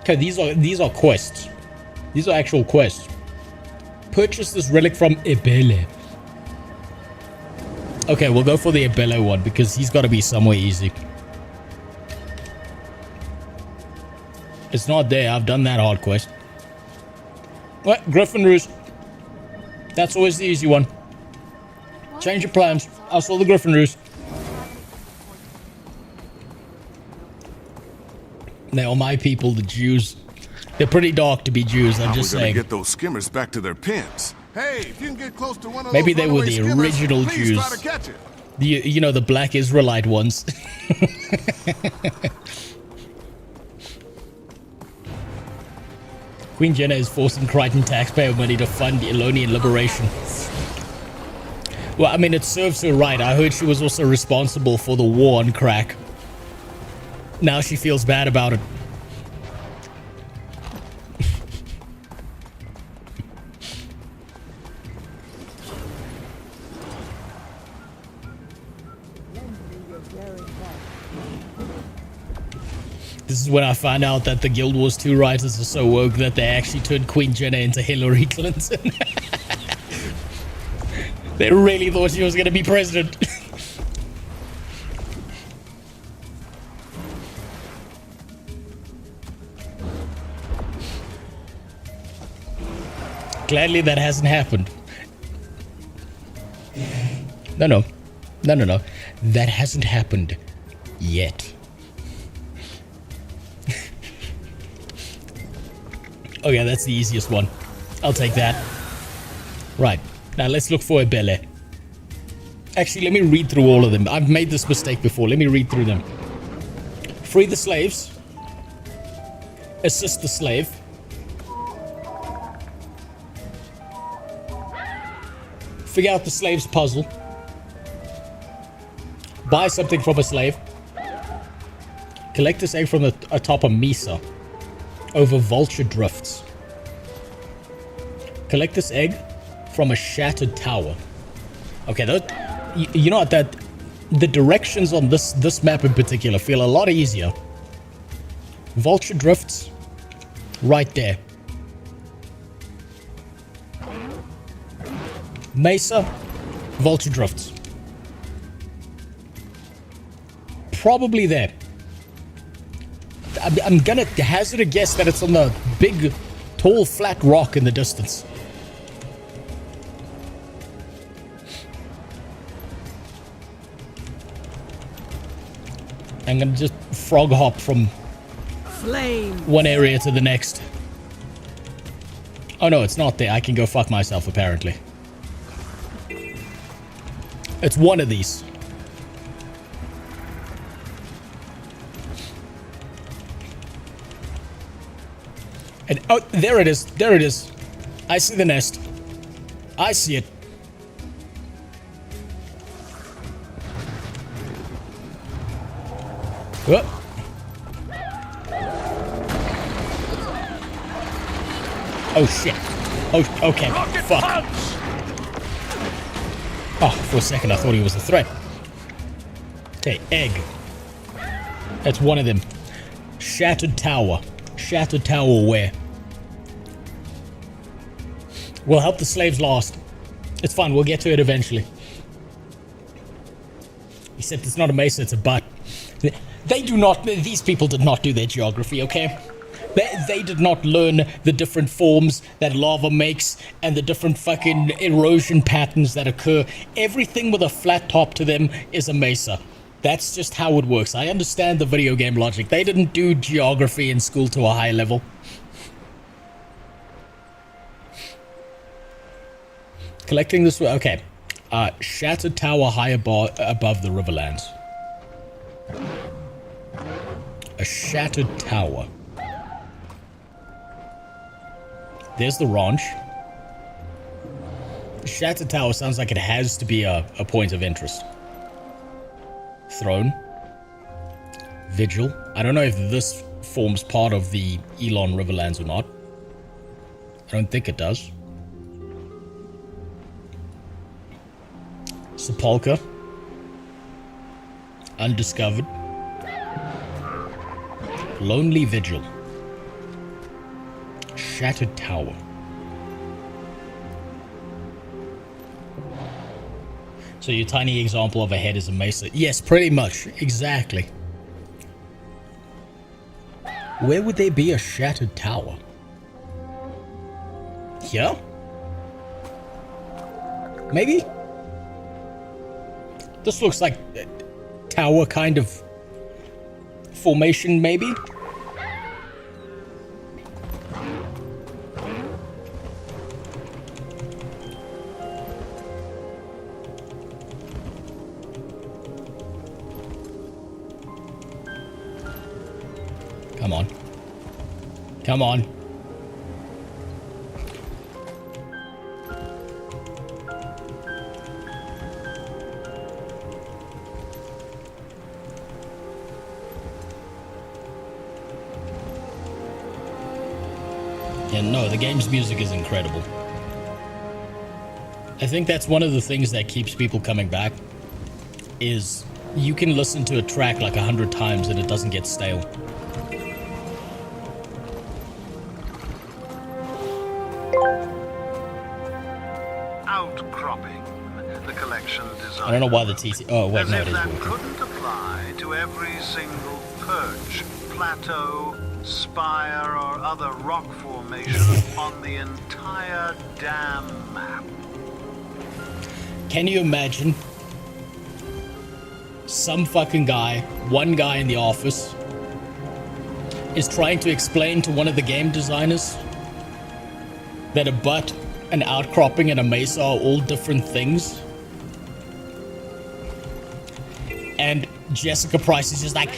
Okay, these are quests. These are actual quests. Purchase this relic from Ebele. Okay, we'll go for the Abello one because he's got to be somewhere easy. It's not there. I've done that hard quest. What? Griffin Roost. That's always the easy one. Change your plans. I saw the Griffin Roost. They are my people, the Jews. They're pretty dark to be Jews, I'm just saying. Get those skimmers back to their pens. Hey, if you can get close to one of Maybe those they were the skimmers, original Jews. try to catch it. You know, the black Israelite ones. Queen Jenna is forcing Crichton taxpayer money to fund Elonian liberation. Well, I mean, it serves her right. I heard she was also responsible for the war on crack. Now she feels bad about it. This is when I find out that the Guild Wars 2 writers are so woke that they actually turned Queen Jenna into Hillary Clinton. They really thought she was going to be president. Gladly that hasn't happened. No. That hasn't happened yet. Okay, that's the easiest one. I'll take that. Right. Now let's look for a Bele. Actually, let me read through all of them. I've made this mistake before. Let me read through them. Free the slaves. Assist the slave. Figure out the slave's puzzle. Buy something from a slave. Collect this egg from atop a mesa over vulture drifts. Collect this egg from a shattered tower. Okay, you know what, that the directions on this map in particular feel a lot easier. Vulture drifts right there. Mesa, vulture drifts. Probably there. I'm gonna hazard a guess that it's on the big, tall, flat rock in the distance. I'm gonna just frog hop from one area to the next. Oh no, it's not there. I can go fuck myself, apparently. It's one of these. And oh, there it is. There it is. I see the nest. I see it. Whoop. Oh shit. Oh, okay. Fuck. Oh, for a second I thought he was a threat. Okay, egg. That's one of them. Shattered tower. Shattered tower where? We'll help the slaves last. It's fine, we'll get to it eventually. Except it's not a mesa, it's a butt. They do not, these people did not do their geography, okay? They did not learn the different forms that lava makes and the different fucking erosion patterns that occur. Everything with a flat top to them is a mesa. That's just how it works. I understand the video game logic. They didn't do geography in school to a high level. Collecting this way. Okay. Shattered tower high above the Riverlands. A shattered tower. There's the ranch. Shattered tower sounds like it has to be a point of interest. Throne. Vigil. I don't know if this forms part of the Elon Riverlands or not. I don't think it does. Sepulchre. Undiscovered. Lonely Vigil. Shattered Tower. So your tiny example of a head is a mesa. Yes, pretty much. Exactly. Where would there be a shattered tower? Here? Maybe? This looks like a tower kind of formation, maybe? Come on. Come on. Yeah, no, the game's music is incredible. I think that's one of the things that keeps people coming back, is you can listen to a track like 100 times and it doesn't get stale. Outcropping, the collection design. I don't know why the TC... Oh, wait, no, it is that working. couldn't apply to every single perch, plateau, spire, or other rock formation on the entire damn map. Can you imagine some fucking guy, one guy in the office, is trying to explain to one of the game designers that a butt, an outcropping, and a mesa are all different things? And Jessica Price is just like,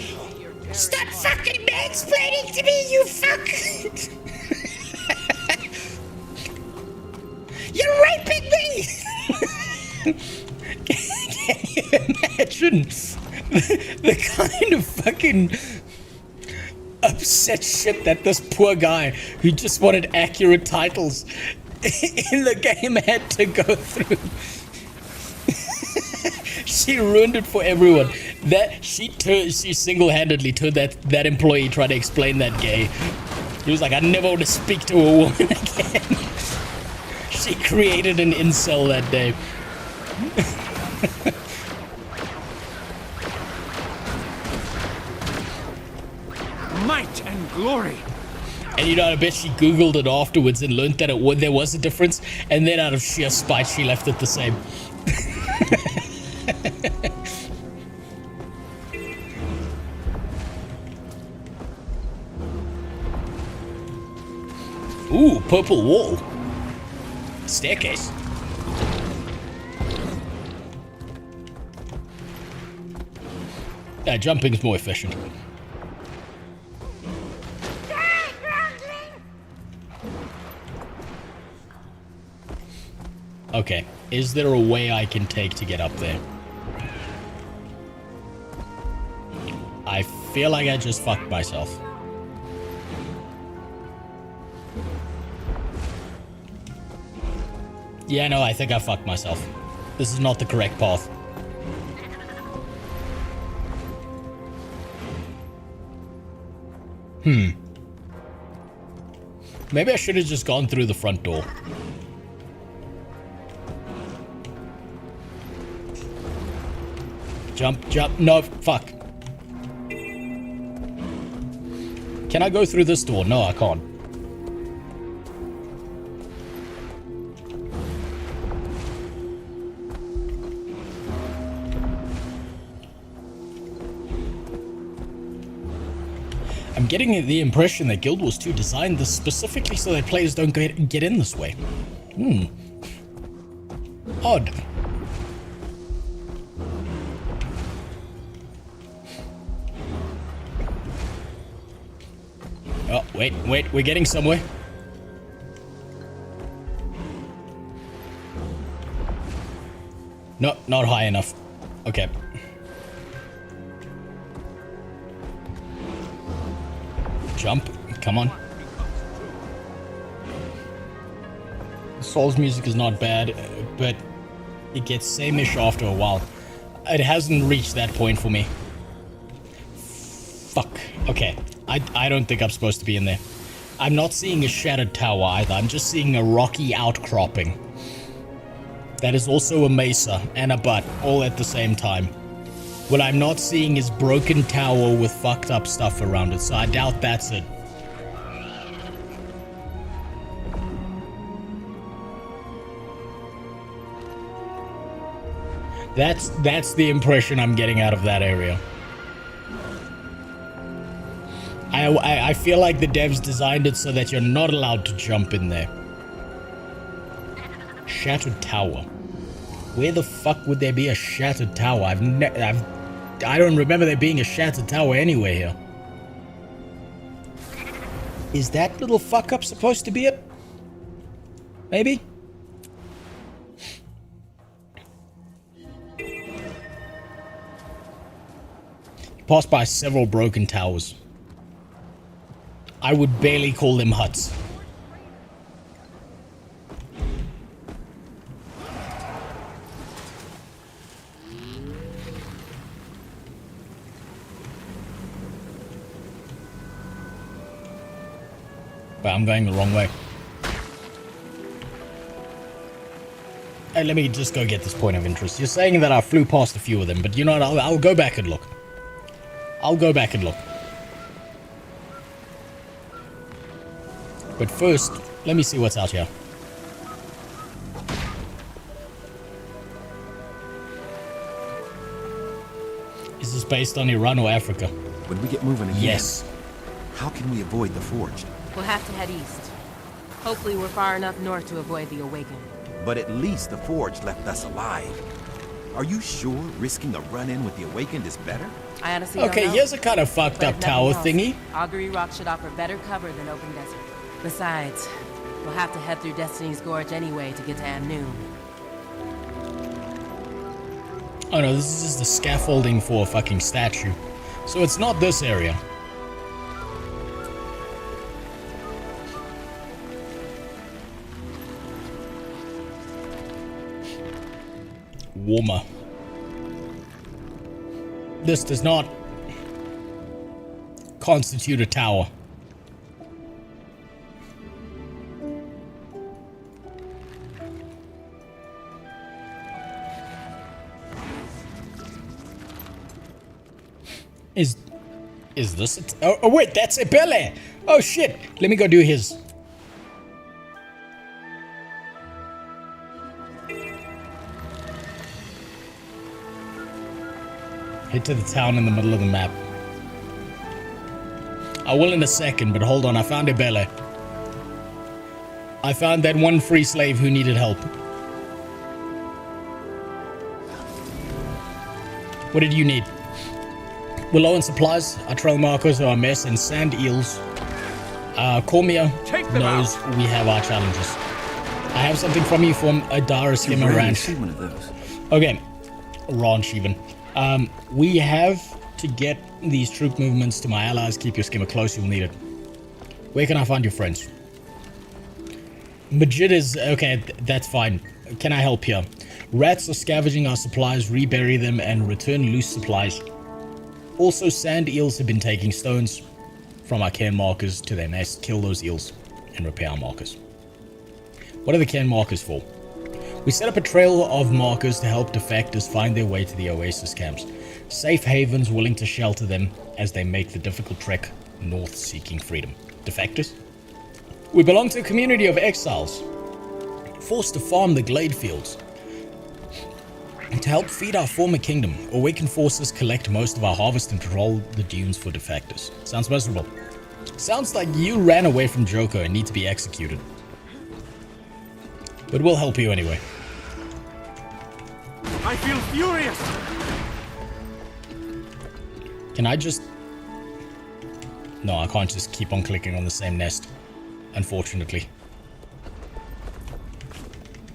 stop fucking mansplaining to me, you fuck! You're raping me! Can you imagine the kind of fucking upset shit that this poor guy who just wanted accurate titles in the game had to go through? She ruined it for everyone. That she single-handedly turned that employee trying to explain that gay. He was like, I never want to speak to a woman again. She created an incel that day. Might and glory. And you know, I bet she googled it afterwards and learned that there was a difference, and then out of sheer spite she left it the same. Ooh, purple wall. Staircase. Jumping's more efficient. Okay, is there a way I can take to get up there? I feel like I just fucked myself. Yeah, no, I think I fucked myself. This is not the correct path. Maybe I should have just gone through the front door. Jump, jump. No, fuck. Can I go through this door? No, I can't. I'm getting the impression that Guild Wars 2 designed this specifically so that players don't get in this way. Odd. Oh, wait, we're getting somewhere. No, not high enough. Okay. Jump. Come on. Soul's music is not bad, but it gets same-ish after a while. It hasn't reached that point for me. Fuck. Okay. I don't think I'm supposed to be in there. I'm not seeing a shattered tower either. I'm just seeing a rocky outcropping. That is also a mesa and a butt, all at the same time. What I'm not seeing is broken tower with fucked up stuff around it, so I doubt that's it. That's the impression I'm getting out of that area. I feel like the devs designed it so that you're not allowed to jump in there. Shattered tower. Where the fuck would there be a shattered tower? I don't remember there being a shattered tower anywhere here. Is that little fuck up supposed to be it? Maybe? Passed by several broken towers. I would barely call them huts. But I'm going the wrong way. Hey, let me just go get this point of interest. You're saying that I flew past a few of them, but you know what? I'll go back and look. I'll go back and look. But first, let me see what's out here. Is this based on Iran or Africa? When we get moving again, yes. How can we avoid the Forged? We'll have to head east. Hopefully we're far enough north to avoid the Awakened. But at least the Forged left us alive. Are you sure risking a run-in with the Awakened is better? I honestly don't know. Here's a kind of fucked up tower thingy. Augury Rock should offer better cover than open desert. Besides, we'll have to head through Destiny's Gorge anyway to get to Amnoon. Oh no, this is just the scaffolding for a fucking statue. So it's not this area. Warmer. This does not constitute a tower. Is this it? Oh wait, that's Ebele! Oh shit! Let me go do his. Head to the town in the middle of the map. I will in a second, but hold on, I found Ebele. I found that one free slave who needed help. What did you need? We're low on supplies. Our trail markers are a mess, and sand eels. Cormia knows we have our challenges. I have something from you from Adara Skimmer Ranch. Okay, ranch even. We have to get these troop movements to my allies. Keep your skimmer close, you'll need it. Where can I find your friends? Majid is... okay, that's fine. Can I help here? Rats are scavenging our supplies, rebury them, and return loose supplies. Also, sand eels have been taking stones from our cairn markers to their nest. Kill those eels and repair our markers. What are the cairn markers for? We set up a trail of markers to help defectors find their way to the oasis camps. Safe havens willing to shelter them as they make the difficult trek north seeking freedom. Defectors? We belong to a community of exiles, forced to farm the glade fields. To help feed our former kingdom, Awakened forces collect most of our harvest and patrol the dunes for defectors. Sounds miserable. Sounds like you ran away from Joko and need to be executed. But we'll help you anyway. I feel furious! Can I just... no, I can't just keep on clicking on the same nest. Unfortunately.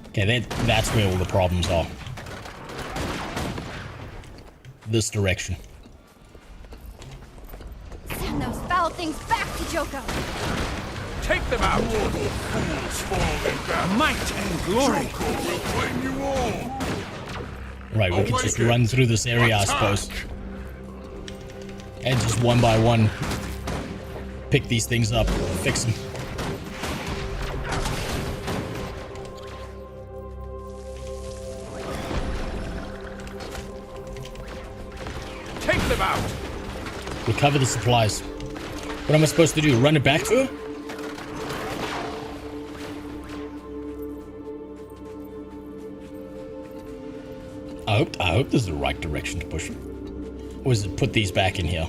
Okay, that's where all the problems are. This direction. Send those foul things back to Joko! Take them out! Might and glory! Right, we can just run through this area, I suppose. And just one by one, pick these things up, fix them. about? Recover the supplies. What am I supposed to do? Run it back to her? I hope this is the right direction to push it. Or is it put these back in here?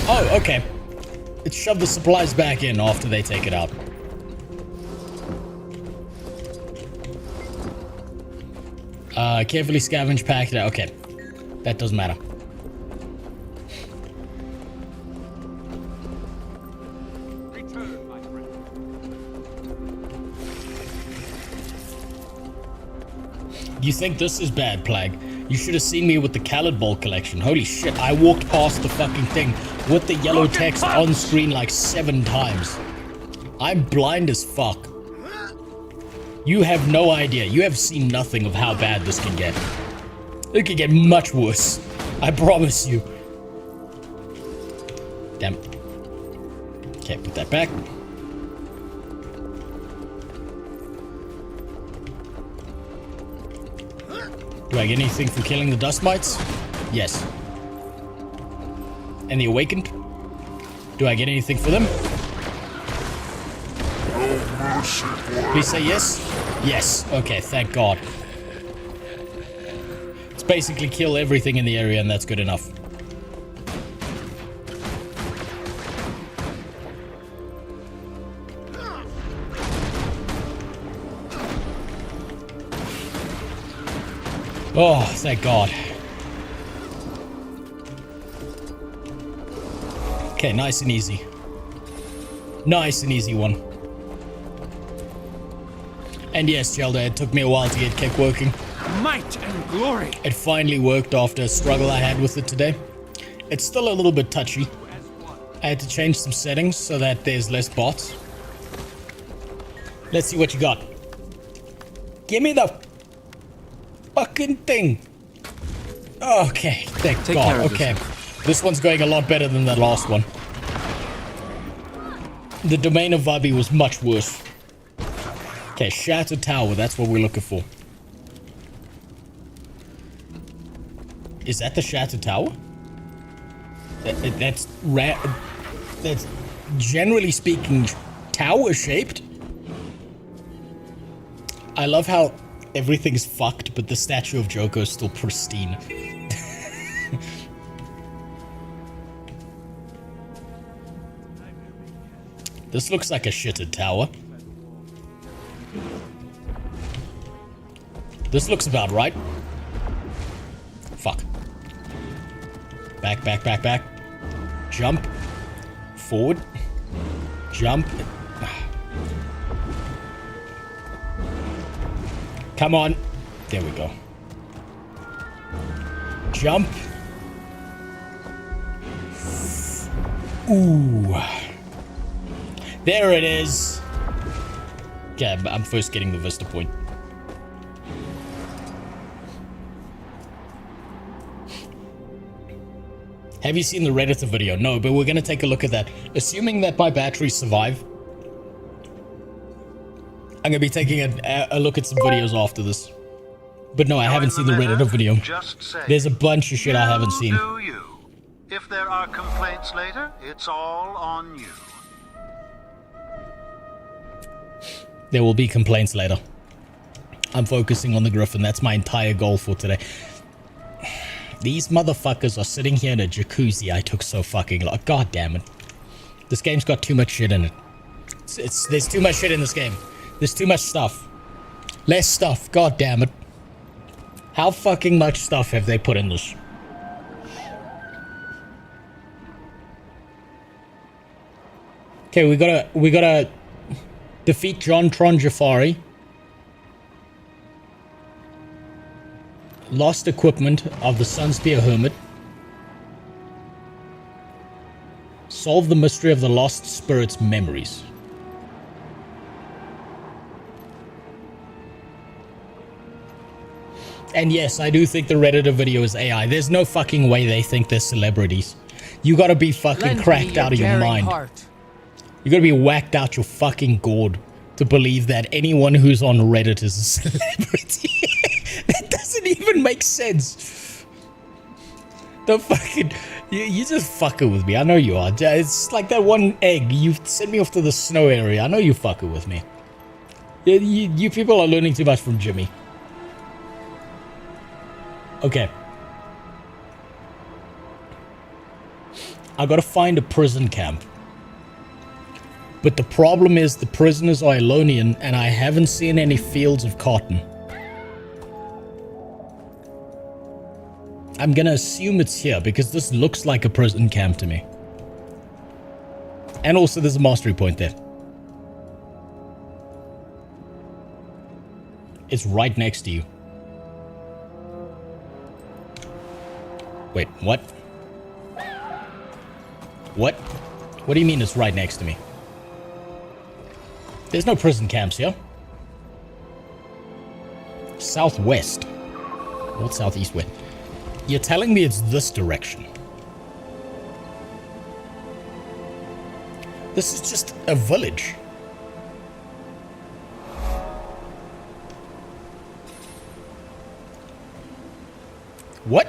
Oh, okay. It's shove the supplies back in after they take it out. Carefully scavenge, pack it out. Okay. That doesn't matter. Return, my friend. You think this is bad, Plague? You should have seen me with the Callid Bowl collection. Holy shit, I walked past the fucking thing with the yellow text on screen like 7 times. I'm blind as fuck. You have no idea. You have seen nothing of how bad this can get. It can get much worse. I promise you. Damn. Okay, put that back. Do I get anything for killing the dust mites? Yes. And the awakened? Do I get anything for them? Please say yes? Yes. Okay, thank God. It's basically kill everything in the area and that's good enough. Oh, thank God. Okay, nice and easy. Nice and easy one. And yes, Zelda, it took me a while to get Kick working. Might and glory. It finally worked after a struggle I had with it today. It's still a little bit touchy. I had to change some settings so that there's less bots. Let's see what you got. Give me the fucking thing. Okay, thank God. Okay, this one's going a lot better than the last one. The domain of Vabi was much worse. Okay, Shattered Tower, that's what we're looking for. Is that the Shattered Tower? That's generally speaking tower shaped. I love how everything's fucked, but the statue of Joko is still pristine. This looks like a shitted tower. This looks about right. Fuck. Back, back, back, back. Jump. Forward. Jump. Come on. There we go. Jump. Ooh. There it is. Okay, I'm first getting the Vista point. Have you seen the Redditor video? No, but we're going to take a look at that. Assuming that my batteries survive, I'm going to be taking a look at some videos after this. But no, I haven't seen the Redditor video. There's a bunch of shit I haven't seen. If there are complaints later, it's all on you. There will be complaints later. I'm focusing on the Griffin. That's my entire goal for today. These motherfuckers are sitting here in a jacuzzi I took so fucking long. God damn it. This game's got too much shit in it. There's too much shit in this game. There's too much stuff. Less stuff. God damn it. How fucking much stuff have they put in this? Okay, we gotta defeat John Tron Jafari. Lost equipment of the Sunspear Hermit. Solve the mystery of the lost spirit's memories. And yes, I do think the Redditor video is AI. There's no fucking way they think they're celebrities. You gotta be fucking cracked out of your mind. You gotta be whacked out your fucking gourd to believe that anyone who's on Reddit is a celebrity. That doesn't even make sense. Don't fucking... You just fucking with me. I know you are. It's like that one egg. You sent me off to the snow area. I know you fucking with me. You people are learning too much from Jimmy. Okay. I gotta find a prison camp. But the problem is the prisoners are Elonian and I haven't seen any fields of cotton. I'm gonna assume it's here because this looks like a prison camp to me. And also there's a mastery point there. It's right next to you. Wait, what? What? What do you mean it's right next to me? There's no prison camps here. Southwest. What southeast west? You're telling me it's this direction. This is just a village. What?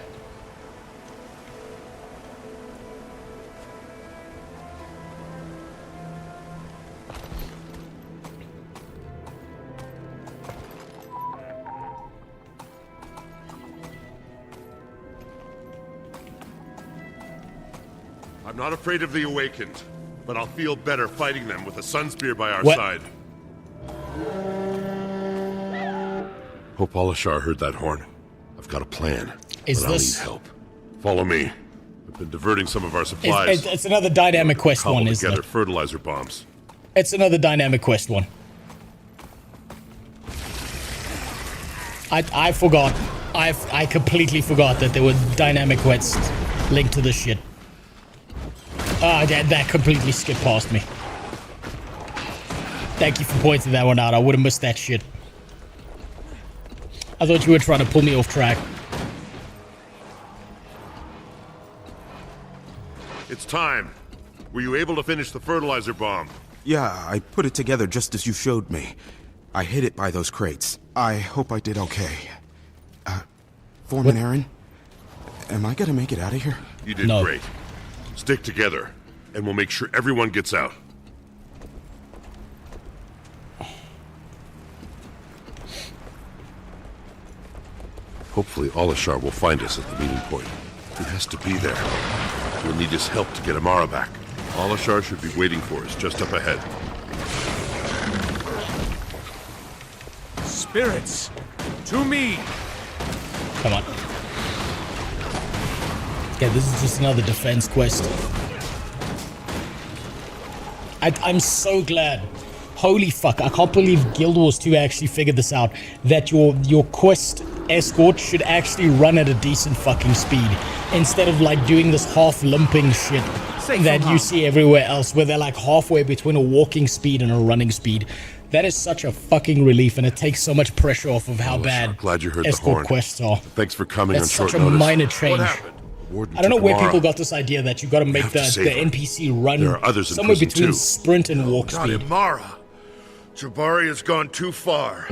I'm not afraid of the Awakened, but I'll feel better fighting them with a Sunspear by our side. Hope Alashar heard that horn. I've got a plan, but I'll need help. Follow me. We've been diverting some of our supplies. It's another dynamic quest one, isn't it? Fertilizer bombs. It's another dynamic quest one. I forgot. I completely forgot that there were dynamic quests linked to this shit. Ah, that completely skipped past me. Thank you for pointing that one out. I would have missed that shit. I thought you were trying to pull me off track. It's time. Were you able to finish the fertilizer bomb? Yeah, I put it together just as you showed me. I hid it by those crates. I hope I did okay. Foreman Aaron, am I gonna make it out of here? You did great. Stick together, and we'll make sure everyone gets out. Hopefully Alashar will find us at the meeting point. He has to be there. We'll need his help to get Amara back. Alashar should be waiting for us just up ahead. Spirits, to me! Come on. Okay, this is just another defense quest. I'm so glad. Holy fuck, I can't believe Guild Wars 2 actually figured this out. That your quest escort should actually run at a decent fucking speed. Instead of like doing this half limping shit that you see everywhere else, where they're like halfway between a walking speed and a running speed. That is such a fucking relief, and it takes so much pressure off of how bad glad you heard escort the horn. quests are. Thanks for coming That's on short such a notice. minor change. I don't know where people got this idea that you got to make the NPC run somewhere between sprint and walk speed. Amara, Jabari has gone too far.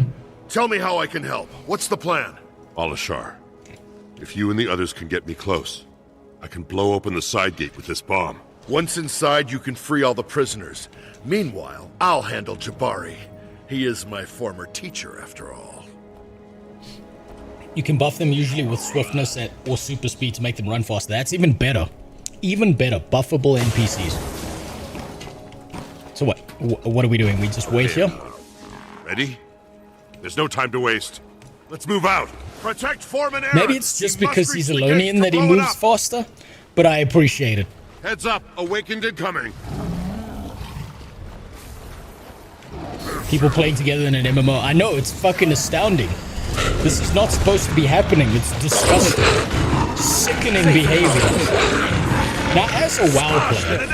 Tell me how I can help. What's the plan? Alashar, if you and the others can get me close, I can blow open the side gate with this bomb. Once inside, you can free all the prisoners. Meanwhile, I'll handle Jabari. He is my former teacher, after all. You can buff them usually with swiftness or super speed to make them run faster. That's even better. Even better. Buffable NPCs. So what are we doing? We just wait here? Ready? There's no time to waste. Let's move out. Protect Foreman Aaron. Maybe it's just because he's Elonian that he moves faster, but I appreciate it. Heads up. Awakened incoming. People playing together in an MMO. I know, it's fucking astounding. This is not supposed to be happening. It's disgusting. Sickening behavior. Now, as a WoW player,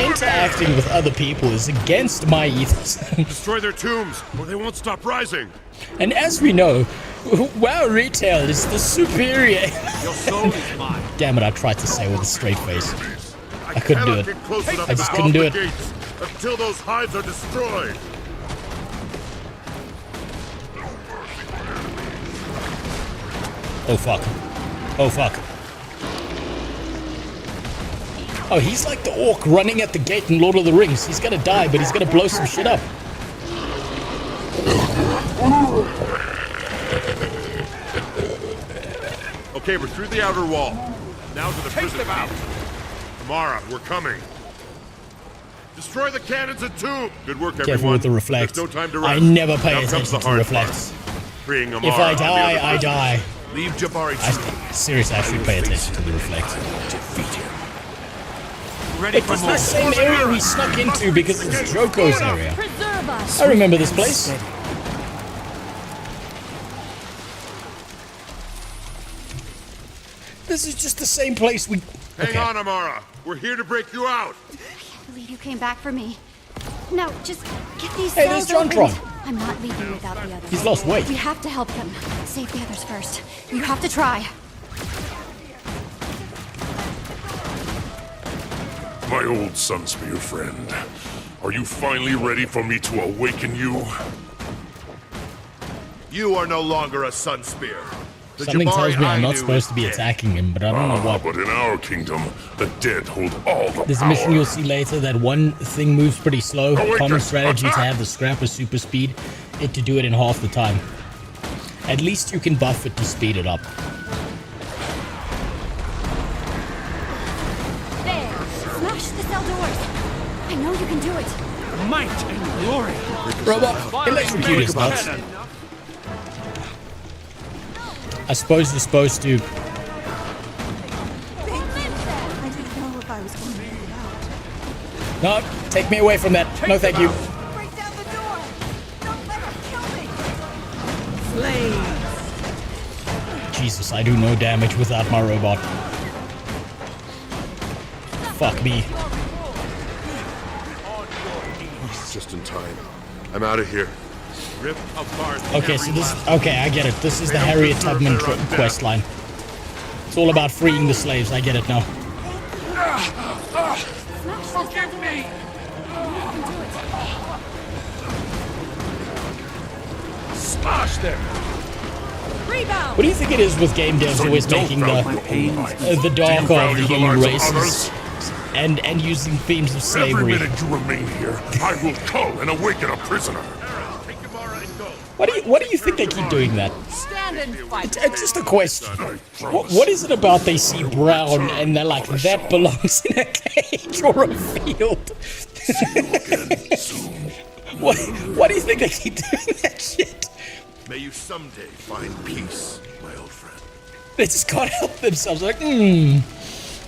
interacting with other people is against my ethos. Destroy their tombs, or they won't stop rising. And as we know, WoW retail is the superior. Your soul is mine. Damn it, I tried to say with a straight face. I couldn't do it. I just couldn't do it. Until those hives are destroyed. Oh fuck. Oh fuck. Oh, he's like the orc running at the gate in Lord of the Rings. He's gonna die, but he's gonna blow some shit up. Okay, we're through the outer wall. Now to the prison gate. Tamara, we're coming. Destroy the cannons and tube. Good work, everyone. Careful with the reflect. There's no time to rest. I never pay Now attention to reflects. Freeing Amara. If I die, I die. Leave Jabari. Seriously, I should pay attention to the reflect. Defeat him. It was the same area we snuck into because it's Joko's area. I remember this place. This is just the same place we... Hang on, Amara. We're here to break you out. I can't believe you came back for me. Now, just get these Hey, there's cells Jontron. opened. I'm not leaving without the others. He's lost weight. We have to help them. Save the others first. You have to try. My old Sunspear friend. Are you finally ready for me to awaken you? You are no longer a Sunspear. The Something Jabari tells me I'm I not knew supposed is to be dead. attacking him, but I don't know what. But in our kingdom, the dead hold all the There's a power. mission you'll see later that one thing moves pretty slow. Awaken. Common strategy to Attack. have the scrapper super speed, it to do it in half the time. At least you can buff it to speed it up. There. Smash the cell doors. I know you can do it. Might and glory. Robot, electrocute his nuts. I suppose you're supposed to... I didn't know if I was going to get out. No, take me away from that. No, thank you. Break down the door. Don't let them kill me. Jesus, I do no damage without my robot. Fuck me. Just in time. I'm out of here. Rip apart. Okay, so this... Okay, I get it. This is the Harriet Tubman quest line. It's all about freeing the slaves. I get it now. Forgive me. Smash them. Rebound. What do you think it is with game devs always making the dark of the human races and using themes of Every slavery? minute you remain here, I will call and awaken a prisoner. What do you think they keep doing that? Stand and fight. It's just a question. What is it about they see brown and they're like, that belongs in a cage or a field? Why do you think they keep doing that shit? May you someday find peace, my old friend. They just can't help themselves. Like,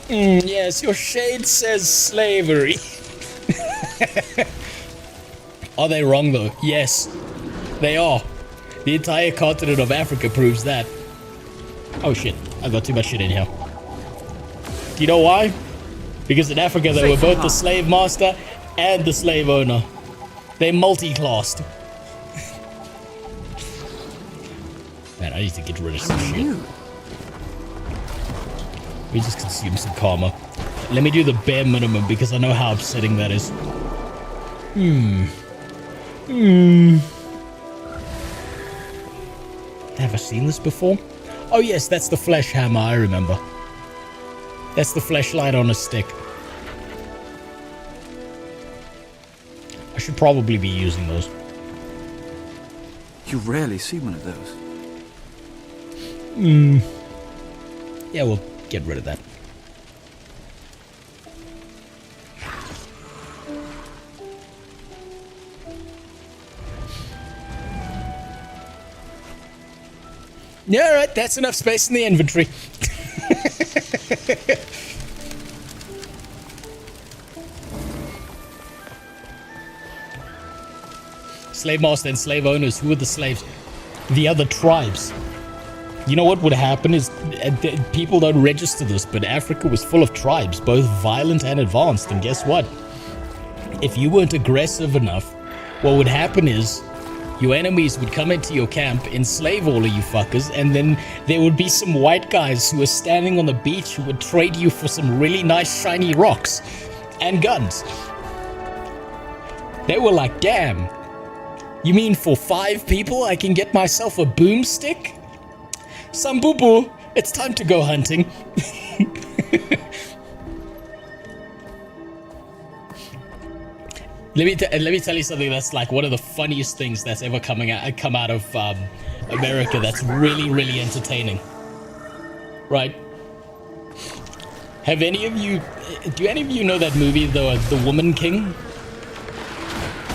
yes, your shade says slavery. Are they wrong though? Yes, they are. The entire continent of Africa proves that. Oh shit, I got too much shit in here. Do you know why? Because in Africa they were both the slave master and the slave owner. They multi-classed. Man, I need to get rid of some shit. We just consume some karma. Let me do the bare minimum because I know how upsetting that is. Have I seen this before? Oh yes, that's the flesh hammer, I remember. That's the fleshlight on a stick. I should probably be using those. You rarely see one of those. Yeah, we'll get rid of that. Yeah, alright, that's enough space in the inventory. Slave master and slave owners, who are the slaves? The other tribes. You know what would happen is, people don't register this, but Africa was full of tribes, both violent and advanced, and guess what? If you weren't aggressive enough, what would happen is, your enemies would come into your camp, enslave all of you fuckers, and then there would be some white guys who were standing on the beach who would trade you for some really nice shiny rocks and guns. They were like, damn, you mean for 5 people I can get myself a boomstick? Sambubu, it's time to go hunting. Let me tell you something that's like one of the funniest things that's ever come out of America. That's really, really entertaining. Right? Do any of you know that movie, The Woman King?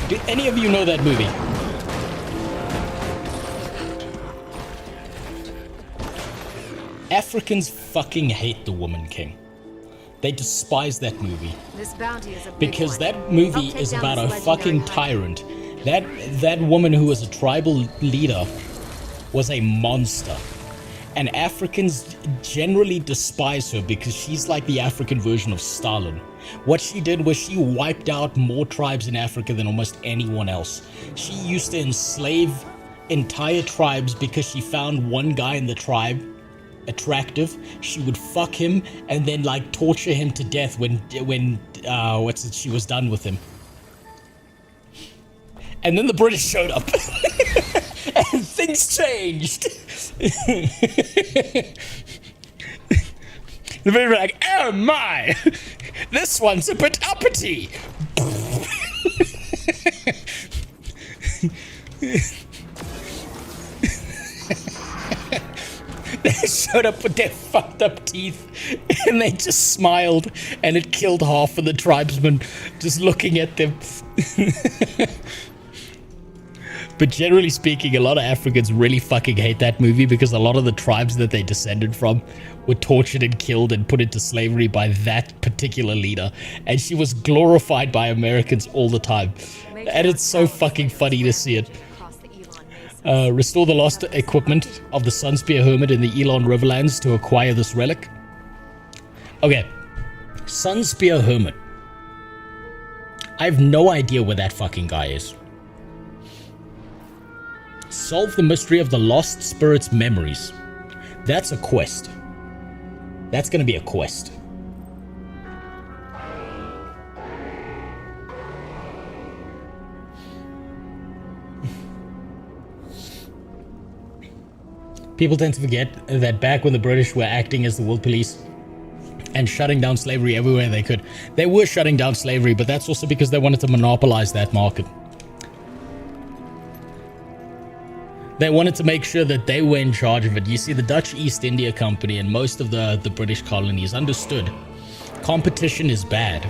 Do any of you know that movie? Africans fucking hate The Woman King. They despise that movie. This bounty is a big because one. that movie is about a fucking tyrant. That woman who was a tribal leader was a monster. And Africans generally despise her because she's like the African version of Stalin. What she did was she wiped out more tribes in Africa than almost anyone else. She used to enslave entire tribes because she found one guy in the tribe attractive. She would fuck him and then like torture him to death when she was done with him. And then the British showed up. And things changed. The British were like, oh my, this one's a bit uppity. They showed up with their fucked up teeth and they just smiled, and it killed half of the tribesmen just looking at them. But generally speaking, a lot of Africans really fucking hate that movie because a lot of the tribes that they descended from were tortured and killed and put into slavery by that particular leader. And she was glorified by Americans all the time. And it's so fucking funny to see it. Restore the lost equipment of the Sunspear Hermit in the Elon Riverlands to acquire this relic. Okay. Sunspear Hermit. I have no idea where that fucking guy is. Solve the mystery of the lost spirit's memories. That's a quest. That's gonna be a quest. People tend to forget that back when the British were acting as the world police and shutting down slavery everywhere they could, they were shutting down slavery, but that's also because they wanted to monopolize that market. They wanted to make sure that they were in charge of it. You see, the Dutch East India Company and most of the British colonies understood competition is bad.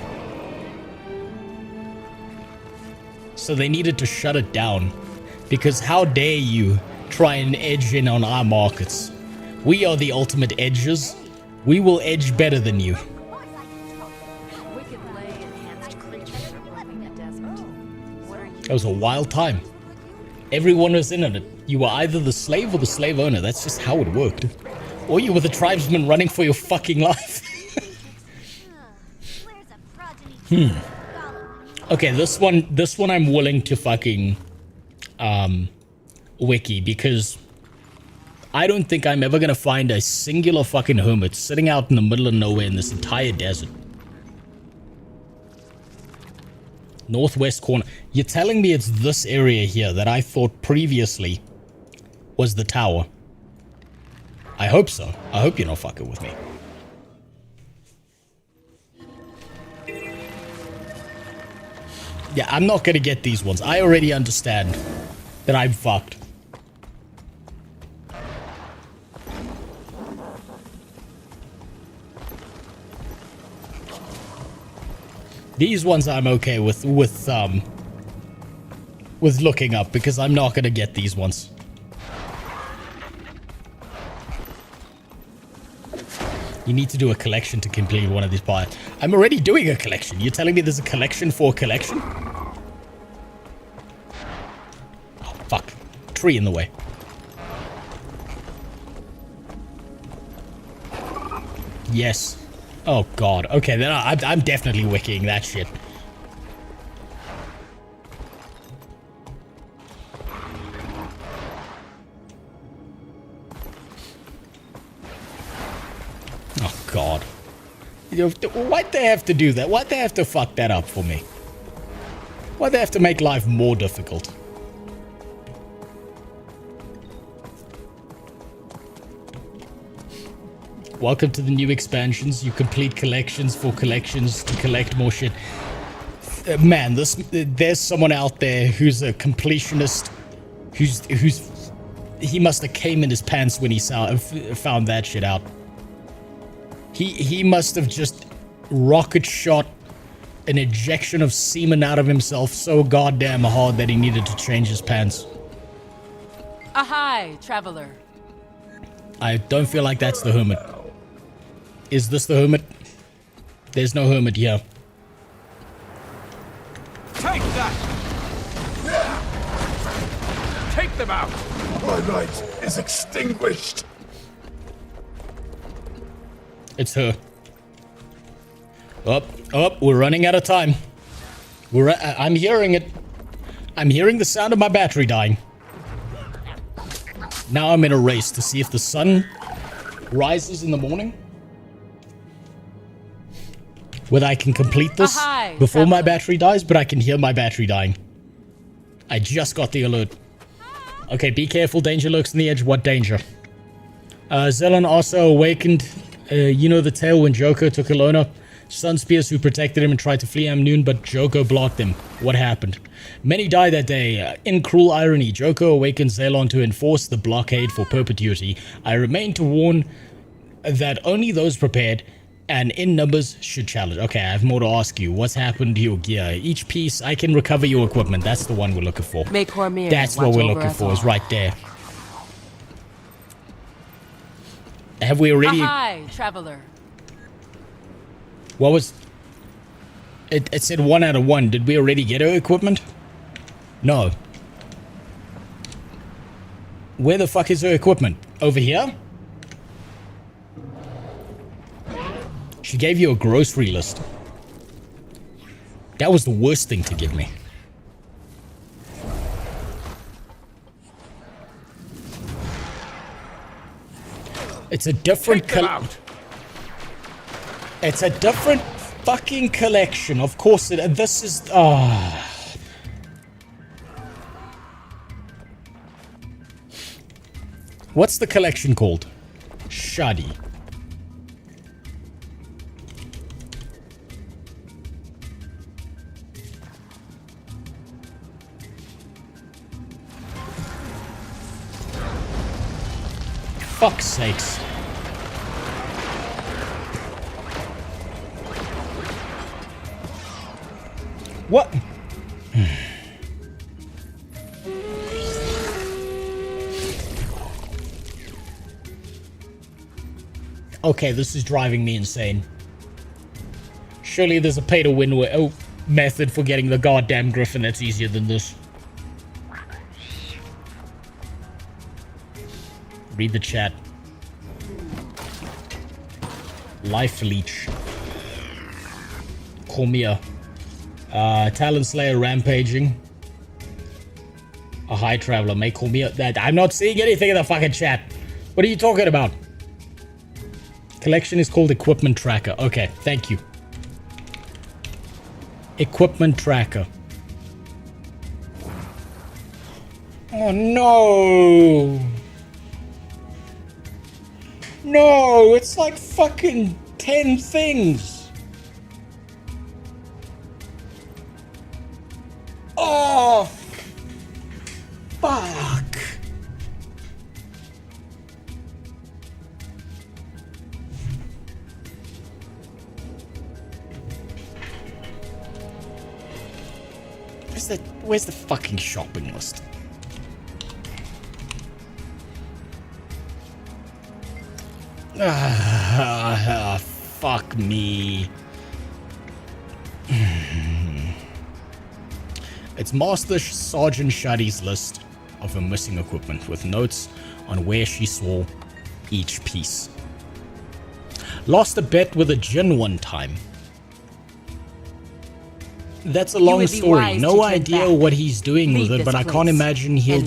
So they needed to shut it down. Because how dare you try and edge in on our markets? We are the ultimate edgers. We will edge better than you. That was a wild time. Everyone was in on it. You were either the slave or the slave owner. That's just how it worked. Or you were the tribesman running for your fucking life. Okay, this one I'm willing to fucking wiki, because I don't think I'm ever gonna find a singular fucking hermit sitting out in the middle of nowhere in this entire desert. Northwest corner. You're telling me it's this area here that I thought previously was the tower? I hope so. I hope you're not fucking with me. Yeah, I'm not gonna get these ones. I already understand that I'm fucked. These ones I'm okay with looking up, because I'm not gonna get these ones. You need to do a collection to complete one of these parts. I'm already doing a collection. You're telling me there's a collection for a collection? Oh, fuck. Tree in the way. Yes. Oh, God. Okay, then I'm definitely wikiing that shit. Oh, God. Why'd they have to do that? Why'd they have to fuck that up for me? Why'd they have to make life more difficult? Welcome to the new expansions. You complete collections for collections to collect more shit. man, there's someone out there who's a completionist, he must have came in his pants when he found that shit out. He must have just rocket shot an ejection of semen out of himself so goddamn hard that he needed to change his pants. Ahai, traveler. I don't feel like that's the hermit. Is this the hermit? There's no hermit here. Take that! Take them out! My light is extinguished. It's her. Up, we're running out of time. I'm hearing it. I'm hearing the sound of my battery dying. Now I'm in a race to see if the sun rises in the morning. Whether I can complete this before my battery dies, but I can hear my battery dying. I just got the alert. Okay, be careful, danger lurks in the edge. What danger? Zaitan also awakened, you know the tale when Joko took Ilona? Sunspears who protected him and tried to flee Amnoon, but Joko blocked him. What happened? Many died that day. In cruel irony, Joko awakened Zaitan to enforce the blockade for perpetuity. I remain to warn that only those prepared and in numbers should challenge. Okay, I have more to ask you. What's happened to your gear? Each piece, I can recover your equipment. That's the one we're looking for. That's what we're looking for, is right there. Have we already... Hi, traveler. What was... It said 1 out of 1. Did we already get her equipment? No. Where the fuck is her equipment? Over here? She gave you a grocery list. That was the worst thing to give me. It's a different... It's a different fucking collection. Of course it... This is... What's the collection called? Shoddy. Fuck's sakes. What? Okay, this is driving me insane. Surely there's a pay-to-win method for getting the goddamn Griffin that's easier than this. Read the chat. Life Leech. Cormier. Talon Slayer rampaging. A high traveler. Make Cormier. That I'm not seeing anything in the fucking chat. What are you talking about? Collection is called Equipment Tracker. Okay, thank you. Equipment Tracker. Oh no! No, it's like fucking 10 things. Oh, fuck. Where's the fucking shopping list? Fuck me. It's Master Sergeant Shadi's list of her missing equipment with notes on where she saw each piece. Lost a bet with a djinn one time. That's a long story. No idea what he's doing with it, but I can't imagine he'll